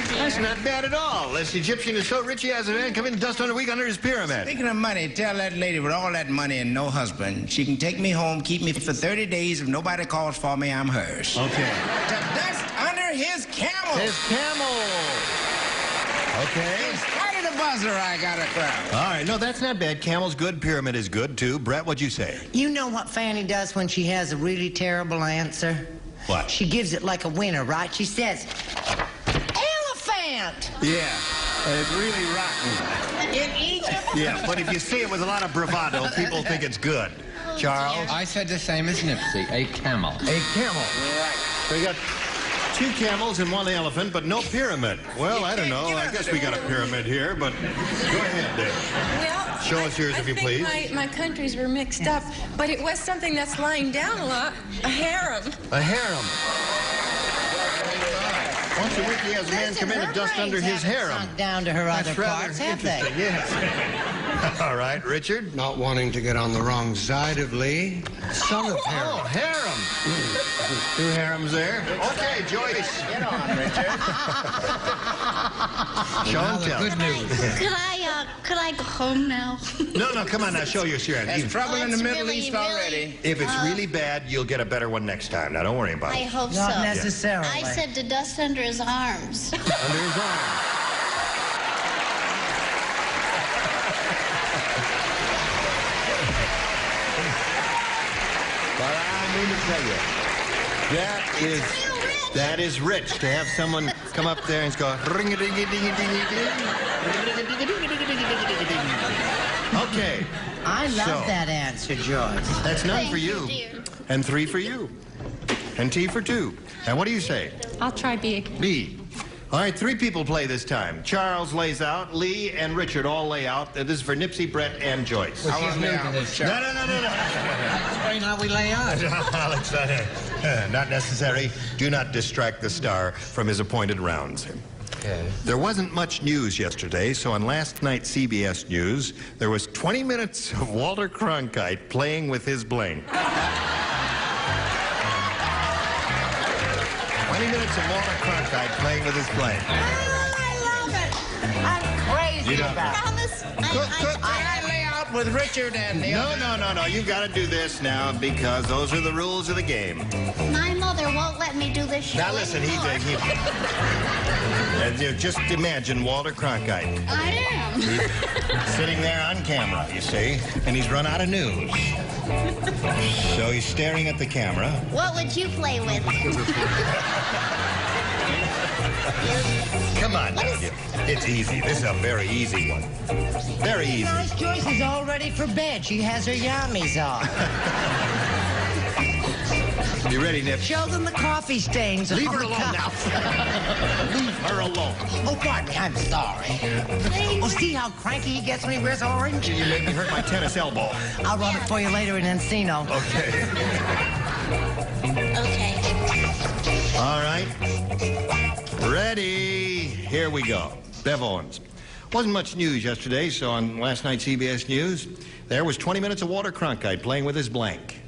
That's not bad at all. This Egyptian is so rich he has a man come in just under a week under his pyramid. Speaking of money, tell that lady with all that money and no husband, she can take me home, keep me for 30 days. If nobody calls for me, I'm hers. Okay. To dust under his camel. His camel. Okay. In spite of the buzzer, I got a crowd. All right. No, that's not bad. Camel's good. Pyramid is good, too. Brett, what'd you say? You know what Fanny does when she has a really terrible answer? What? She gives it like a winner, right? She says, elephant! Yeah. It's really rotten. In Egypt? Yeah, but if you say it with a lot of bravado, people think it's good. Charles? I said the same as Nipsey, a camel. A camel. Right. We got 2 camels and 1 elephant, but no pyramid. Well, I don't know. I guess we got a pyramid here, but go ahead, Dave. Well, show us yours, if you please. I think my countries were mixed up, but it was something that's lying down a lot. A harem. A harem. Once a week, he has a man come in and dust under his harem. Sunk down to her other parts, have they? Yes. All right, Richard. Not wanting to get on the wrong side of Lee. Son of harem. Oh, harem. 2 harems there. Okay, Joyce. Get on, Richard. Show and tell. Good news. Could I go home now? No, come on now. Show your share. There's trouble in the it's Middle really, East already. If it's really bad, you'll get a better one next time. Now, don't worry about I it. hope Not so. necessarily. I said to dust under his arms. Under his arm. But I mean to tell you, that is rich to have someone come up there and go ring a ding a ding a ding a ding. Okay. I love that answer, Joyce. That's 9 for you, and 3 for you, and T for 2. Now, what do you say? I'll try B. B. All right, 3 people play this time. Charles lays out, Lee and Richard all lay out. This is for Nipsey, Brett, and Joyce. I want to lay out with Chuck. No. Explain how we lay out. Alex, not necessary. Do not distract the star from his appointed rounds. Okay. There wasn't much news yesterday, so on last night's CBS News, there was 20 minutes of Walter Cronkite playing with his blank. 20 minutes of Walter Cronkite playing with his blank. I love it. I'm crazy about it. Promise. Could I lay out with Richard and the other? No. You've got to do this now because those are the rules of the game. My mother won't let me do this show Now listen, anymore. just imagine Walter Cronkite. I am. He's sitting there on camera, you see, and he's run out of news. So he's staring at the camera. What would you play with? Come on now. It's easy. This is a very easy one. Very easy. Nice, Joyce is all ready for bed. She has her yummies on. You ready, Nip? Show them the coffee stains. Leave on her the alone now. cup. Leave her alone. Oh, pardon me. I'm sorry. Oh, see how cranky he gets me, Riz Orange? You made me hurt my tennis elbow. I'll rub it for you later in Encino. Okay. Okay. All right. Ready? Here we go. Bev Owens. Wasn't much news yesterday, so on last night's CBS News, there was 20 minutes of Walter Cronkite playing with his blank.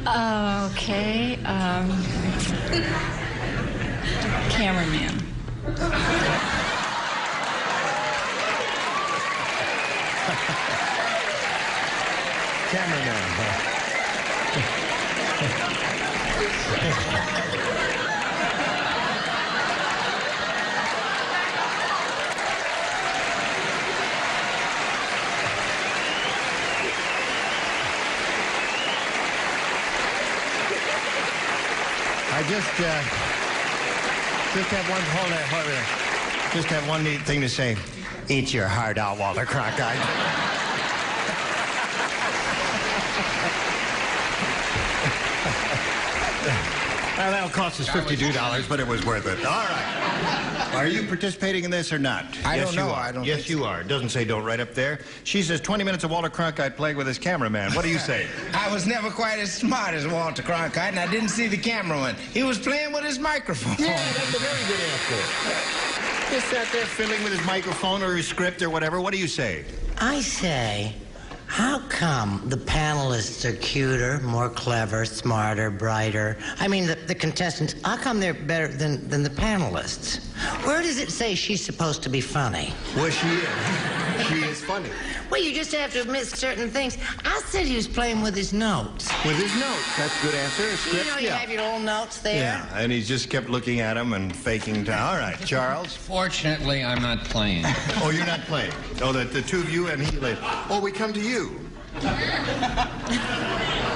Okay. Cameraman. Cameraman. I just have one neat thing to say. Eat your heart out, Walter Cronkite. Well, that'll cost us $52, but it was worth it. All right. Are you participating in this or not? I Yes, don't you know. are. I don't Yes, think you so. are. It doesn't say don't right up there. She says 20 minutes of Walter Cronkite playing with his cameraman. What do you say? I was never quite as smart as Walter Cronkite, and I didn't see the cameraman. He was playing with his microphone. Yeah, that's a very good answer. Just sat there fiddling with his microphone or his script or whatever. What do you say? I say, How come the panelists are cuter, more clever, smarter, brighter? I mean, the contestants, how come they're better than the panelists? Where does it say she's supposed to be funny? Well, she is. She is funny. Well, you just have to admit certain things. I said he was playing with his notes. With his notes. That's a good answer. A script, You know, you have your little notes there. Yeah, and he just kept looking at him and faking time. All right, Charles. Fortunately, I'm not playing. Oh, you're not playing. Oh, the two of you and he later. Oh, we come to you.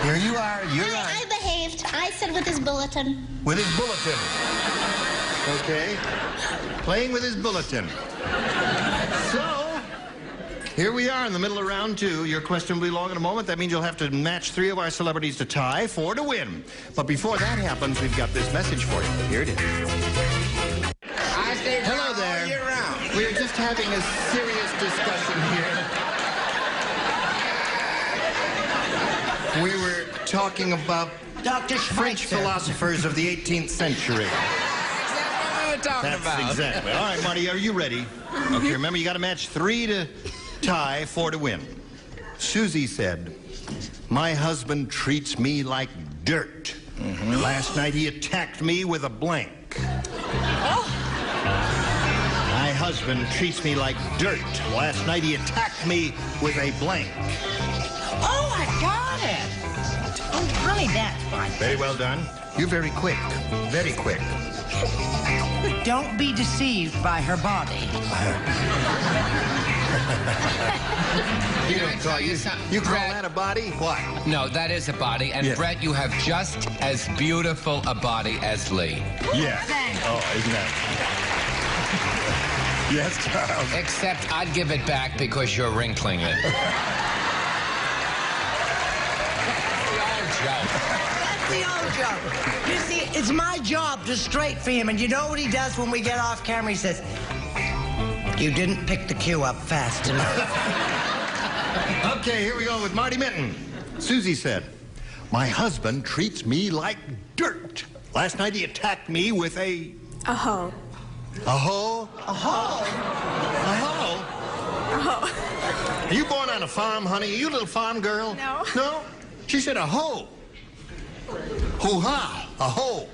Here you are. You're on. I behaved. I said with his bulletin. With his bulletin. Okay. Playing with his bulletin. So, here we are in the middle of round 2. Your question will be long in a moment. That means you'll have to match 3 of our celebrities to tie, 4 to win. But before that happens, we've got this message for you. Here it is. Hello there. All year round. We're just having a serious discussion here. We were talking about Dr. French philosophers of the 18th century. That's exactly. All right, Marty, are you ready? Okay, remember, you got to match 3 to tie, 4 to win. Susie said, my husband treats me like dirt. Last night he attacked me with a blank. My husband treats me like dirt. Last night he attacked me with a blank. Oh, I got it. Oh, honey, that's fine. Very well done. You're very quick. Very quick. Don't be deceived by her body. You call that a body? What? No, that is a body. And Yes. Brett, you have just as beautiful a body as Lee. Yeah. Oh, isn't that? Yes, Charles. Except I'd give it back because you're wrinkling it. That's the old joke. You see, it's my job to straight for him, and you know what he does when we get off camera? He says, you didn't pick the cue up fast enough. Okay, here we go with Marty Minton. Susie said, my husband treats me like dirt. Last night he attacked me with a... A hoe. A hoe? A hoe? A hoe? A hoe. Are you born on a farm, honey? Are you a little farm girl? No. No? She said a hoe. Hoo-ha. A hoe.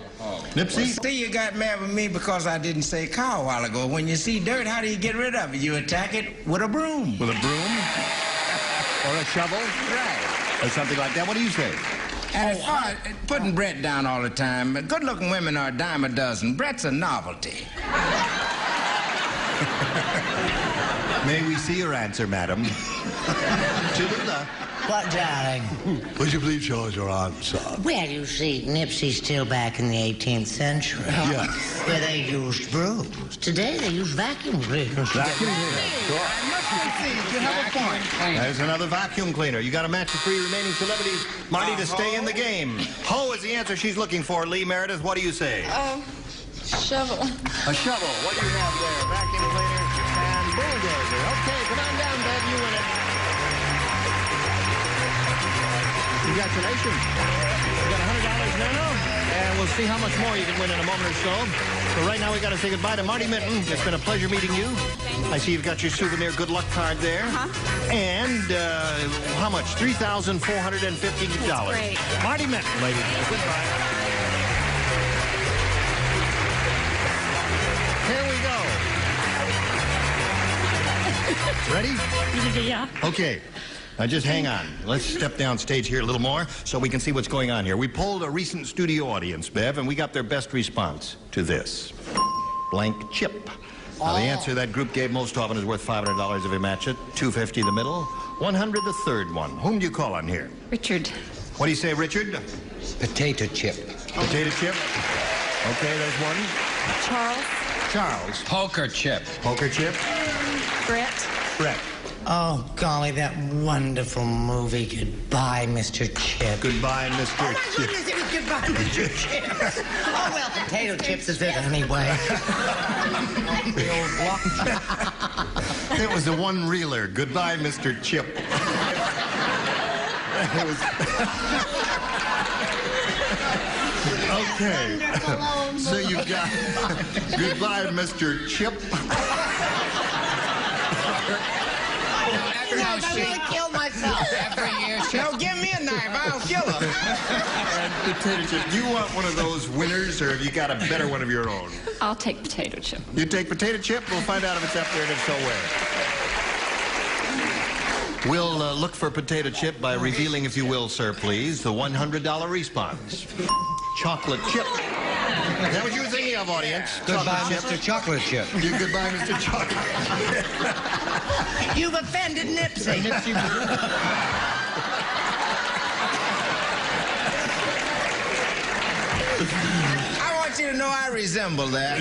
Nipsey? Well, see, you got mad with me because I didn't say cow a while ago. When you see dirt, how do you get rid of it? You attack it with a broom. With a broom? Or a shovel? Right. Or something like that. What do you say? And as far as putting Brett down all the time, good-looking women are a dime a dozen. Brett's a novelty. May we see your answer, madam? To the left. What, darling? Would you please show us your answer? Well, you see, Nipsey's still back in the 18th century. Yes. Where they used brooms. Today they use vacuum cleaners. Vacuum cleaner. Sure. You have a point. There's another vacuum cleaner. You got to match the 3 remaining celebrities, Marty, to stay in the game. Hoe is the answer she's looking for. Lee Meredith, what do you say? Shovel. A shovel. What do you have there? Vacuum cleaner and bulldozer. Okay, come on down, Bev. You win it. Congratulations. You got $100 now, and we'll see how much more you can win in a moment or so. So right now we got to say goodbye to Marty Minton. It's been a pleasure meeting you. I see you've got your souvenir good luck card there. And how much? $3,450. Great. Marty Minton, ladies and gentlemen. Goodbye. Here we go. Ready? Yeah. Okay. Now just hang on. Let's step down stage here a little more so we can see what's going on here. We polled a recent studio audience, Bev, and we got their best response to this. Blank chip. Now, the answer that group gave most often is worth $500 if we match it. $250 the middle. $100 the third one. Whom do you call on here? Richard. What do you say, Richard? Potato chip. Potato chip. Okay, there's one. Charles. Charles. Poker chip. Poker chip. Brett. Brett. Oh, golly, that wonderful movie, Goodbye, Mr. Chip. Goodbye, Mr. Oh, my Chip. goodness, it was Goodbye, Mr. Chip. Oh, well, potato chips is it anyway. The old block. It was the one reeler. Goodbye, Mr. Chip. It was... Okay. So you got Goodbye, Mr. Chip. knife. I want to kill myself. Every year she... No, give me a knife. I'll kill her. And potato chip. Do you want one of those winners, or have you got a better one of your own? I'll take potato chip. You take potato chip. We'll find out if it's up there and if so where. We'll look for potato chip by revealing, if you will, sir, please, the $100 response. Chocolate chip. Is that what you were thinking of, audience? Goodbye, Mr. Chocolate Chip. Goodbye, Mr. Chocolate. You've offended Nipsey. I want you to know I resemble that.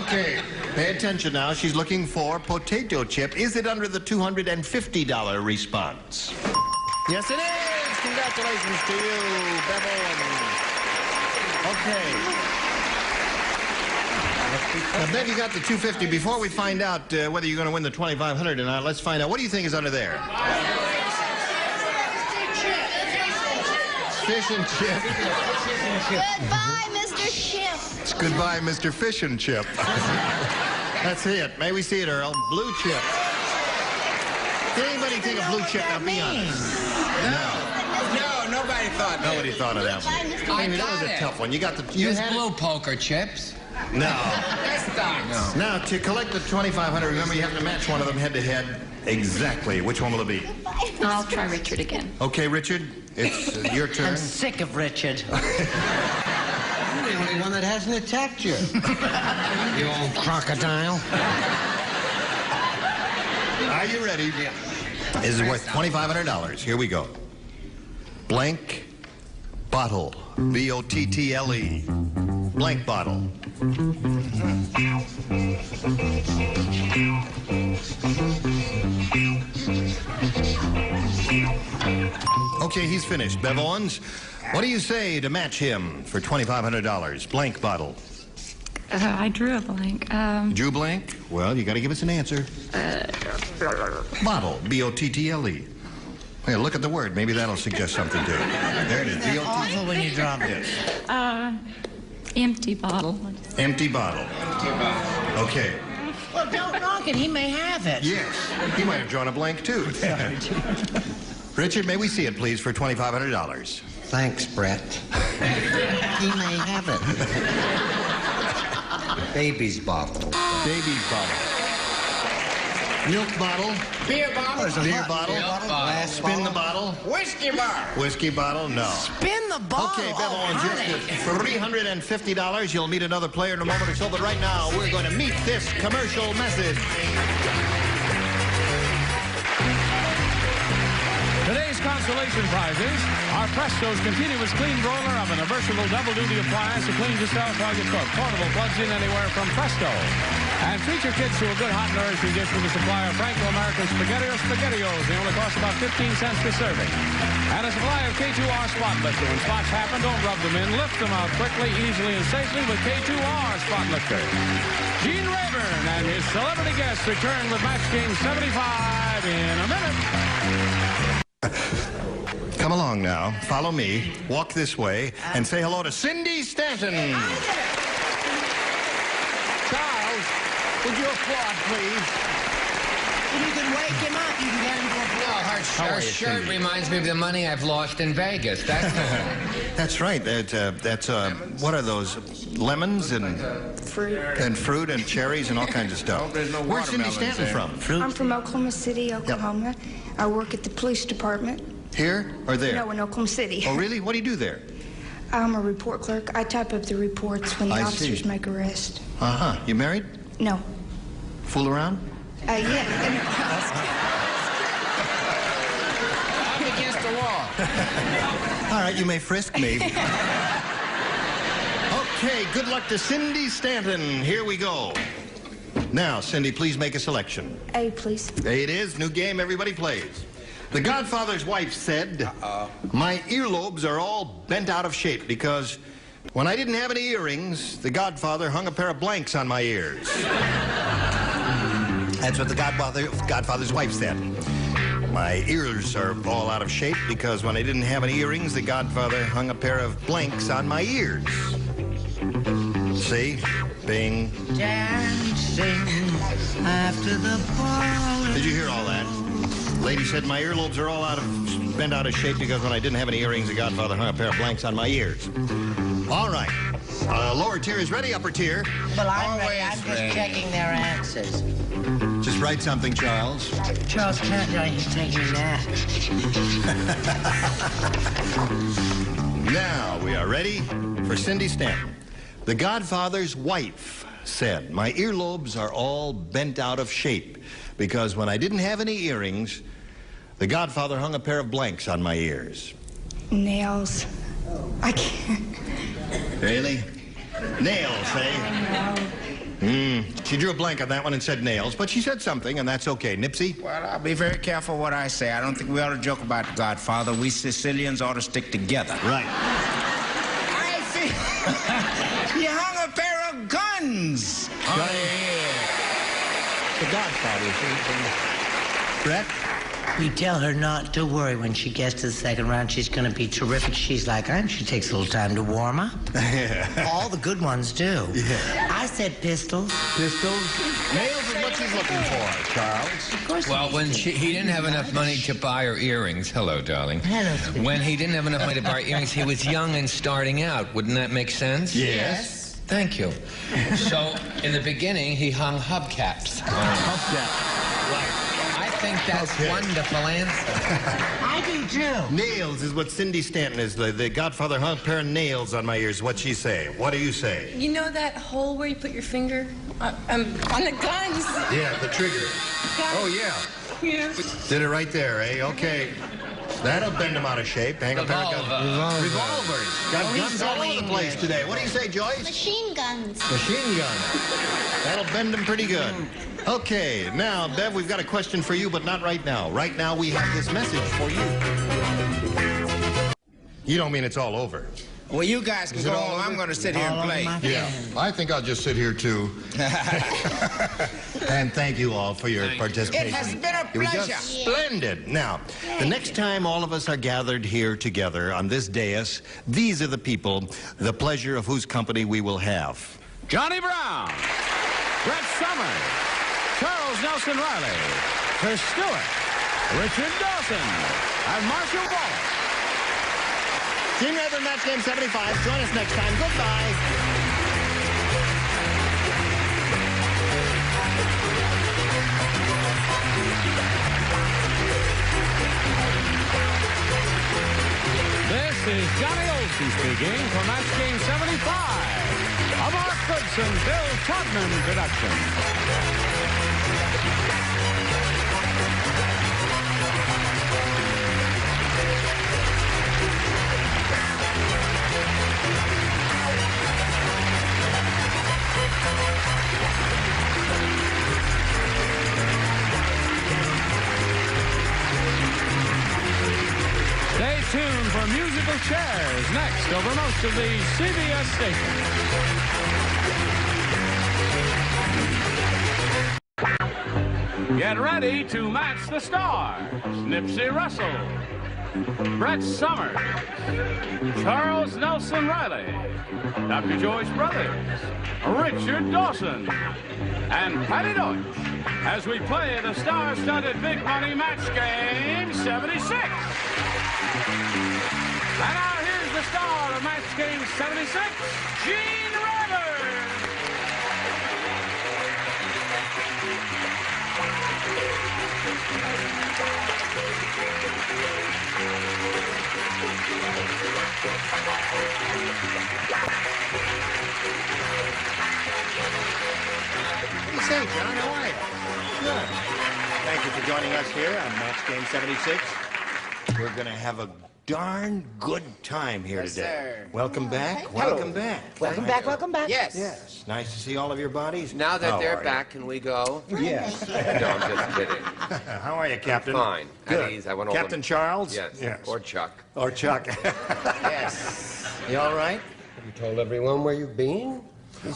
Okay, pay attention now. She's looking for potato chip. Is it under the $250 response? Yes, it is. Congratulations to you, Bevel. Okay. Now, Bev, you got the $250. Before we find out whether you're going to win the $2,500 or not, let's find out. What do you think is under there? Fish and chip. Goodbye, Mr. Chip. It's goodbye, Mr. Fish and Chip. That's it. May we see it, Earl? Blue chip. Did anybody think of blue chip? Now, be honest. No, nobody thought that. Nobody thought of that one. I Amy, that got was a it. tough one. You got the... You Use had blue poker chips. No. That's not. No. Now, to collect the $2,500, remember you have to match one of them head-to-head. Exactly. Which one will it be? I'll try Richard again. Okay, Richard, it's your turn. I'm sick of Richard. You're the only one that hasn't attacked you. You old crocodile. Are you ready? Yeah. This is worth $2,500. Here we go. Blank bottle. B-O-T-T-L-E. Blank bottle. Okay, he's finished. Bev Owens, what do you say to match him for $2,500? Blank bottle. I drew a blank. Drew blank? Well, you got to give us an answer. Bottle. B-O-T-T-L-E. Hey, look at the word. Maybe that'll suggest something to you. There it is. That's awful when you drop it. Empty bottle. Empty bottle. Okay. Well, don't knock it. He may have it. Yes. He might have drawn a blank, too. Richard, may we see it, please, for $2,500? Thanks, Brett. He may have it. Baby's bottle. Baby's bottle. Milk bottle. Beer bottle. Beer bottle. Spin the bottle. Whiskey bottle. Whiskey bottle? No. Spin the bottle. Okay, Bev Owens, you're $350. You'll meet another player in a moment or so, but right now we're going to meet this commercial message. Today's consolation prizes are Presto's continuous clean roller oven, a versatile double-duty appliance that cleans yourself while you cook. Portable, plugs in anywhere from Presto. And treat your kids to a good hot nourishing dish with a supply of Franco-American SpaghettiOs. They only cost about 15 cents per serving. And a supply of K2R spot lifter. When spots happen, don't rub them in. Lift them out quickly, easily, and safely with K2R spot lifter. Gene Rayburn and his celebrity guests return with Match Game 75 in a minute. Come along now. Follow me. Walk this way and say hello to Cindy Stanton. Charles, would you applaud, please? You can wake him up. You can get him to applaud. Her shirt reminds me of the money I've lost in Vegas. That's That's right. What are those? Lemons and fruit and cherries and all kinds of stuff. Where's Cindy Stanton from? I'm from Oklahoma City, Oklahoma. Yep. I work at the police department. Here or there? No, in Oklahoma City. Oh, really? What do you do there? I'm a report clerk. I type up the reports when the officers make arrests. Uh-huh. You married? No. Fool around? Yeah. I'm against the wall. All right, you may frisk me. Okay, good luck to Cindy Stanton. Here we go. Now, Cindy, please make a selection. A, please. A it is. New game, everybody plays. The Godfather's wife said, my earlobes are all bent out of shape because when I didn't have any earrings, the Godfather hung a pair of blanks on my ears. That's what the Godfather's wife said. My ears are all out of shape because when I didn't have any earrings, the Godfather hung a pair of blanks on my ears. See? Bing. Dancing after the ball. Did you hear all that? Lady said my earlobes are all bent out of shape because when I didn't have any earrings, the Godfather hung a pair of blanks on my ears. All right. Lower tier is ready, upper tier. Well, I'm ready. I'm just checking their answers. Just write something, Charles. Charles can't do it. He's taking a nap. Now we are ready for Cindy Stanton. The Godfather's wife said, my earlobes are all bent out of shape because when I didn't have any earrings, the Godfather hung a pair of blanks on my ears. Nails. I can't. Really? Nails, eh? She drew a blank on that one and said nails, but she said something, and that's okay. Nipsey? Well, I'll be very careful what I say. I don't think we ought to joke about the Godfather. We Sicilians ought to stick together. Right. I see. You hung a pair of guns. The Godfather. Brett? We tell her not to worry. When she gets to the second round, she's going to be terrific. She's like, she takes a little time to warm up. All the good ones do. Yeah. I said pistols. Pistols? Nails is what she's looking for, Charles. Of course. Well, when he didn't have enough money to buy her earrings. Hello, darling. Hello, sweetie. When he didn't have enough money to buy her earrings, he was young and starting out. Wouldn't that make sense? Yes. Thank you. So, in the beginning, he hung hubcaps. Right. I think that's wonderful answer. I do too. Nails is what Cindy Stanton is. The Godfather hung a pair of nails on my ears. What'd she say? What do you say? You know that hole where you put your finger on the guns? Yeah, the trigger. Oh, yeah. Yeah. Did it right there, eh? Okay. That'll bend them out of shape. Hang a pair of guns. Revolvers. Got guns all over the place today. What do you say, Joyce? Machine guns. Machine gun. That'll bend them pretty good. Okay, now, Bev, we've got a question for you, but not right now. Right now, we have this message for you. You don't mean it's all over. Well, you guys can go home. I'm going to sit here and play. Yeah, I think I'll just sit here, too. And thank you all for your participation. It has been a It was pleasure. just splendid. Now, the next time all of us are gathered here together on this dais, these are the people, the pleasure of whose company we will have. Johnny Brown, Brett Summers, Charles Nelson Riley, Chris Stewart, Richard Dawson, and Marshall Wallace. Team Rayburn Match Game 75. Join us next time. Goodbye. This is Johnny Olson speaking for Match Game 75, a Mark Goodson, Bill Todman production. Stay tuned for musical chairs next over most of the CBS stations. Get ready to match the stars. Nipsey Russell, Brett Summers, Charles Nelson Riley, Dr. Joyce Brothers, Richard Dawson, and Patty Deutsch as we play the star-studded Big Money Match Game 76. And now here's the star of Match Game 76, Gene Rayburn. What do you say, John? How are you? Good. Thank you for joining us here on Match Game 76. We're going to have a darn good time here today. Sir. Welcome back. Welcome back. Welcome back, welcome back. Yes. Yes. Nice to see all of your bodies. Now that How they're are back, can we go? you? Yes. No, I'm just kidding. How are you, Captain? Fine. Good. At ease. I went all Captain Charles? Yes. Yes. Or Chuck. Or Chuck. Yes. You all right? Have you told everyone where you've been?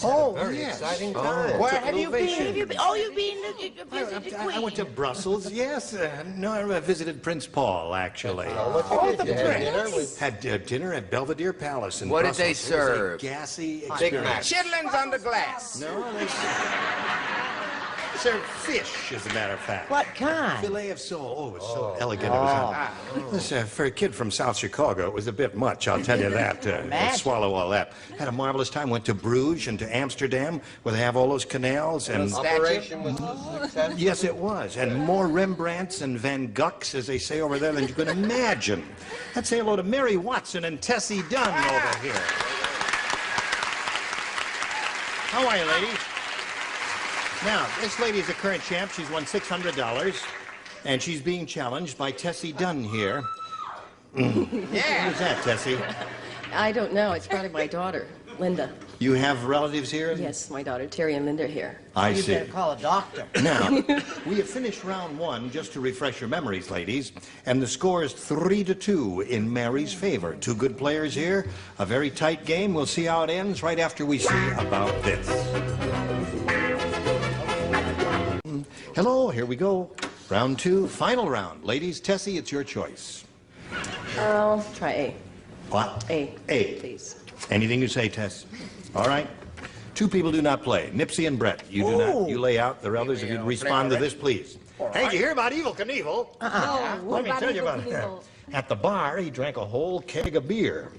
Oh, Very yes. exciting time. Where Took have you been? ovation. Oh, you've been to visit the Queen. I went to Brussels, yes. No, I visited Prince Paul, actually. What you did? Dinner with Had dinner at Belvedere Palace in What did Brussels. they serve? It was a gassy Big experience. Mac. Chitlins under glass. No, they served fish, as a matter of fact. What kind? Filet of sole. Oh, it was so elegant. It was this, for a kid from South Chicago, it was a bit much, I'll tell you that. To swallow all that. Had a marvelous time. Went to Bruges and to Amsterdam, where they have all those canals. And operation was successful. yes, it was. And more Rembrandts and Van Goghs, as they say over there, than you can imagine. Let's say hello to Mary Watson and Tessie Dunn over here. How are you, ladies? Now, this lady is a current champ. She's won $600, and she's being challenged by Tessie Dunn here. Yeah. Who's that, Tessie? I don't know. It's probably my daughter, Linda. You have relatives here? Yes, my daughter, Terry and Linda are here. I see. You better call a doctor. Now, we have finished round one, just to refresh your memories, ladies, and the score is 3-2 in Mary's favor. Two good players here, a very tight game. We'll see how it ends right after we see about this. Hello, here we go. Round two, final round. Ladies, Tessie, it's your choice. I'll try A. What? A. A. Please. Anything you say, Tess. All right. Two people do not play. Nipsey and Brett, you do not. You lay out the relatives. If you'd respond to this, please. Hey, did you hear about Evel Knievel? Let me tell you about it. At the bar, he drank a whole keg of beer.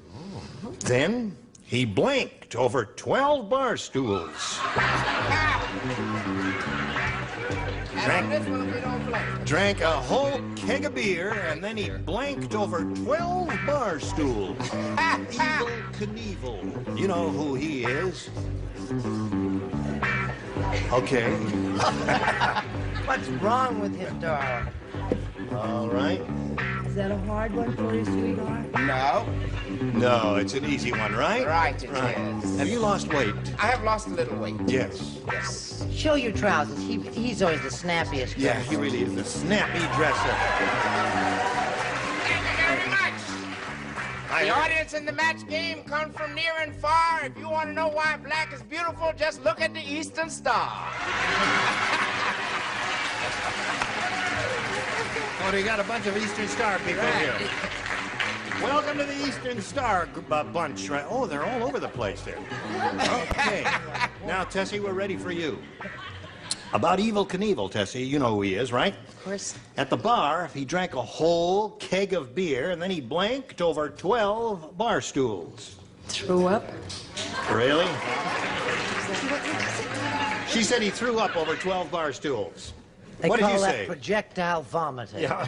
Then he blanked over 12 bar stools. Drank a whole keg of beer, and then he blanked over 12 bar stools. Evel Knievel. You know who he is? Okay. What's wrong with him, darling? All right. Is that a hard one for you, sweetheart? No. No, it's an easy one, right? Right, it is. Have you lost weight? I have lost a little weight. Yes. Yes. Show your trousers. He's always the snappiest. Yeah, he really is the snappy dresser. Thank you very much. The audience in the match game comes from near and far. If you want to know why black is beautiful, just look at the Eastern Star. Oh, they got a bunch of Eastern Star people here. Welcome to the Eastern Star bunch, right? Oh, they're all over the place there. Okay. Now, Tessie, we're ready for you. About Evel Knievel, Tessie, you know who he is, right? Of course. At the bar, he drank a whole keg of beer, and then he blanked over 12 bar stools. Threw up? Really? She said he threw up over 12 bar stools. They What did call you that say? projectile vomiting. Yeah.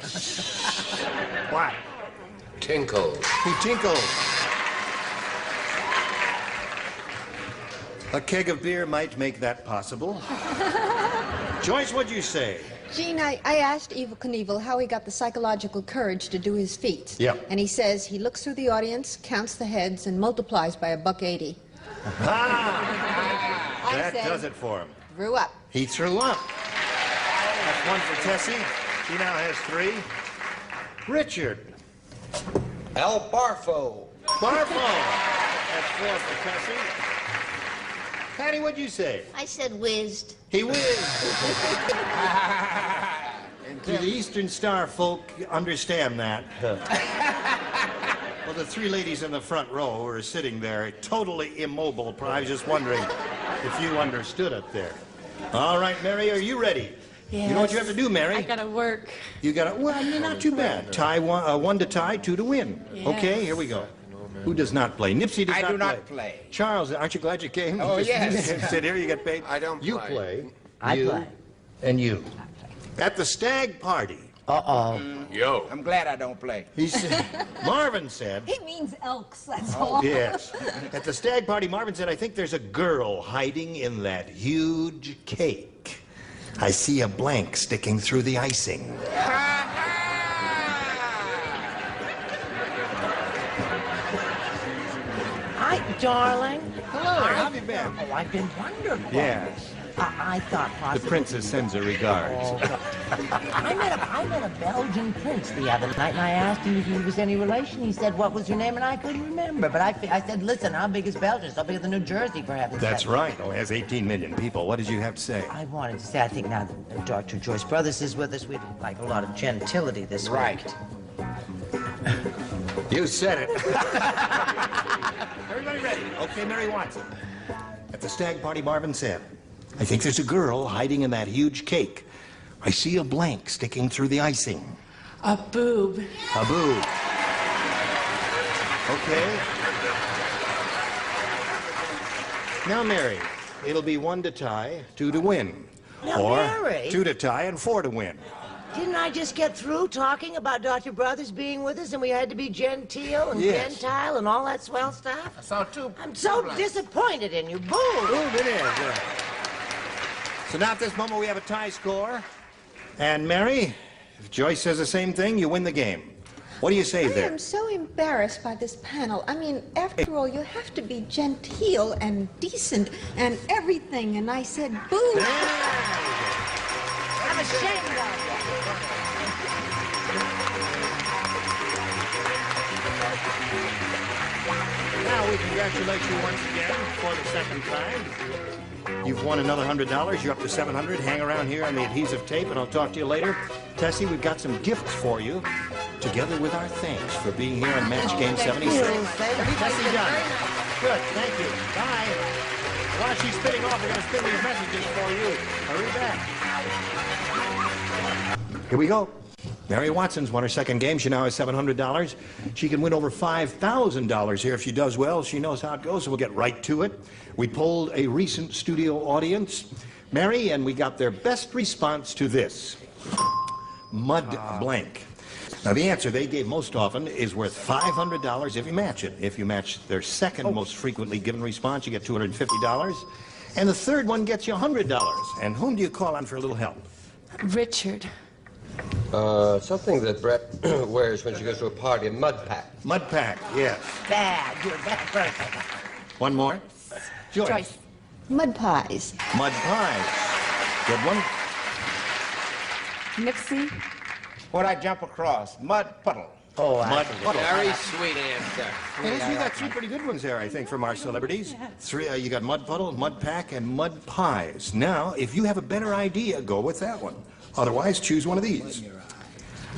What? Tinkle. He tinkled. A keg of beer might make that possible. Joyce, what'd you say? Gene, I asked Evel Knievel how he got the psychological courage to do his feats. Yeah. And he says he looks through the audience, counts the heads, and multiplies by $1.80. That said- does it for him. Threw up. He threw up. That's one for Tessie. She now has 3. Richard. El Barfo. Barfo. That's 4 for Tessie. Patty, what'd you say? I said whizzed. He whizzed. Do the Eastern Star folk understand that? Well, the 3 ladies in the front row who are sitting there totally immobile. I was just wondering if you understood it there. All right, Mary, are you ready? Yes. You know what you have to do, Mary? I gotta work. You got to, well, you're not too bad. Tie one to tie, 2 to win. Yes. Okay, here we go. Who does not play? Nipsey does I not do play. not play. Charles, aren't you glad you came? Oh, Just yes. sit here, you get paid. I don't You play. play. I you, play. And you. At the stag party. Uh-oh. Yo. I'm glad I don't play. He said, Marvin said, He means elks, that's all. yes. At the stag party, Marvin said, I think there's a girl hiding in that huge cake. I see a blank sticking through the icing. Hi, darling. Hello there, how have you been? Oh, I've been wonderful. Yes. I thought The possibly... princess sends her regards. I met a Belgian prince the other night, and I asked him if he was any relation. He said, what was your name? And I couldn't remember. But I said, listen, how big is Belgium? It's how big as New Jersey, for heaven's sake. That's right. Only has 18 million people. What did you have to say? I wanted to say, I think now that Dr. Joyce Brothers is with us, we'd like a lot of gentility this week. Right. You said it. Everybody ready? Okay, Mary Watson. At the stag party, Marvin said, I think there's a girl hiding in that huge cake. I see a blank sticking through the icing. A boob. A boob. Okay. Now, Mary, it'll be 1 to tie, 2 to win. Now, or Mary. 2 to tie and 4 to win. Didn't I just get through talking about Dr. Brothers being with us and we had to be genteel and gentile and all that swell stuff? I saw two. I'm so disappointed in you. Boom! Boom, it is. Yeah. So now at this moment we have a tie score. And Mary, if Joyce says the same thing, you win the game. What do you say I there? am so embarrassed by this panel. I mean, after all, you have to be genteel and decent and everything. And I said, boo. I'm ashamed of you. Now we congratulate you once again for the second time. You've won another $100. You're up to $700. Hang around here on the adhesive tape, and I'll talk to you later. Tessie, we've got some gifts for you, together with our thanks for being here on Match Game 76. Tessie done. Good, thank you. Bye. While she's spinning off, we're going to spin these messages for you. Hurry back. Here we go. Mary Watson's won her second game. She now has $700. She can win over $5,000 here if she does well. She knows how it goes, so we'll get right to it. We polled a recent studio audience, Mary, and we got their best response to this. Mud blank. Now, the answer they gave most often is worth $500 if you match it. If you match their second most frequently given response, you get $250. And the third one gets you $100. And whom do you call on for a little help? Richard. Something that Brett wears when she goes to a party, a mud pack. Mud pack, yes. Bad. You're a bad person. One more. Joyce. Mud pies. Mud pies. Good one. Nipsey. What I jump across? Mud puddle. Oh, mud puddle. Very sweet answer. Yes, we got three pretty good ones there, I think, from our celebrities. Three, you got mud puddle, mud pack, and mud pies. Now, if you have a better idea, go with that one. Otherwise, choose one of these.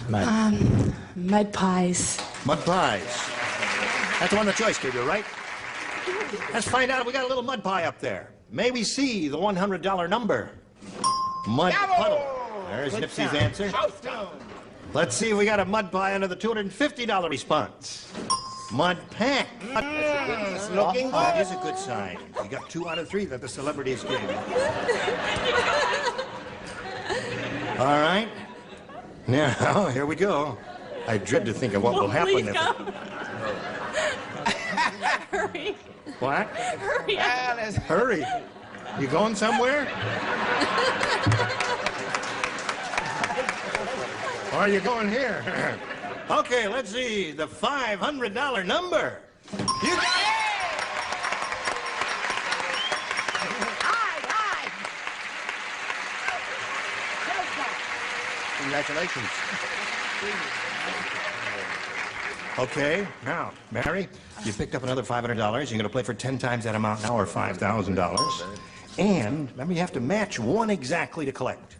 Mud pies. Mud pies. That's the one that Joyce gave you, right? Let's find out if we got a little mud pie up there. May we see the $100 number? Mud puddle. There's Nipsey's answer. Let's see if we got a mud pie under the $250 response. Mud pack. It's looking good. That is a good sign. You got 2 out of 3 that the celebrities gave you. All right. Now, here we go. I dread to think of what will happen if... Hurry. What? Hurry. Hurry. You going somewhere? Or are you going here? Okay, let's see. The $500 number. You got it! Congratulations. Okay, now, Mary, you picked up another $500. You're going to play for 10 times that amount now, or $5,000. And remember, you have to match one exactly to collect.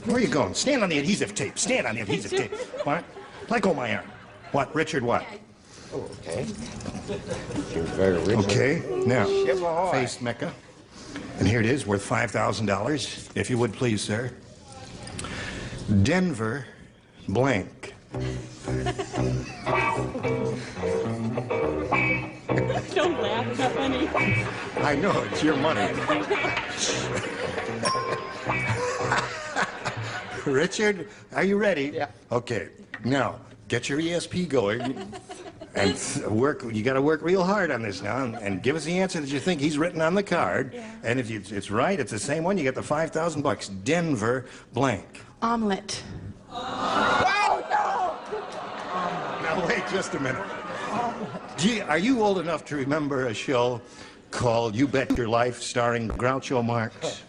Where are you going? Stand on the adhesive tape. Stand on the adhesive tape. What? Let go of my arm. What, Richard, what? Oh, okay. Seems very original. Okay, now, Ship ahoy. face Mecca. And here it is, worth $5,000. If you would, please, sir. Denver blank. Don't laugh, it's not funny. I know, it's your money. Richard, are you ready? Yeah. Okay, now, get your ESP going. And work. You got to work real hard on this now, and give us the answer that you think he's written on the card. Yeah. And if it's right, it's the same one. You get the $5,000. Denver blank. Omelet. Oh no! Now wait just a minute. Gee, are you old enough to remember a show called You Bet Your Life, starring Groucho Marx?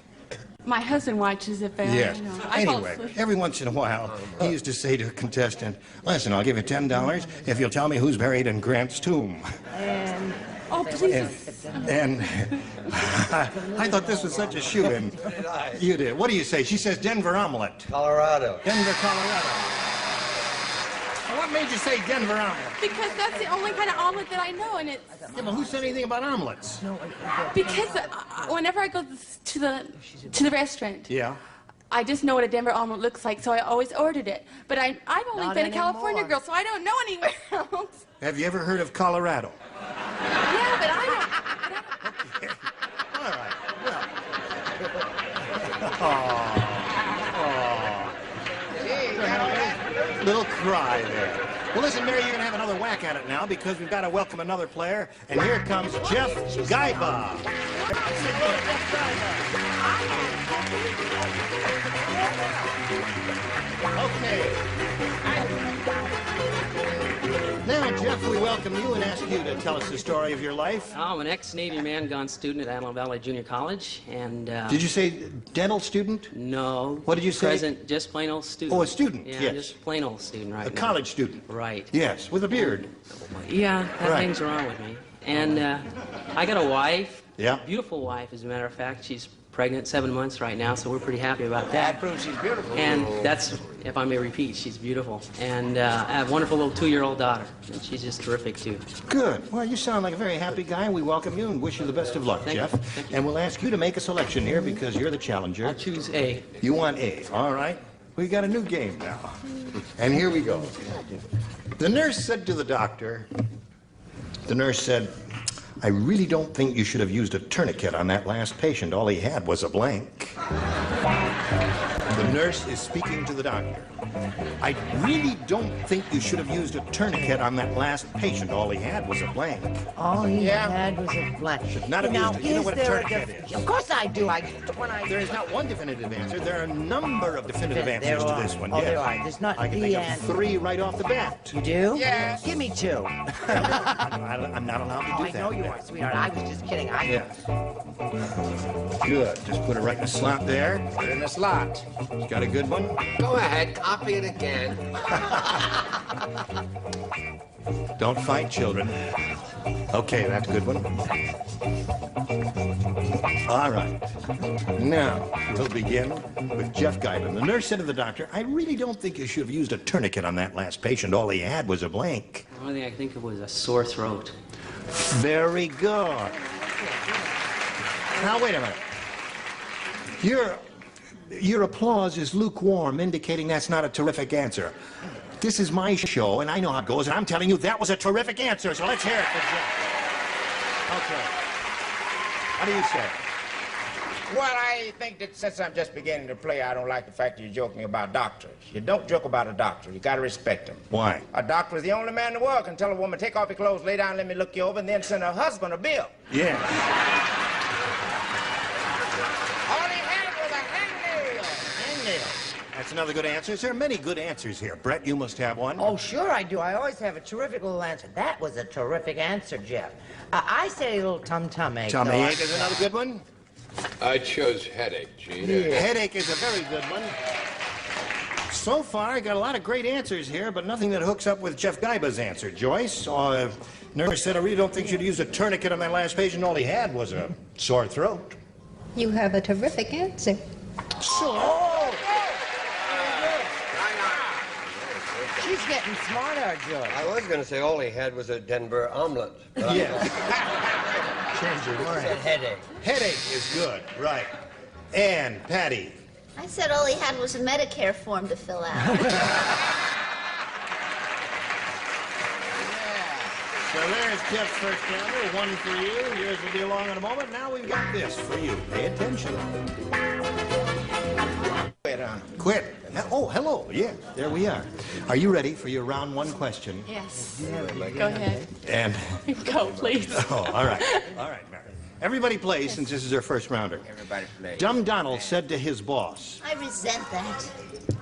My husband watches it, but Yes. you know, I fall Anyway, asleep. every once in a while, he used to say to a contestant, "Listen, I'll give you $10 if you'll tell me who's buried in Grant's tomb." And oh, please. And I thought this was such a shoo-in. You did. What do you say? She says Denver omelet. Colorado. Denver, Colorado. What made you say Denver omelet? Because that's the only kind of omelet that I know, and it's Yeah, but who said anything about omelets? because whenever I go to the restaurant, Yeah. I just know what a Denver omelet looks like, so I always ordered it. But I've only Not been a California anymore. girl, so I don't know anywhere else. Have you ever heard of Colorado? Yeah, but I don't. All right. Well. Little cry there. Well, listen, Mary, you're going to have another whack at it now because we've got to welcome another player. And here comes Jeff Gaiba. Okay. Now, Jeff, we welcome you and ask you to tell us the story of your life. I'm an ex-Navy man-gone student at Antelope Valley Junior College, and... Did you say dental student? No. What did you say? Present, just plain old student. Oh, a student, Yeah, yes. just plain old student right A now. college student? Right. Yes, with a beard. Yeah, that Right. thing's wrong with me. And I got a wife. Yeah. Beautiful wife, as a matter of fact. She's pregnant 7 months right now, so we're pretty happy about that. That proves she's beautiful. And that's, if I may repeat, she's beautiful. And I have a wonderful little 2-year-old daughter, and she's just terrific, too. Good. Well, you sound like a very happy guy, and we welcome you and wish you the best of luck, Thank Jeff. you. Thank you. And we'll ask you to make a selection here because you're the challenger. I'll choose A. You want A. All right. We got a new game now. And here we go. The nurse said to the doctor, "I really don't think you should have used a tourniquet on that last patient. All he had was a blank." The nurse is speaking to the doctor. "I really don't think you should have used a tourniquet on that last patient. All he had was a blank." All he had was a blank. Should not have used it. You know what a tourniquet is? Of course I do. There is not one definitive answer. There are a number of definitive There answers to are. this one. Oh, yes. there are. There's not I can the think of answer. 3 right off the bat. You do? Yes. Give me 2. I'm not allowed to do I that. know you are, sweetheart. I was just kidding. Yeah. Good. Just put it right in the slot there. Put it in the slot. Got a good one? Go ahead, copy it again. Don't fight, children. Okay, that's a good one. All right. Now, we'll begin with Jeff Guyman. The nurse said to the doctor, "I really don't think you should have used a tourniquet on that last patient. All he had was a blank." The only thing I can think of was a sore throat. Very good. Now, wait a minute. Your applause is lukewarm, indicating that's not a terrific answer. This is my show, and I know how it goes, and I'm telling you that was a terrific answer, so let's hear it for Jeff. Okay. What do you say? Well, I think that since I'm just beginning to play, I don't like the fact that you're joking about doctors. You don't joke about a doctor. You got to respect him. Why? A doctor is the only man in the world can tell a woman, take off your clothes, lay down, let me look you over, and then send her husband a bill. Yeah. All he had was a hangnail. Hangnail. That's another good answer. There are many good answers here. Brett, you must have one. Oh, sure I do. I always have a terrific little answer. That was a terrific answer, Jeff. I say a little tum-tum ache. Tummy though. ache is another good one. I chose headache, Gene. Headache is a very good one. So far, I got a lot of great answers here, but nothing that hooks up with Jeff Guyba's answer. Joyce, nurse said, "I really don't think she'd use a tourniquet on that last patient. All he had was a sore throat." You have a terrific answer. She's getting smarter, Joyce. I was going to say all he had was a Denver omelet. But Yeah. Change your mind. said headache. Headache is good, right. And Patty. I said all he had was a Medicare form to fill out. So there's Jeff's first rounder, 1 for you. Yours will be along in a moment. Now we've got this for you. Pay attention. Quit. Oh, hello. Yeah, there we are. Are you ready for your round 1 question? Yes. Go ahead. And Go, please. oh, all right, Mary. Everybody plays since this is their first rounder. Everybody play. Dumb Donald said to his boss. I resent that.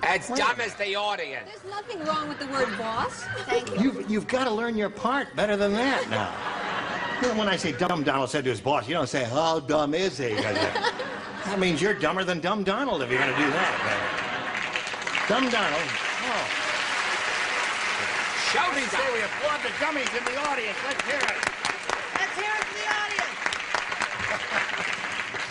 As dumb as the audience. There's nothing wrong with the word boss. Thank you. You've got to learn your part better than that now. You know, when I say Dumb Donald said to his boss, you don't say, "How dumb is he?" That means you're dumber than Dumb Donald if you're going to do that. Dumb Donald. Oh. Shall we say we applaud the dummies in the audience? Let's hear it. Let's hear it for the audience.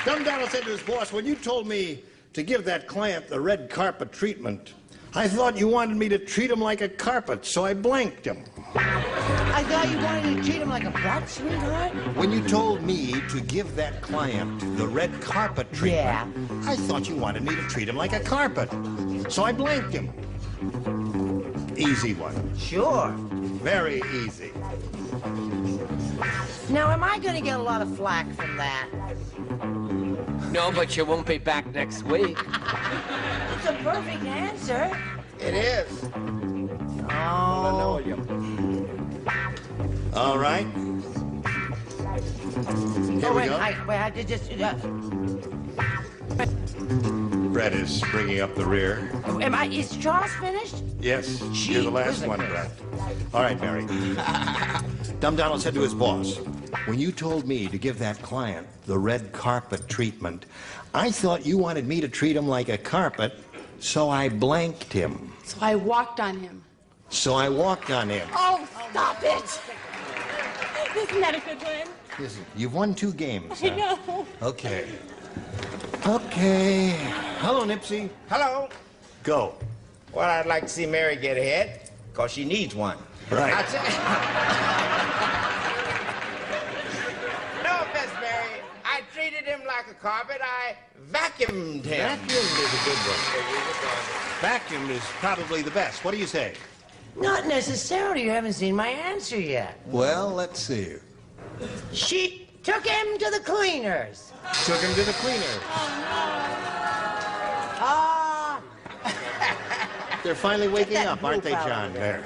Dumb Donald said to his boss, when you told me to give that client the red carpet treatment, I thought you wanted me to treat him like a carpet, so I blanked him. I thought you wanted to treat him like a butt, sweetheart. When you told me to give that client the red carpet treatment, I thought you wanted me to treat him like a carpet, so I blanked him. Easy one. Sure. Very easy. Now, am I going to get a lot of flack from that? No, but you won't be back next week. It's a perfect answer. It is. Oh. All right. Here we go. I did just... Brett is bringing up the rear. Is Charles finished? Yes, you're the last one, Brett. All right, Mary. Dumb Donald said to his boss, when you told me to give that client the red carpet treatment, I thought you wanted me to treat him like a carpet, so I blanked him. So I walked on him. So I walked on him. Oh, stop it! Isn't that a good one? Listen, you've won 2 games. I know. Okay. Okay. Hello, Nipsey. Hello. Go. Well, I'd like to see Mary get ahead, because she needs one. Right. No offense, Mary. I treated him like a carpet. I vacuumed him. Vacuumed is a good one. Vacuumed is probably the best. What do you say? Not necessarily. You haven't seen my answer yet. Well, let's see. She took him to the cleaners. Took him to the cleaners. Ah. They're finally waking up, aren't they, John? There.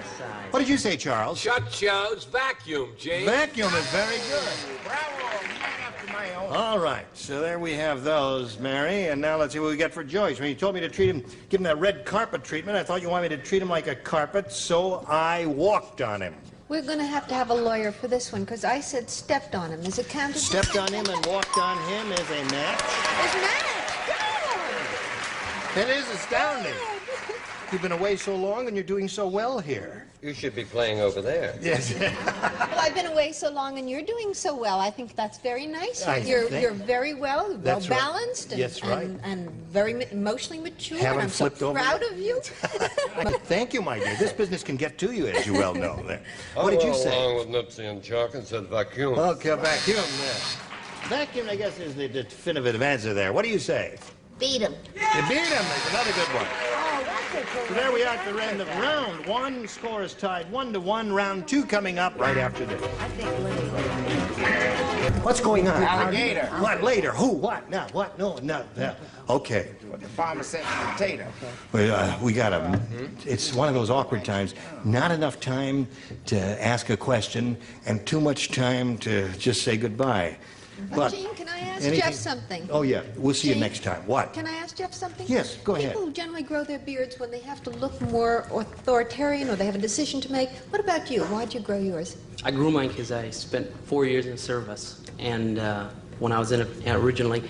What did you say, Charles? Shut shows, vacuum, Gene. Vacuum is very good. Bravo, man after my own. All right, so there we have those, Mary. And now let's see what we get for Joyce. When you told me to treat him, give him that red carpet treatment, I thought you wanted me to treat him like a carpet, so I walked on him. We're going to have a lawyer for this one, because I said stepped on him. Is it counted? Stepped on him and walked on him is a match. It's match. It is astounding. You've been away so long and you're doing so well here. You should be playing over there. Yes. Well, I've been away so long and you're doing so well. I think that's very nice. You're very well balanced right. and very emotionally mature. Haven't and I'm so flipped over proud of you. Thank you, my dear. This business can get to you, as you well know. There. What did you say? Along with Nipsey and Chuck and said vacuum. Okay, vacuum. Vacuum, I guess, is the definitive answer there. What do you say? Beat him. You beat him. That's another good one. Oh, that's a So there we are at the end of round 1. Score is tied 1-1. Round 2 coming up right after this. What's going on? Alligator. What? Later? Who? What? Now? What? No. Okay. What the farmer said potato. We got a... It's one of those awkward times. Not enough time to ask a question and too much time to just say goodbye. But Gene, can I ask anything- Jeff something? Oh, yeah. We'll see you Gene, next time. What? Can I ask Jeff something? Yes, go ahead. People generally grow their beards when they have to look more authoritarian or they have a decision to make. What about you? Why'd you grow yours? I grew mine because I spent 4 years in service. And when I was in it originally,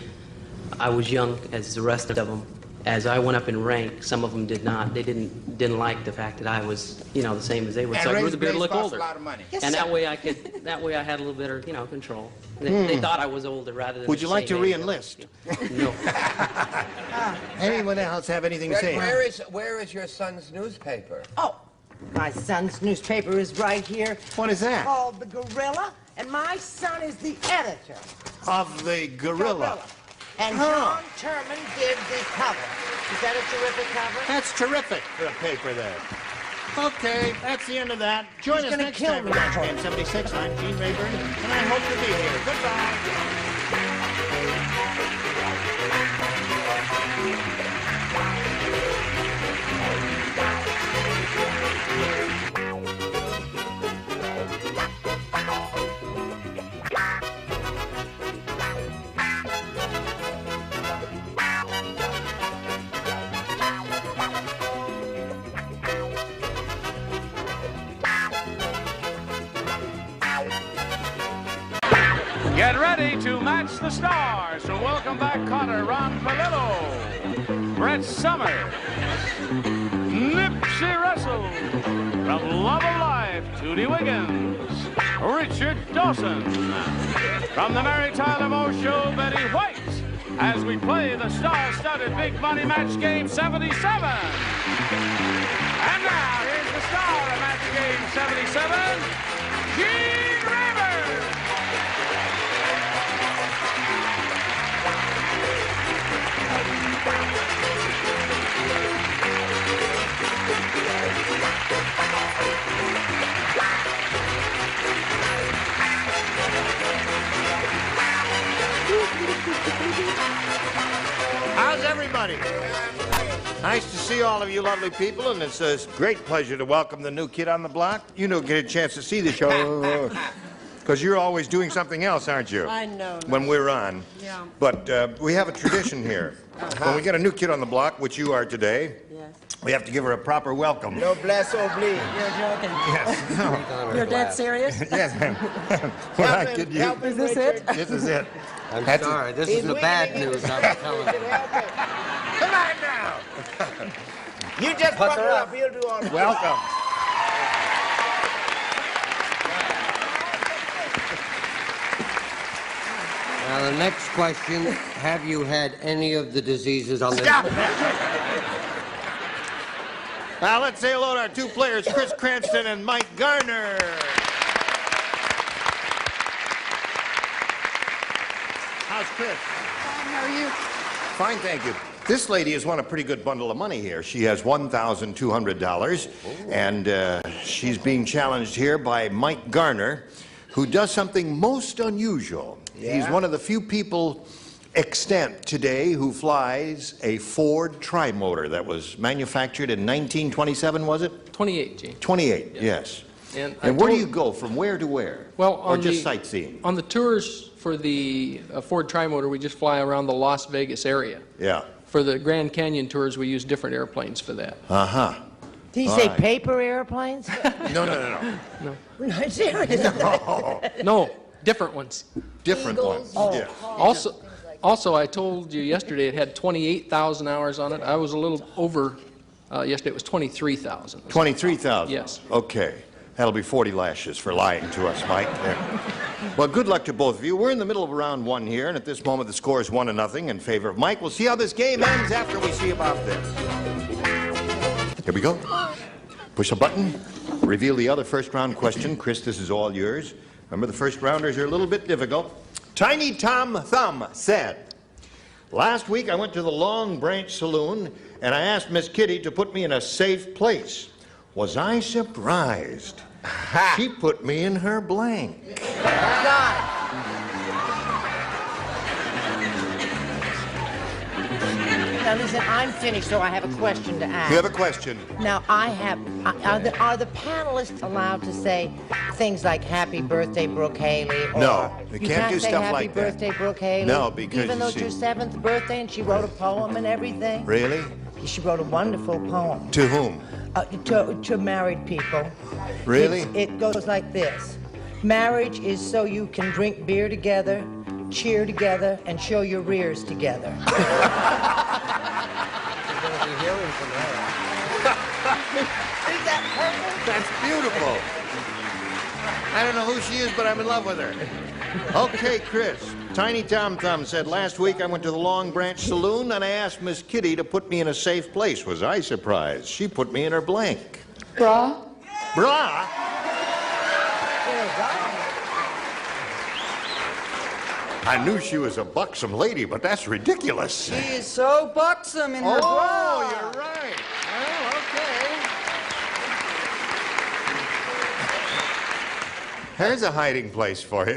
I was young as the rest of them. As I went up in rank, some of them did not. They didn't like the fact that I was, the same as they were. So I grew the beard to look older. A lot of money. Yes, And sir. that way I had a little bit of, control. They thought I was older rather than. Would you like to same age. re-enlist? No. Anyone else have anything to say? Where is your son's newspaper? Oh, my son's newspaper is right here. What is that? Called The Gorilla, and my son is the editor. Of the gorilla. And John Terman did the cover. Is that a terrific cover? That's terrific for a paper there. Okay, that's the end of that. Join He's us gonna next kill time me. for Match Game 76. I'm Gene Rayburn, and I hope to be here. Goodbye. Get ready to match the stars. So welcome back Connor, Ron Palillo, Brett Summer, Nipsey Russell, from Love of Life, Tootie Wiggins, Richard Dawson, from the Mary Tyler Moe Show, Betty White, as we play the star-studded Big Money Match Game 77. And now, here's the star of Match Game 77, Gene Rivers. How's everybody? Nice to see all of you lovely people, and it's a great pleasure to welcome the new kid on the block. You don't get a chance to see the show because you're always doing something else, aren't you? I know. When we're on. Yeah. But we have a tradition here. When we get a new kid on the block, which you are today, we have to give her a proper welcome. Noblesse oblige. You're joking. Yes. You're dead serious? Yes, ma'am. Well, I kid you. Is this it? This is it. I'm That's sorry, it. this is the bad news I was telling you. Come on now. You just buckle up. He'll do all right. Welcome. Now, the next question, have you had any of the diseases on the... Stop! Now, let's say hello to our two players, Chris Cranston and Mike Garner. How's Chris? Fine, how are you? Fine, thank you. This lady has won a pretty good bundle of money here. She has $1,200, and she's being challenged here by Mike Garner, who does something most unusual. Yeah? He's one of the few people extant today who flies a Ford tri-motor that was manufactured in 1927, was it? 28, Gene. 28, yes. And where do you go, from where to where? Well, or just sightseeing? On the tours for the Ford Tri-Motor, we just fly around the Las Vegas area. Yeah. For the Grand Canyon tours, we use different airplanes for that. Uh-huh. Did he All say right. paper airplanes? No. No, serious. No. No, different ones. Different ones. Oh. Yeah. Also, I told you yesterday it had 28,000 hours on it. I was a little over yesterday. It was 23,000. 23,000? Yes. Okay. That'll be 40 lashes for lying to us, Mike. There. Well, good luck to both of you. We're in the middle of round one here, and at this moment the score is 1-0 in favor of Mike. We'll see how this game ends after we see about this. Here we go. Push a button. Reveal the other first round question. Chris, this is all yours. Remember, the first rounders are a little bit difficult. Tiny Tom Thumb said, last week I went to the Long Branch Saloon and I asked Miss Kitty to put me in a safe place. Was I surprised? She put me in her blank. Now listen, I'm finished, so I have a question to ask. You have a question? Now I have. Are the panelists allowed to say things like "Happy Birthday, Brooke Haley"? Or No, they you can't do say stuff "Happy like that. Birthday, Brooke Haley"? No, because even though you it's your see- 7th birthday and she wrote a poem and everything. Really? She wrote a wonderful poem. To whom? To married people. Really? It goes like this: marriage is so you can drink beer together, cheer together, and show your rears together. Is that perfect? That's beautiful. I don't know who she is, but I'm in love with her. Okay, Chris. Tiny Tom Thumb said, last week I went to the Long Branch Saloon and I asked Miss Kitty to put me in a safe place. Was I surprised? She put me in her blank. Bra? Bra? I knew she was a buxom lady, but that's ridiculous. She is so buxom in her bra. Oh, you're right. Well, okay. There's a hiding place for you.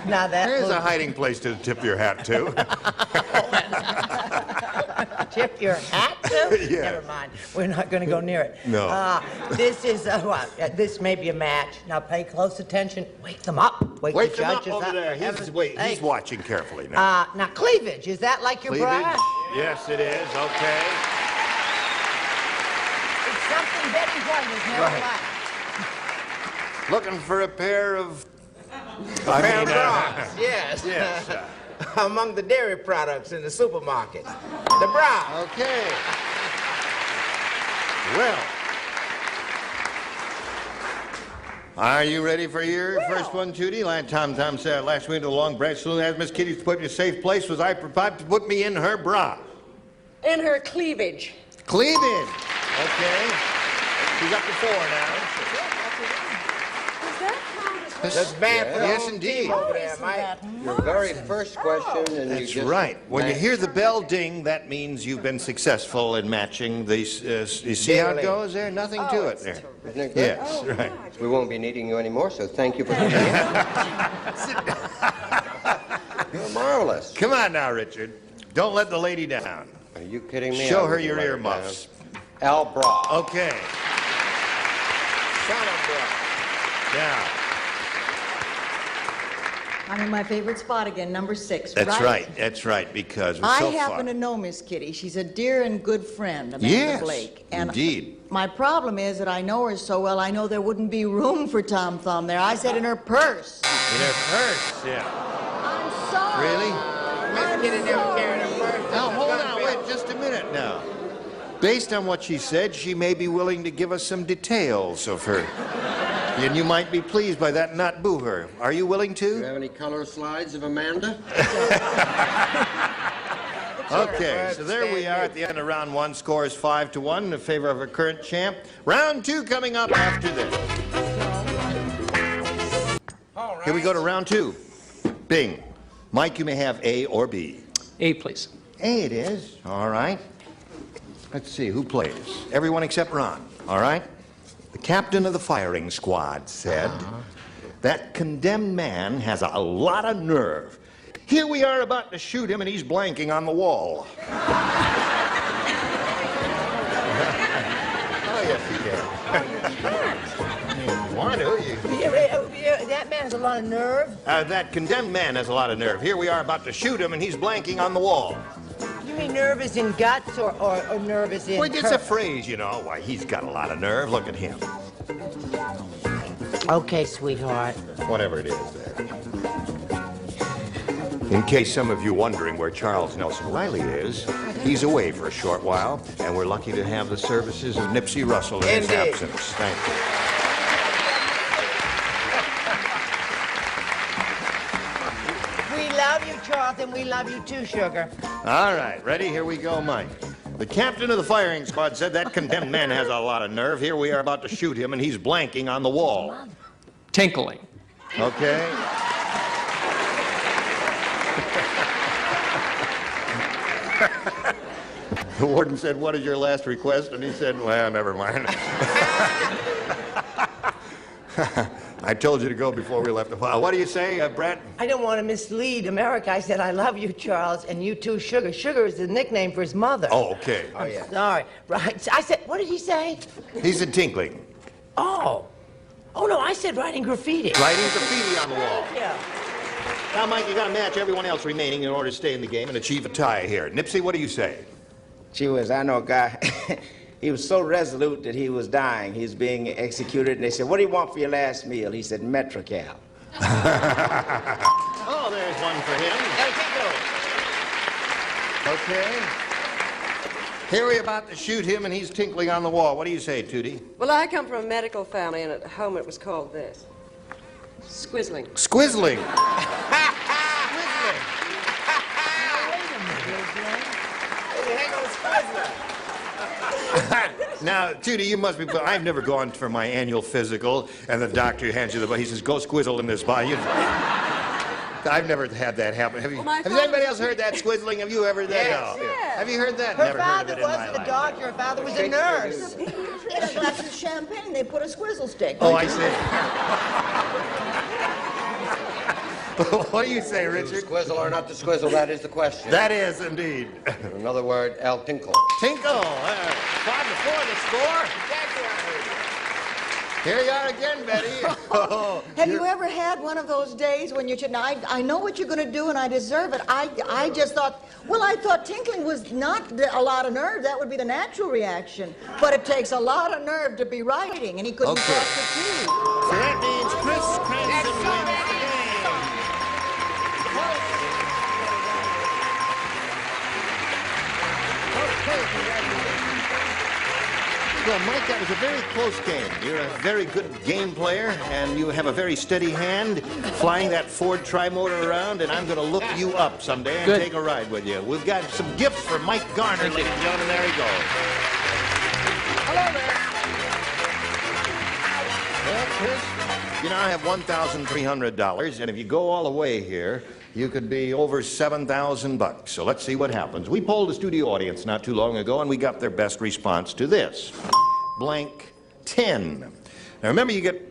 Now that There's will a hiding place to tip your hat to. tip your hat to? Yeah. Never mind. We're not going to go near it. No. This is this may be a match. Now pay close attention. Wake them up. Wake the him up judges over there. Hey. He's watching carefully now. Now cleavage, is that like your Cleavage? bra? Yes, it is. Okay. It's something Betty White has never Right. liked. Looking for a pair of Yes. Yes. Among the dairy products in the supermarket. The bra. Okay. Well. Are you ready for your first one, Judy? Tom said last week to the long branch saloon asked Miss Kitty to put me in a safe place. Was I prepared to put me in her bra? In her cleavage. Cleavage. Okay. She's up to 4 now. That's bad for the Yes, whole indeed. team over there, Mike. Your very first question, and That's you just right. When you matched. hear the bell ding, that means you've been successful in matching these. You see how it goes there? Nothing to it there. Isn't it good? Yes, right. We won't be needing you anymore, so thank you for coming in. You're marvelous. Come on now, Richard. Don't let the lady down. Are you kidding me? Show I her wouldn't your let earmuffs. down. Al Bra. Okay. Now, I'm in my favorite spot again, number 6. that's right. That's right, because it was I so happen fun. to know Miss Kitty. She's a dear and good friend, Amanda Yes, Blake. And indeed. my problem is that I know her so well, I know there wouldn't be room for Tom Thumb there. I said in her purse. In her purse, yeah. I'm sorry. Really? Miss Kitty never carried a purse. Now, hold on, wait just a minute now. Based on what she said, she may be willing to give us some details of her. And you might be pleased by that and not boo her. Are you willing Do you to? have any color slides of Amanda? Okay, so there we are at the end of round 1. Score is 5-1 in favor of our current champ. Round 2 coming up after this. Here we go to round 2. Bing. Mike, you may have A or B. A, please. A it is. All right. Let's see, who plays? Everyone except Ron. All right? The captain of the firing squad said, that condemned man has a lot of nerve. Here we are about to shoot him and he's blanking on the wall. Oh, yes, he can. Want to? That man has a lot of nerve. That condemned man has a lot of nerve. Here we are about to shoot him and he's blanking on the wall. You mean nervous in guts or nervous in... Well, it's a phrase, you know. Why, he's got a lot of nerve. Look at him. Okay, sweetheart. Whatever it is there. In case some of you wondering where Charles Nelson Riley is, he's away for a short while, and we're lucky to have the services of Nipsey Russell in his absence. Thank you. We love you, Charles, and we love you too, sugar. All right, ready? Here we go, Mike. The captain of the firing squad said that condemned man has a lot of nerve. Here we are about to shoot him, and he's blanking on the wall. Tinkling. Okay. The warden said, what is your last request? And he said, well, never mind. I told you to go before we left the file. What do you say, Brett? I don't want to mislead America. I said, I love you, Charles, and you too, Sugar. Sugar is the nickname for his mother. Oh, okay. Oh, yeah. Sorry. Right. I said, what did he say? He said tinkling. Oh. Oh, no, I said writing graffiti. Writing graffiti on the wall. Yeah. Now, Mike, you got to match everyone else remaining in order to stay in the game and achieve a tie here. Nipsey, what do you say? Gee whiz, I know a guy. He was so resolute that he was dying. He was being executed, and they said, what do you want for your last meal? He said, Metrocal. Oh, there's one for him. Okay. Here we're about to shoot him, and he's tinkling on the wall. What do you say, Tootie? Well, I come from a medical family, and at home it was called this. Squizzling. Squizzling. Now, Tootie, you must be. I've never gone for my annual physical, and the doctor hands you the. He says, "Go squizzle in this body." I've never had that happen. Have you? Has anybody else heard that squizzling? Have you ever heard that? Yes. No. Have you heard that? Her Never heard of father it in my wasn't a life. doctor. Her father was a nurse. In a glass of champagne, they put a squizzle stick. Oh, I see. What do you say, Richard? Squizzle or not to squizzle, that is the question. That is indeed. In another word, Al Tinkle. Tinkle. 5-4 the score. Here you are again, Betty. Have you ever had one of those days when you should, I know what you're going to do and I deserve it. I just thought, well, I thought tinkling was not a lot of nerve. That would be the natural reaction. But it takes a lot of nerve to be writing, and he couldn't cross the key. So that means Chris Cranston wins the game. Well, Mike, that was a very close game. You're a very good game player, and you have a very steady hand flying that Ford Tri-Motor around, and I'm going to look you up someday and take a ride with you. We've got some gifts for Mike Garner, ladies and gentlemen. There he goes. Hello there. Well, Chris, you now have $1,300, and if you go all the way here, you could be over $7,000. So let's see what happens. We polled the studio audience not too long ago, and we got their best response to this. Blank 10. Now remember, you get,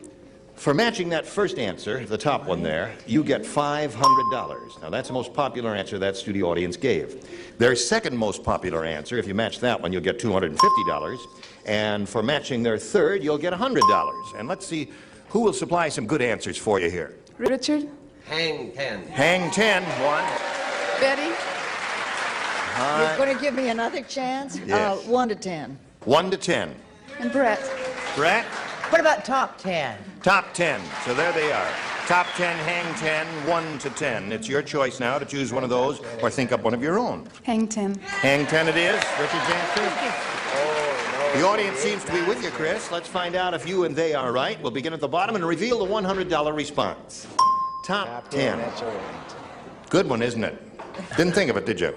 for matching that first answer, the top one there, you get $500. Now that's the most popular answer that studio audience gave. Their second most popular answer, if you match that one, you'll get $250. And for matching their third, you'll get $100. And let's see who will supply some good answers for you here. Richard? Hang 10. Hang 10, one. Betty? You're going to give me another chance? Yes. 1 to 10. 1 to 10. And Brett? Brett? What about top 10? Top 10. So there they are. Top 10, hang 10, 1 to 10. It's your choice now to choose one of those or think up one of your own. Hang 10. Hang 10 it is. Richard's answer. The audience seems to be with you, Chris. Let's find out if you and they are right. We'll begin at the bottom and reveal the $100 response. Top 10. Good one, isn't it? Didn't think of it, did you?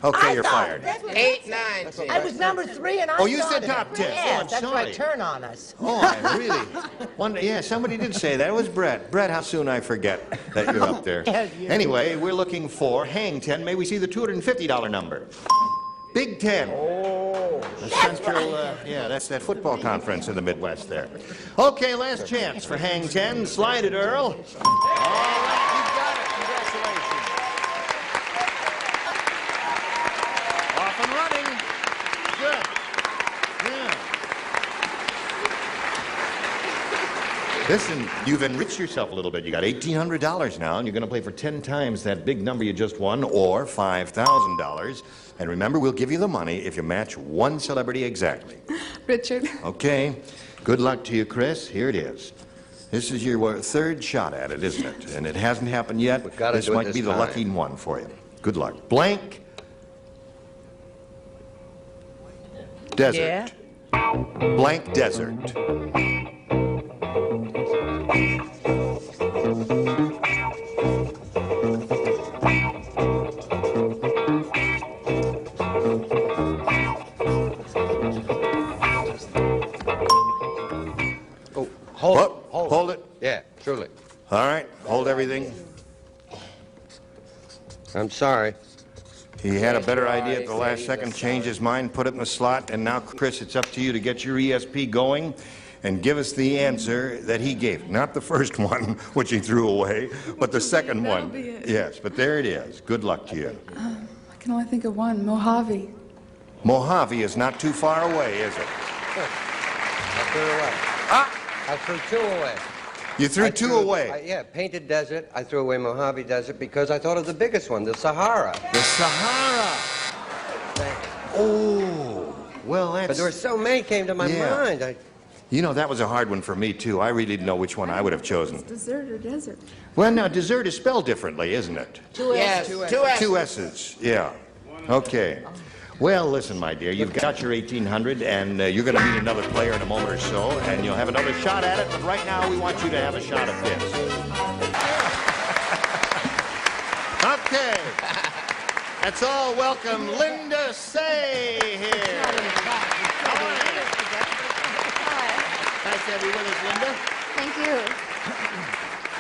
Okay, you're fired. 8, 9, 10. I was number 3 and I Oh, you thought said of it. top 10. Yes, Oh, I'm that's sorry. right. Turn on us. Oh, I really wonder. Yeah, somebody did say that. It was Brett. Brett, how soon I forget that you're up there. Anyway, we're looking for hang 10. May we see the $250 number? Big 10. Oh, the Central, yeah, that's that football conference in the Midwest there. Okay, last chance for hang 10. Slide it, Earl. All right, you've got it. Congratulations. Off and running. Good. Yeah. Listen, you've enriched yourself a little bit. You got $1,800 now, and you're going to play for 10 times that big number you just won, or $5,000. And remember, we'll give you the money if you match one celebrity exactly. Richard? Okay. Good luck to you, Chris. Here it is. This is your third shot at it, isn't it? And it hasn't happened yet. This might be the lucky one for you. Good luck. Blank. Desert. Yeah. Blank desert. Hold it. Yeah, truly. All right, hold everything. I'm sorry. He had a better idea at the last second, changed his mind, put it in the slot, and now, Chris, it's up to you to get your ESP going and give us the answer that he gave. Not the first one, which he threw away, but the second one. Be it. Yes, but there it is. Good luck to you. I can only think of one. Mojave. Mojave is not too far away, is it? I threw away. I threw 2 away. You threw 2 away. Yeah, Painted Desert. I threw away Mojave Desert because I thought of the biggest one, the Sahara. The Sahara. Oh, well, that's... But there were so many came to my mind. You know, that was a hard one for me, too. I really didn't know which one I would have chosen. Dessert or desert? Well, now, dessert is spelled differently, isn't it? 2 S's. Yes, 2 S's, yeah. Okay. Well, listen, my dear, you've got your 1,800, and you're going to meet another player in a moment or so, and you'll have another shot at it, but right now we want you to have a shot at this. Okay. Let's all welcome Linda Say here. Nice to have you with us, Linda. Thank you.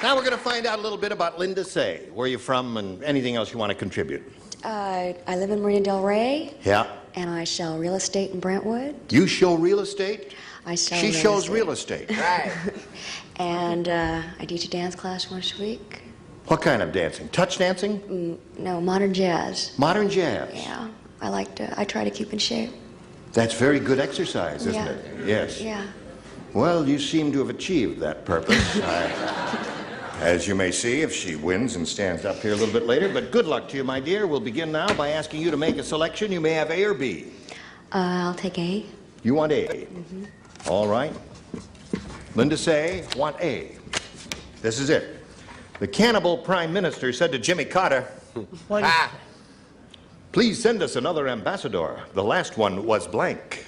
Now we're going to find out a little bit about Linda Say. Where are you from and anything else you want to contribute? I live in Marina Del Rey. Yeah. And I sell real estate in Brentwood. You show real estate? I sell She shows real estate. Right. And I teach a dance class once a week. What kind of dancing? Touch dancing? No, modern jazz. Modern jazz? Yeah. I try to keep in shape. That's very good exercise, isn't it? Yes. Yeah. Well, you seem to have achieved that purpose. As you may see, if she wins and stands up here a little bit later. But good luck to you, my dear. We'll begin now by asking you to make a selection. You may have A or B. I'll take A. You want A? All right. Linda Say, want A. This is it. The cannibal prime minister said to Jimmy Carter, please send us another ambassador. The last one was blank.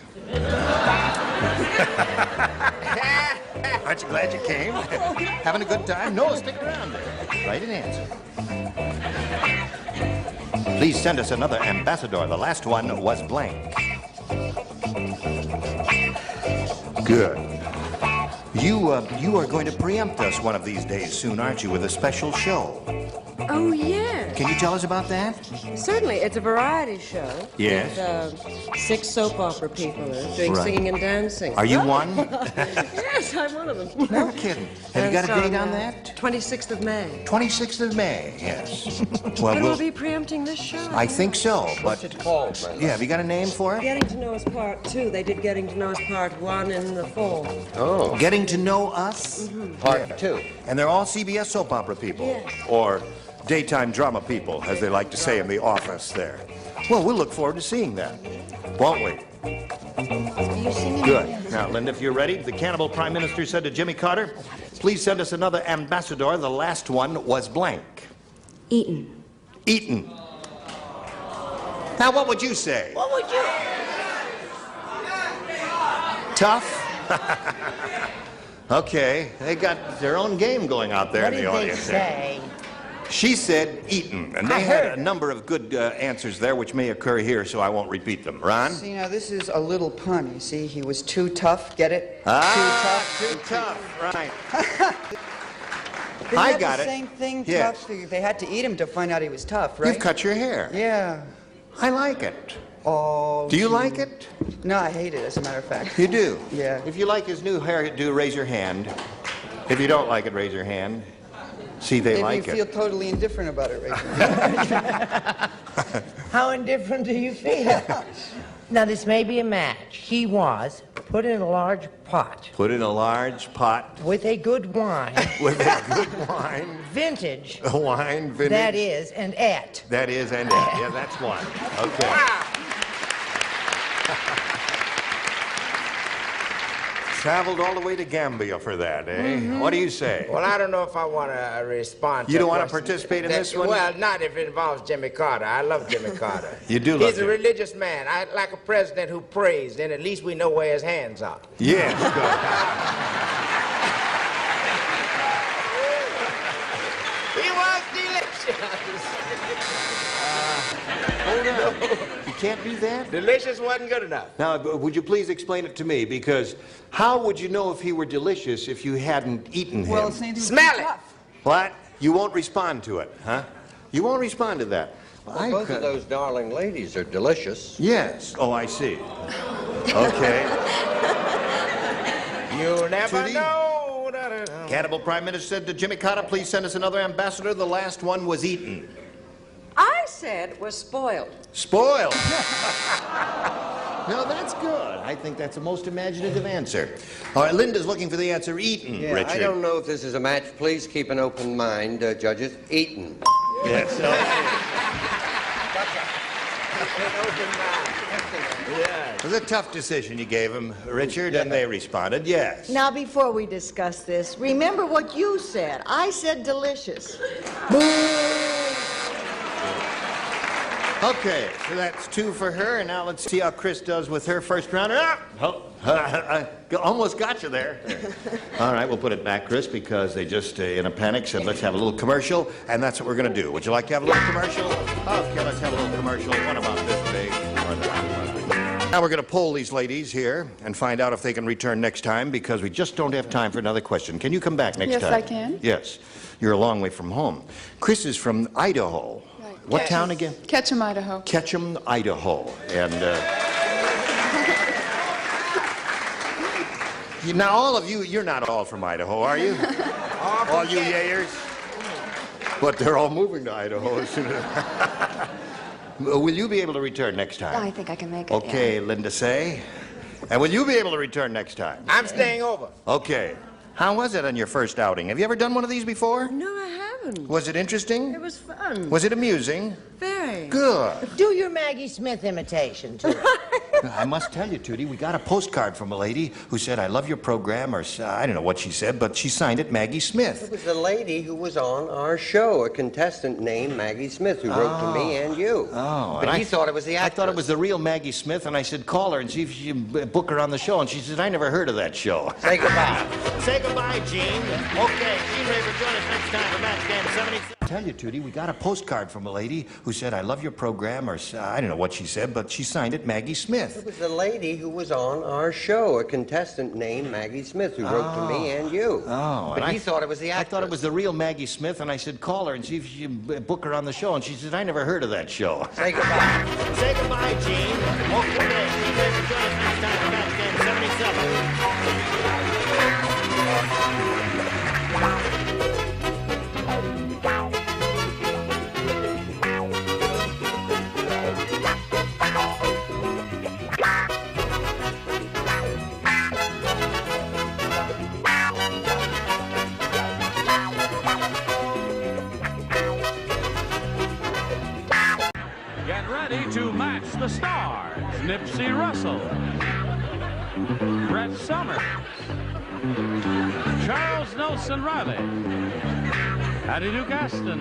Aren't you glad you came? Having a good time? No, stick around there. Write an answer. Please send us another ambassador. The last one was blank. Good. You are going to preempt us one of these days soon, aren't you, with a special show? Oh, yes. Can you tell us about that? Certainly. It's a variety show. Yes. With 6 soap opera people doing Right. singing and dancing. Are you one? Yes, I'm one of them. No kidding. Have you got a date on that? 26th of May. 26th of May, yes. Well, But we'll be preempting this show. I think so, but... What's it called, man? Yeah, have you got a name for it? Getting to Know Us Part 2. They did Getting to Know Us Part 1 in the fall. Oh. Getting to Know Us? Part 2. And they're all CBS soap opera people. Yes. Or daytime drama people, as they like to say in the office there. Well, we'll look forward to seeing that, won't we? Good. Now, Linda, if you're ready, the cannibal prime minister said to Jimmy Carter, please send us another ambassador. The last one was blank. Eaton. Eaton. Now, what would you say? What would you? Tough? Okay, they got their own game going out there What in did the they audience. there. say? She said Eaton, and they had a number of good answers there, which may occur here, so I won't repeat them. Ron? See, now this is a little pun. You see, he was too tough. Get it? Too tough, right. They I had got the it. same thing, Yes. tough. They had to eat him to find out he was tough, right? You've cut your hair. Yeah. I like it. Oh. Do you like it? No, I hate it, as a matter of fact. You do? Yeah. If you like his new hairdo, raise your hand. If you don't like it, raise your hand. See, they Maybe like you it. feel totally indifferent about it, right? How indifferent do you feel? Now, this may be a match. He was put in a large pot Put in a large pot with a good wine, with a good wine. vintage, A wine vintage. that is, and at. That is, and yeah, that's one. Okay. Traveled all the way to Gambia for that, eh? What do you say? Well, I don't know if I want to respond to You don't that want to question. participate in this one? Well, not if it involves Jimmy Carter. I love Jimmy Carter. You do love He's a him. religious man. I like a president who prays, then at least we know where his hands are. Yes, He was delicious. Hold on. You can't do that? Delicious wasn't good enough. Now, would you please explain it to me? Because how would you know if he were delicious if you hadn't eaten him? Well, it's anything Smell it. What? You won't respond to it, huh? You won't respond to that. Well, both of those darling ladies are delicious. Yes. Oh, I see. Okay. You'll never Tootie? know. Cannibal Prime Minister said to Jimmy Carter, please send us another ambassador. The last one was eaten. I said was spoiled. Spoiled. No, that's good. I think that's the most imaginative answer. All right, Linda's looking for the answer. Eaten, Yeah, Richard. I don't know if this is a match. Please keep an open mind, judges. Eaten. Yes. It was a tough decision you gave him, Richard, and they responded yes. Now, before we discuss this, remember what you said. I said delicious. Okay, so that's 2 for her, and now let's see how Chris does with her first rounder. Almost got you there. All right, we'll put it back, Chris, because they just, in a panic, said let's have a little commercial, and that's what we're going to do. Would you like to have a little commercial? Okay, let's have a little commercial. One about this big or that. Now we're going to poll these ladies here and find out if they can return next time, because we just don't have time for another question. Can you come back next Yes, time? I can. Yes. You're a long way from home. Chris is from Idaho. What town again? Ketchum, Idaho. Ketchum, Idaho. And now all of you, you're not all from Idaho, are you? All you yayers? But they're all moving to Idaho as soon as... Will you be able to return next time? I think I can make it. Okay, yeah. Linda say. And will you be able to return next time? I'm staying over. Okay. How was it on your first outing? Have you ever done one of these before? No, I haven't. Was it interesting? It was fun. Was it amusing? Very. Good. Do your Maggie Smith imitation, too. I must tell you, Tootie, we got a postcard from a lady who said, I love your program, or I don't know what she said, but she signed it Maggie Smith. It was the lady who was on our show, a contestant named Maggie Smith, who wrote to me and you. Oh. But he thought it was the actress. I thought it was the real Maggie Smith, and I said, call her and see if she can book her on the show. And she said, I never heard of that show. Say goodbye. Say goodbye, Gene. Okay, Gene Raver, join us next time for Match Game 77. I tell you, Tootie, we got a postcard from a lady who said, I love your program, or I don't know what she said, but she signed it Maggie Smith. It was the lady who was on our show, a contestant named Maggie Smith, who wrote to me and you. Oh. But he thought it was the actress. I thought it was the real Maggie Smith, and I said, call her and see if she can book her on the show. And she said, I never heard of that show. Say goodbye. Say goodbye, Gene. Okay, Gene Raver, join us next time for Match Game 77. Get ready to match the stars. Nipsey Russell, Brett Summers, Charles Nelson Riley, Hattie Duke Aston,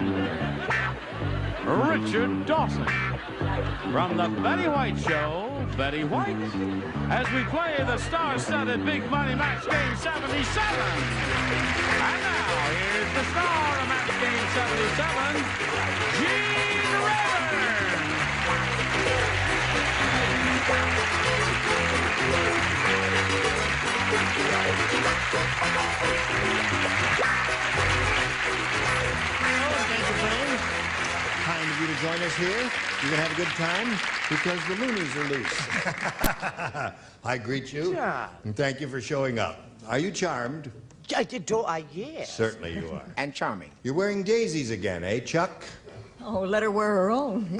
Richard Dawson. From the Betty White Show, Betty White, as we play the star-studded Big Money Match Game 77. And now, here's the star of Match Game 77, Gene Raver. Thank you, friend. Kind of you to join us here. You're going to have a good time because the loonies are loose. I greet you. Sure. And thank you for showing up. Are you charmed? Yes. Certainly you are. And charming. You're wearing daisies again, eh, Chuck? Oh, let her wear her own.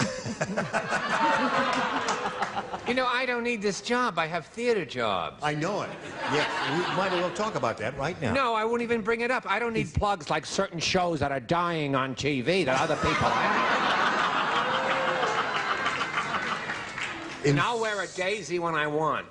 You know, I don't need this job. I have theater jobs. I know it. Yes, we might as well talk about that right now. No, I won't even bring it up. I don't need plugs like certain shows that are dying on TV that other people have. And I'll wear a daisy when I want.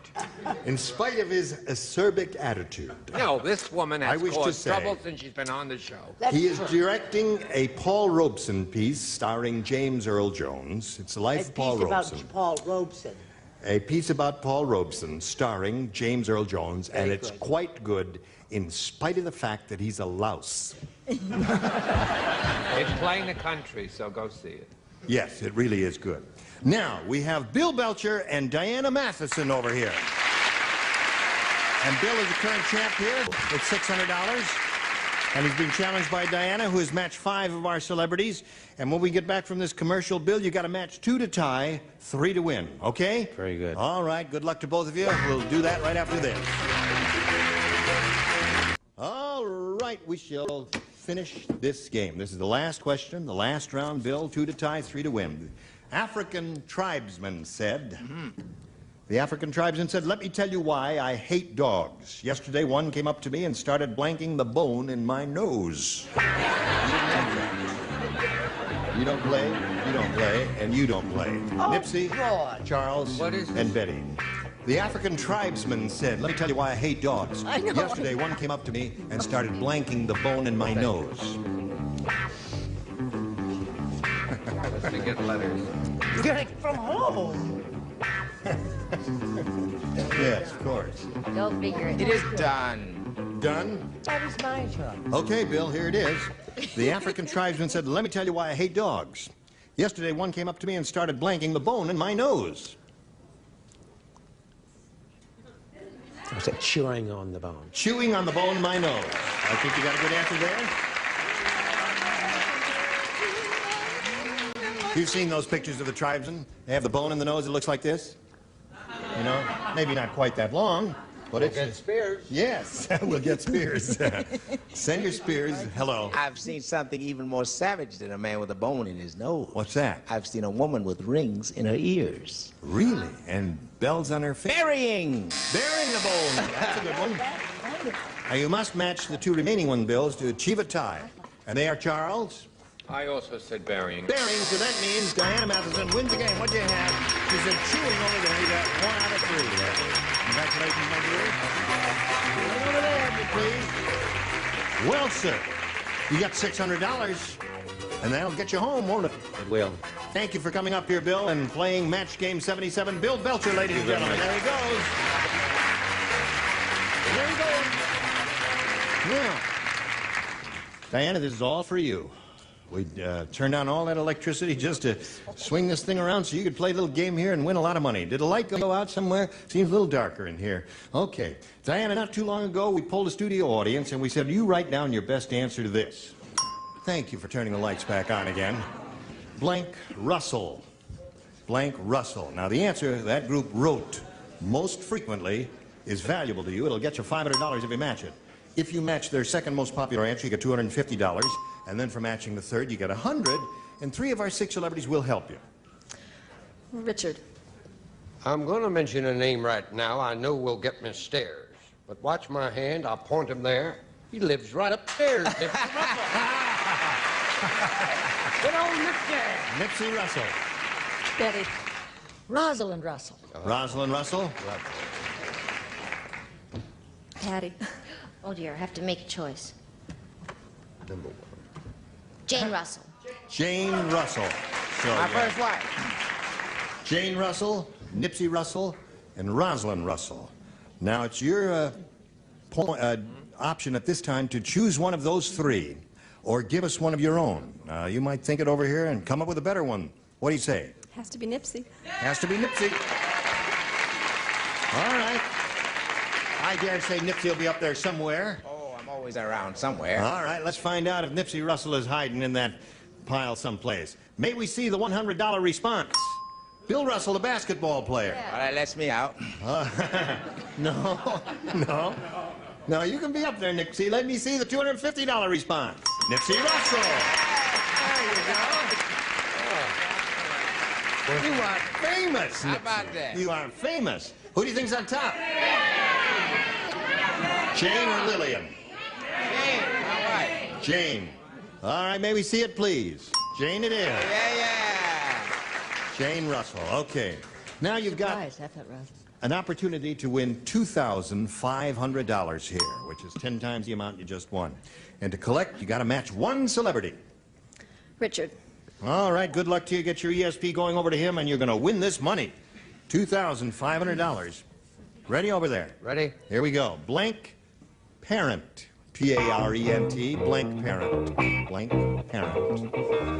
In spite of his acerbic attitude. No, this woman has wish to caused say- trouble since she's been on the show. He is directing a Paul Robeson piece starring James Earl Jones. It's the life of Paul Robeson. Paul Robeson. A piece about Paul Robeson starring James Earl Jones, and it's quite good in spite of the fact that he's a louse. It's playing the country, so go see it. Yes, it really is good. Now, we have Bill Belcher and Diana Matheson over here. And Bill is the current champ here with $600. And he's being challenged by Diana, who has matched 5 of our celebrities. And when we get back from this commercial, Bill, you got to match 2 to tie, 3 to win, okay? Very good. All right, good luck to both of you. We'll do that right after this. All right, we shall finish this game. This is the last question, the last round, Bill. 2 to tie, 3 to win. African tribesman said... The African tribesman said, let me tell you why I hate dogs. Yesterday, one came up to me and started blanking the bone in my nose. You don't play, you don't play, and you don't play. Nipsey, Charles, and Betty. The African tribesman said, let me tell you why I hate dogs. I know. Yesterday, one came up to me and started blanking the bone in my nose. Let's get letters. From home. Yes, of course. Go figure it. It is done. Done? That was my job. Okay, Bill, here it is. The African tribesman said, let me tell you why I hate dogs. Yesterday, one came up to me and started blanking the bone in my nose. Was it chewing on the bone? Chewing on the bone in my nose. I think you got a good answer there. You've seen those pictures of the tribesmen? They have the bone in the nose that looks like this. You know, maybe not quite that long, but We'll it's... get spears. Yes, we'll get spears. Send your spears. Hello. I've seen something even more savage than a man with a bone in his nose. What's that? I've seen a woman with rings in her ears. Really? And bells on her face? Burying! Burying the bone. That's a good one. Now, you must match the 2 remaining one, Bills, to achieve a tie. And they are Charles I also said burying. Bearing, so that means Diana Matheson wins the game. What'd you have? She said chewing over there. You got 1 out of 3 there. Congratulations, my dear. Right over there, if you please. Well, sir, you got $600, and that'll get you home, won't it? It will. Thank you for coming up here, Bill, and playing Match Game 77. Bill Belcher, ladies and gentlemen. There he goes. There he goes. Now, Diana, this is all for you. We turned on all that electricity just to swing this thing around so you could play a little game here and win a lot of money. Did the light go out somewhere? Seems a little darker in here. Okay. Diana, not too long ago, we polled a studio audience and we said, you write down your best answer to this. Thank you for turning the lights back on again. Blank Russell. Blank Russell. Now, the answer that group wrote most frequently is valuable to you. It'll get you $500 if you match it. If you match their second most popular answer, you get $250. And then for matching the third, you get $100. And 3 of our 6 celebrities will help you. Richard. I'm going to mention a name right now I know will get me stares. But watch my hand. I'll point him there. He lives right upstairs. Good old Nipsey. Nipsey Russell. Betty. Rosalind Russell. Rosalind Russell. Patty. Oh dear, I have to make a choice. Number 1. Jane Russell. Jane Russell. So, My first wife. Jane Russell, Nipsey Russell, and Rosalind Russell. Now, it's your option at this time to choose one of those 3 or give us one of your own. You might think it over here and come up with a better one. What do you say? Has to be Nipsey. Has to be Nipsey. All right. I dare say Nipsey will be up there somewhere. Oh, I'm always around somewhere. All right, let's find out if Nipsey Russell is hiding in that pile someplace. May we see the $100 response? Bill Russell, the basketball player. Yeah. Well, that lets me out. No. No, you can be up there, Nipsey. Let me see the $250 response. Nipsey Russell. There you go. You are famous, How Nipsey. about that? You are famous. Who do you think's on top? Jane or Lillian? Jane, my wife. Jane. All right, may we see it, please? Jane it is. Yeah. Jane Russell. Okay. Now you've got an opportunity to win $2,500 here, which is 10 times the amount you just won. And to collect, you got to match 1 celebrity. Richard. All right, good luck to you. Get your ESP going over to him, and you're going to win this money. $2,500. Ready over there? Ready? Here we go. Blank parent. P-A-R-E-N-T. Blank parent. Blank parent.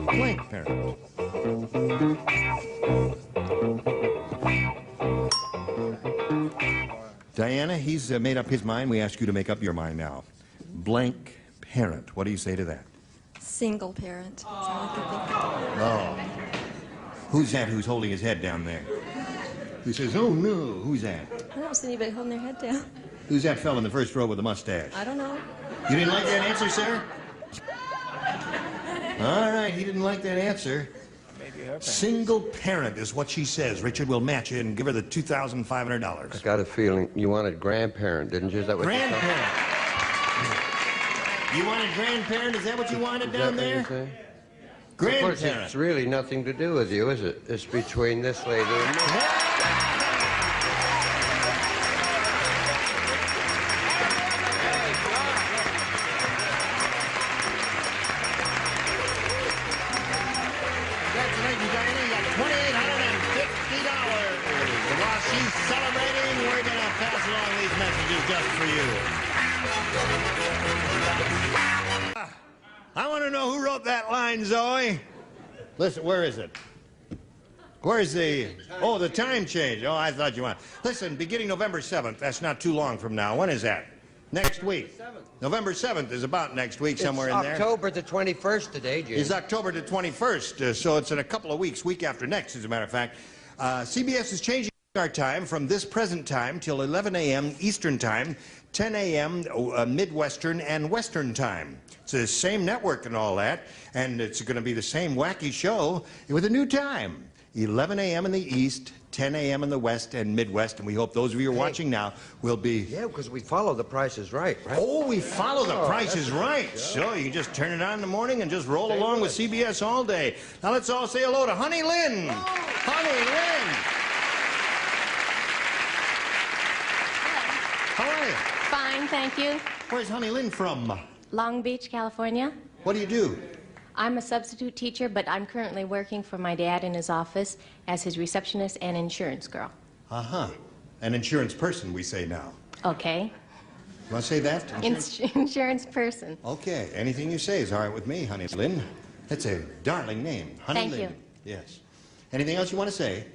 Blank parent. Diana, he's made up his mind. We ask you to make up your mind now. Blank parent. What do you say to that? Single parent. That's all I can think of. Oh. Who's that who's holding his head down there? Who says, oh no? Who's that? I don't see anybody holding their head down. Who's that fellow in the first row with the mustache? I don't know. You didn't like that answer, sir? All right, he didn't like that answer. Maybe her parents. Single parent is what she says. Richard will match it and give her the $2,500. I got a feeling you wanted grandparent, didn't you? Is that what Grandparent. You wanted grandparent? Is that what you wanted down there? Grandparent. Grandparent. It's really nothing to do with you, is it? It's between this lady and me. Congratulations, Diana. You got $2,850. And while she's celebrating, we're going to pass along these messages just for you. I want to know who wrote that line, Zoe. Listen, where is it? Where's the... Oh, the time change. Oh, I thought you wanted... Listen, beginning November 7th, that's not too long from now. When is that? Next week. November 7th is about next week, somewhere in there. October the 21st today, Jim. It's October the 21st, so it's in a couple of weeks, week after next, as a matter of fact. CBS is changing our time from this present time till 11 a.m. Eastern Time, 10 a.m. Midwestern and Western Time. It's the same network and all that, and it's going to be the same wacky show with a new time. 11 a.m. in the East, 10 a.m. in the West and Midwest, and we hope those of you who are watching now will be... Yeah, because we follow the Price is Right, right? Oh, we follow the Price is Right. Yeah. So you can just turn it on in the morning and just roll along with CBS all day. Now let's all say hello to Honey Lynn. Honey Lynn. How are you? Fine, thank you. Where's Honey Lynn from? Long Beach, California. What do you do? I'm a substitute teacher, but I'm currently working for my dad in his office as his receptionist and insurance girl. Uh-huh. An insurance person, we say now. Okay. You want to say that? Insurance person. Okay. Anything you say is all right with me, Honey Lynn. That's a darling name. Honey Thank Lynn. you. Yes. Anything else you want to say?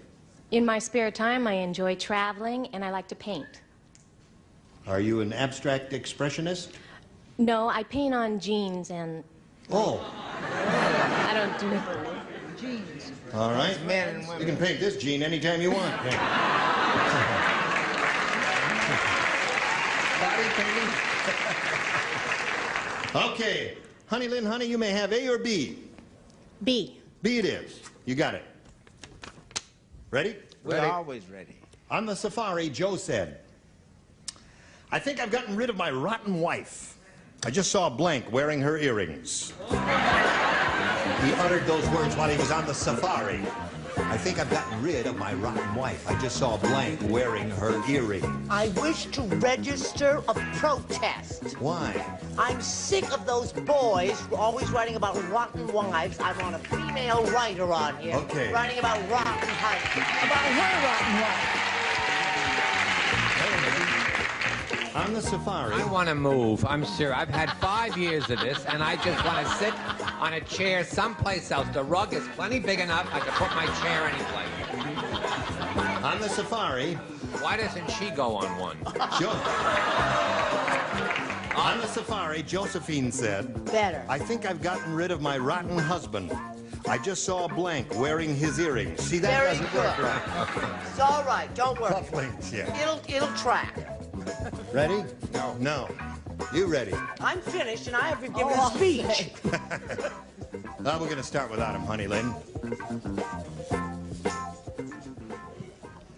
In my spare time, I enjoy traveling, and I like to paint. Are you an abstract expressionist? No, I paint on jeans and... Oh. I don't do... Jeans. All right. Men and women. You can paint this jean anytime you want. Body painting. Okay. Honey Lynn, honey, you may have A or B. B. B it is. You got it. Ready? We're always ready. On the safari, Joe said, I think I've gotten rid of my rotten wife. I just saw Blank wearing her earrings. He uttered those words while he was on the safari. I think I've gotten rid of my rotten wife. I just saw Blank wearing her earrings. I wish to register a protest. Why? I'm sick of those boys always writing about rotten wives. I want a female writer on here. Okay. Writing about rotten wives. About her rotten wife. On the safari. I want to move. I'm sure. I've had 5 years of this, and I just want to sit on a chair someplace else. The rug is plenty big enough. I can put my chair anyplace. On the safari. Why doesn't she go on one? On the safari, Josephine said, Better. I think I've gotten rid of my rotten husband. I just saw Blank wearing his earrings. See, that Very doesn't good. work right. It's all right. Don't worry. Cufflinks, yeah. It'll track. Ready? No. No. You ready? I'm finished, and I have given a speech. Well, we're going to start without him, Honey Lynn.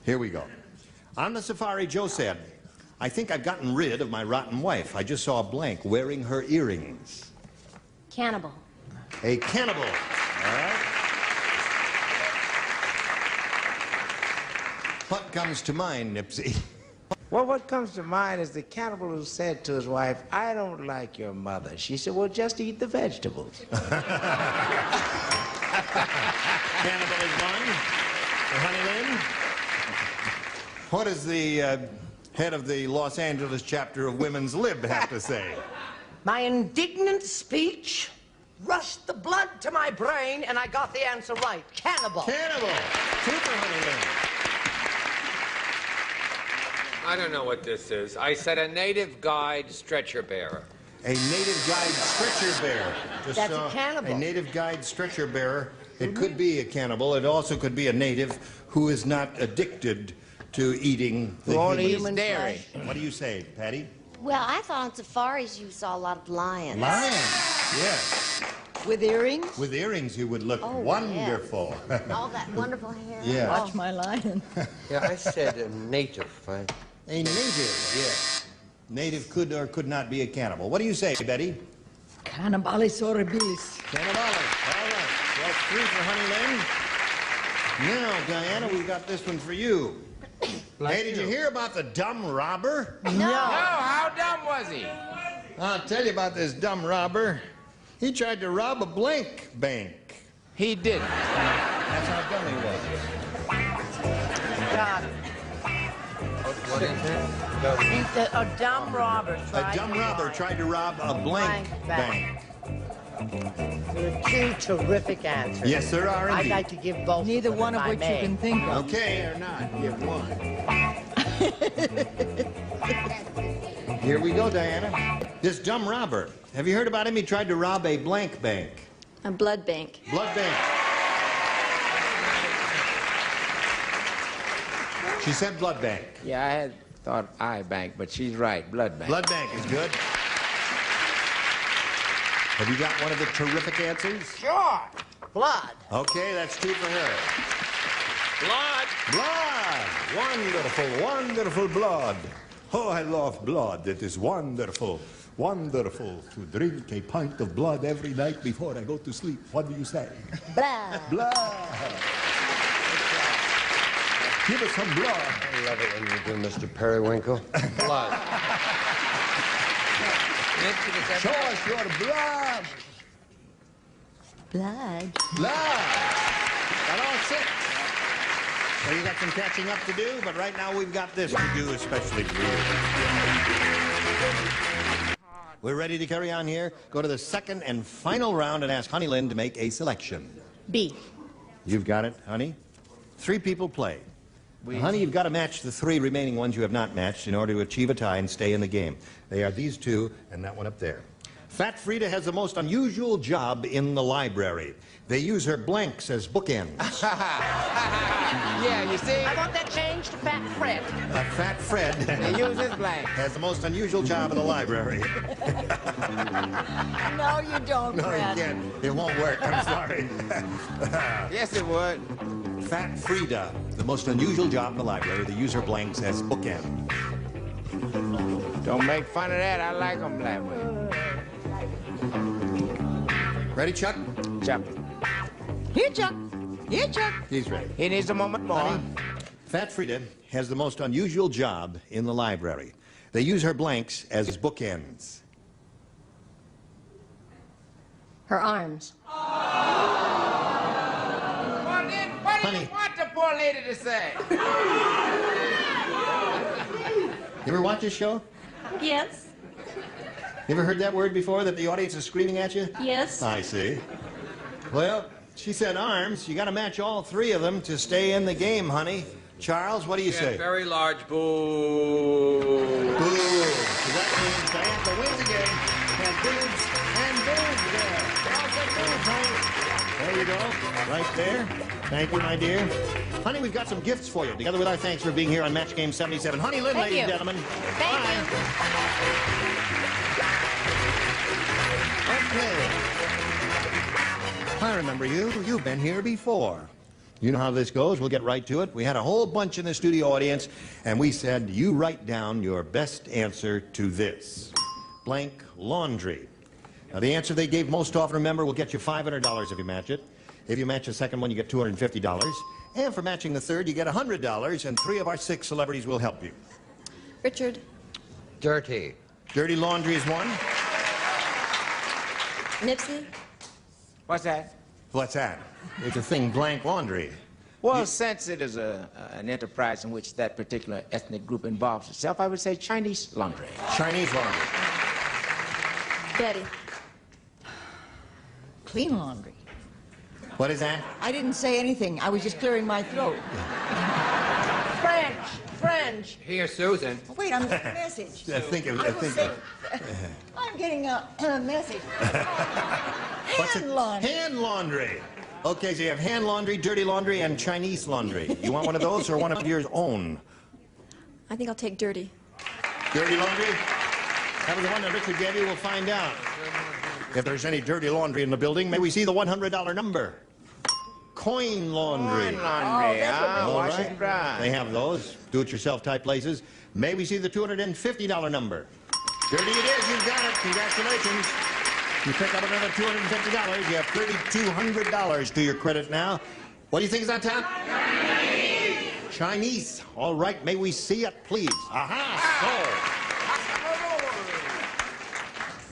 Here we go. On the safari, Joe said, I think I've gotten rid of my rotten wife. I just saw Blank wearing her earrings. Cannibal. A cannibal. All right. What comes to mind, Nipsey? Well, what comes to mind is the cannibal who said to his wife, I don't like your mother. She said, well, just eat the vegetables. Cannibal is one. Honey Lynn? What does the head of the Los Angeles chapter of Women's Lib have to say? My indignant speech rushed the blood to my brain, and I got the answer right. Cannibal. Cannibal. Super, Honey Lynn. I don't know what this is. I said a native guide stretcher bearer. A native guide stretcher bearer. Just That's a cannibal. A native guide stretcher bearer. It could be a cannibal. It also could be a native who is not addicted to eating the human dairy. What do you say, Patty? Well, I thought on safaris you saw a lot of lions. Lions, yes. With earrings? With earrings, you would look wonderful. All that wonderful hair. Yeah. Watch my lion. Yeah, I said a native. A native, yes. Native could or could not be a cannibal. What do you say, Betty? Cannibalis horribilis. Cannibalis. All right. That's 3 for Honey Lynn. Now, Diana, we've got this one for you. Hey, did you hear about the dumb robber? No, how dumb was he? I'll tell you about this dumb robber. He tried to rob a Blank bank. He didn't. That's how dumb he was. Got it. What is that? A dumb robber tried to rob a Blank bank. There are 2 terrific answers. Yes, there are I'd indeed. like to give both. Neither of them, one if of I which you may. can think of. Okay. Or not, give one. Here we go, Diana. This dumb robber. Have you heard about him? He tried to rob a Blank bank. A blood bank. Blood bank. She said blood bank. Yeah, I had thought eye bank, but she's right. Blood bank. Blood bank is good. Have you got one of the terrific answers? Sure. Blood. Okay, that's 2 for her. Blood. Blood. Wonderful, wonderful blood. Oh, I love blood. It is wonderful. Wonderful to drink a pint of blood every night before I go to sleep. What do you say? Blood. Blood. Give us some blood. I love it when you do, Mr. Periwinkle. Blood. Show us your blood. Blood. Blood. Got all six. So you got some catching up to do, but right now we've got this to do especially for you. We're ready to carry on here. Go to the second and final round and ask Honey Lynn to make a selection. B. You've got it, Honey. 3 people play. Now, Honey, you've got to match the 3 remaining ones you have not matched in order to achieve a tie and stay in the game. They are these 2 and that one up there. Fat Frida has the most unusual job in the library. They use her blanks as bookends. Yeah, you see? I want that changed to Fat Fred. Fat Fred He uses blank. has the most unusual job in the library. No, you don't, No, Fred. you can't. It won't work. I'm sorry. Yes, it would. Fat Frida, the most unusual job in the library. They use her blanks as bookends. Don't make fun of that. I like them that way. Ready, Chuck? Chuck. Here, Chuck. Here, Chuck. He's ready. He needs a moment more. Honey, Fat Frida has the most unusual job in the library. They use her blanks as bookends. Her arms. Well, then, what do you want the poor lady to say? You ever watch this show? Yes. You ever heard that word before, that the audience is screaming at you? Yes. I see. Well, she said arms. You got to match all 3 of them to stay in the game, honey. Charles, what do you say? Very large boo. Boo. So that means Diana wins again. And boobs and boobs there. Charles said boobs, honey. There you go. Right there. Thank you, my dear. Honey, we've got some gifts for you, together with our thanks for being here on Match Game 77. Honey Lynn, ladies and gentlemen. Thank you. Okay. I remember you. You've been here before. You know how this goes. We'll get right to it. We had a whole bunch in the studio audience, and we said, you write down your best answer to this. Blank laundry. Now, the answer they gave most often, remember, will get you $500 if you match it. If you match the second one, you get $250. And for matching the third, you get $100, and 3 of our 6 celebrities will help you. Richard. Dirty. Dirty laundry is one. Nipsey. What's that? What's that? It's a thing, blank laundry. Well, since it is an enterprise in which that particular ethnic group involves itself, I would say Chinese laundry. Chinese laundry. Betty. Clean laundry. What is that? I didn't say anything. I was just clearing my throat. French. Here, Susan. Oh, wait, I'm getting a message. I think it, I'm getting a message. Hand laundry. Hand laundry. Okay, so you have hand laundry, dirty laundry, and Chinese laundry. You want one of those or one of your own? I think I'll take dirty. Dirty laundry? That was the one that Richard gave you. We'll find out. If there's any dirty laundry in the building, may we see the $100 number? Coin laundry. Coin laundry, wash and dry. They have those, do-it-yourself type places. May we see the $250 number? Dirty it is, you've got it. Congratulations. You pick up another $250. You have $3,200 to your credit now. What do you think is on top? Chinese. All right, may we see it, please? Aha,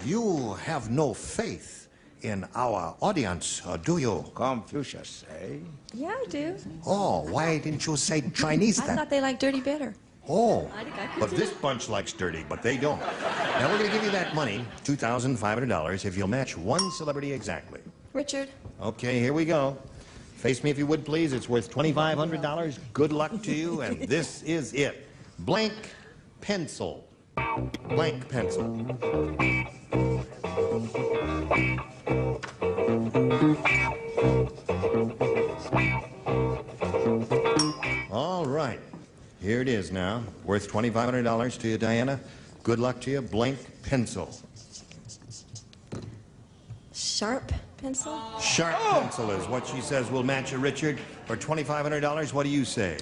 so. You have no faith in our audience, do you? Confucius, eh? Yeah, I do. Oh, why didn't you say Chinese I then? thought they liked dirty better. Oh, I think I could but do. this bunch likes dirty, but they don't. Now we're going to give you that money, $2,500, if you'll match one celebrity exactly. Richard. Okay, here we go. Face me if you would, please. It's worth $2,500. Good luck to you, and this is it. Blank pencil. Blank pencil. All right. Here it is now. Worth $2,500 to you, Diana. Good luck to you. Blank pencil. Sharp pencil. Sharp pencil is what she says will match you, Richard, for $2,500. What do you say?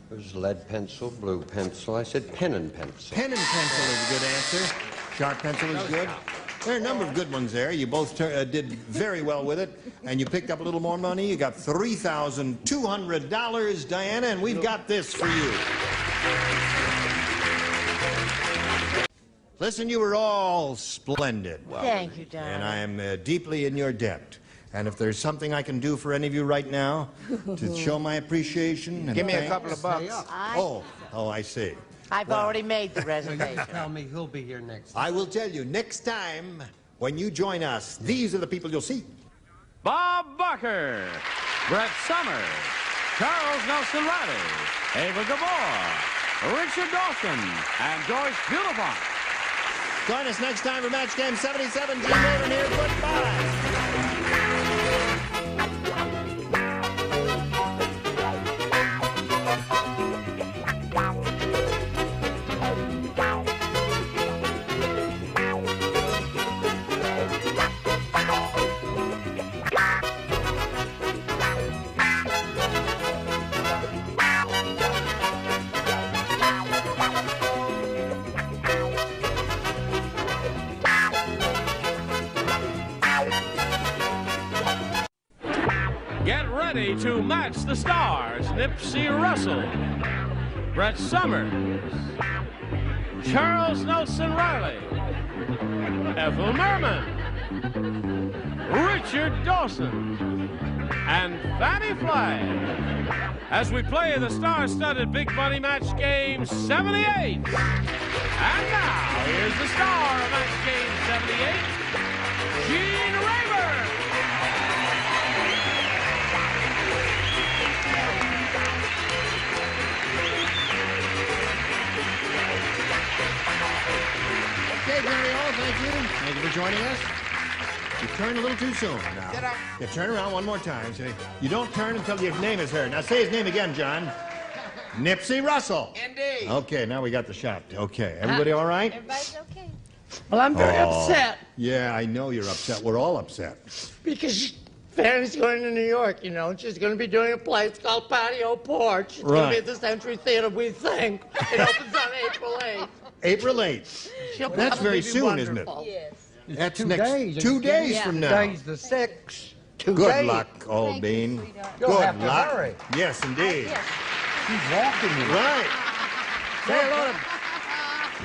There's lead pencil, blue pencil. I said pen and pencil. Pen and pencil is a good answer. Sharp pencil is good. There are a number of good ones there. You both did very well with it, and you picked up a little more money. You got $3,200, Diana, and we've got this for you. Listen, you were all splendid. Thank you, darling. And I am deeply in your debt. And if there's something I can do for any of you right now to show my appreciation and Give me a thanks. couple of bucks. Oh, I see. I've already made the reservation. Tell me who'll be here next. I will tell you, next time when you join us, these are the people you'll see. Bob Barker, Brett Summers, Charles Nelson Riley, Ava Gabor, Richard Dawson, and Joyce Beautiful. Join us next time for Match Game 77. Jim Roden here. Goodbye. Get ready to match the stars. Nipsey Russell, Brett Summers, Charles Nelson Riley, Ethel Merman, Richard Dawson, and Fanny Flagg as we play the star-studded Big Money Match Game 78. And now, here's the star of Match Game 78, Gene Rayburn. Okay, Gary Hall, thank you. Thank you for joining us. You turned a little too soon now. Get up. You turn around one more time. See? You don't turn until your name is heard. Now say his name again, John. Nipsey Russell. Indeed. Okay, now we got the shot. Okay, everybody all right? Everybody's okay. Well, I'm very upset Yeah, I know you're upset. We're all upset. because Fanny's going to New York, you know, and she's going to be doing a play. It's called Patio Porch. It's going to be Right. at the Century Theater, we think. It opens on April 8th. April 8th. She'll That's very probably be soon, isn't it? wonderful. Yes. That's 2 next days. 2 days from now. Today's the 6th. 2 Good days. luck, old bean. You'll Good have to luck. hurry. Yes, indeed. She's walking you. Right. Say hello to...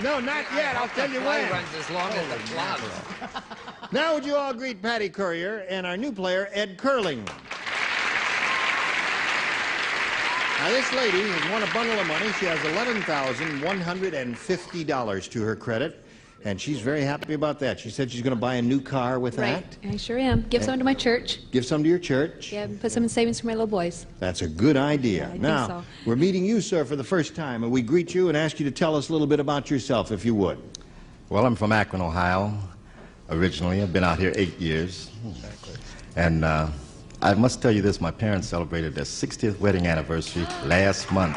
No, not yet. I'll tell you when. runs as long as the plot. Now would you all greet Patty Courier and our new player, Ed Curling. Now this lady has won a bundle of money. She has $11,150 to her credit, and she's very happy about that. She said she's going to buy a new car with Right, that. I sure am. Give some to my church. Give some to your church. Yeah, put some in savings for my little boys. That's a good idea. I think Now, so. we're meeting you, sir, for the first time, and we greet you and ask you to tell us a little bit about yourself, if you would. Well, I'm from Akron, Ohio, originally. I've been out here 8 years. And I must tell you this, my parents celebrated their 60th wedding anniversary last month.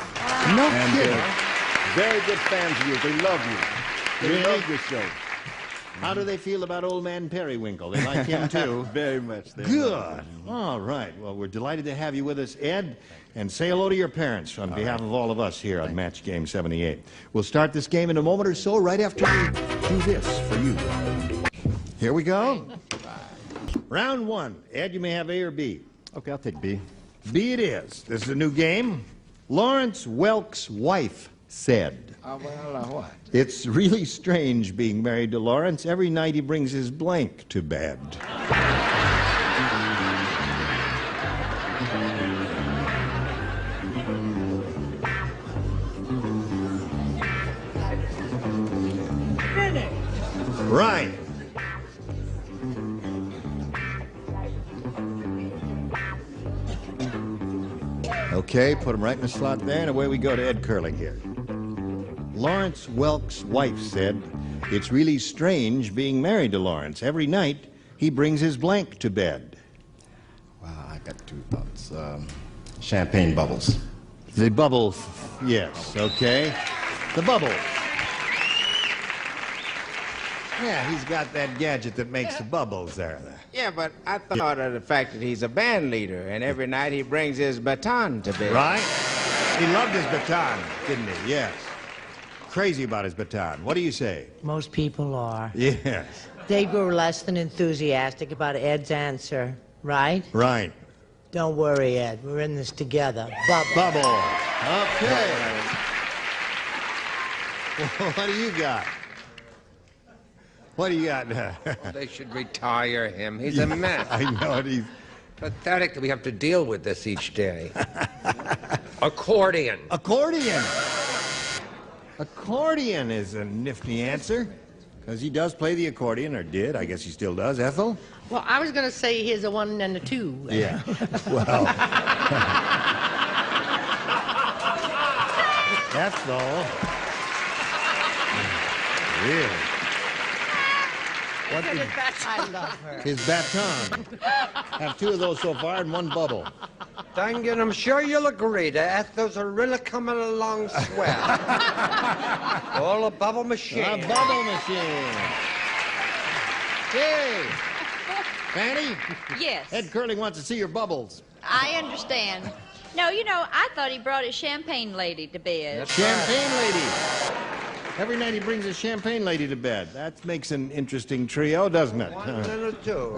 No And kidding. very good fans of yours. They love you. They Really? love your show. How do they feel about old man Periwinkle? They like him, too. Very much. They Good. love him. All right. Well, we're delighted to have you with us, Ed. And say hello to your parents on behalf of all of us here on Match Game 78. We'll start this game in a moment or so, right after we do this for you. Here we go. Round one. Ed, you may have A or B. Okay, I'll take B. B it is. This is a new game. Lawrence Welk's wife said, What? "It's really strange being married to Lawrence. Every night he brings his blank to bed." Right. Okay, put him right in the slot there, and away we go to Ed Curling here. Lawrence Welk's wife said, "It's really strange being married to Lawrence. Every night he brings his blank to bed." Wow, I got two thoughts. Champagne bubbles. The bubble, yes, okay. The bubble. Yeah, he's got that gadget that makes the bubbles there. Yeah, but I thought of the fact that he's a band leader, and every night he brings his baton to bed. Right? He loved his baton, didn't he? Yes. Crazy about his baton. What do you say? Most people are. Yes. They were less than enthusiastic about Ed's answer, right? Right. Don't worry, Ed. We're in this together. Bubble. Okay. What do you got? What do you got? They should retire him. He's a mess. I know it. He's pathetic that we have to deal with this each day. Accordion. Accordion. Accordion is a nifty answer. Because he does play the accordion, or did. I guess he still does. Ethel? Well, I was going to say here's a 1 and a 2. Yeah. Well. Ethel. Really? What did, I love her. his baton. Have 2 of those so far and 1 bubble. Dang it, I'm sure you'll agree that Ethel's are really coming along swell. All a bubble machine. A bubble machine. Hey, Fanny? Yes. Ed Curling wants to see your bubbles. I understand. No, you know, I thought he brought his champagne lady to bed. Champagne lady. Every night he brings a champagne lady to bed. That makes an interesting trio, doesn't it? 1 and a 2.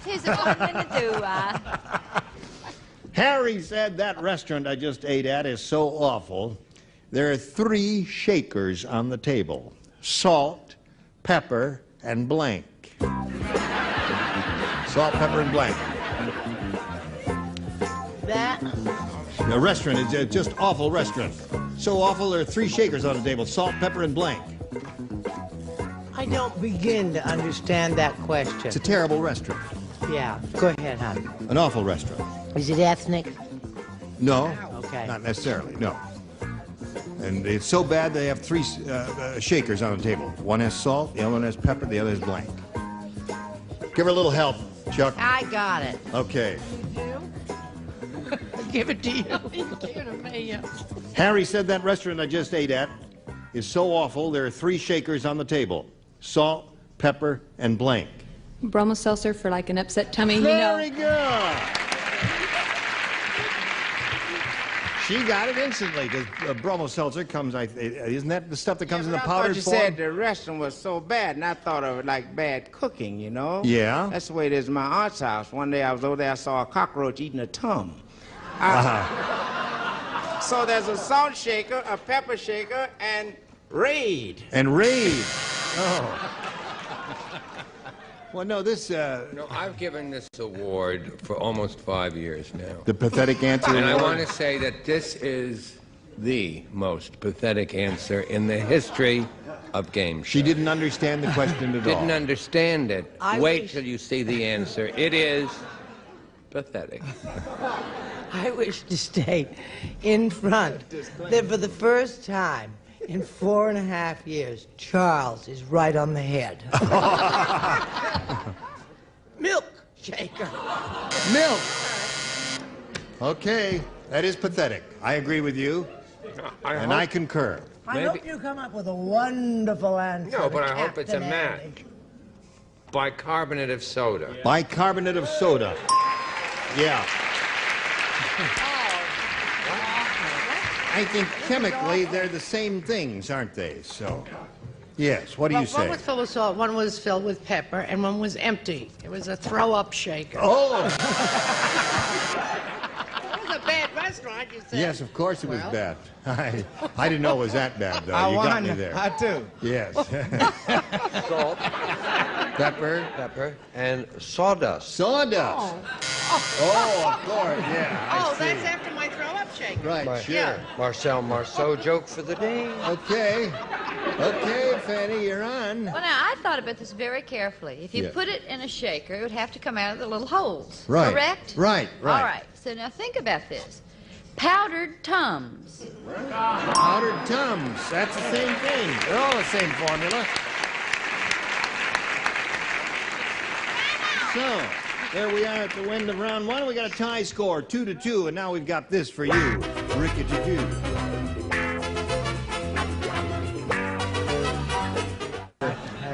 Here's a 1 and a 2. Harry said that restaurant I just ate at is so awful. There are 3 shakers on the table. Salt, pepper, and blank. Salt, pepper, and blank. That? The restaurant is just awful restaurant. So awful there are 3 shakers on the table. Salt, pepper, and blank. I don't begin to understand that question. It's a terrible restaurant. Yeah, go ahead, hon. An awful restaurant. Is it ethnic? No. Okay. Not necessarily, no. And it's so bad they have 3 shakers on the table. One has salt, the other one has pepper, the other has blank. Give her a little help, Chuck. I got it. Okay. Give it to you. Give it to me. Harry said that restaurant I just ate at is so awful there are 3 shakers on the table. Salt, pepper, and blank. Bromo seltzer for like an upset tummy, you know. Very good. She got it instantly because bromo seltzer comes. Isn't that the stuff that comes in the powdered you form? said the restaurant was so bad, and I thought of it like bad cooking, you know? Yeah. That's the way it is in my aunt's house. One day I was over there, I saw a cockroach eating a tongue. So there's a salt shaker, a pepper shaker, and Raid. And Raid. Oh. Well, no, this... No, I've given this award for almost 5 years now. The pathetic answer And I award? want to say that this is the most pathetic answer in the history of game shows. She didn't understand the question at all. Didn't understand it. I Wait wish- till you see the answer. It is pathetic. I wish to state in front that for the first time in 4.5 years, Charles is right on the head. Milk shaker. Milk. Okay, that is pathetic. I agree with you, and I concur. I hope you come up with a wonderful answer. No, but I hope it's a Captain match. Andy. Bicarbonate of soda. Bicarbonate of soda. Yeah. I think chemically they're the same things, aren't they? So, yes. What do you say? One was filled with salt, one was filled with pepper, and one was empty. It was a throw-up shaker. Oh! It was a bad restaurant, you said. Yes, of course it was bad. I didn't know it was that bad, though. I You got me won. there. I too. Yes. Salt, Pepper. pepper, and sawdust. Sawdust. Oh, of course, yeah. I Oh, see. that's after my throw-up shaker. Right, sure. Marcel Marceau joke for the day. Okay. Okay, Fanny, you're on. Well, now, I thought about this very carefully. If you Yeah. put it in a shaker, it would have to come out of the little holes. Right. Correct? Right. All right. So now think about this. Powdered Tums. Powdered Tums. That's the same thing. They're all the same formula. So, there we are at the end of round 1. We got a tie score, 2-2, and now we've got this for you, Rickety-Doo.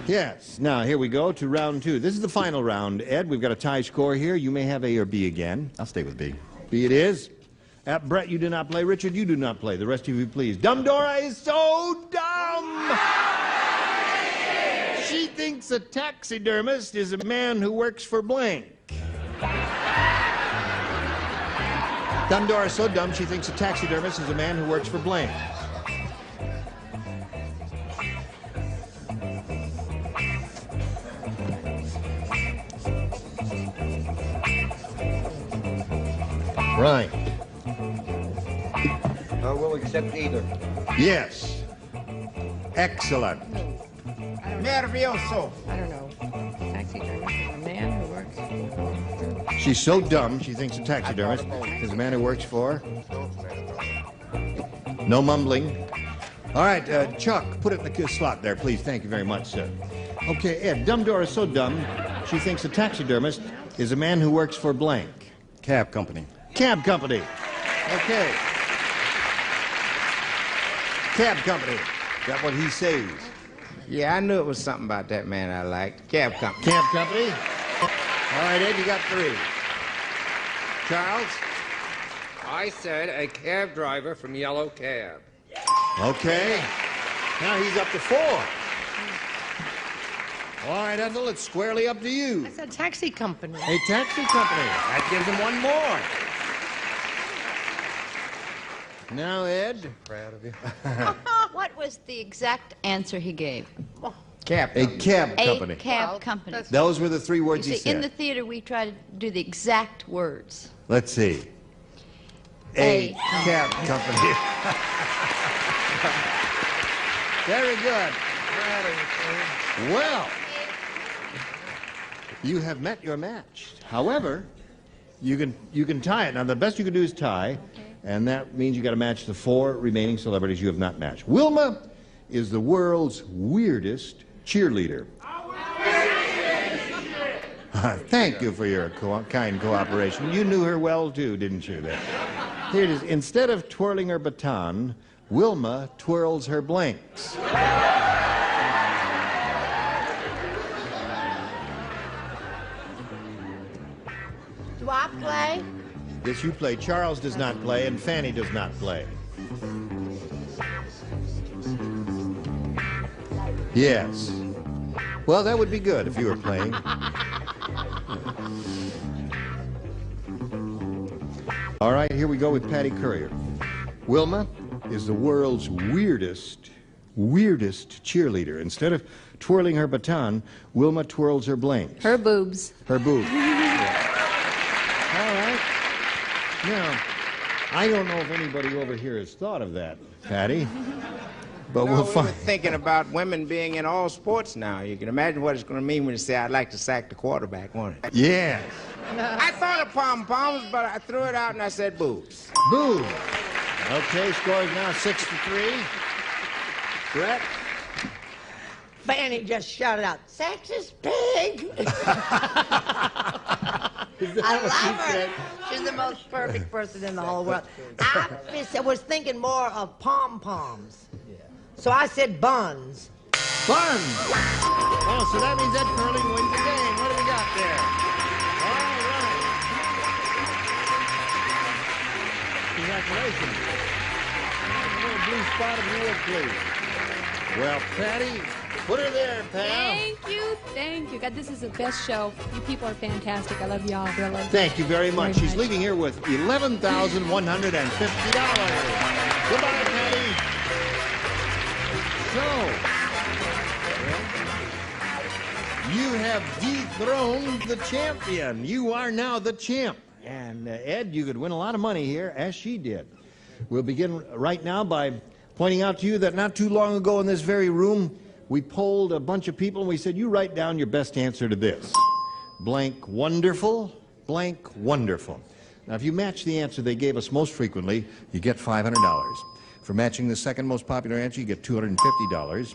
Yes. Now, here we go to round 2. This is the final round, Ed. We've got a tie score here. You may have A or B again. I'll stay with B. B it is. Brett, you do not play. Richard, you do not play. The rest of you, please. Dumb Dora is so dumb! She thinks a taxidermist is a man who works for blank. Dumb Dora is so dumb, she thinks a taxidermist is a man who works for blank. Right. We'll accept either. Yes. Excellent. Nervioso. I don't know. Taxidermist is a man who works. She's so dumb, she thinks a taxidermist is a man who works for. No mumbling. All right, Chuck, put it in the slot there, please. Thank you very much, sir. Okay, Ed, Dumb Dora is so dumb, she thinks a taxidermist is a man who works for blank. Cab company. Cab company. Okay. Cab company. Is that what he says? Yeah, I knew it was something about that man I liked. Cab company. Cab company. All right, Ed, you got 3. Charles? I said a cab driver from Yellow Cab. Okay. Now he's up to 4. All right, Ethel, it's squarely up to you. I said taxi company. A taxi company. That gives him 1 more. Now, Ed. Proud of you. What was the exact answer he gave? Cab A cab company. A cab company. Those were the 3 words You he see, in the said. theater, we try to do the exact words. Let's see. A cab company. Very good. Well, you have met your match. However, you can tie it. Now, the best you can do is tie, and that means you got to match the 4 remaining celebrities you have not matched. Wilma is the world's weirdest cheerleader. Thank you for your kind cooperation. You knew her well, too, didn't you? Here it is. Instead of twirling her baton, Wilma twirls her blanks. Do I play? Yes, you play. Charles does not play, and Fanny does not play. Yes. Well, that would be good if you were playing. All right, here we go with Patty Courier. Wilma is the world's weirdest cheerleader. Instead of twirling her baton, Wilma twirls her blanks. Her boobs. Her boobs. All right. Now, I don't know if anybody over here has thought of that, Patty, but we'll We find. were thinking about women being in all sports now. You can imagine what it's going to mean when you say, I'd like to sack the quarterback, won't it? Yes. I thought of pom-poms, but I threw it out and I said boobs. Boobs. Okay, score is now 6-3. Brett? Fanny just shouted out, sexist pig! I love her. She's the most perfect person in the whole world. I was thinking more of pom-poms. So I said buns. Buns! Oh, so that means Ed Curling wins the game. What do we got there? All right. Congratulations. A little blue spot if you would, please. Well, Patty, put her there, pal. Thank you. God, this is the best show. You people are fantastic. I love y'all, really. Thank you very much. She's leaving here with $11,150. Goodbye, Patty. So, you have dethroned the champion. You are now the champ. And Ed, you could win a lot of money here, as she did. We'll begin right now by pointing out to you that not too long ago in this very room, we polled a bunch of people and we said, you write down your best answer to this. Blank wonderful, blank wonderful. Now, if you match the answer they gave us most frequently, you get $500. For matching the second most popular answer, you get $250.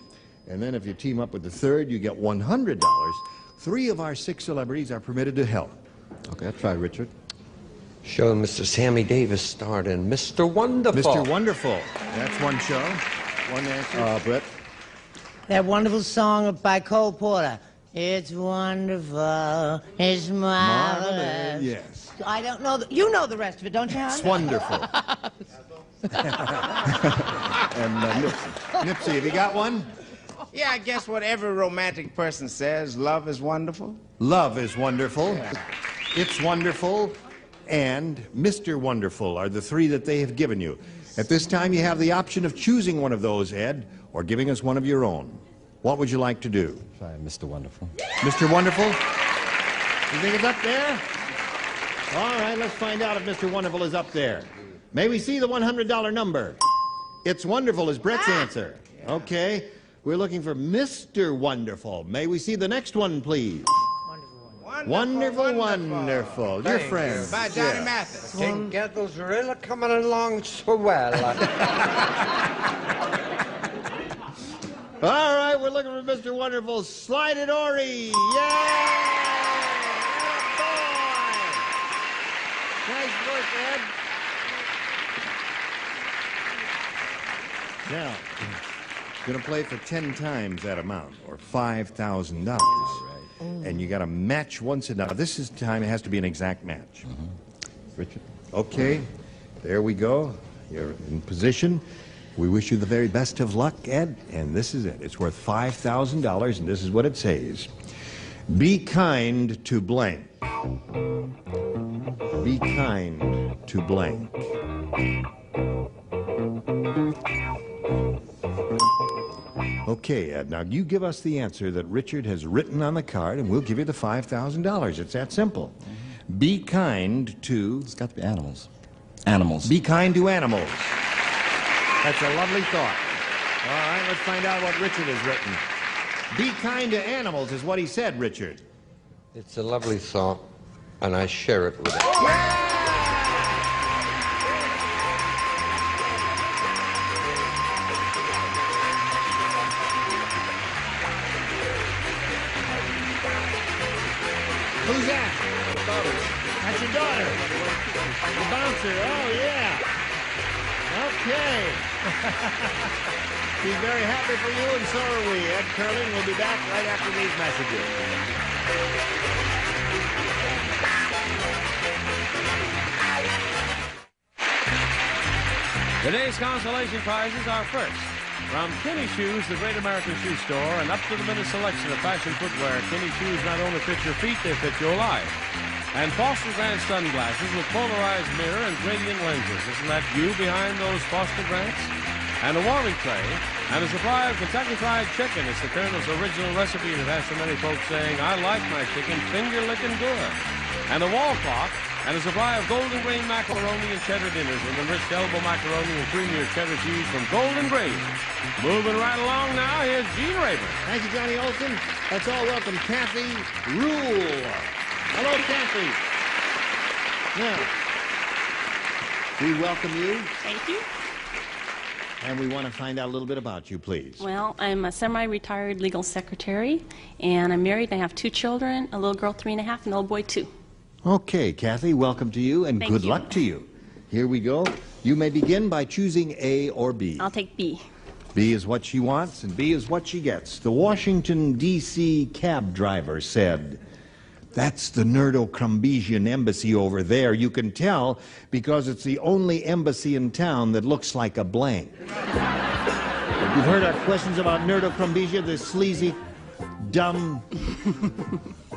And then if you team up with the third, you get $100. 3 of our 6 celebrities are permitted to help. Okay, I'll try Richard. Show Mr. Sammy Davis starred in Mr. Wonderful. Mr. Wonderful. That's one show. One answer. Brett. That wonderful song by Cole Porter. It's wonderful. It's marvelous. Yes. I don't know. You know the rest of it, don't you, hon? It's wonderful. And Nipsey, have you got one? Yeah, I guess what every romantic person says, love is wonderful. Love is wonderful. Yeah. It's wonderful. And Mr. Wonderful are the three that they have given you. At this time, you have the option of choosing one of those, Ed, or giving us one of your own. What would you like to do? Try Mr. Wonderful. Mr. Wonderful? You think it's up there? All right, let's find out if Mr. Wonderful is up there. May we see the $100 number? It's wonderful is Brett's answer. Okay, we're looking for Mr. Wonderful. May we see the next one, please? Wonderful, wonderful. Your friend. By Johnny Mathis. Together's really coming along so well. All right, we're looking for Mr. Wonderful. Slide it, Ori. Yay! Boy! Nice work, Ed. Now, going to play for 10 times that amount, or $5,000. Right. And you got to match once. Now, this is time. It has to be an exact match. Richard. Okay, there we go. You're in position. We wish you the very best of luck, Ed, and this is it. It's worth $5,000, and this is what it says. Be kind to blank. Be kind to blank. Okay, Ed, now you give us the answer that Richard has written on the card, and we'll give you the $5,000. It's that simple. Be kind to... It's got to be animals. Animals. Be kind to animals. That's a lovely thought. All right, let's find out what Richard has written. Be kind to animals is what he said, Richard. It's a lovely thought, and I share it with you. Who's that? That's your daughter. The bouncer. Oh, yeah. Okay. She's very happy for you, and so are we. Ed Curling will be back right after these messages. Today's consolation prizes are first. From Kinney Shoes, the Great American Shoe Store, and up-to-the-minute selection of fashion footwear, Kinney Shoes not only fit your feet, they fit your life. And Foster Grant sunglasses with polarized mirror and gradient lenses. Isn't that you behind those Foster Grants? And a warming tray, and a supply of Kentucky Fried Chicken. It's the Colonel's original recipe that has so many folks saying, I like my chicken finger-licking good. And a wall clock, and a supply of Golden Grain macaroni and cheddar dinners with enriched elbow macaroni and creamier cheddar cheese from Golden Grain. Moving right along now, here's Gene Rayburn. Thank you, Johnny Olson. Let's all welcome Kathy Rule. Hello, Kathy. Now, we welcome you. Thank you. And we want to find out a little bit about you, please. Well, I'm a semi-retired legal secretary, and I'm married, and I have 2 children, a little girl 3 and a half, and an old boy 2. Okay, Kathy, welcome to you, and good luck to you. Here we go. You may begin by choosing A or B. I'll take B. B is what she wants, and B is what she gets. The Washington, D.C. cab driver said, that's the Nerdo-Crumbesian embassy over there. You can tell because it's the only embassy in town that looks like a blank. You've heard our questions about Nerdo-Crumbesia, the sleazy, dumb,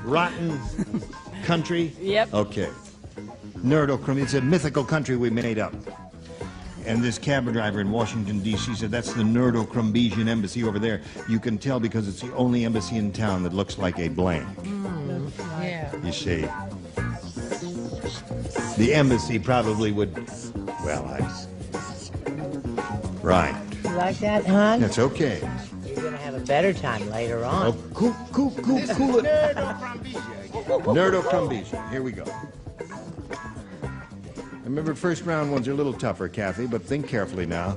rotten country? Yep. Okay. Nerdo-Crumbesia, it's a mythical country we made up. And this cab driver in Washington, D.C. said, that's the Nerdo-Crumbesian embassy over there. You can tell because it's the only embassy in town that looks like a blank. Yeah. You see. The embassy probably would, well, right. You like that, hon? That's okay. You're going to have a better time later on. Oh, cool it. Nerdo-Crumbesia. Here we go. Remember, first round ones are a little tougher, Kathy, but think carefully now,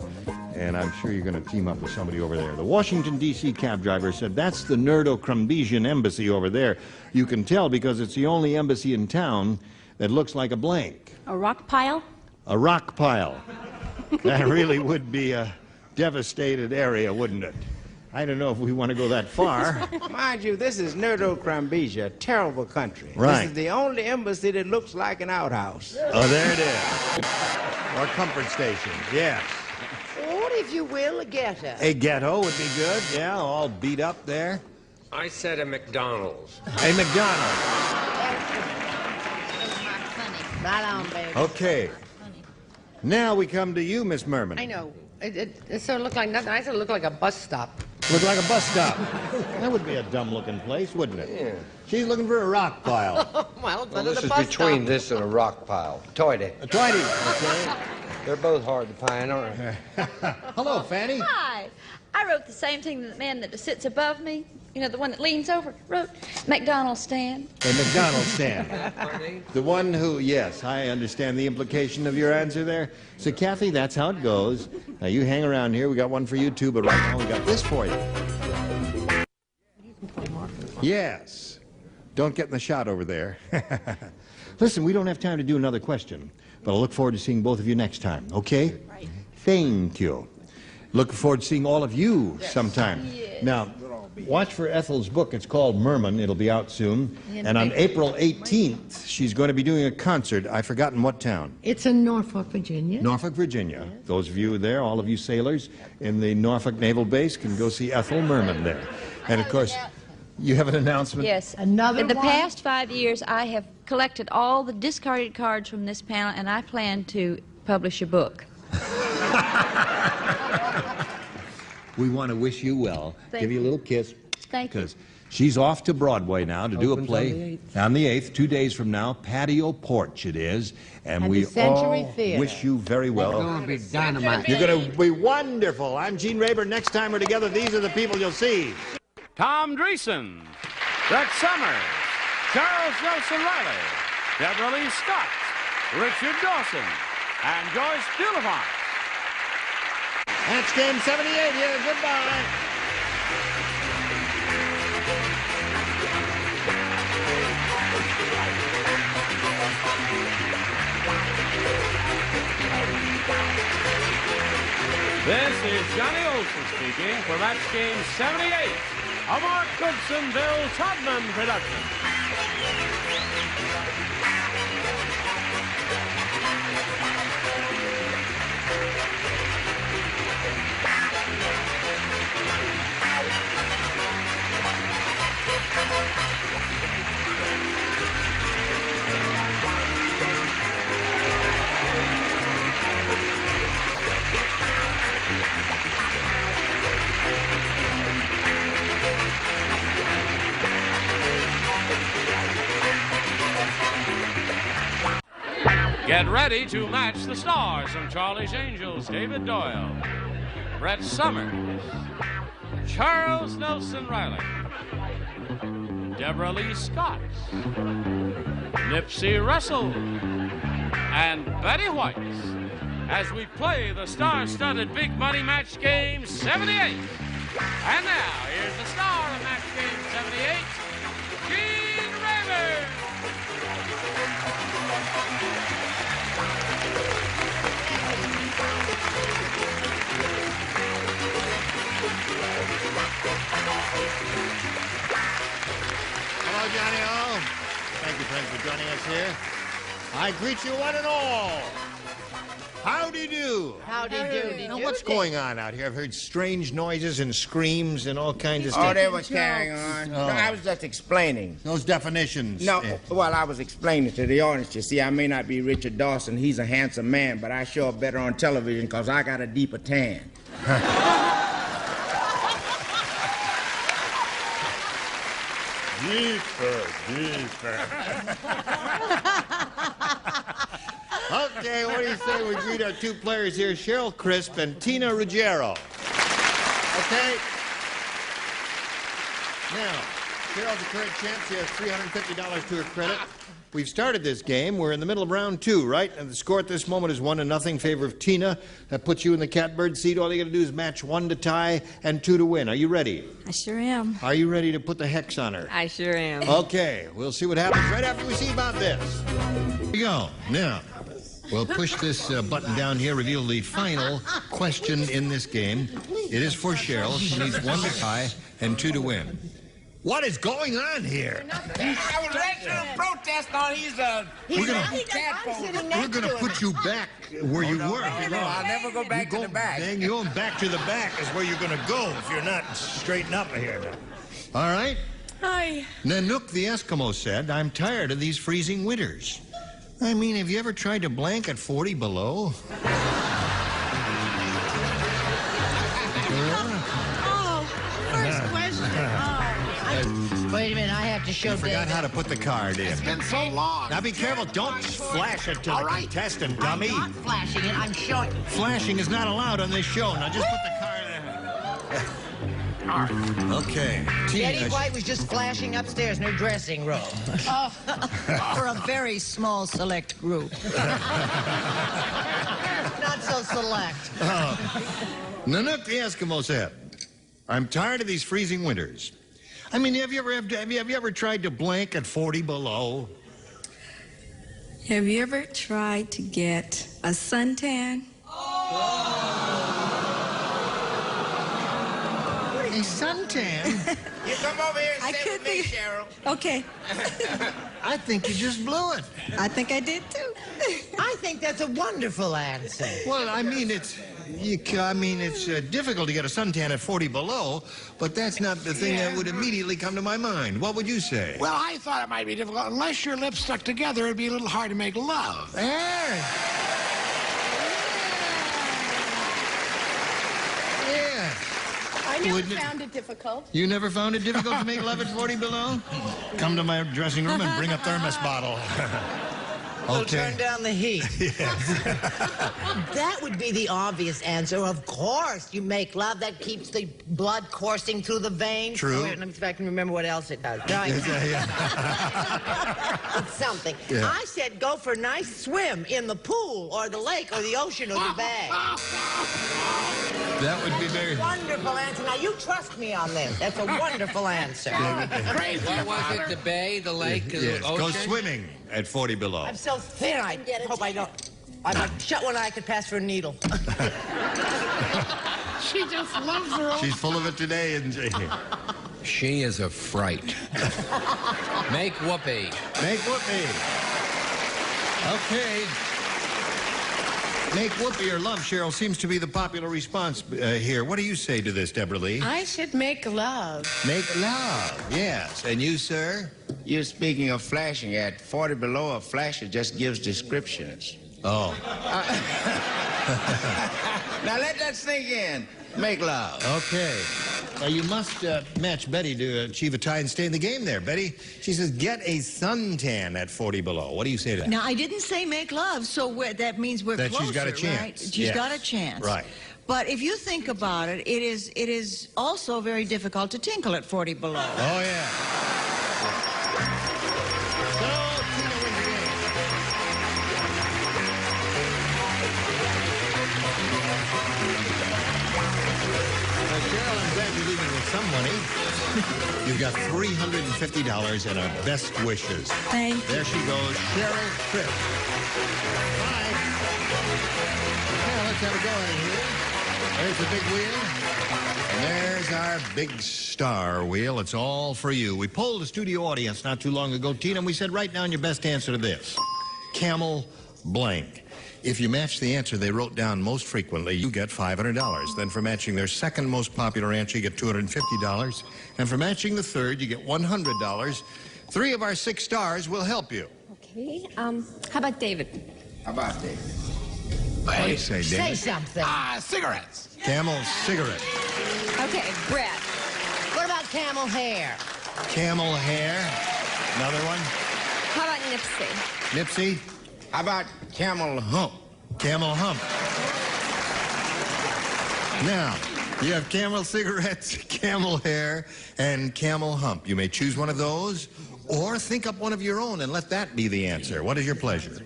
and I'm sure you're going to team up with somebody over there. The Washington, D.C. cab driver said, that's the Nerdo-Crumbesian embassy over there. You can tell because it's the only embassy in town that looks like a blank. A rock pile? A rock pile. That really would be a devastated area, wouldn't it? I don't know if we want to go that far. Mind you, this is Nerdo-Crambesia, a terrible country. Right. This is the only embassy that looks like an outhouse. Oh, there it is. Or comfort station, yes. Or, if you will, a ghetto. A ghetto would be good, yeah, all beat up there. I said a McDonald's. A McDonald's. Right on, baby. Okay. Now we come to you, Miss Merman. I know. It sort of looked like nothing. I sort of looked like a bus stop. Look like a bus stop. That would be a dumb-looking place, wouldn't it? Yeah. She's looking for a rock pile. Well, it's Well, under this the is bus between stop. this and a rock pile. Toity. A tidy, okay. They're both hard to find, aren't they? Hello, Fanny. Hi. I wrote the same thing that the man that sits above me, you know, the one that leans over, wrote McDonald's stand. A McDonald's stand. The one who, yes, I understand the implication of your answer there. So, Kathy, that's how it goes. Now, you hang around here. We got one for you, too, but right now we got this for you. Yes. Don't get in the shot over there. Listen, we don't have time to do another question, but I'll look forward to seeing both of you next time, okay? Right. Thank you. Looking forward to seeing all of you sometime. Yes. Now, watch for Ethel's book. It's called Merman. It'll be out soon. And on April 18th, she's going to be doing a concert. I've forgotten what town. It's in Norfolk, Virginia. Norfolk, Virginia. Yes. Those of you there, all of you sailors in the Norfolk Naval Base can go see Ethel Merman there. And, of course, you have an announcement? Yes. Another In the one? past 5 years, I have collected all the discarded cards from this panel, and I plan to publish a book. We want to wish you well. Give you a little kiss. Thank you. Because she's off to Broadway now to do a play on the 8th, 2 days from now. Patio Porch it is. And we all wish you very well. It's going to be dynamite. You're going to be wonderful. I'm Gene Rayburn. Next time we're together, these are the people you'll see. Tom Dreesen, Brett Summers, Charles Nelson Riley, Deborah Lee Scott, Richard Dawson, and Joyce Bulifant. That's game 78 here. Goodbye. This is Johnny Olson speaking for match game 78, a Mark Goodson, Bill Todman production. Get ready to match the stars from Charlie's Angels, David Doyle, Brett Summers, Charles Nelson Riley, Deborah Lee Scott, Nipsey Russell, and Betty White as we play the star-studded big money match game 78. And now, here's the star of match game 78, Gene Rayburn. Hello, Johnny O. Thank you, friends, for joining us here. I greet you one and all. Howdy do. Howdy do. Now, what's going on out here? I've heard strange noises and screams and all kinds of stuff. Oh, they were carrying on. Oh. No, I was just explaining. Those definitions. No, well, I was explaining to the audience. You see, I may not be Richard Dawson. He's a handsome man, but I show up better on television because I got a deeper tan. Deeper. Okay, what do you say we greet our two players here, Cheryl Crisp and Tina Ruggiero? Okay? Now, Cheryl's the current champ. She has $350 to her credit. We've started this game. We're in the middle of round 2, right? And the score at this moment is 1-0 in favor of Tina. That puts you in the catbird seat. All you got to do is match 1 to tie and 2 to win. Are you ready? I sure am. Are you ready to put the hex on her? I sure am. Okay, we'll see what happens right after we see about this. Here we go. Now, We'll push this button down here, reveal the final question in this game. It is for Cheryl. She needs 1 to tie and 2 to win. What is going on here? I was ready to protest on We're gonna put you back where you were. No, I'll never go back to the back. Then going back to the back is where you're gonna go if you're not straighten up here. All right? Hi. Nanook the Eskimo said, I'm tired of these freezing winters. I mean, have you ever tried to blank at 40 below? First question. Wait a minute, I have to show You forgot David. how to put the card in. It's been so long. Now be careful. Don't flash it to the contestant, dummy. I'm not flashing it, I'm showing. Flashing is not allowed on this show. Now just put the card in. Okay. Betty White was just flashing upstairs in her dressing room. Oh, for a very small select group. Not so select. Nanook the Eskimo said, I'm tired of these freezing winters. I mean, have you ever tried to blank at 40 below? Have you ever tried to get a suntan? A suntan? You come over here and I sit could with me, be. Cheryl. Okay. I think you just blew it. I think I did too. I think that's a wonderful answer. Well, I mean, it's difficult to get a suntan at 40 below, but that's not the thing that would immediately come to my mind. What would you say? Well, I thought it might be difficult. Unless your lips stuck together, it'd be a little hard to make love. Yeah. I never Wouldn't it- found it difficult. You never found it difficult to make love at 40 below? Come to my dressing room and bring a thermos bottle. We'll turn down the heat. That would be the obvious answer. Of course, you make love. That keeps the blood coursing through the veins. True. Wait, let me see if I can remember what else it does. Right. It's something. Yeah. I said go for a nice swim in the pool or the lake or the ocean or the bay. That would be very... Wonderful answer. Now, you trust me on this. That's a wonderful answer. Crazy. What was it? The bay, the lake, the Yes, ocean? go swimming at 40 below. I'm so thin, I hope I don't... I shut one eye, I could pass for a needle. She just loves her own. She's full of it today, isn't she? She is a fright. Make whoopee. Make whoopee. Okay. Make whoopee or love, Cheryl, seems to be the popular response here. What do you say to this, Deborah Lee? I should make love. Make love, yes. And you, sir? You're speaking of flashing. At 40 below, a flasher just gives descriptions. Oh. Now let that sink in. Make love. Okay. Now you must match Betty to achieve a tie and stay in the game there. Betty, she says, get a suntan at 40 below. What do you say to that? Now, I didn't say make love, so that means we're That closer, she's got a chance. right? She's Yes. got a chance. Right. But if you think about it, it is also very difficult to tinkle at 40 below. Oh, yeah. Cheryl, I'm glad you're leaving with some money. You've got $350 and our best wishes. Thank you. There she goes, Cheryl Tripp. Bye. Now let's have a go at it here. There's the big wheel. And there's our big star wheel. It's all for you. We polled the studio audience not too long ago, Tina, and we said, write down your best answer to this. Camel blank. If you match the answer they wrote down most frequently, you get $500. Then for matching their second most popular answer, you get $250. And for matching the third, you get $100. 3 of our 6 stars will help you. Okay. How about David? How about David? What do you say, Say David? something. Cigarettes. Camel cigarette. Okay, Brett. What about camel hair? Camel hair. Another one. How about Nipsey? Nipsey. How about camel hump? Camel hump. Now, you have camel cigarettes, camel hair, and camel hump. You may choose one of those, or think up one of your own and let that be the answer. What is your pleasure?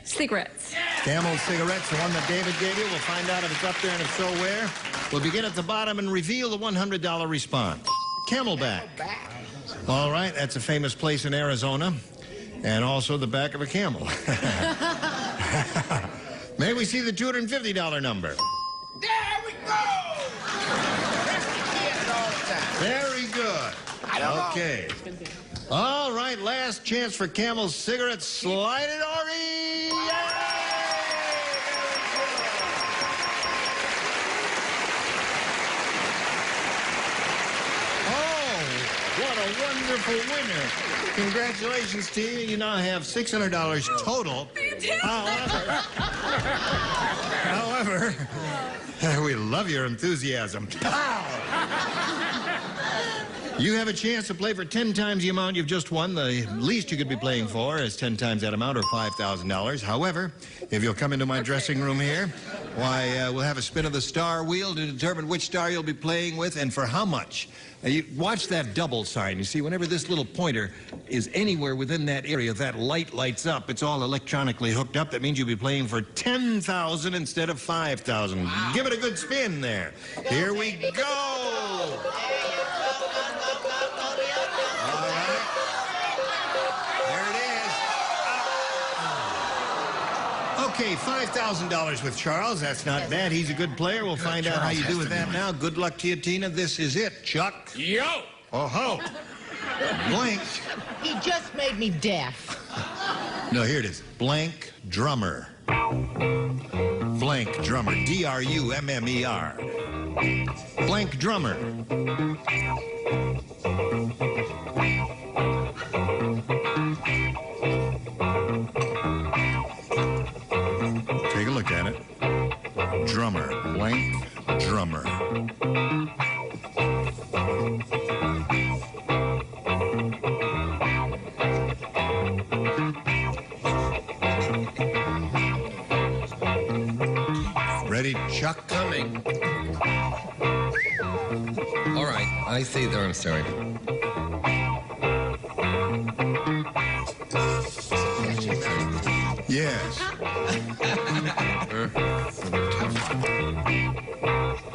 Cigarettes. Camel cigarettes, the one that David gave you. We'll find out if it's up there and if so, where. We'll begin at the bottom and reveal the $100 response. Camelback. All right, that's a famous place in Arizona. And also the back of a camel. May we see the $250 number? There we go! Very good. I don't know. Okay. All right, last chance for Camel's cigarettes. Slide it, Ori! Oh, what a wonderful winner. Congratulations to you. You now have $600 total. However, we love your enthusiasm. You have a chance to play for 10 times the amount you've just won. The least you could be playing for is 10 times that amount, or $5,000. However, if you'll come into my dressing room here, why, we'll have a spin of the star wheel to determine which star you'll be playing with and for how much. You watch that double sign. You see, whenever this little pointer is anywhere within that area, that light lights up. It's all electronically hooked up. That means you'll be playing for $10,000 instead of $5,000. Wow. Give it a good spin there. Here we go. Okay, $5,000 with Charles. That's not bad. He's a good player. We'll find out how you do with that now. Good luck to you, Tina. This is it. Chuck. Yo! Oh-ho. Blank. He just made me deaf. No, here it is. Blank drummer. Blank drummer. D-R-U-M-M-E-R. Blank drummer. Take a look at it. Drummer. Blank drummer. Ready, Chuck? Coming. All right, I see there. I'm sorry. Yes.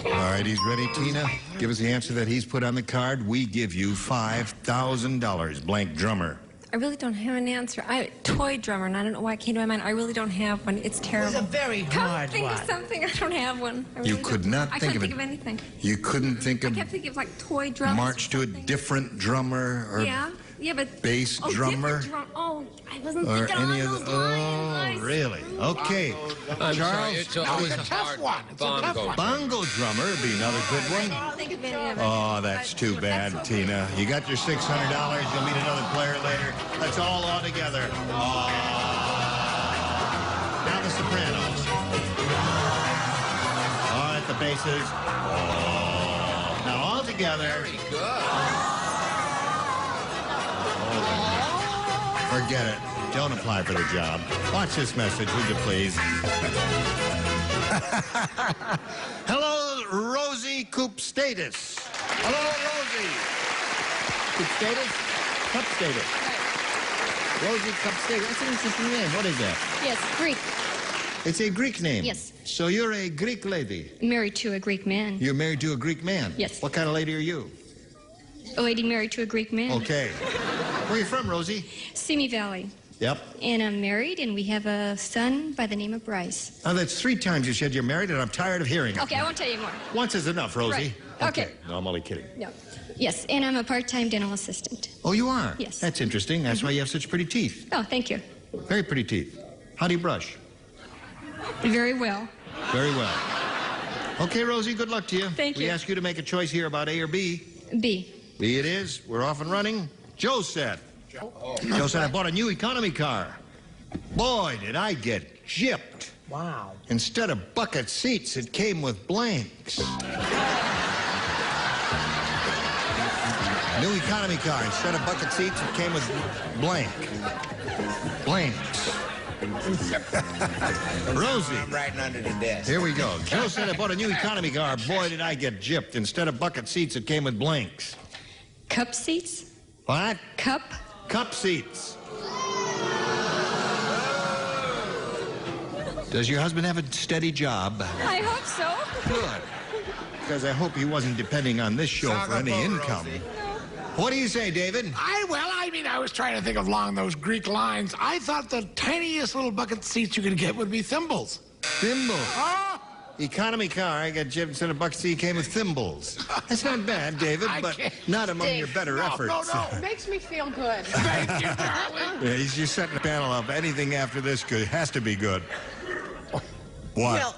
All right, he's ready, Tina. Give us the answer that he's put on the card. We give you $5,000. Blank drummer. I really don't have an answer. Toy drummer, and I don't know why it came to my mind. I really don't have one. It's terrible. It was a very hard think one. of something. I don't have one. I really You could not I think couldn't of think it. of anything. You couldn't think I of kept thinking of like toy drums. march to a different drummer or Yeah, but bass drummer? Different oh, I wasn't or thinking any on of those the. lines. Oh, really? Okay. I'm Charles. sorry, it's always a tough one. It's a tough bongo. one. Bongo drummer would be another good one. I don't think of any of it. Oh, that's too bad, That's okay. Tina. You got your $600. You'll meet another player later. That's all together. Oh. Now the sopranos. All right, the basses. Oh. Now all together. Very good. Forget it. Don't apply for the job. Watch this message, would you please? Hello, Rosie Coopstatus. Hello, Rosie. Coopstatus? Coopstatus. Rosie Coopstatus. That's an interesting name. What is that? Yes, Greek. It's a Greek name. Yes. So you're a Greek lady. Married to a Greek man. You're married to a Greek man? Yes. What kind of lady are you? A lady married to a Greek man. Okay. Where are you from, Rosie? Simi Valley. Yep. And I'm married, and we have a son by the name of Bryce. Now, that's 3 times you said you're married, and I'm tired of hearing it. Okay, I won't tell you more. Once is enough, Rosie. Right. Okay. No, I'm only kidding. No. Yes, and I'm a part-time dental assistant. Oh, you are? Yes. That's interesting. That's why you have such pretty teeth. Oh, thank you. Very pretty teeth. How do you brush? Very well. Very well. Okay, Rosie, good luck to you. Thank you. We ask you to make a choice here about A or B. B. B it is. We're off and running. Joe said. Joe said, I bought a new economy car. Boy, did I get gypped. Wow. Instead of bucket seats, it came with blanks. New economy car. Instead of bucket seats, it came with blank. Blanks. Rosie. I'm writing under the desk. Here we go. Joe said, I bought a new economy car. Boy, did I get gypped. Instead of bucket seats, it came with blanks. Cup seats? What? Cup? Cup seats. Does your husband have a steady job? I hope so. Good. Because I hope he wasn't depending on this show for any income. What do you say, David? I was trying to think of along those Greek lines. I thought the tiniest little bucket seats you could get would be thimbles. Thimbles. Economy car. I got Jim instead of bucket seat came with thimbles. That's not bad, David, but not among your better efforts. It makes me feel good. Thank you, darling. Yeah, you're setting a panel up. Anything after this has to be good. What? Well,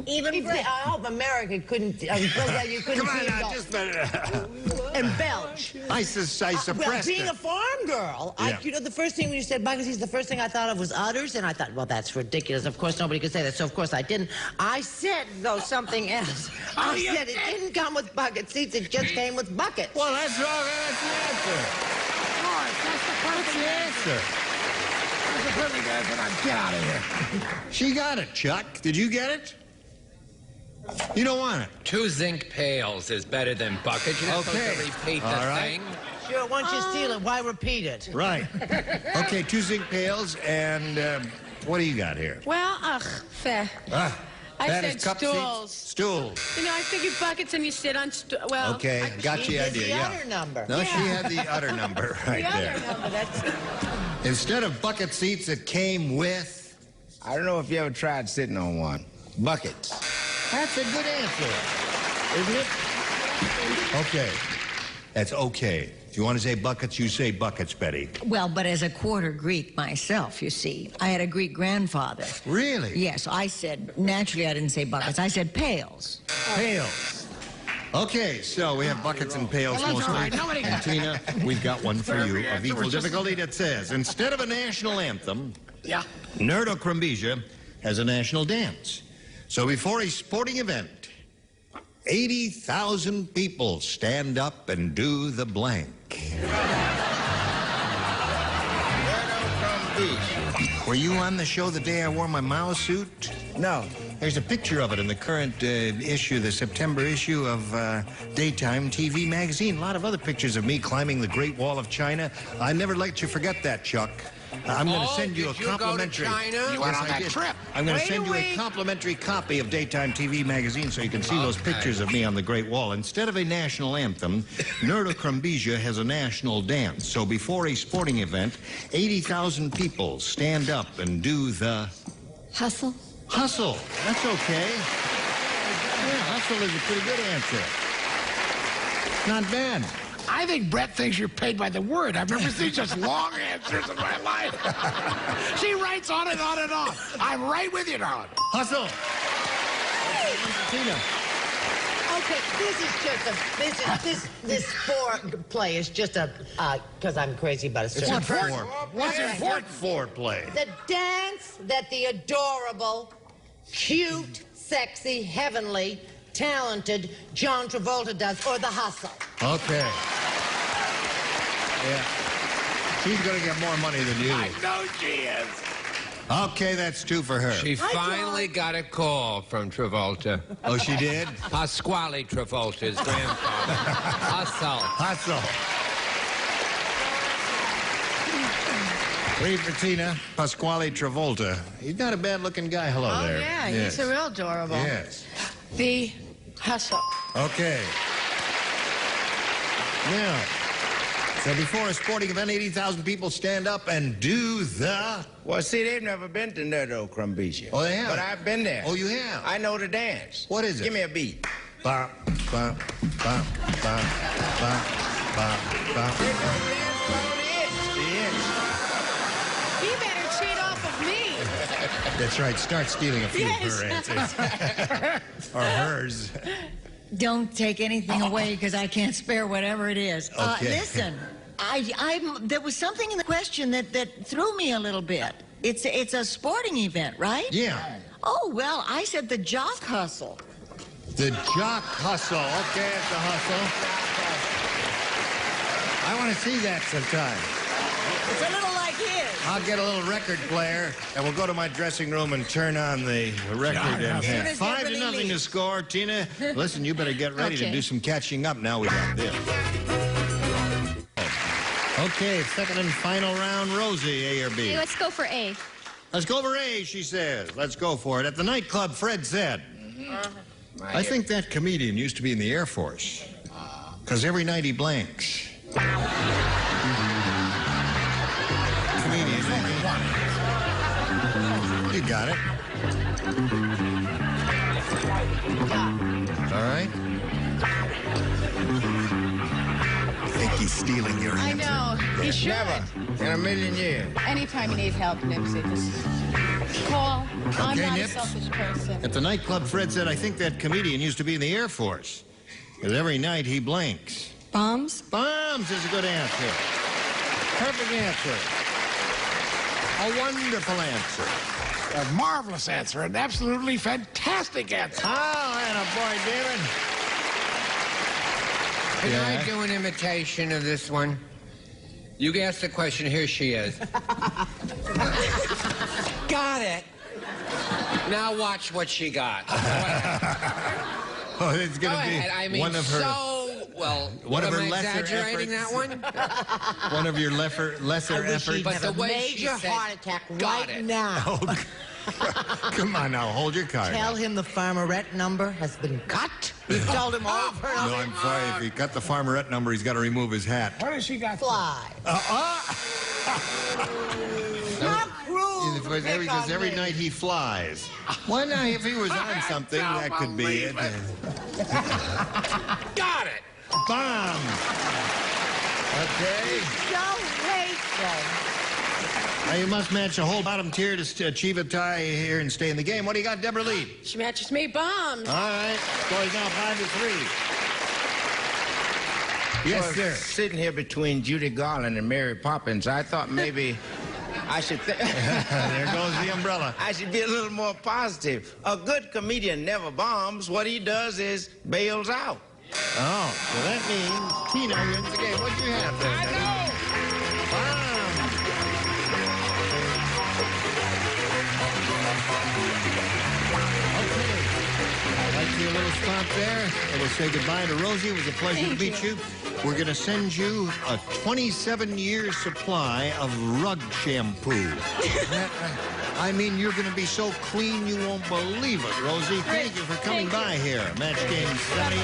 even I hope America couldn't. You couldn't Come on see now, it just and belch. I suppressed well, being it. a farm girl, Yeah. the first thing when you said bucket seats, the first thing I thought of was udders, and I thought, well, that's ridiculous. Of course, nobody could say that, so of course I didn't. I said, though, something else. I said it didn't come with bucket seats, it just came with buckets. Well, that's wrong. That's the answer. That's the answer. That's the perfect answer. Now get out of here. She got it, Chuck. Did you get it? You don't want it. 2 zinc pails is better than buckets. You're not supposed to repeat the All right. thing. Sure, once you steal it, why repeat it? Right. Okay, 2 zinc pails, and what do you got here? Well, fair. I that said is cup stools. Seats. Stools. You know, I figured buckets and you sit on well. Okay, got She the did idea, the yeah. udder number. No, Yeah. she had the udder number right the there. other number, that's... Instead of bucket seats, it came with... I don't know if you ever tried sitting on one. Buckets. That's a good answer, isn't it? Okay. That's okay. If you want to say buckets, you say buckets, Betty. Well, but as a quarter Greek myself, you see, I had a Greek grandfather. Really? Yes, I said, naturally I didn't say buckets, I said pails. Pails. Okay, so we have buckets and pails Well, that's mostly. all right. Nobody And got Tina, we've got one for you of answer equal was just- difficulty that says, instead of a national anthem, Yeah. Nerdo Krumbeja has a national dance. So before a sporting event, 80,000 people stand up and do the blank. Were you on the show the day I wore my Mao suit? No. There's a picture of it in the current issue, the September issue of Daytime TV magazine. A lot of other pictures of me climbing the Great Wall of China. I never let you forget that, Chuck. I'm going to send you a did you go to complimentary. China? You went on I that did. trip. I'm going to Wait send a you a week. complimentary copy of Daytime TV magazine so you can see those pictures of me on the Great Wall. Instead of a national anthem, Nerdo Krumbeja has a national dance. So before a sporting event, 80,000 people stand up and do the Hustle. hustle. That's okay. Yeah, hustle is a pretty good answer. Not bad. I think Brett thinks you're paid by the word. I've never seen such long answers in my life. She writes on and on and on. I'm right with you, darling. Hustle. Tina. Okay, this foreplay is just a, because I'm crazy about it. What for? What's important? Foreplay. The dance that the adorable, cute, sexy, heavenly, talented John Travolta does, or the hustle. Okay. Yeah. She's going to get more money than you. I know she is. Okay, that's 2 for her. She finally got a call from Travolta. Oh, she did? Pasquale Travolta's grandfather. Hustle. Hustle. 3 for Tina. Pasquale Travolta. He's not a bad-looking guy. Hello Oh, there. yeah, Yes. he's a real adorable. Yes. The hustle. Okay. Now, so before a sporting event, 80,000 people stand up and do the... Well, see, they've never been to Nerdo Krumbeja. Oh, they have? But I've been there. Oh, you have? I know the dance. What is it? Give me a beat. Bop, bop, bop, bop, bop, bop, bop. He better cheat off of me. That's right. Start stealing a few of her Yes. answers. Or hers. Don't take anything away because I can't spare whatever it is. Okay. Listen, there was something in the question that threw me a little bit. It's a sporting event, right? Yeah. Oh, well, I said the jock hustle. The jock hustle. Okay, it's a hustle. I want to see that sometime. It's a little like his. I'll get a little record player, and we'll go to my dressing room and turn on the record. And As soon as 5 to everybody nothing to leaves. score. Tina, listen, you better get ready to Okay. do some catching up. Now we got this. Okay, second and final round. Rosie, A or B? Hey, let's go for A. Let's go for A, she says. Let's go for it. At the nightclub, Fred said, I think that comedian used to be in the Air Force. Because every night he blanks. Comedian. You got it. stealing your I answer. know. He should. Never in a million years. Anytime you need help, Nipsey, just call. I'm Okay, not Nips. a selfish person. At the nightclub, Fred said, I think that comedian used to be in the Air Force. Because every night he blanks. Bombs? Bombs is a good answer. Perfect answer. A wonderful answer. A marvelous answer, an absolutely fantastic answer. Oh, and a boy, David. Can Yeah. I do an imitation of this one? You asked the question, here she is. Got it. Now watch what she got. Oh, it's Go going to be ahead. I mean, one of her... well, One of am her I lesser exaggerating efforts. that one? One of your lesser efforts. But the way she major said, heart attack got right it. now. Oh, come on now, hold your card. Tell him the farmerette number has been cut. You've told him over and No, over. I'm sorry. If he got the farmerette number, he's got to remove his hat. What has she got? Fly. Not cruel. Because every night he flies. Why not? If he was on something, that could be it. Got it. Bomb. Okay. So hateful. Now you must match a whole bottom tier to achieve a tie here and stay in the game. What do you got, Deborah Lee? She matches me. Bombs. All right. Score is now 5-3. Yes, Well, sir. Sitting here between Judy Garland and Mary Poppins, I thought maybe I should There goes the umbrella. I should be a little more positive. A good comedian never bombs. What he does is bails out. Oh, so that means Tina wins the game. What'd you have there? I know. Bomb. Okay. I'd like to do a little stop there, and we'll say goodbye to Rosie. It was a pleasure to meet you. We're going to send you a 27-year supply of rug shampoo. I mean, you're going to be so clean you won't believe it, Rosie. Thank you for coming by here. Match game 78.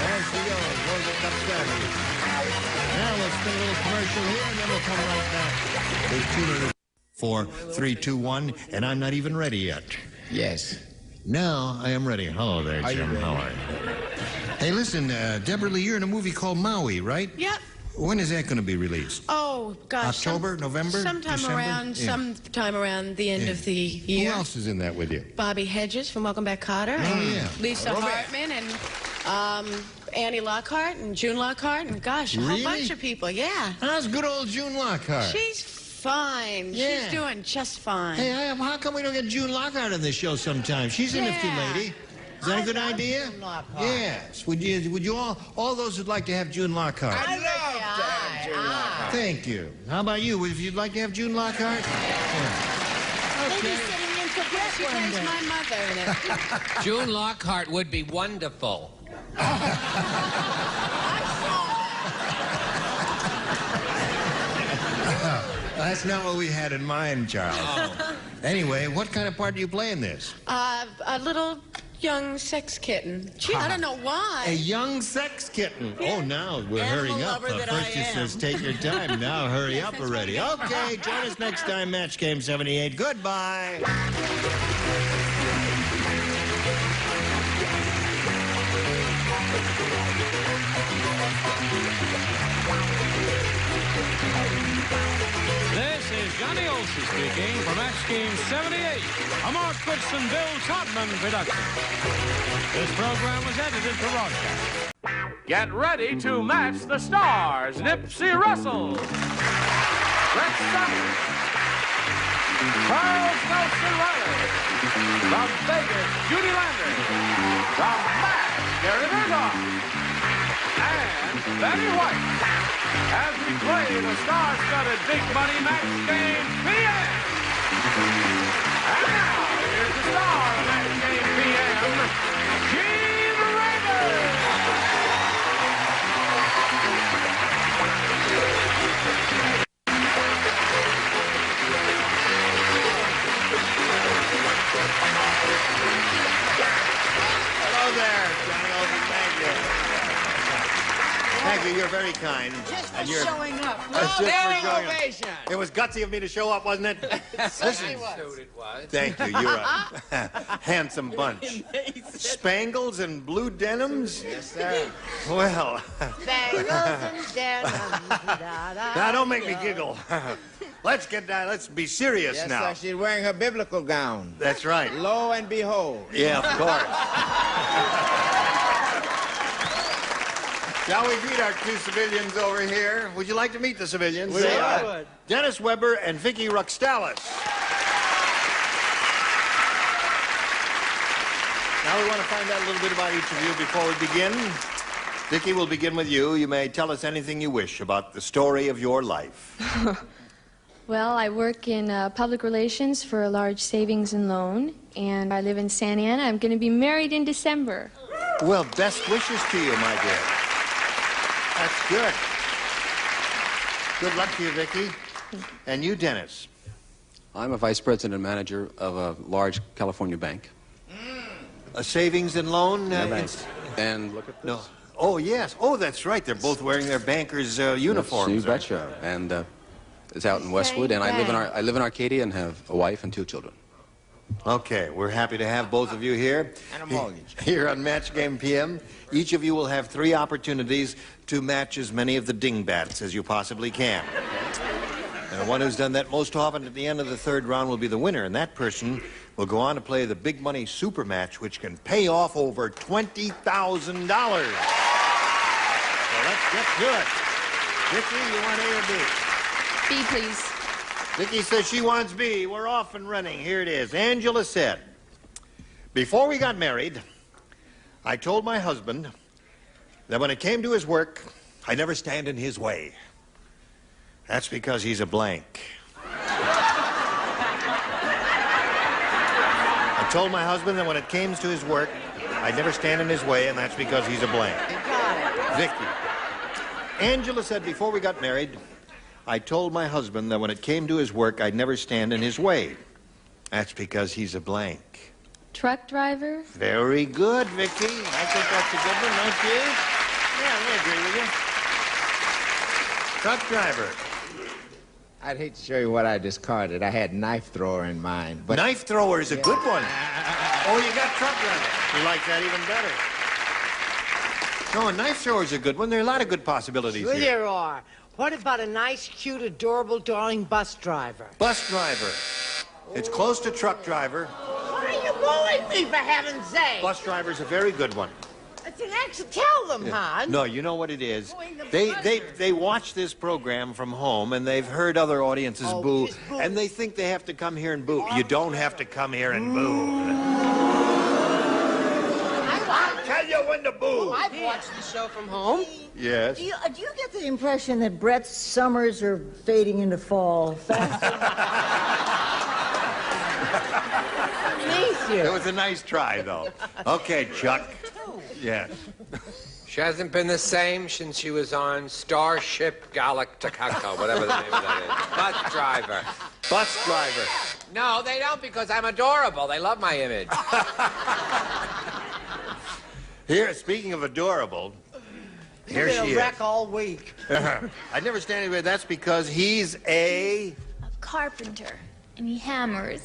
There she goes. Rosie Cup Saturday. Now we'll spin a little commercial here, and then we'll come right back. There's 2 minutes. 4, 3, 2, 1, and I'm not even ready yet. Yes. Now I am ready. Hello there, Jim. How are you? Hey, listen, Deborah Lee, you're in a movie called Maui, right? Yep. When is that going to be released? Oh, gosh. October, November, sometime December? sometime around the end of the year. Who else is in that with you? Bobby Hedges from Welcome Back, Kotter. Oh, and yeah. Lisa Hartman and Annie Lockhart and June Lockhart and, gosh, a Really? whole bunch of people. Yeah. How's good old June Lockhart? She's fine. Yeah. She's doing just fine. Hey, how come we don't get June Lockhart on this show sometime? She's a nifty lady. Is that a good idea? June Lockhart. Yes. Would you all those who'd like to have June Lockhart? I'd love to have June Lockhart. Thank you. How about you? If you'd like to have June Lockhart? Yeah. Maybe sitting in for She plays my mother in it. June Lockhart would be wonderful. That's not what we had in mind, Charles. Anyway, what kind of part do you play in this? A little young sex kitten. Gee, I don't know why. A young sex kitten. Yeah. Oh, now we're Animal hurrying up. lover that First I she am. says, take your time. Now hurry up already. Okay, join us next time, Match Game 78. Goodbye. This is Johnny Olson speaking for Match Game 78, a Mark Goodson, Bill Todman production. This program was edited for broadcast. Get ready to match the stars. Nipsey Russell, Rex Sumner, Charles Nelson Riley, from Vegas, Judy Lander, from Mass, Gary Murdoch, and Betty White, as we play the star-studded Big Money Match Game PM. And now, here's the star of Match Game PM, Gene Rader. Hello there, Johnny Olson. Thank you. Thank you. You're very kind. Just for and you're showing up. Just for Standing showing up. ovation. It was gutsy of me to show up, wasn't it? Listen. So it was. Thank you. You're a handsome bunch. Spangles and blue denims? Yes, sir. Well, Spangles and denims. now don't make me giggle. Let's get down. Let's be serious Yes, now. sir. She's wearing her biblical gown. That's right. Lo and behold. Yeah, of course. Shall we greet our two civilians over here? Would you like to meet the civilians? We would. Dennis Weber and Vicky Ruxtalis. Now we want to find out a little bit about each of you before we begin. Vicky, we'll begin with you. You may tell us anything you wish about the story of your life. Well, I work in public relations for a large savings and loan, and I live in Santa Ana. I'm going to be married in December. Well, best wishes to you, my dear. That's good. Good luck to you, Vicky. And you, Dennis? I'm a vice president and manager of a large California bank. A savings and loan? And look at this. No. Oh, yes. Oh, that's right. They're both wearing their bankers' uniforms. Yes, you betcha. And it's out in Westwood, and I live in Arcadia and have a wife and 2 children. Okay, we're happy to have both of you here. And a mortgage. Here on Match Game PM. Each of you will have 3 opportunities to match as many of the dingbats as you possibly can. And the one who's done that most often at the end of the 3rd round will be the winner, and that person will go on to play the big money super match, which can pay off over $20,000. So let's get to it. Vicky, you want A or B? B, please. Vicky says she wants B. We're off and running. Here it is. Angela said, before we got married, I told my husband that when it came to his work, I never stand in his way. That's because he's a blank. I told my husband that when it came to his work, I'd never stand in his way, and that's because he's a blank. Vicky. Angela said before we got married, I told my husband that when it came to his work, I'd never stand in his way. That's because he's a blank. Truck driver? Very good, Vicky. I think that's a good one, don't you? Yeah, I agree with you. Truck driver. I'd hate to show you what I discarded. I had knife thrower in mind. But Knife thrower is a good one. Oh, you got truck driver. You like that even better. No, a knife thrower is a good one. There are a lot of good possibilities Sure here. there are. What about a nice, cute, adorable, darling bus driver? Bus driver. It's close to truck driver. Why are you bullying me, for heaven's sake? Bus driver's a very good one. It's an accident. Tell them, hon. No, you know what it is? They watch this program from home, and they've heard other audiences boo, and they think they have to come here and boo. You don't have to come here and boo. I'll tell you when to boo. I've watched the show from home. Yes. Do you get the impression that Brett's summers are fading into fall? It was a nice try, though. Okay, Chuck. Yes. She hasn't been the same since she was on Starship Galactica, whatever the name of that is. Bus driver. Bus driver. No, they don't, because I'm adorable. They love my image. Here, speaking of adorable, here You've she been is. a wreck all week. I never stand anywhere. That's because he's a Carpenter. And he hammers.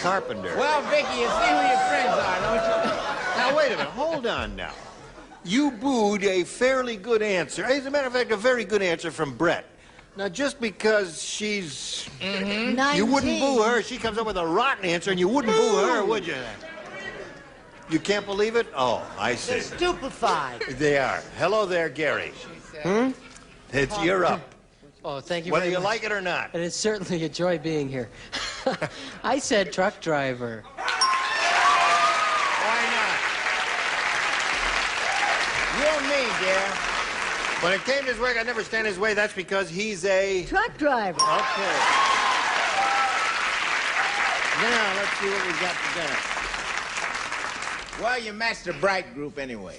carpenter. Well, Vicky, you see who your friends are, don't you? Now, wait a minute. Hold on now. You booed a fairly good answer. As a matter of fact, a very good answer from Brett. Now, just because she's... You wouldn't boo her. She comes up with a rotten answer, and you wouldn't boo her, would you? You can't believe it? Oh, I see. They're stupefied. They are. Hello there, Gary. You're up. Oh, thank you Whether very you much. like it or not. And it's certainly a joy being here. I said truck driver. Why not? You and me, dear. When it came to his work, I never stand in his way. That's because he's a... Truck driver. Okay. Now, let's see what we got today. Well, you matched the Bright group anyway.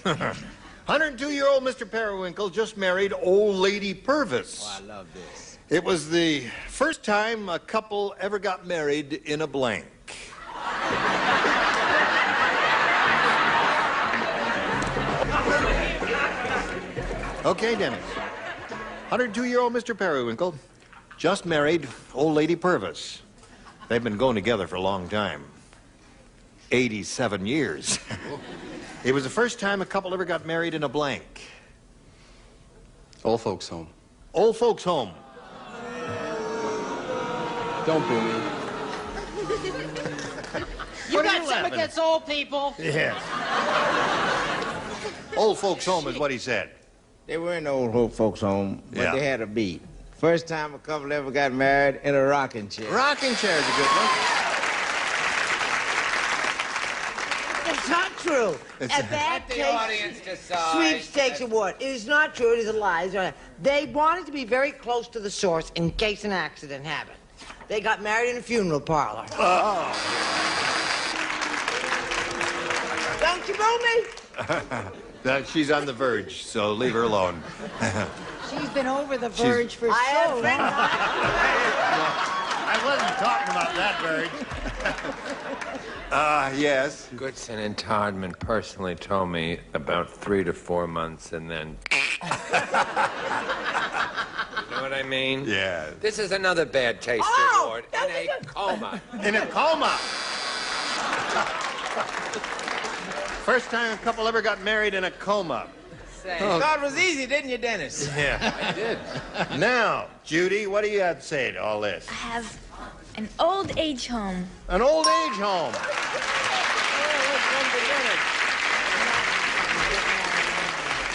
102-year-old Mr. Periwinkle just married old lady Purvis. Oh, I love this. It was the first time a couple ever got married in a blank. Okay, Dennis. 102-year-old Mr. Periwinkle just married old lady Purvis. They've been going together for a long time. 87 years. It was the first time a couple ever got married in a blank. Old folks' home. Old folks' home. Don't boo me. You got something against old people? Yes. Old folks' home is what he said. They were in the old folks' home, but Yeah. they had a beat. First time a couple ever got married in a rocking chair. Rocking chair is a good one. It's not true. It's At that Let the case, audience decide. sweepstakes award. It is not true. It is a lie. They wanted to be very close to the source in case an accident happened. They got married in a funeral parlor. Oh. Don't you boo me? She's on the verge, so leave her alone. She's been over the verge for I have so long. been. I wasn't talking about that verge. Yes. Goodson and Todman personally told me about 3 to 4 months and then... You know what I mean? Yeah. This is another bad taste award in a coma. In a coma. First time a couple ever got married in a coma. You thought it was easy, didn't you, Dennis? Yeah, I did. Now, Judy, what do you have to say to all this? I have an old age home. An old age home.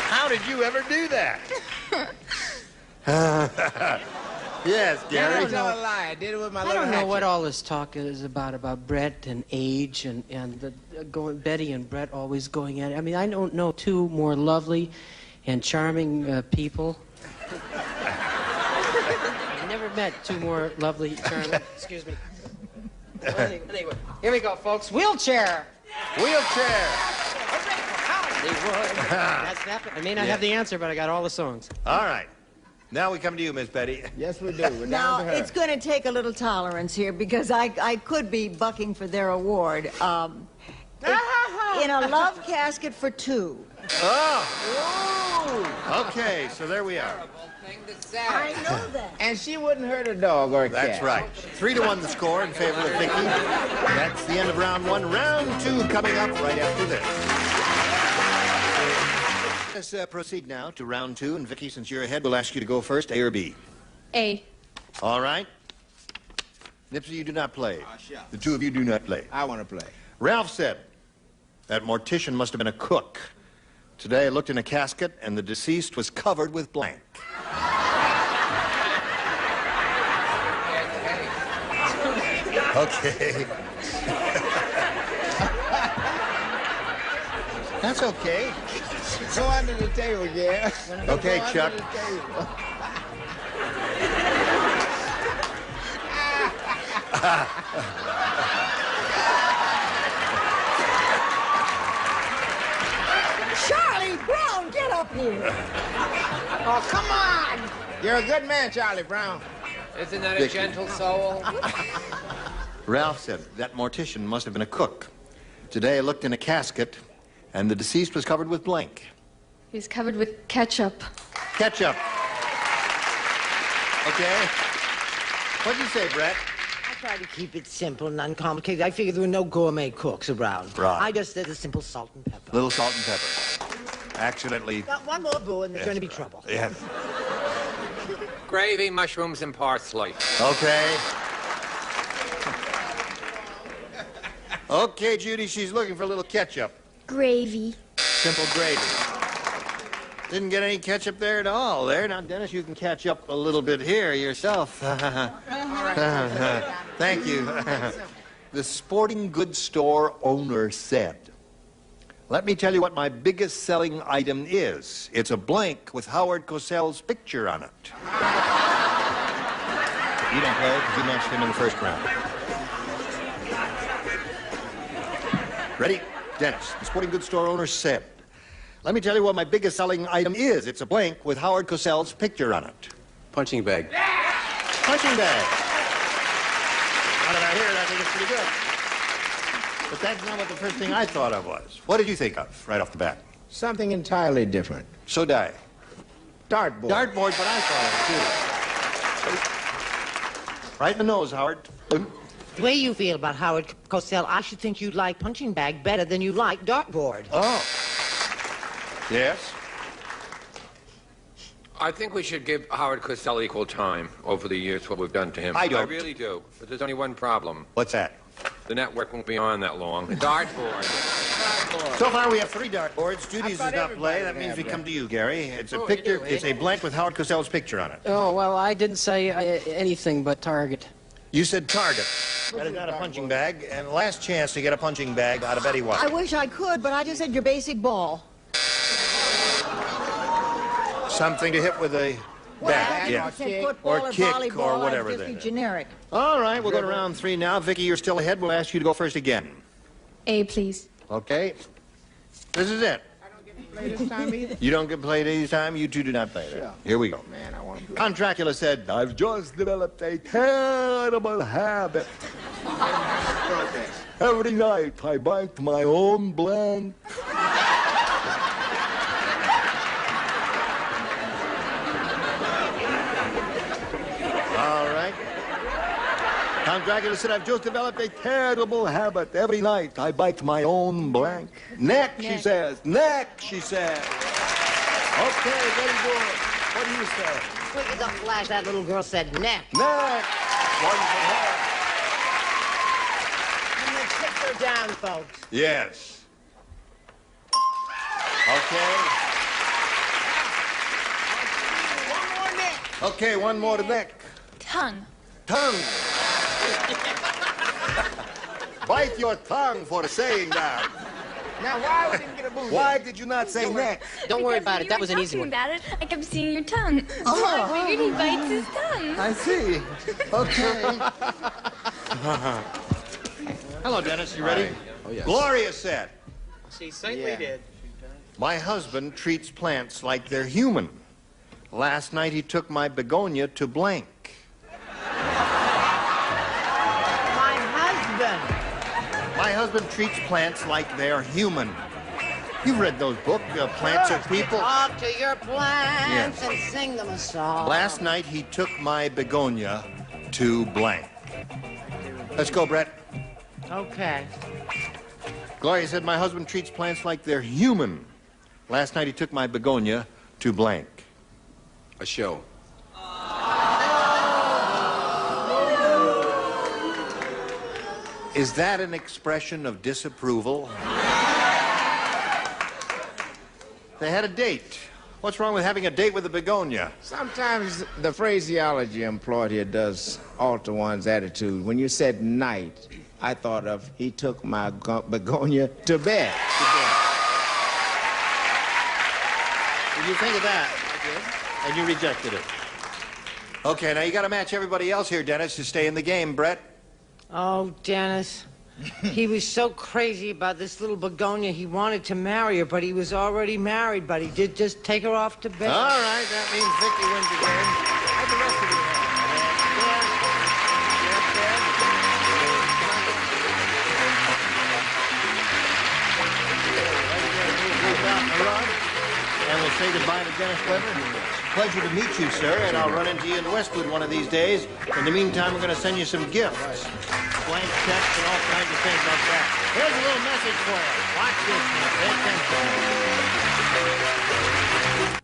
How did you ever do that? Yes, Gary. I don't know a lie. I did it with my I little don't know hatchet. what all this talk is about Brett and age and Betty and Brett always going at it. I mean, I don't know two more lovely and charming people. I've never met two more lovely, charming. Excuse me. Anyway, here we go, folks. Wheelchair. Wheelchair. That's that. I may not have the answer, but I got all the songs. All right. Now we come to you, Miss Betty. Yes, we do. We're Now, down to her. it's going to take a little tolerance here because I could be bucking for their award. In a love casket for two. Oh! Okay, so there we are. I know that. And she wouldn't hurt a dog or a cat. That's right. 3-1 the score in favor of Vicky. That's the end of round one. Round two coming up right after this. Let's proceed now to round two. And Vicky, since you're ahead, we'll ask you to go first, A or B. A. All right. Nipsey, you do not play. The two of you do not play. I want to play. Ralph said that mortician must have been a cook. Today I looked in a casket and the deceased was covered with blank. Okay. That's okay. Go under the table, yeah. Okay, Go Chuck. Under the table. Charlie Brown, get up here. Oh, come on. You're a good man, Charlie Brown. Isn't that a gentle soul? Ralph said that mortician must have been a cook. Today I looked in a casket and the deceased was covered with blank. He's covered with ketchup. Ketchup. Okay. What'd you say, Brett? I try to keep it simple and uncomplicated. I figured there were no gourmet cooks around. Right. I just did a simple salt and pepper. Little salt and pepper. Accidentally. Got one more boo and there's going to be trouble. Yes. Gravy, mushrooms, and parsley. Okay. Okay, Judy, she's looking for a little ketchup. Gravy. Simple gravy. Didn't get any ketchup there at all. There, now, Dennis, you can catch up a little bit here yourself. Thank you. The sporting goods store owner said, "Let me tell you what my biggest selling item is. It's a blank with Howard Cosell's picture on it." You don't play because you matched him in the first round. Ready? Dennis, the sporting goods store owner said, "Let me tell you what my biggest selling item is. It's a blank with Howard Cosell's picture on it." Punching bag. Punching bag. Now that I hear it, I think it's pretty good. But that's not what the first thing I thought of was. What did you think of right off the bat? Something entirely different. So did I. Dartboard. Dartboard, but I saw it, too. Right in the nose, Howard. The way you feel about Howard Cosell, I should think you'd like punching bag better than you like dartboard. Oh. Yes? I think we should give Howard Cosell equal time over the years, what we've done to him. I don't. I really do. But there's only one problem. What's that? The network won't be on that long. Dartboard. So far, we have 3 dartboards. Judy's does not play. That means we come to you, Gary. It's a picture. It's a blank with Howard Cosell's picture on it. Oh, well, I didn't say anything but target. You said target. That is not a punching bag. And last chance to get a punching bag out of Betty White. I wish I could, but I just said your basic ball. Something to hit with a bat, yeah. Football or kick volleyball, or whatever. Just be generic. All right, we'll go to round 3 now. Vicky, you're still ahead. We'll ask you to go first again. A, please. Okay. This is it. Play this time either? You don't get played any time. You two do not play. Yeah. Here we go. Man, I want to play. Count Dracula said, I've just developed a terrible habit. Every night I bite my own blank. All right. Count Dracula said, I've just developed a terrible habit. Every night I bite my own blank. Neck, she says. Neck, she says. Okay, very good. What do you say? Quick as a flash, that little girl said neck. Neck. One for her. And the chips are down, folks. Yes. Okay. One more neck. Okay, one more to neck. Tongue. Tongue. Bite your tongue for saying that. Now, why would he get a booty? Why did you not say neck? Don't worry Because about it. That was an easy one. About it, I kept seeing your tongue. So I figured he bites his tongue. I see. Okay. Hello, Dennis. You ready? Oh, yes. Gloria said, She certainly did. my husband treats plants like they're human. Last night he took my begonia to blank. My husband treats plants like they're human. You've read those books, Plants Are People. Talk to your plants Yes. and sing them a song. Last night he took my begonia to blank. Let's go, Brett. Okay. Gloria said, my husband treats plants like they're human. Last night he took my begonia to blank. A show. Is that an expression of disapproval? They had a date. What's wrong with having a date with a begonia? Sometimes the phraseology employed here does alter one's attitude. When you said night, I thought of he took my begonia to bed. Did you think of that? I did. And you rejected it. Okay, now you got to match everybody else here, Dennis, to stay in the game. Brett? Oh, Dennis. He was so crazy about this little begonia, he wanted to marry her, but he was already married, but he did just take her off to bed. All right, that means Vicky wins the game. How'd the rest of you And we'll say goodbye to Dennis Weber. Pleasure to meet you, sir, and I'll run into you in Westwood one of these days. In the meantime, we're going to send you some gifts. Blank checks and all kinds of things like that. Here's a little message for you. Watch this now. Pay attention.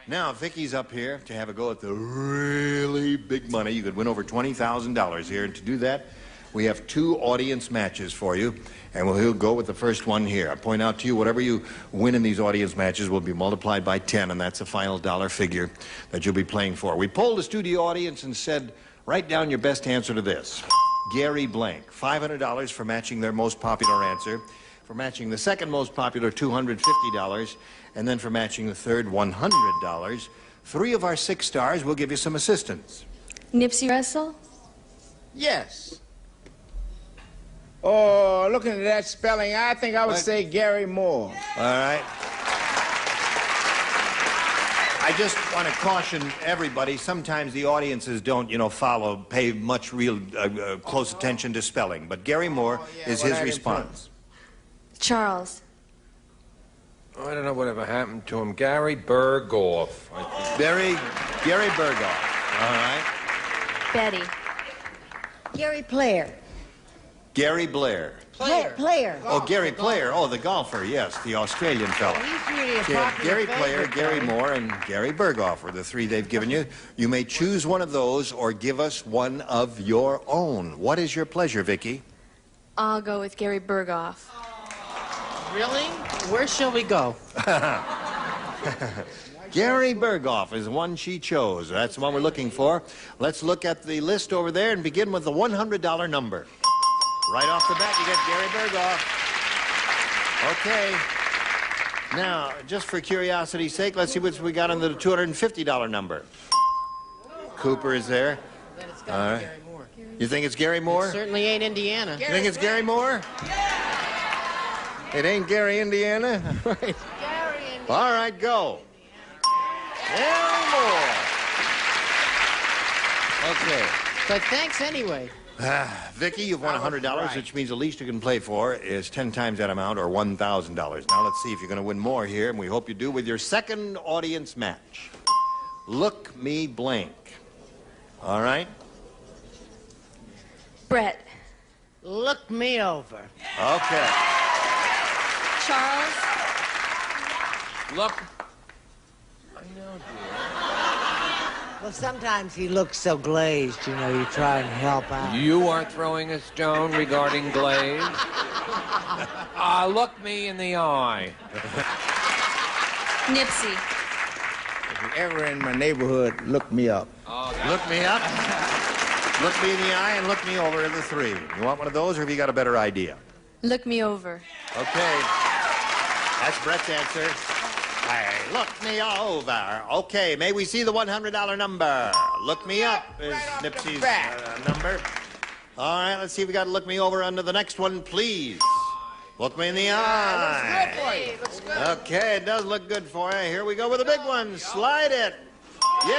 Now, Vicky's up here to have a go at the really big money. You could win over $20,000 here. And to do that, we have 2 audience matches for you. And we'll go with the first one here. I point out to you, whatever you win in these audience matches will be multiplied by 10, and that's the final dollar figure that you'll be playing for. We polled the studio audience and said, write down your best answer to this. Gary blank, $500 for matching their most popular answer. For matching the second most popular, $250. And then for matching the third, $100. 3 of our 6 stars will give you some assistance. Nipsey Russell? Yes. Oh, looking at that spelling, I think I would say Gary Moore. All right. I just want to caution everybody. Sometimes the audiences don't, pay much real close attention to spelling. But Gary Moore is his response. Charles. I don't know whatever happened to him. Gary Berghoff. Gary Berghoff. All right. Betty. Gary Player. Gary Blair. Player. Oh, Gary Player. Oh, the golfer, yes, the Australian fellow. He's really a So popular Gary Player, favorite, Gary Gary. Moore, and Gary Berghoff are the three they've given you. You may choose one of those or give us one of your own. What is your pleasure, Vicky? I'll go with Gary Berghoff. Really? Where shall we go? Gary Berghoff is the one she chose. That's the one we're looking for. Let's look at the list over there and begin with the $100 number. Right off the bat, you get Gary Berghoff. Okay. Now, just for curiosity's sake, let's see what we got on the $250 number. Cooper is there. Then it's All got to right. be Gary Moore. You think it's Gary Moore? It certainly ain't Indiana. You think it's Gary Moore? It ain't Gary, Indiana? Right. All right, go. Gary Moore. Okay. But thanks anyway. Vicky, you've won $100, which means the least you can play for is 10 times that amount, or $1,000. Now let's see if you're going to win more here, and we hope you do with your second audience match. Look me blank. All right? Brett. Look me over. Okay. Charles. Look. Well, sometimes he looks so glazed, you know, you try and help out. You are throwing a stone regarding glaze. Look me in the eye. Nipsey. If you're ever in my neighborhood, look me up. Look me up, look me in the eye, and look me over are the three. You want one of those, or have you got a better idea? Look me over. Okay. That's Brett's answer. Hey, look me over. Okay, may we see the $100 number? Look me up is Nipsey's number. All right, let's see if we got to look me over under the next one, please. Look me in the eye. Looks good. Okay, it does look good for you. Here we go with the big one. Slide it. Yeah!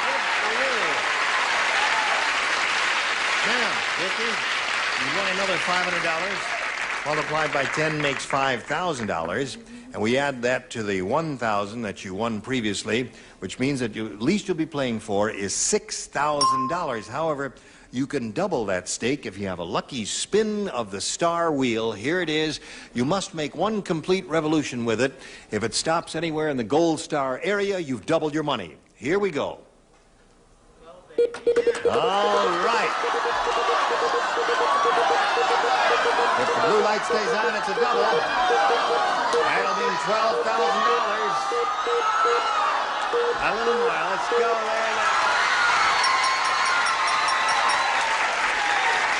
Good for you. Now, Vicky, you won another $500. Multiplied by 10 makes $5,000. And we add that to the $1,000 that you won previously, which means that at least you'll be playing for is $6,000. However, you can double that stake if you have a lucky spin of the star wheel. Here it is. You must make one complete revolution with it. If it stops anywhere in the gold star area, you've doubled your money. Here we go. All right. If the blue light stays on, it's a double. That'll mean $12,000. A little more. Let's go there.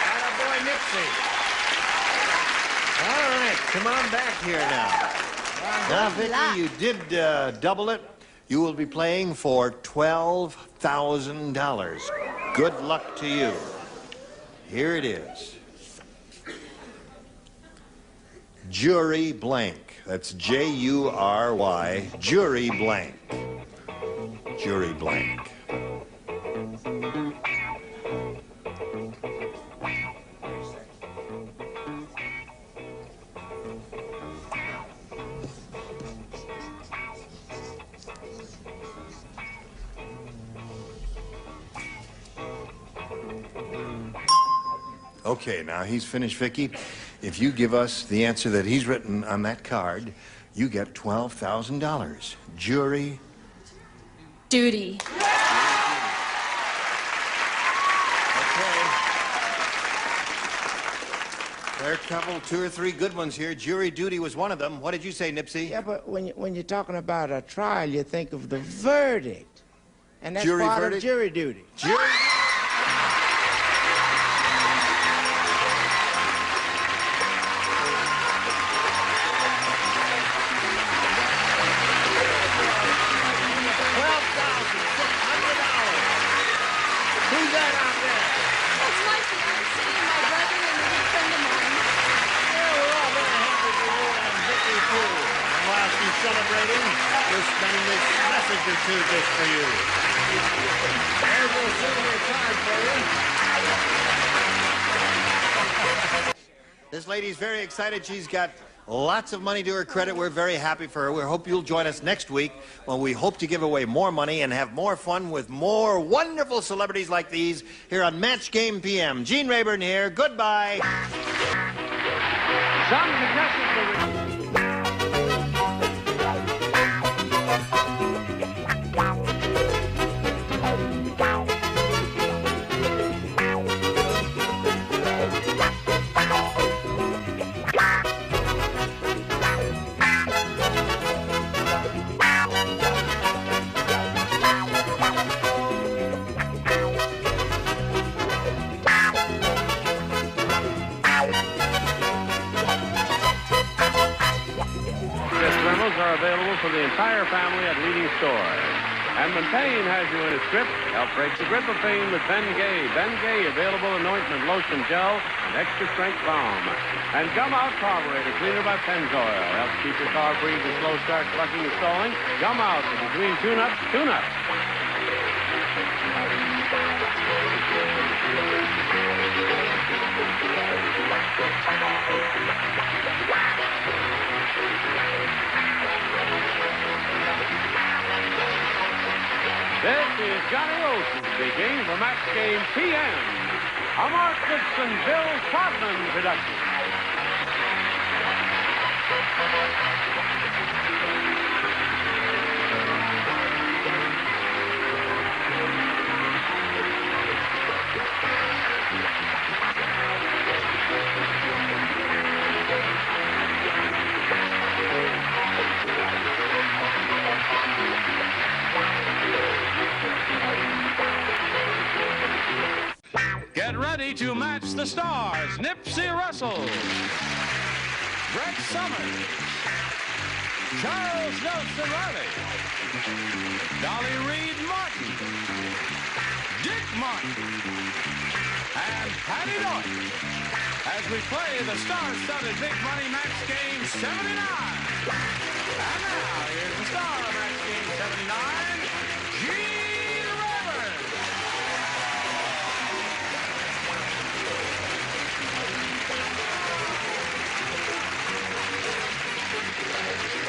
Attaboy, Nipsey. All right, come on back here now. Now, Vicky, you did double it. You will be playing for $12,000. Good luck to you. Here it is. Jury blank. That's J-U-R-Y. Jury blank. Jury blank. Okay, now he's finished, Vicky. If you give us the answer that he's written on that card, you get $12,000. Jury Duty. Okay. There are a couple, two or three good ones here. Jury duty was one of them. What did you say, Nipsey? Yeah, but when you're talking about a trial, you think of the verdict. And that's Jury part verdict? of jury duty. Jury. Who's that out there? That's my fiancé and my brother and a good friend of mine. Yeah, we're all very happy for you and Vicky, too. And while she's celebrating, we'll spend this message or two just for you. There's a souvenir card for you. This lady's very excited. She's got Lots of money to her credit. We're very happy for her. We hope you'll join us next week when we hope to give away more money and have more fun with more wonderful celebrities like these here on Match Game PM. Gene Rayburn here. Goodbye. Some contestants will... are available for the entire family at leading stores. And Montaigne has you in his grip. Help break the grip of pain with Ben Gay. Ben Gay, available in ointment, lotion, gel, and extra strength balm. And Gum Out Carburetor Cleaner by Pennzoil. Helps keep your car free from slow start, clucking, and stalling. Gum Out, between tune-ups, tune-ups. This is Johnny Olson speaking for Match Game PM, a Mark Dixon, Bill Todman production. Get ready to match the stars. Nipsey Russell, Brett Summers, Charles Nelson Riley, Dolly Reed Martin, Dick Martin, and Patty Norton as we play the star-studded Big Money Match Game 79. And now, here's the star of Match Game 79, Gene Rayburn.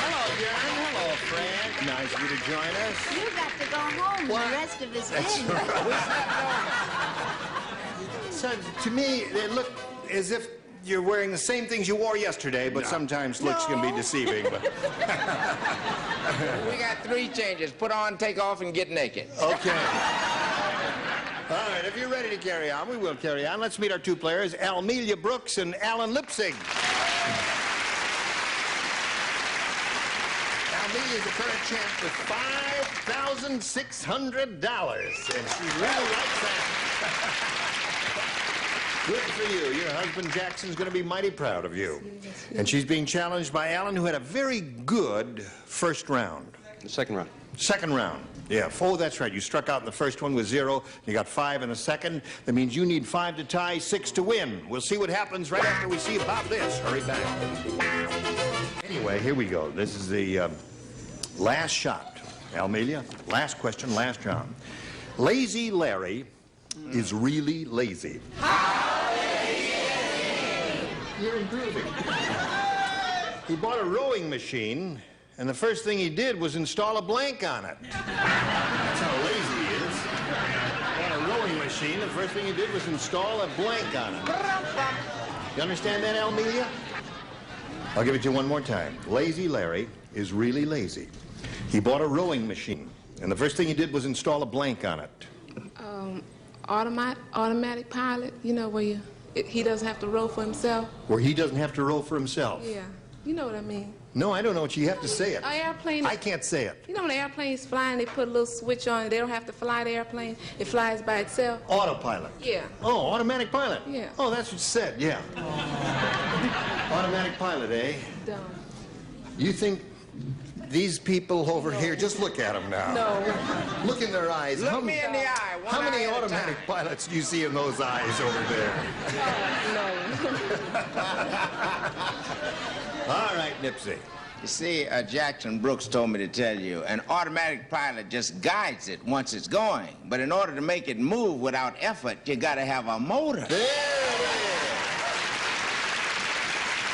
Hello, John. Hello, Fred. Nice of you to join us. You got to go home. What? The rest of us That's didn't. right. So, to me, they look as if you're wearing the same things you wore yesterday, but sometimes looks can be deceiving. But We got 3 changes. Put on, take off, and get naked. okay. All right, if you're ready to carry on, we will carry on. Let's meet our 2 players, Almelia Brooks and Alan Lipsig. Almelia is the current champ with $5,600, and she really likes that. Good for you. Your husband Jackson's going to be mighty proud of you. And she's being challenged by Alan, who had a very good first round. The second round. Second round. Yeah. Oh, that's right. You struck out in the first one with 0. You got 5 in the second. That means you need 5 to tie, 6 to win. We'll see what happens right after we see about this. Hurry back. Anyway, here we go. This is the last shot. Almelia, last question, last round. Lazy Larry is really lazy. You're improving. He bought a rowing machine, and the first thing he did was install a blank on it. That's how lazy he is. Bought a rowing machine, the first thing he did was install a blank on it. You understand that, Almelia? I'll give it to you one more time. Lazy Larry is really lazy. He bought a rowing machine, and the first thing he did was install a blank on it. Automatic pilot, you know, where he doesn't have to row for himself. Where he doesn't have to row for himself. Yeah, you know what I mean. No, I don't know what you have to say it. An airplane. I can't say it. You know when the airplane's flying, they put a little switch on it. They don't have to fly the airplane. It flies by itself. Autopilot. Yeah. Oh, automatic pilot. Yeah. Oh, that's what you said, yeah. Automatic pilot, eh? Dumb. You think these people over here, just look at them now. No. Look in their eyes. Look me in the eye. One How many eye at a automatic time. pilots do you see in those eyes over there? No. All right, Nipsey. You see, Jackson Brooks told me to tell you, an automatic pilot just guides it once it's going. But in order to make it move without effort, you got to have a motor. There it is.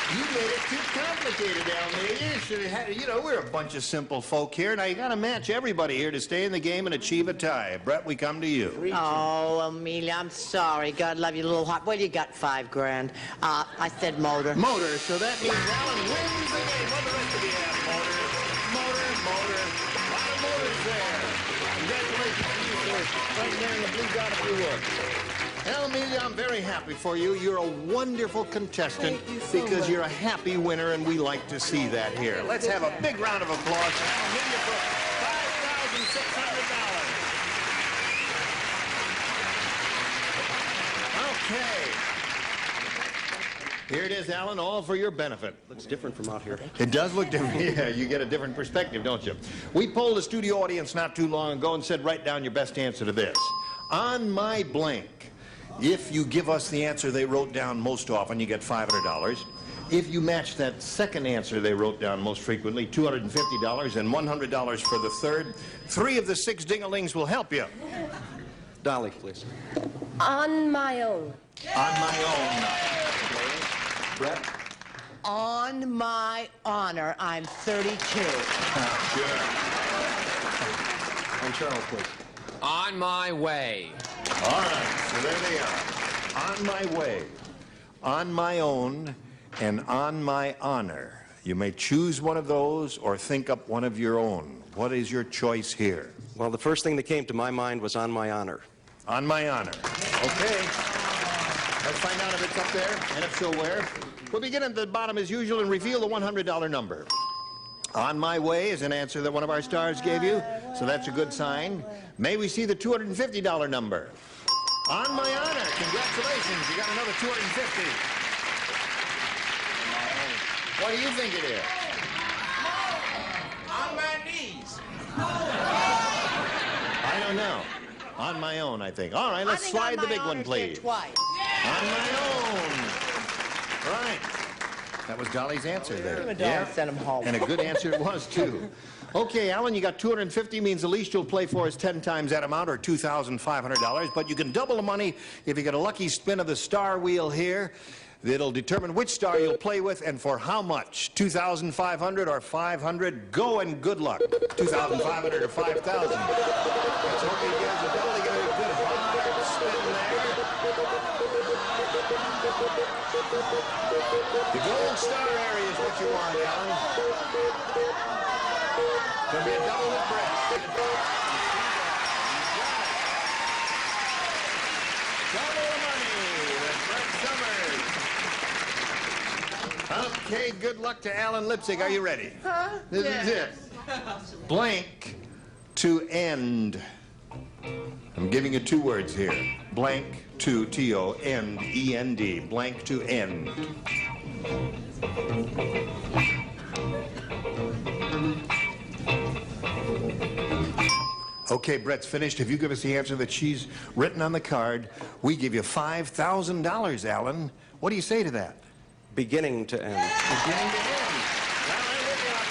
You made it too complicated, Almeida. You should have had, you know, we're a bunch of simple folk here. Now, you got to match everybody here to stay in the game and achieve a tie. Brett, we come to you. Oh, Amelia, I'm sorry. God love you, little heart. Well, you got $5 grand. I said motor. Motor, so that means Alan wins the game. What the rest of you have? Motor. A lot of motors there. Congratulations to you, sir. Right there in the blue dot if you would. Amelia, I'm very happy for you. You're a wonderful contestant because you're a happy winner, and we like to see that here. Let's have a big round of applause for Amelia for $5,600. Okay. Here it is, Alan, all for your benefit. Looks different from out here. It does look different. Yeah, you get a different perspective, don't you? We polled the studio audience not too long ago and said, write down your best answer to this. On my blank, if you give us the answer they wrote down most often, you get $500. If you match that second answer they wrote down most frequently, $250 and $100 for the third. 3 of the 6 ding-a-lings will help you. Dolly, please. On my own. On my own. Brett? On my honor, I'm 32. Sure. And Charles, please. On my way. All right, so there they are. On my way, on my own, and on my honor. You may choose one of those or think up one of your own. What is your choice here? Well, the first thing that came to my mind was on my honor. On my honor. Okay. Let's find out if it's up there, and if so, where. We'll begin at the bottom as usual and reveal the $100 number. On my way is an answer that one of our stars gave you, so that's a good sign. May we see the $250 number? On my honor. Congratulations. You got another $250. What do you think it is? On my knees. I don't know. On my own, I think. All right, let's slide the big one, please. Twice. On my own. Right. That was Dolly's answer there. Yeah. Send him home. And a good answer it was, too. Okay, Alan, you got 250, means the least you'll play for is 10 times that amount, or $2,500. But you can double the money if you get a lucky spin of the star wheel here. It'll determine which star you'll play with and for how much. 2,500 or 500. Go and good luck. 2,500 or 5,000. Let's hope he gives a double. He gives a good hard spin there. The gold star area is what you want, Alan. Gonna be a double with Brett. Double the money with Brett Summers. Okay, good luck to Alan Lipsig. Are you ready? Huh? This is it. Blank to end. I'm giving you 2 words here. Blank to T-O-N, E-N-D. Blank to end. Okay, Brett's finished. If you give us the answer that she's written on the card, we give you $5,000, Alan. What do you say to that? Beginning to end. Beginning to end. Well, I'm with you out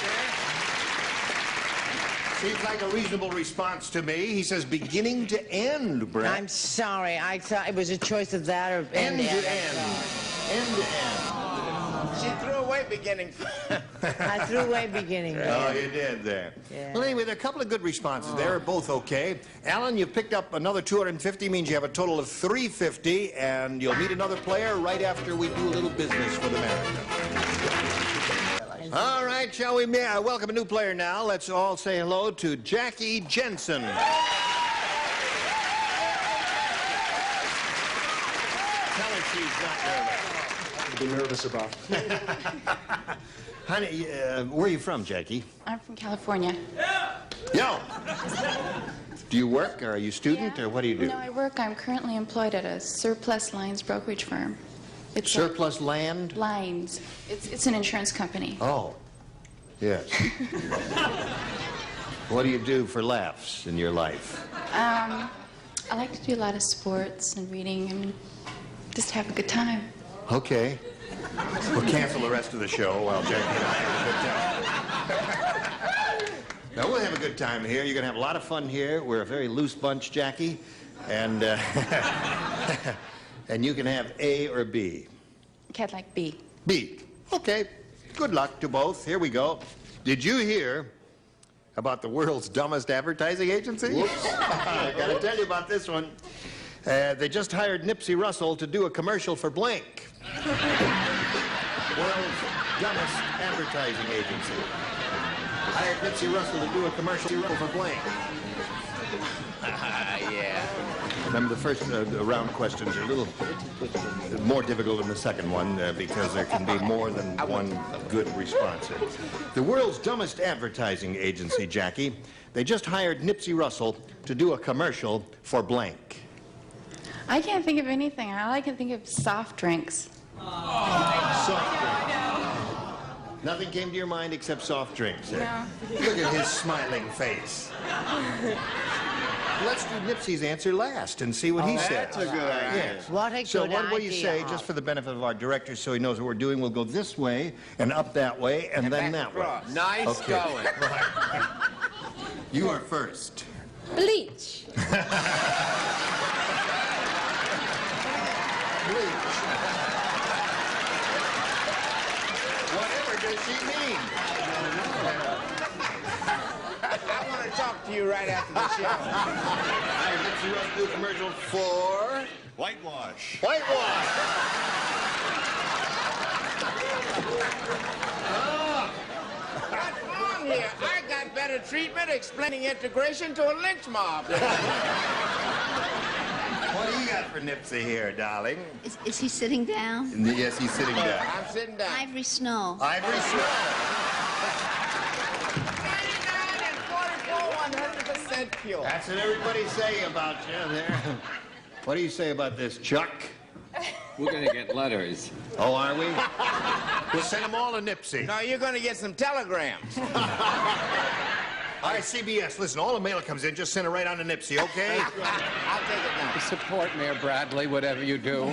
there. Seems like a reasonable response to me. He says beginning to end, Brett. I'm sorry. I thought it was a choice of that or end to end. End to end. She threw away beginning. I threw away beginning. Oh, you did there. Yeah. Well, anyway, there are a couple of good responses there. They're both okay. Alan, you've picked up another 250, means you have a total of 350, and you'll meet another player right after we do a little business with America. All right, shall we welcome a new player now? Let's all say hello to Jackie Jensen. Tell her she's not nervous. Be nervous about. Honey, where are you from, Jackie? I'm from California. Yo! Do you work, or are you a student, or what do you do? No, I work. I'm currently employed at a surplus lines brokerage firm. It's surplus land? Lines. It's an insurance company. Oh, yes. What do you do for laughs in your life? I like to do a lot of sports and reading and just have a good time. Okay. We'll cancel the rest of the show while Jackie and I have a good time. Now, we'll have a good time here. You're going to have a lot of fun here. We're a very loose bunch, Jackie. And, and you can have A or B. I'd like B. B. Okay. Good luck to both. Here we go. Did you hear about the world's dumbest advertising agency? Whoops. I gotta tell you about this one. They just hired Nipsey Russell to do a commercial for blank. World's dumbest advertising agency. Hired Nipsey Russell to do a commercial for blank. Yeah. Remember, the first round questions are a little more difficult than the second one because there can be more than one good response. The world's dumbest advertising agency, Jackie, they just hired Nipsey Russell to do a commercial for blank. I can't think of anything. All I can think of soft drinks. Soft drinks. Nothing came to your mind except soft drinks. No. Look at his smiling face. Let's do Nipsey's answer last and see what he said. That's a good idea. Yes. What a so good what will you idea, say, Hop. just for the benefit of our director so he knows what we're doing, we'll go this way and up that way and then that way. Nice going. You are first. Bleach. Whatever does she mean? I want to talk to you right after the show. Nipsey Russell do a commercial for Whitewash. whitewash. What's wrong here? I got better treatment explaining integration to a lynch mob. What do you got for Nipsey here, darling? Is he sitting down? Yes, he's sitting down. I'm sitting down. Ivory Snow. Ivory Snow. 100% pure. That's what everybody's saying about you there. What do you say about this, Chuck? We're going to get letters. Oh, are we? We'll send them all to Nipsey. No, you're going to get some telegrams. All right, CBS, listen, all the mail that comes in, just send it right on to Nipsey, okay? I'll take it now. Support Mayor Bradley, whatever you do.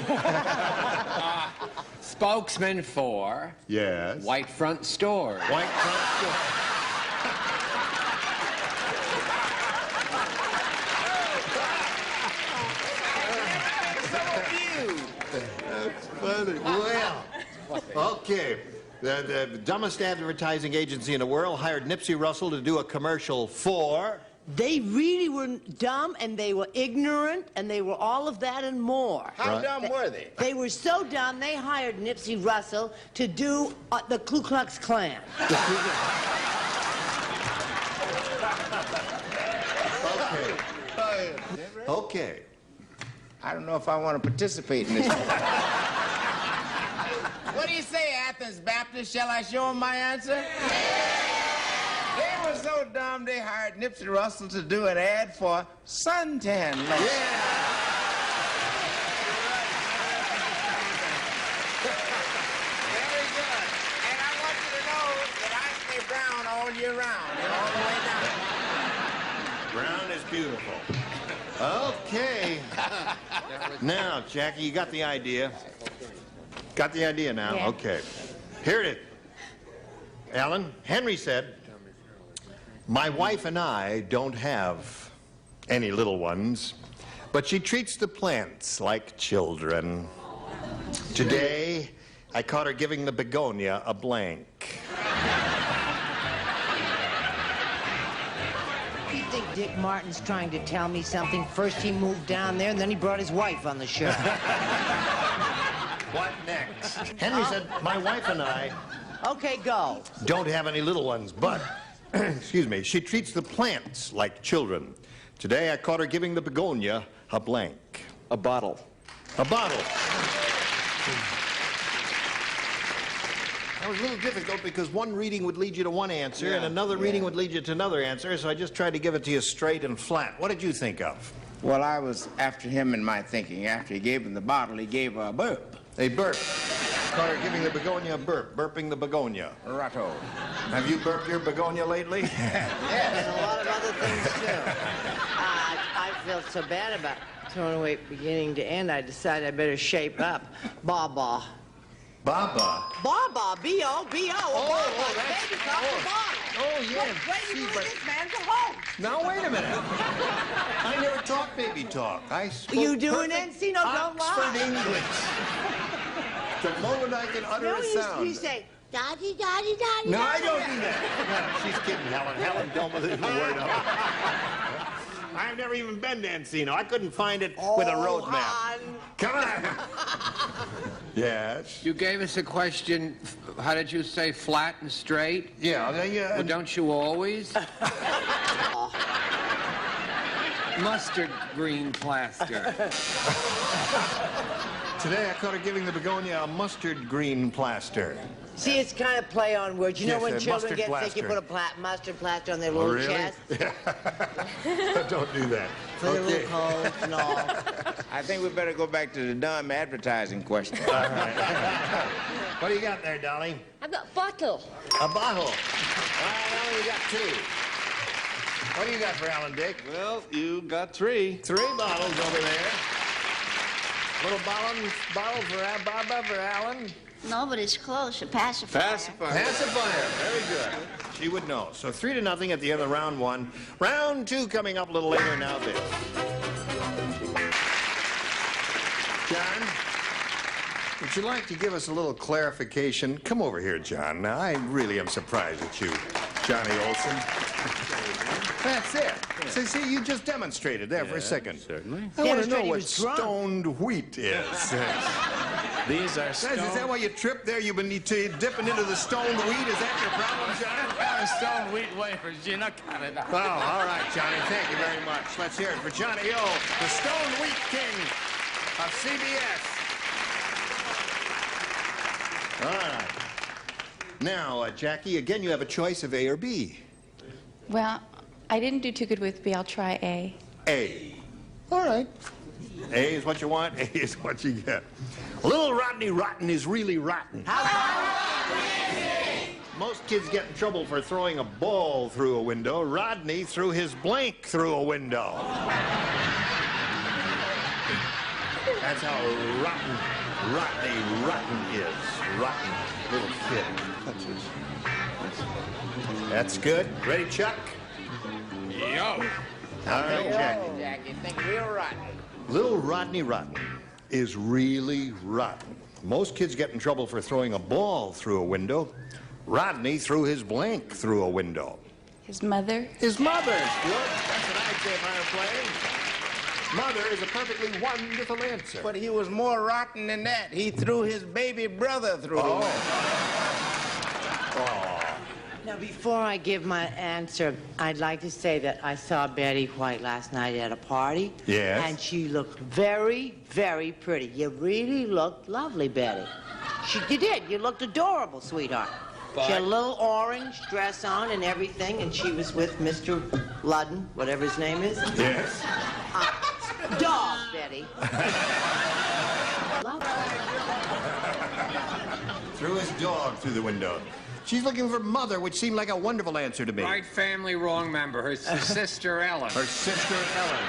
Spokesman for Yes. White Front Store. White front store. That's funny. Well, okay. The dumbest advertising agency in the world hired Nipsey Russell to do a commercial for... They really were dumb, and they were ignorant, and they were all of that and more. How dumb were they? They were so dumb, they hired Nipsey Russell to do the Ku Klux Klan. Okay. Okay. I don't know if I want to participate in this. What do you say, Athens Baptist? Shall I show them my answer? They were so dumb they hired Nipsey Russell to do an ad for suntan lotion. Very good. And I want you to know that I stay brown all year round and all the way down. Brown is beautiful. Okay. Now, Jackie, you got the idea. Got the idea now? Yeah. Okay. Here it is. Alan, Henry said, my wife and I don't have any little ones, but she treats the plants like children. Today, I caught her giving the begonia a blank. You think Dick Martin's trying to tell me something? First he moved down there, and then he brought his wife on the show. What next? Henry said, my wife and I Okay, go. don't have any little ones, but, excuse me, she treats the plants like children. Today I caught her giving the begonia a blank. A bottle. A bottle. That was a little difficult because one reading would lead you to one answer and another reading would lead you to another answer, so I just tried to give it to you straight and flat. What did you think of? Well, I was after him in my thinking. After he gave him the bottle, he gave her a burp. A burp. Caught her giving the begonia a burp. Burping the begonia. Ratto. Have you burped your begonia lately? And a lot of other things, too. I felt so bad about throwing away beginning to end, I decided I better shape up. Baba. Baba. Baba, B-O-B-O. Oh, Baba, that's... baby, off the bottle. Oh, yeah. What are you doing? This man's a host. Now, wait a minute. I never talk baby talk. I spoke You doing perfect it? See, no, don't Oxford lie. English. The moment I can utter a sound. You say, daddy, daddy, daddy. No, I don't do that. No, she's kidding, Helen. Helen, don't believe a word of it. I've never even been to Encino. I couldn't find it with a road map. Come on. Yes. You gave us a question. How did you say, flat and straight? Yeah. Well, don't you always? Mustard green plaster. Today I caught her giving the begonia a mustard green plaster. See, it's kind of play on words. You know when children get sick, you plaster. put a mustard plaster on their little chest? Don't do that. For their little colds and all. I think we better go back to the dumb advertising question. All right. What do you got there, Dolly? I've got a bottle. A bottle. All right, Alan, you got 2. What do you got for Alan, Dick? Well, you got 3. 3 bottles over there. Little bottle for Alan. No, but it's close. A pacifier. Pacifier. Very good. She would know. So 3-0 at the end of round 1. Round 2 coming up a little later now. This. John, would you like to give us a little clarification? Come over here, John. Now, I really am surprised at you, Johnny Olson. That's it. So, see, you just demonstrated there for a second. Certainly. I want to know what stoned wheat is. These are Is that why you tripped there? You've been dipping into the stoned wheat? Is that your problem, John? Stoned wheat wafers, you know, cut it out. Oh, all right, Johnny. Thank you very much. Let's hear it for Johnny O, the stoned wheat king of CBS. All right. Now, Jackie, again, you have a choice of A or B. Well, I didn't do too good with B. I'll try A. A. All right. A is what you want. A is what you get. Little Rodney Rotten is really rotten. Most kids get in trouble for throwing a ball through a window. Rodney threw his blank through a window. That's how Rodney Rotten is. Rotten little kid. That's good. Ready, Chuck? Yo. All right, Jackie. Jackie, think real rotten. Little Rodney Rotten is really rotten. Most kids get in trouble for throwing a ball through a window. Rodney threw his blank through a window. His mother? His mother. Good. That's what I'd say if I were playing. Mother is a perfectly wonderful answer. But he was more rotten than that. He threw his baby brother through the window. Now, before I give my answer, I'd like to say that I saw Betty White last night at a party. Yes. And she looked very, very pretty. You really looked lovely, Betty. You did. You looked adorable, sweetheart. She had a little orange dress on and everything, and she was with Mr. Ludden, whatever his name is. Yes. Dog, Betty. Threw his dog through the window. She's looking for mother, which seemed like a wonderful answer to me. Right family, wrong member. Her sister Ellen. Her sister Ellen.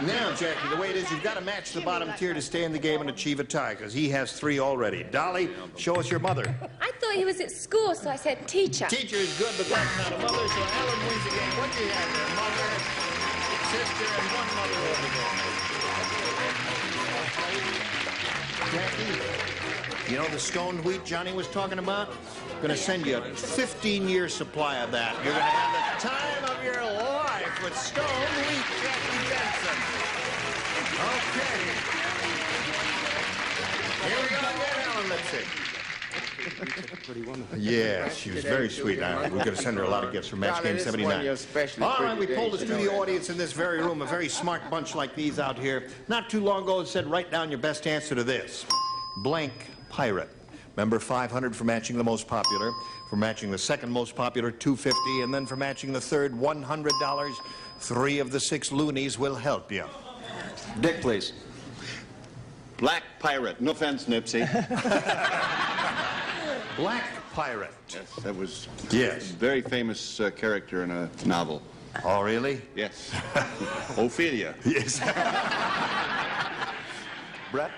Now, Jackie, the way it is, you've got to match the bottom tier to stay in the game and achieve a tie, because he has 3 already. Dolly, show us your mother. I thought he was at school, so I said teacher. Teacher is good, but that's not a mother, so Ellen wins the game. What do you have there? Mother, sister, and 1 mother over there. Jackie, you know the stoned wheat Johnny was talking about? I'm going to send you a 15-year supply of that. You're going to have the time of your life with stoned wheat, Jackie Benson. Okay. Here we go again, Ellen. Let's see. Pretty wonderful. Yeah, she was very sweet. We're going to send her a lot of gifts for Match Game 79. All right, we polled the studio audience in this very room, a very smart bunch like these out here. Not too long ago, it said, write down your best answer to this. Blank pirate. Remember, 500 for matching the most popular, for matching the second most popular, $250, and then for matching the third, $100. 3 of the 6 loonies will help you. Dick, please. Black pirate. No offense, Nipsey. Black pirate. Yes, that was yes. A very famous character in a novel. Oh, really? Yes. Ophelia. Yes. Brett?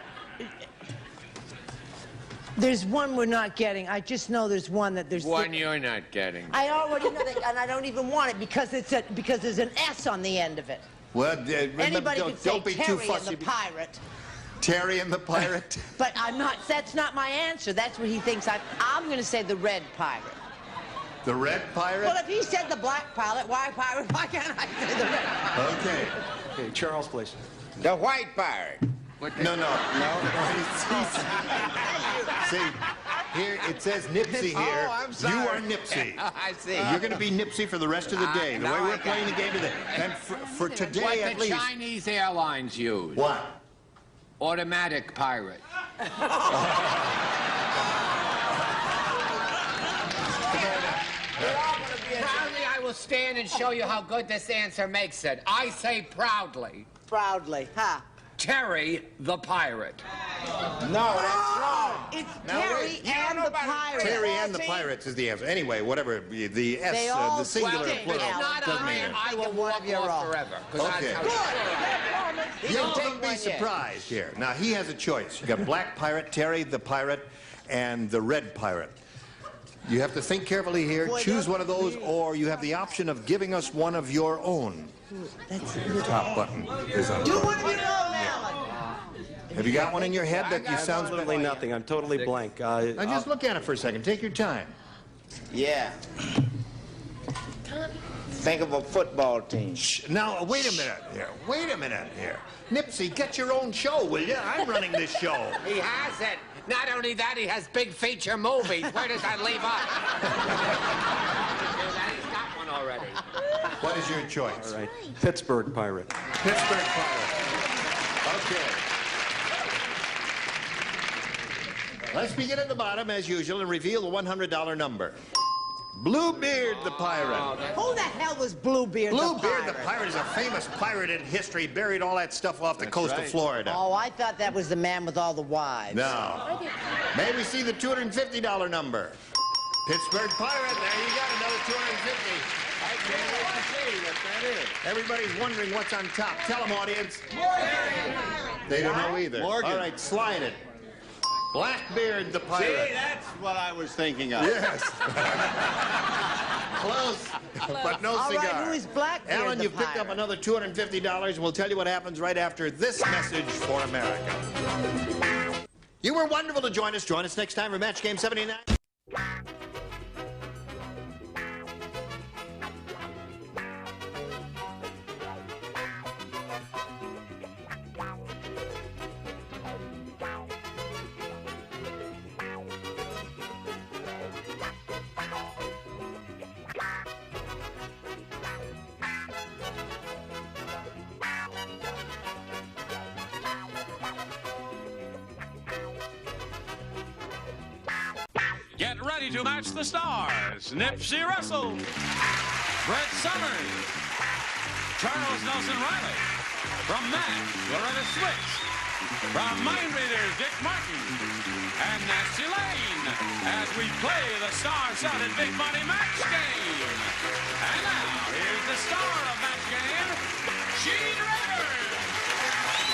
There's one we're not getting. I just know there's one that there's... One you're not getting. I already know that, and I don't even want it because there's an S on the end of it. Well, remember, Anybody could say don't be Terry too fussy. and the pirate. Terry and the pirate? But I'm not, that's not my answer. That's what he thinks. I'm going to say the red pirate. The red pirate? Well, if he said the black pirate, why can't I say the red pirate? Okay. Okay, Charles, please. The white pirate. No. See, here it says Nipsey here. Oh, I'm sorry. You are Nipsey. I see. You're going to be Nipsey for the rest of the day. The way we're playing the game today. And for today, What at the least. Chinese airlines use. What? Automatic pirate. Proudly, I will stand and show you how good this answer makes it. I say proudly. Proudly, huh? Terry the pirate. No, that's wrong. It's Now, Terry wait. and the pirate. Terry and the pirates is the answer. Anyway, whatever, the S, They all the singular stink. plural. It's not doesn't on mean me. anything. I will walk off forever. 'Cause Okay. that's how Y'all don't be surprised here. Now, he has a choice. You got Black Pirate, Terry the Pirate, and the Red Pirate. You have to think carefully here. Choose one of those, or you have the option of giving us one of your own. Top button is on. Do one of your own, Alan. Have you got one in your head that you sound Absolutely nothing. I'm totally blank. Now, just look at it for a second. Take your time. Yeah. Think of a football team. Now, wait a minute here. Wait a minute here. Nipsey, get your own show, will you? I'm running this show. He has it. Not only that, he has big feature movies. Where does that leave us? He's got one already. What is your choice? All right. Pittsburgh pirate. Pittsburgh Pirate. Okay. Let's begin at the bottom, as usual, and reveal the $100 number. Bluebeard the pirate. Who the hell was Bluebeard the pirate? Bluebeard the pirate is a famous pirate in history. Buried all that stuff off the coast of Florida. Oh, I thought that was the man with all the wives. No. May we see the $250 number? Pittsburgh Pirate. There you got another $250. I can't wait to see what that is. Everybody's wondering what's on top. Tell them, audience. They don't know either. Morgan. All right, slide it. Blackbeard the pirate. See, that's what I was thinking of. Yes. Close, but no All cigar. right, who is Blackbeard Alan, the you've picked up pirate? another $250, and we'll tell you what happens right after this message for America. You were wonderful to join us. Join us next time for Match Game 79. Get ready to match the stars. Nipsey Russell, Brett Summers, Charles Nelson Riley. From MASH, Loretta Switch. From Mind Readers, Dick Martin. And Nancy Lane as we play the star-studded Big Money Match Game. And now, here's the star of Match Game, Gene Rayburn.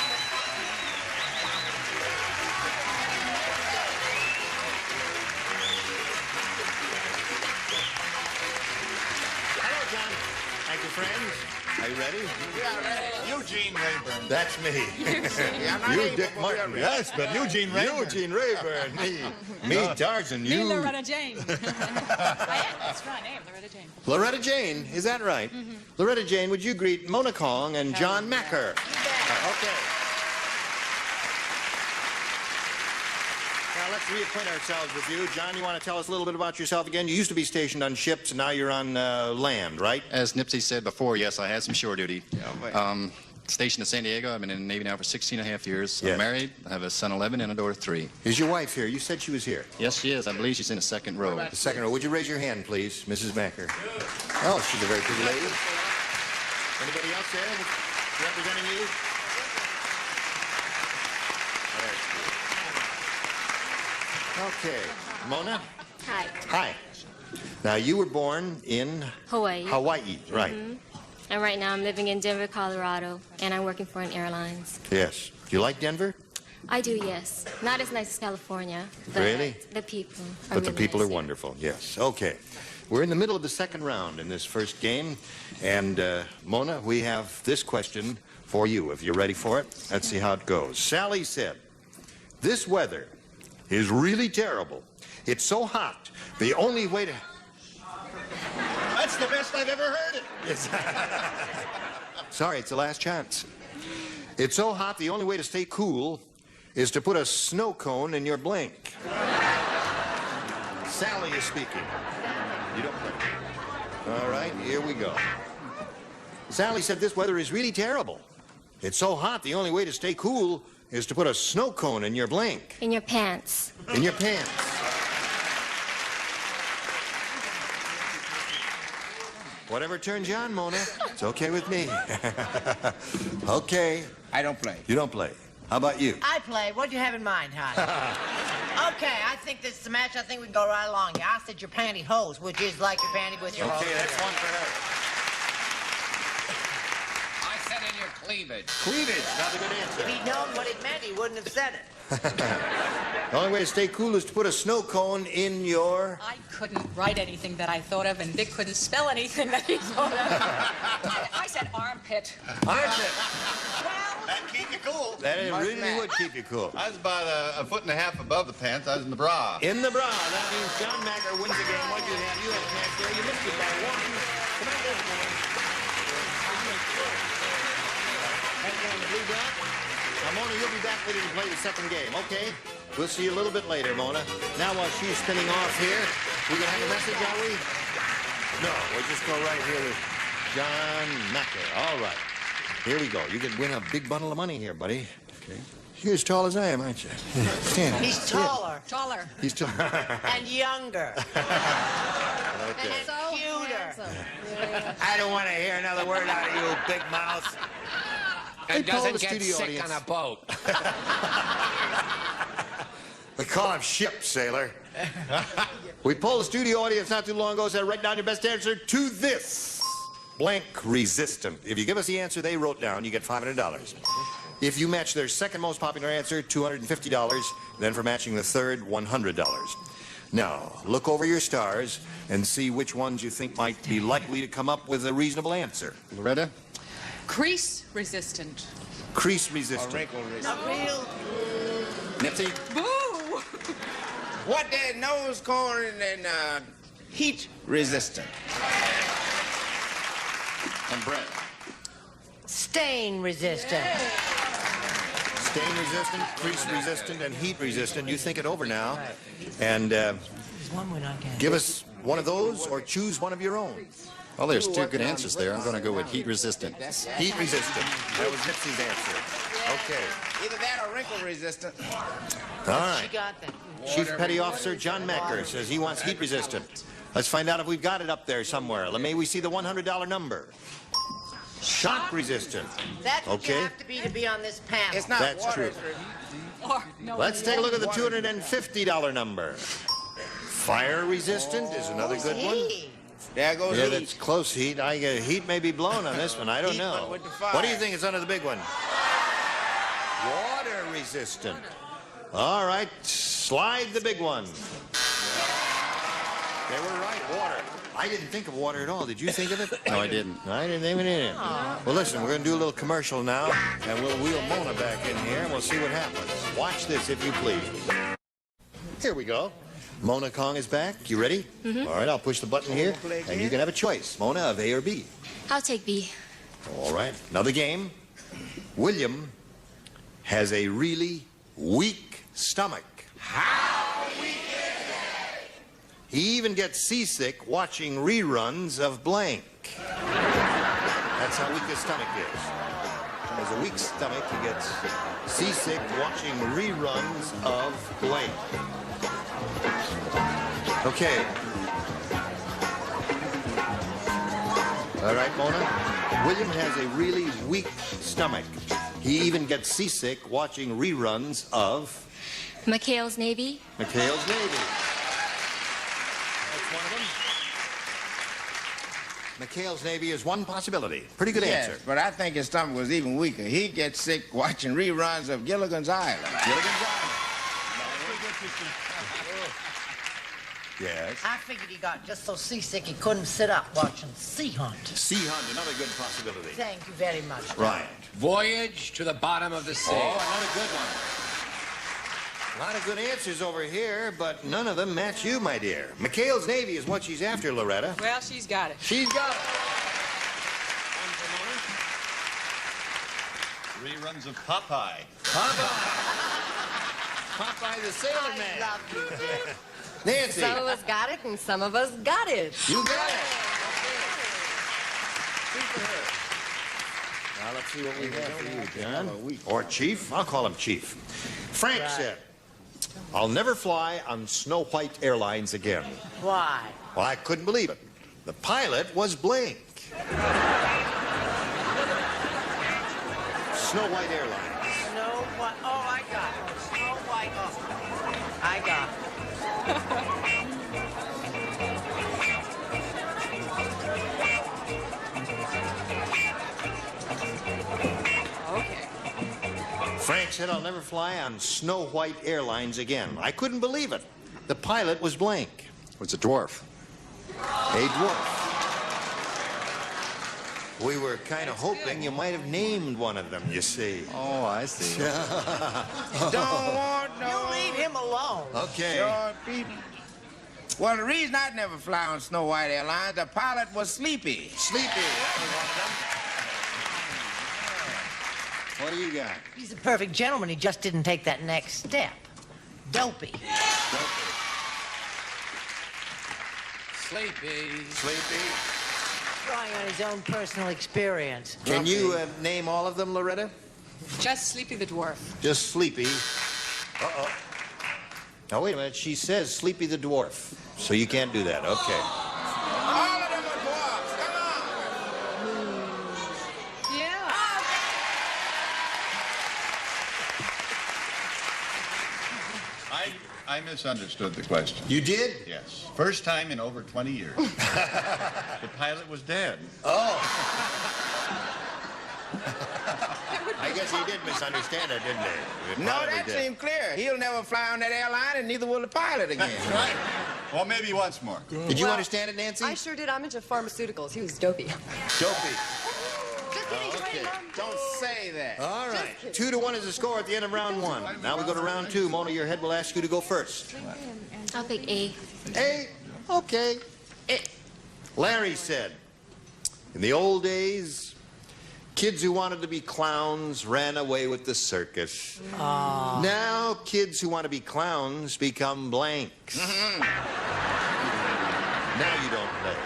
Hello, John. Thank you, friends. Are you ready? Yeah, ready. Eugene Rayburn. That's me. Yeah, I'm not You, able Dick to Martin. be Yes, but Eugene Rayburn. Eugene Rayburn. Me, Tarzan. Me, You. Loretta Jane. I am. That's right. I am Loretta Jane. Loretta Jane, is that right? Loretta Jane, would you greet Mona Kong and John Macker? Okay. Now let's reacquaint ourselves with you. John, you want to tell us a little bit about yourself again? You used to be stationed on ships, and now you're on land, right? As Nipsey said before, yes, I had some shore duty. Stationed in San Diego. I've been in the Navy now for 16 and a half years. Yes. I'm married. I have a son 11 and a daughter 3. Is your wife here? You said she was here. Yes, she is. I believe she's in the second row. The second row. Would you raise your hand, please, Mrs. Macker? Oh, she's a very pretty lady. Anybody else there representing you? Okay. Mona? Hi. Hi. Now, you were born in Hawaii. Hawaii, right? And right now I'm living in Denver, Colorado, and I'm working for an airlines. Yes. Do you like Denver? I do, yes. Not as nice as California. But Really? The people are But the really people nice are here. wonderful, yes. Okay. We're in the middle of the second round in this first game. And, Mona, we have this question for you, if you're ready for it. Let's see how it goes. Sally said, this weather is really terrible. It's so hot. The only way to... That's the best I've ever heard it. Yes. Sorry, it's the last chance. It's so hot, the only way to stay cool is to put a snow cone in your blank. Sally is speaking. You don't play. All right, here we go. Sally said this weather is really terrible. It's so hot, the only way to stay cool is to put a snow cone in your blank. In your pants. In your pants. Whatever turns you on, Mona. It's okay with me. Okay. I don't play. You don't play. How about you? I play. What do you have in mind, hon? Okay, I think this is the match. I think we can go right along here. I said your pantyhose, which is like your panty with your hose. Okay, that's one for her. I said in your cleavage. Cleavage, not a good answer. If he'd known what it meant, he wouldn't have said it. The only way to stay cool is to put a snow cone in your... I couldn't write anything that I thought of, and Dick couldn't spell anything that he thought of. I said armpit. Armpit. That'd keep you cool. That really would keep you cool. I was about a foot and a half above the pants. I was in the bra. In the bra. That means John Macker wins the game. What do you have? You had a chance there. You missed it by one. Come on, let's go. Blue dot. Now, Mona, you'll be back ready to play the second game, okay? We'll see you a little bit later, Mona. Now, while she's spinning off here, we gonna have a message, are we? No, we'll just go right here with John Macker. All right. Here we go. You can win a big bundle of money here, buddy. Okay. You're as tall as I am, aren't you? Stand. He's taller. Taller. He's tall. And younger. Okay. And cuter. I don't want to hear another word out of you, big mouth. And They call doesn't the get studio sick audience. on a boat. We call him Ship, sailor. We polled the studio audience not too long ago, said write down your best answer to this. Blank resistant. If you give us the answer they wrote down, you get $500. If you match their second most popular answer, $250. Then for matching the third, $100. Now, look over your stars and see which ones you think might be likely to come up with a reasonable answer. Loretta? Crease resistant. Crease resistant. Wrinkle resistant. Not real. Nipsey? Boo! What the nose cone and heat resistant. And Brett? Stain resistant. Stain resistant, crease resistant, and heat resistant. You think it over now. And There's one we're not getting. give us one of those or choose one of your own. Well, there's two good answers there. I'm going to go with heat resistant. Heat resistant. That was Nipsey's answer. Okay. Either that or wrinkle resistant. All right. She got that. Chief Petty Officer John Macker says he wants heat resistant. Let's find out if we've got it up there somewhere. May we see the $100 number? Shock resistant. That's what you Okay. have to be on this panel. It's not That's water. true. Or, no, Let's take a look at the $250 number. Fire resistant is another good one. Hey. There goes Yeah, heat. that's close heat. Heat may be blown on this one. I don't Heat know. went with the fire. What do you think is under the big one? Water resistant. All right, slide the big one. They were right, water. I didn't think of water at all. Did you think of it? No, I didn't. I didn't even in it. Well, listen, we're going to do a little commercial now, and we'll wheel Mona back in here, and we'll see what happens. Watch this, if you please. Here we go. Mona Kong is back. You ready? Mhm. All right, I'll push the button here, and you can have a choice. Mona, of A or B. I'll take B. All right, another game. William has a really weak stomach. How weak is He even gets seasick watching reruns of blank. That's how weak his stomach is. He has a weak stomach. He gets seasick watching reruns of blank. Okay. All right, Mona. William has a really weak stomach. He even gets seasick watching reruns of McHale's Navy. McHale's Navy. That's one of them. McHale's Navy is one possibility. Pretty good Yes, answer. but I think his stomach was even weaker. He gets sick watching reruns of Gilligan's Island. Gilligan's Island. Yes. I figured he got just so seasick he couldn't sit up watching Sea Hunt. Sea Hunt, another good possibility. Thank you very much. Right. Voyage to the bottom of the sea. Oh, another good one. A lot of good answers over here, but none of them match you, my dear. McHale's Navy is what she's after, Loretta. Well, she's got it. She's got it. Reruns of Popeye. Popeye the Sailor Man. I love you, dear. Nancy. Some of us got it and some of us got it. You got it. Now, let's see what we have for you, John. Or Chief. I'll call him Chief. Frank said, I'll never fly on Snow White Airlines again. Why? Well, I couldn't believe it. The pilot was blank. Snow White Airlines. Snow White. Oh, I got it. Snow White. Oh, I got it. Okay. Frank said, I'll never fly on Snow White Airlines again. I couldn't believe it. The pilot was blank. It's a dwarf. A dwarf. We were kind of hoping you might have named one of them, you see. Oh, I see. Don't want no... You leave him alone. Okay. Sure, people. Well, the reason I'd never fly on Snow White Airlines, the pilot was sleepy. Sleepy. That was one of them. What do you got? He's a perfect gentleman. He just didn't take that next step. Dopey. Sleepy. Sleepy. Drawing on his own personal experience. Can you name all of them, Loretta? Just Sleepy the Dwarf. Just Sleepy. Uh-oh. Now, wait a minute. She says Sleepy the Dwarf. So you can't do that. Okay. All of them are dwarfs. Come on. Yeah. I misunderstood the question. You did? Yes. First time in over 20 years. The pilot was dead. Oh. I guess he did misunderstand it, didn't he? No, that seemed clear. He'll never fly on that airline, and neither will the pilot again. Right. Well, maybe once more. Did you understand it, Nancy? I sure did. I'm into pharmaceuticals. He was dopey. Dopey. Okay. Don't say that. All right. 2-1 is the score at the end of round one. Now we go to round two. Mona, your head will ask you to go first. I'll pick A. A? Okay. Larry said, in the old days, kids who wanted to be clowns ran away with the circus. Now kids who want to be clowns become blanks. Now you don't play.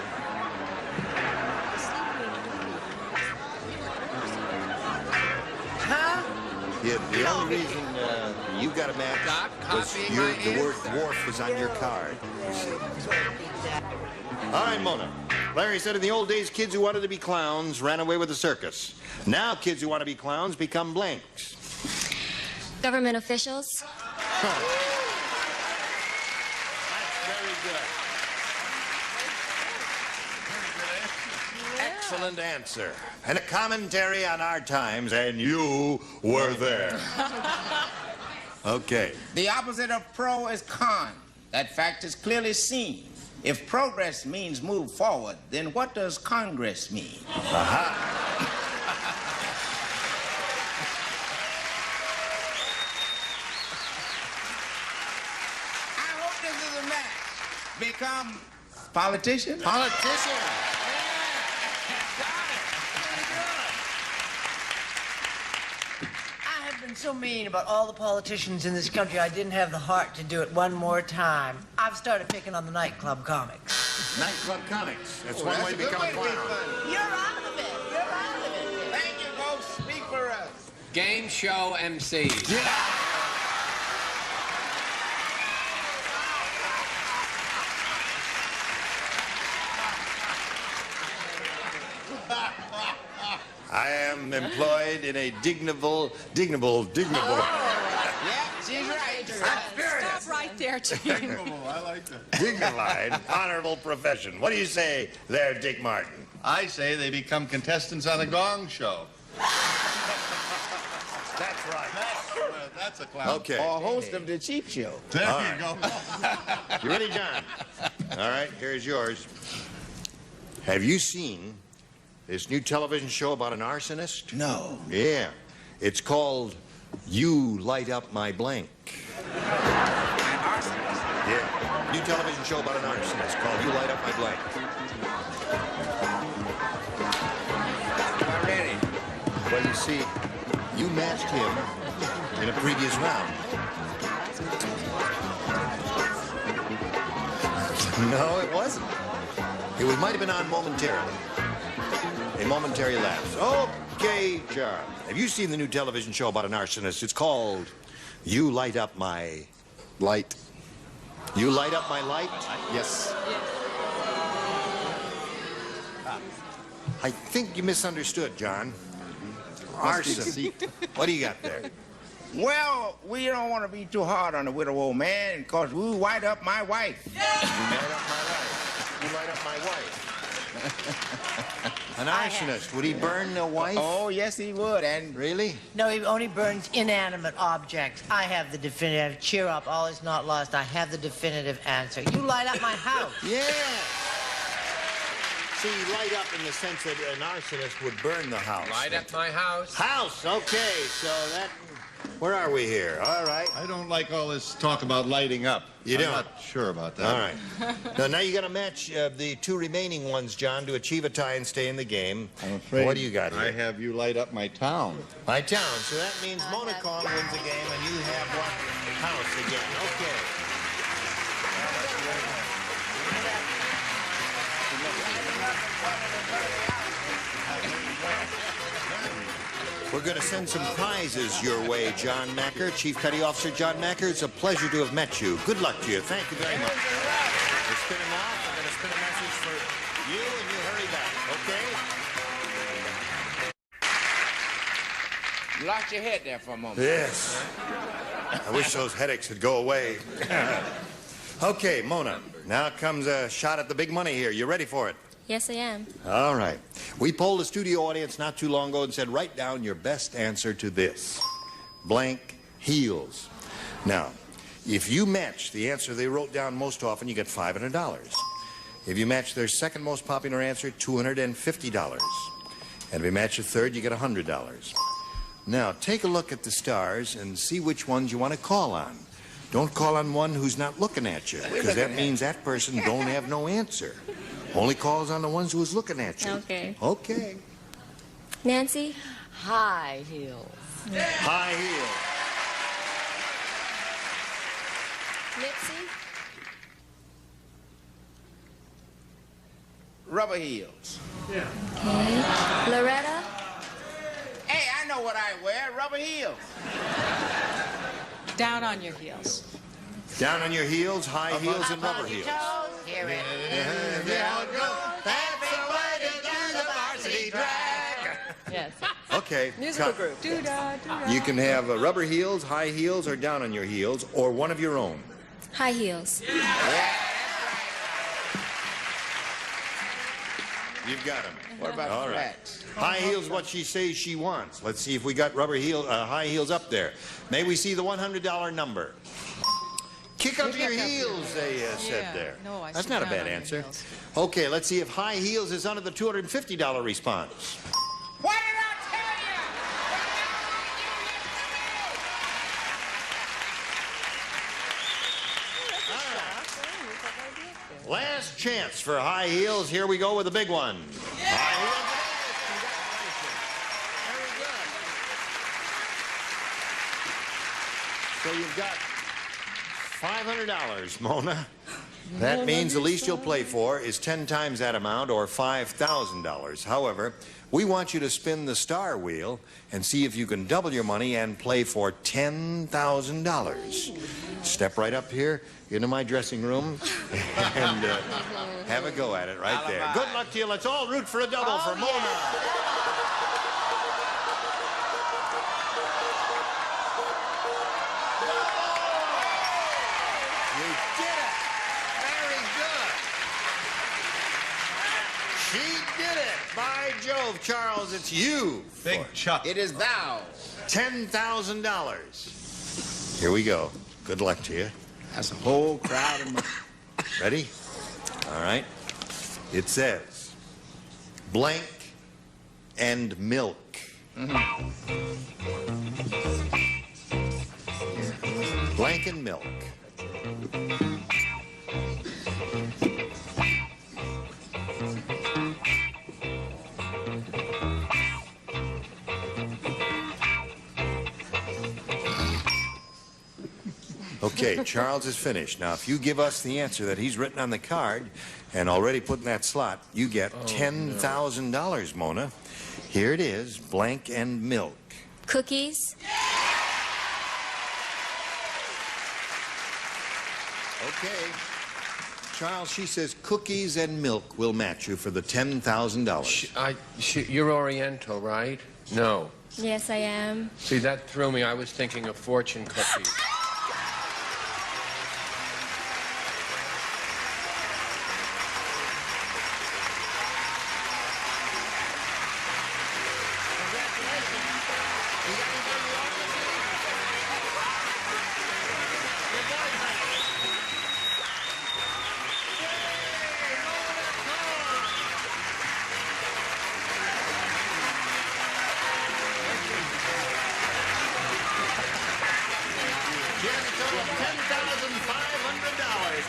Yeah, the only reason you got a match was the word dwarf was on your card. All right, Mona. Larry said in the old days, kids who wanted to be clowns ran away with the circus. Now kids who want to be clowns become blanks. Government officials. That's very good. Excellent answer. And a commentary on our times, and you were there. Okay. The opposite of pro is con. That fact is clearly seen. If progress means move forward, then what does Congress mean? Aha. I hope this is a match. Become politician? Politician. I have been so mean about all the politicians in this country, I didn't have the heart to do it one more time. I've started picking on the nightclub comics. Nightclub comics. That's one way to become a clown. You're out of it. You're out of it. Thank you, folks. Speak for us. Game show MC. I am employed in a dignable. Yeah, she's right. Stop right there, Chief. I like that. Dignified, honorable profession. What do you say there, Dick Martin? I say they become contestants on the Gong Show. That's right. That's a clown. Okay. Or host of the Cheap Show. There All you right. go. You ready, John? All right, here's yours. Have you seen this new television show about an arsonist? No. Yeah. It's called You Light Up My Blank. An arsonist? Yeah. New television show about an arsonist called You Light Up My Blank. I'm ready. Well, you see, you matched him in a previous round. No, it wasn't. It might have been on momentarily. A momentary lapse. Okay, John. Have you seen the new television show about an arsonist? It's called You Light Up My Light. You Light Up My Light? Yes. I think you misunderstood, John. Arson. What do you got there? Well, we don't want to be too hard on the widow old man, because we light up my wife. You light up my life. You light up my wife. An arsonist. Would he burn a wife? Oh, yes, he would. And really? No, he only burns inanimate objects. I have the definitive. Cheer up, all is not lost. I have the definitive answer. You light up my house. Yeah. See, light up in the sense that an arsonist would burn the house. Light up my house. House, okay, so that... Where are we here? All right. I don't like all this talk about lighting up. You don't? I'm not sure about that. All right. Now you got to match the two remaining ones, John, to achieve a tie and stay in the game. I'm afraid. What do you got here? I have You Light Up My Town. My town. So that means Mona Kong wins the game, and you have what? House again. Okay. We're going to send some prizes your way, John Macker. Chief Petty Officer John Macker, it's a pleasure to have met you. Good luck to you. Thank you very much. We're spinning off. I'm going to spin a message for you, and you hurry back, okay? you lost your head there for a moment. Yes. I wish those headaches would go away. Okay, Mona. Now comes a shot at the big money here. You ready for it? Yes, I am. All right. We polled the studio audience not too long ago and said, write down your best answer to this. Blank heels. Now, if you match the answer they wrote down most often, you get $500. If you match their second most popular answer, $250. And if you match a third, you get $100. Now, take a look at the stars and see which ones you want to call on. Don't call on one who's not looking at you, because that means that person don't have no answer. Only calls on the ones who's looking at you. Okay. Okay. Nancy? High heels. High heel. Nipsey? Rubber heels. Okay. Loretta? Hey, I know what I wear. Rubber heels. Down on your heels. Down on your heels, high heels, and rubber heels. Here it is. That's the way to do the varsity drag. Yes. Okay. Musical group. You can have rubber heels, high heels, or down on your heels, or one of your own. High heels. You've got them. What about All right. flats? High heels, what she says she wants. Let's see if we got high heels up there. May we see the $100 number? Kick up your heels, they said there. No, I That's said not a down bad on your answer. heels. Okay, let's see if high heels is under the $250 response. What did I tell you? Last chance for high heels. Here we go with the big one. High heels. Very good. So you've got $500, Mona. That means the least you'll play for is 10 times that amount, or $5,000. However, we want you to spin the star wheel and see if you can double your money and play for $10,000. Step right up here into my dressing room and have a go at it right there. Good luck to you. Let's all root for a double for Mona. By Jove, Charles, it's you. Big Chuck. It is thou. $10,000. Here we go. Good luck to you. That's a whole crowd of money. Ready? All right. It says, blank and milk. Blank and milk. Okay, Charles is finished. Now, if you give us the answer that he's written on the card and already put in that slot, you get $10,000, Mona. Here it is, blank and milk. Cookies. Okay. Charles, she says cookies and milk will match you for the $10,000. You're Oriental, right? No. Yes, I am. See, that threw me. I was thinking of fortune cookies.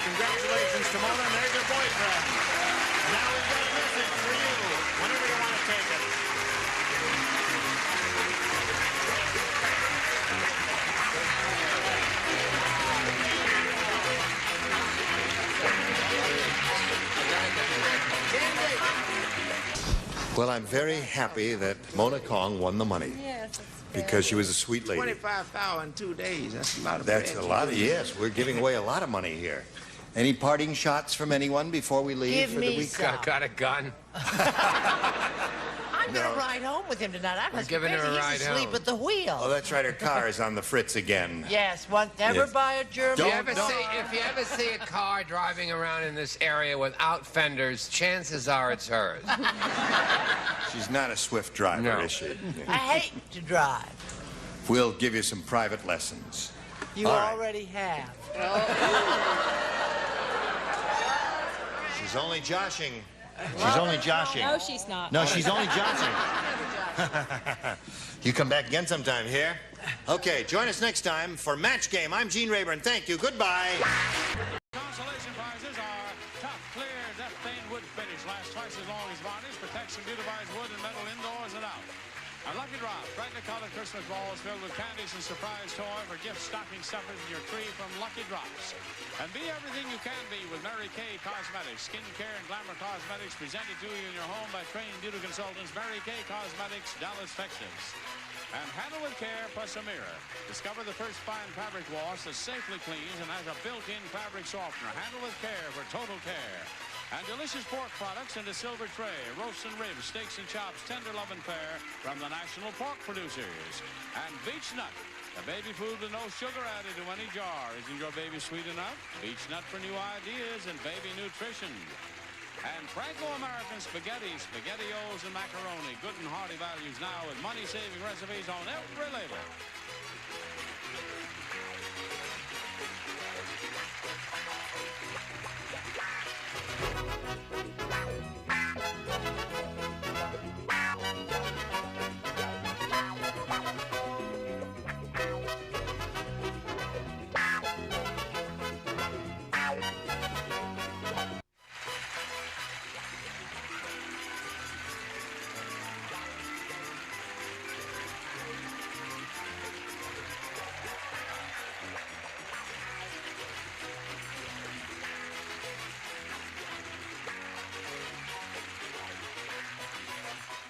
Congratulations to Mona, and there's your boyfriend. Now we've got a message for you, whenever you want to take it. Well, I'm very happy that Mona Kong won the money. Yes. Because she was a sweet lady. 25,000 in 2 days. That's a lot of That's bread. a lot of, yes, we're giving away a lot of money here. Any parting shots from anyone before we leave Give for me the week? some. Got a gun? I'm going to ride home with him tonight. I must be giving her crazy. a ride He's asleep home. at the wheel. Oh, that's right, her car is on the fritz again. Yes, never Yes. buy a German If you ever see a car driving around in this area without fenders, chances are it's hers. She's not a swift driver, No. is she? I hate to drive. We'll give you some private lessons. You All right. already have. She's only joshing. She's only joshing. No, she's not. No, she's only joshing. You come back again sometime here. Okay, join us next time for Match Game. I'm Gene Rayburn. Thank you. Goodbye. Consolation prizes are tough, clear, death-stained wood finish. Lasts twice as long as varnish. Protects and beautifies wood and metal indoors and out. A lucky drop, brightly colored Christmas balls filled with candies and surprise toy for gift stocking stuffers in your tree from Lucky Drops. And be everything you can be with Mary Kay Cosmetics. Skincare and glamour cosmetics presented to you in your home by trained beauty consultants Mary Kay Cosmetics, Dallas, Texas. And handle with care plus a mirror. Discover the first fine fabric wash that safely cleans and has a built-in fabric softener. Handle with care for total care. And delicious pork products in the silver tray. Roasts and ribs, steaks and chops, tender, love, and fair from the national pork producers. And Beech Nut, the baby food with no sugar added to any jar. Isn't your baby sweet enough? Beech Nut for new ideas and baby nutrition. And Franco-American spaghetti, SpaghettiOs and macaroni. Good and hearty values now with money-saving recipes on every label.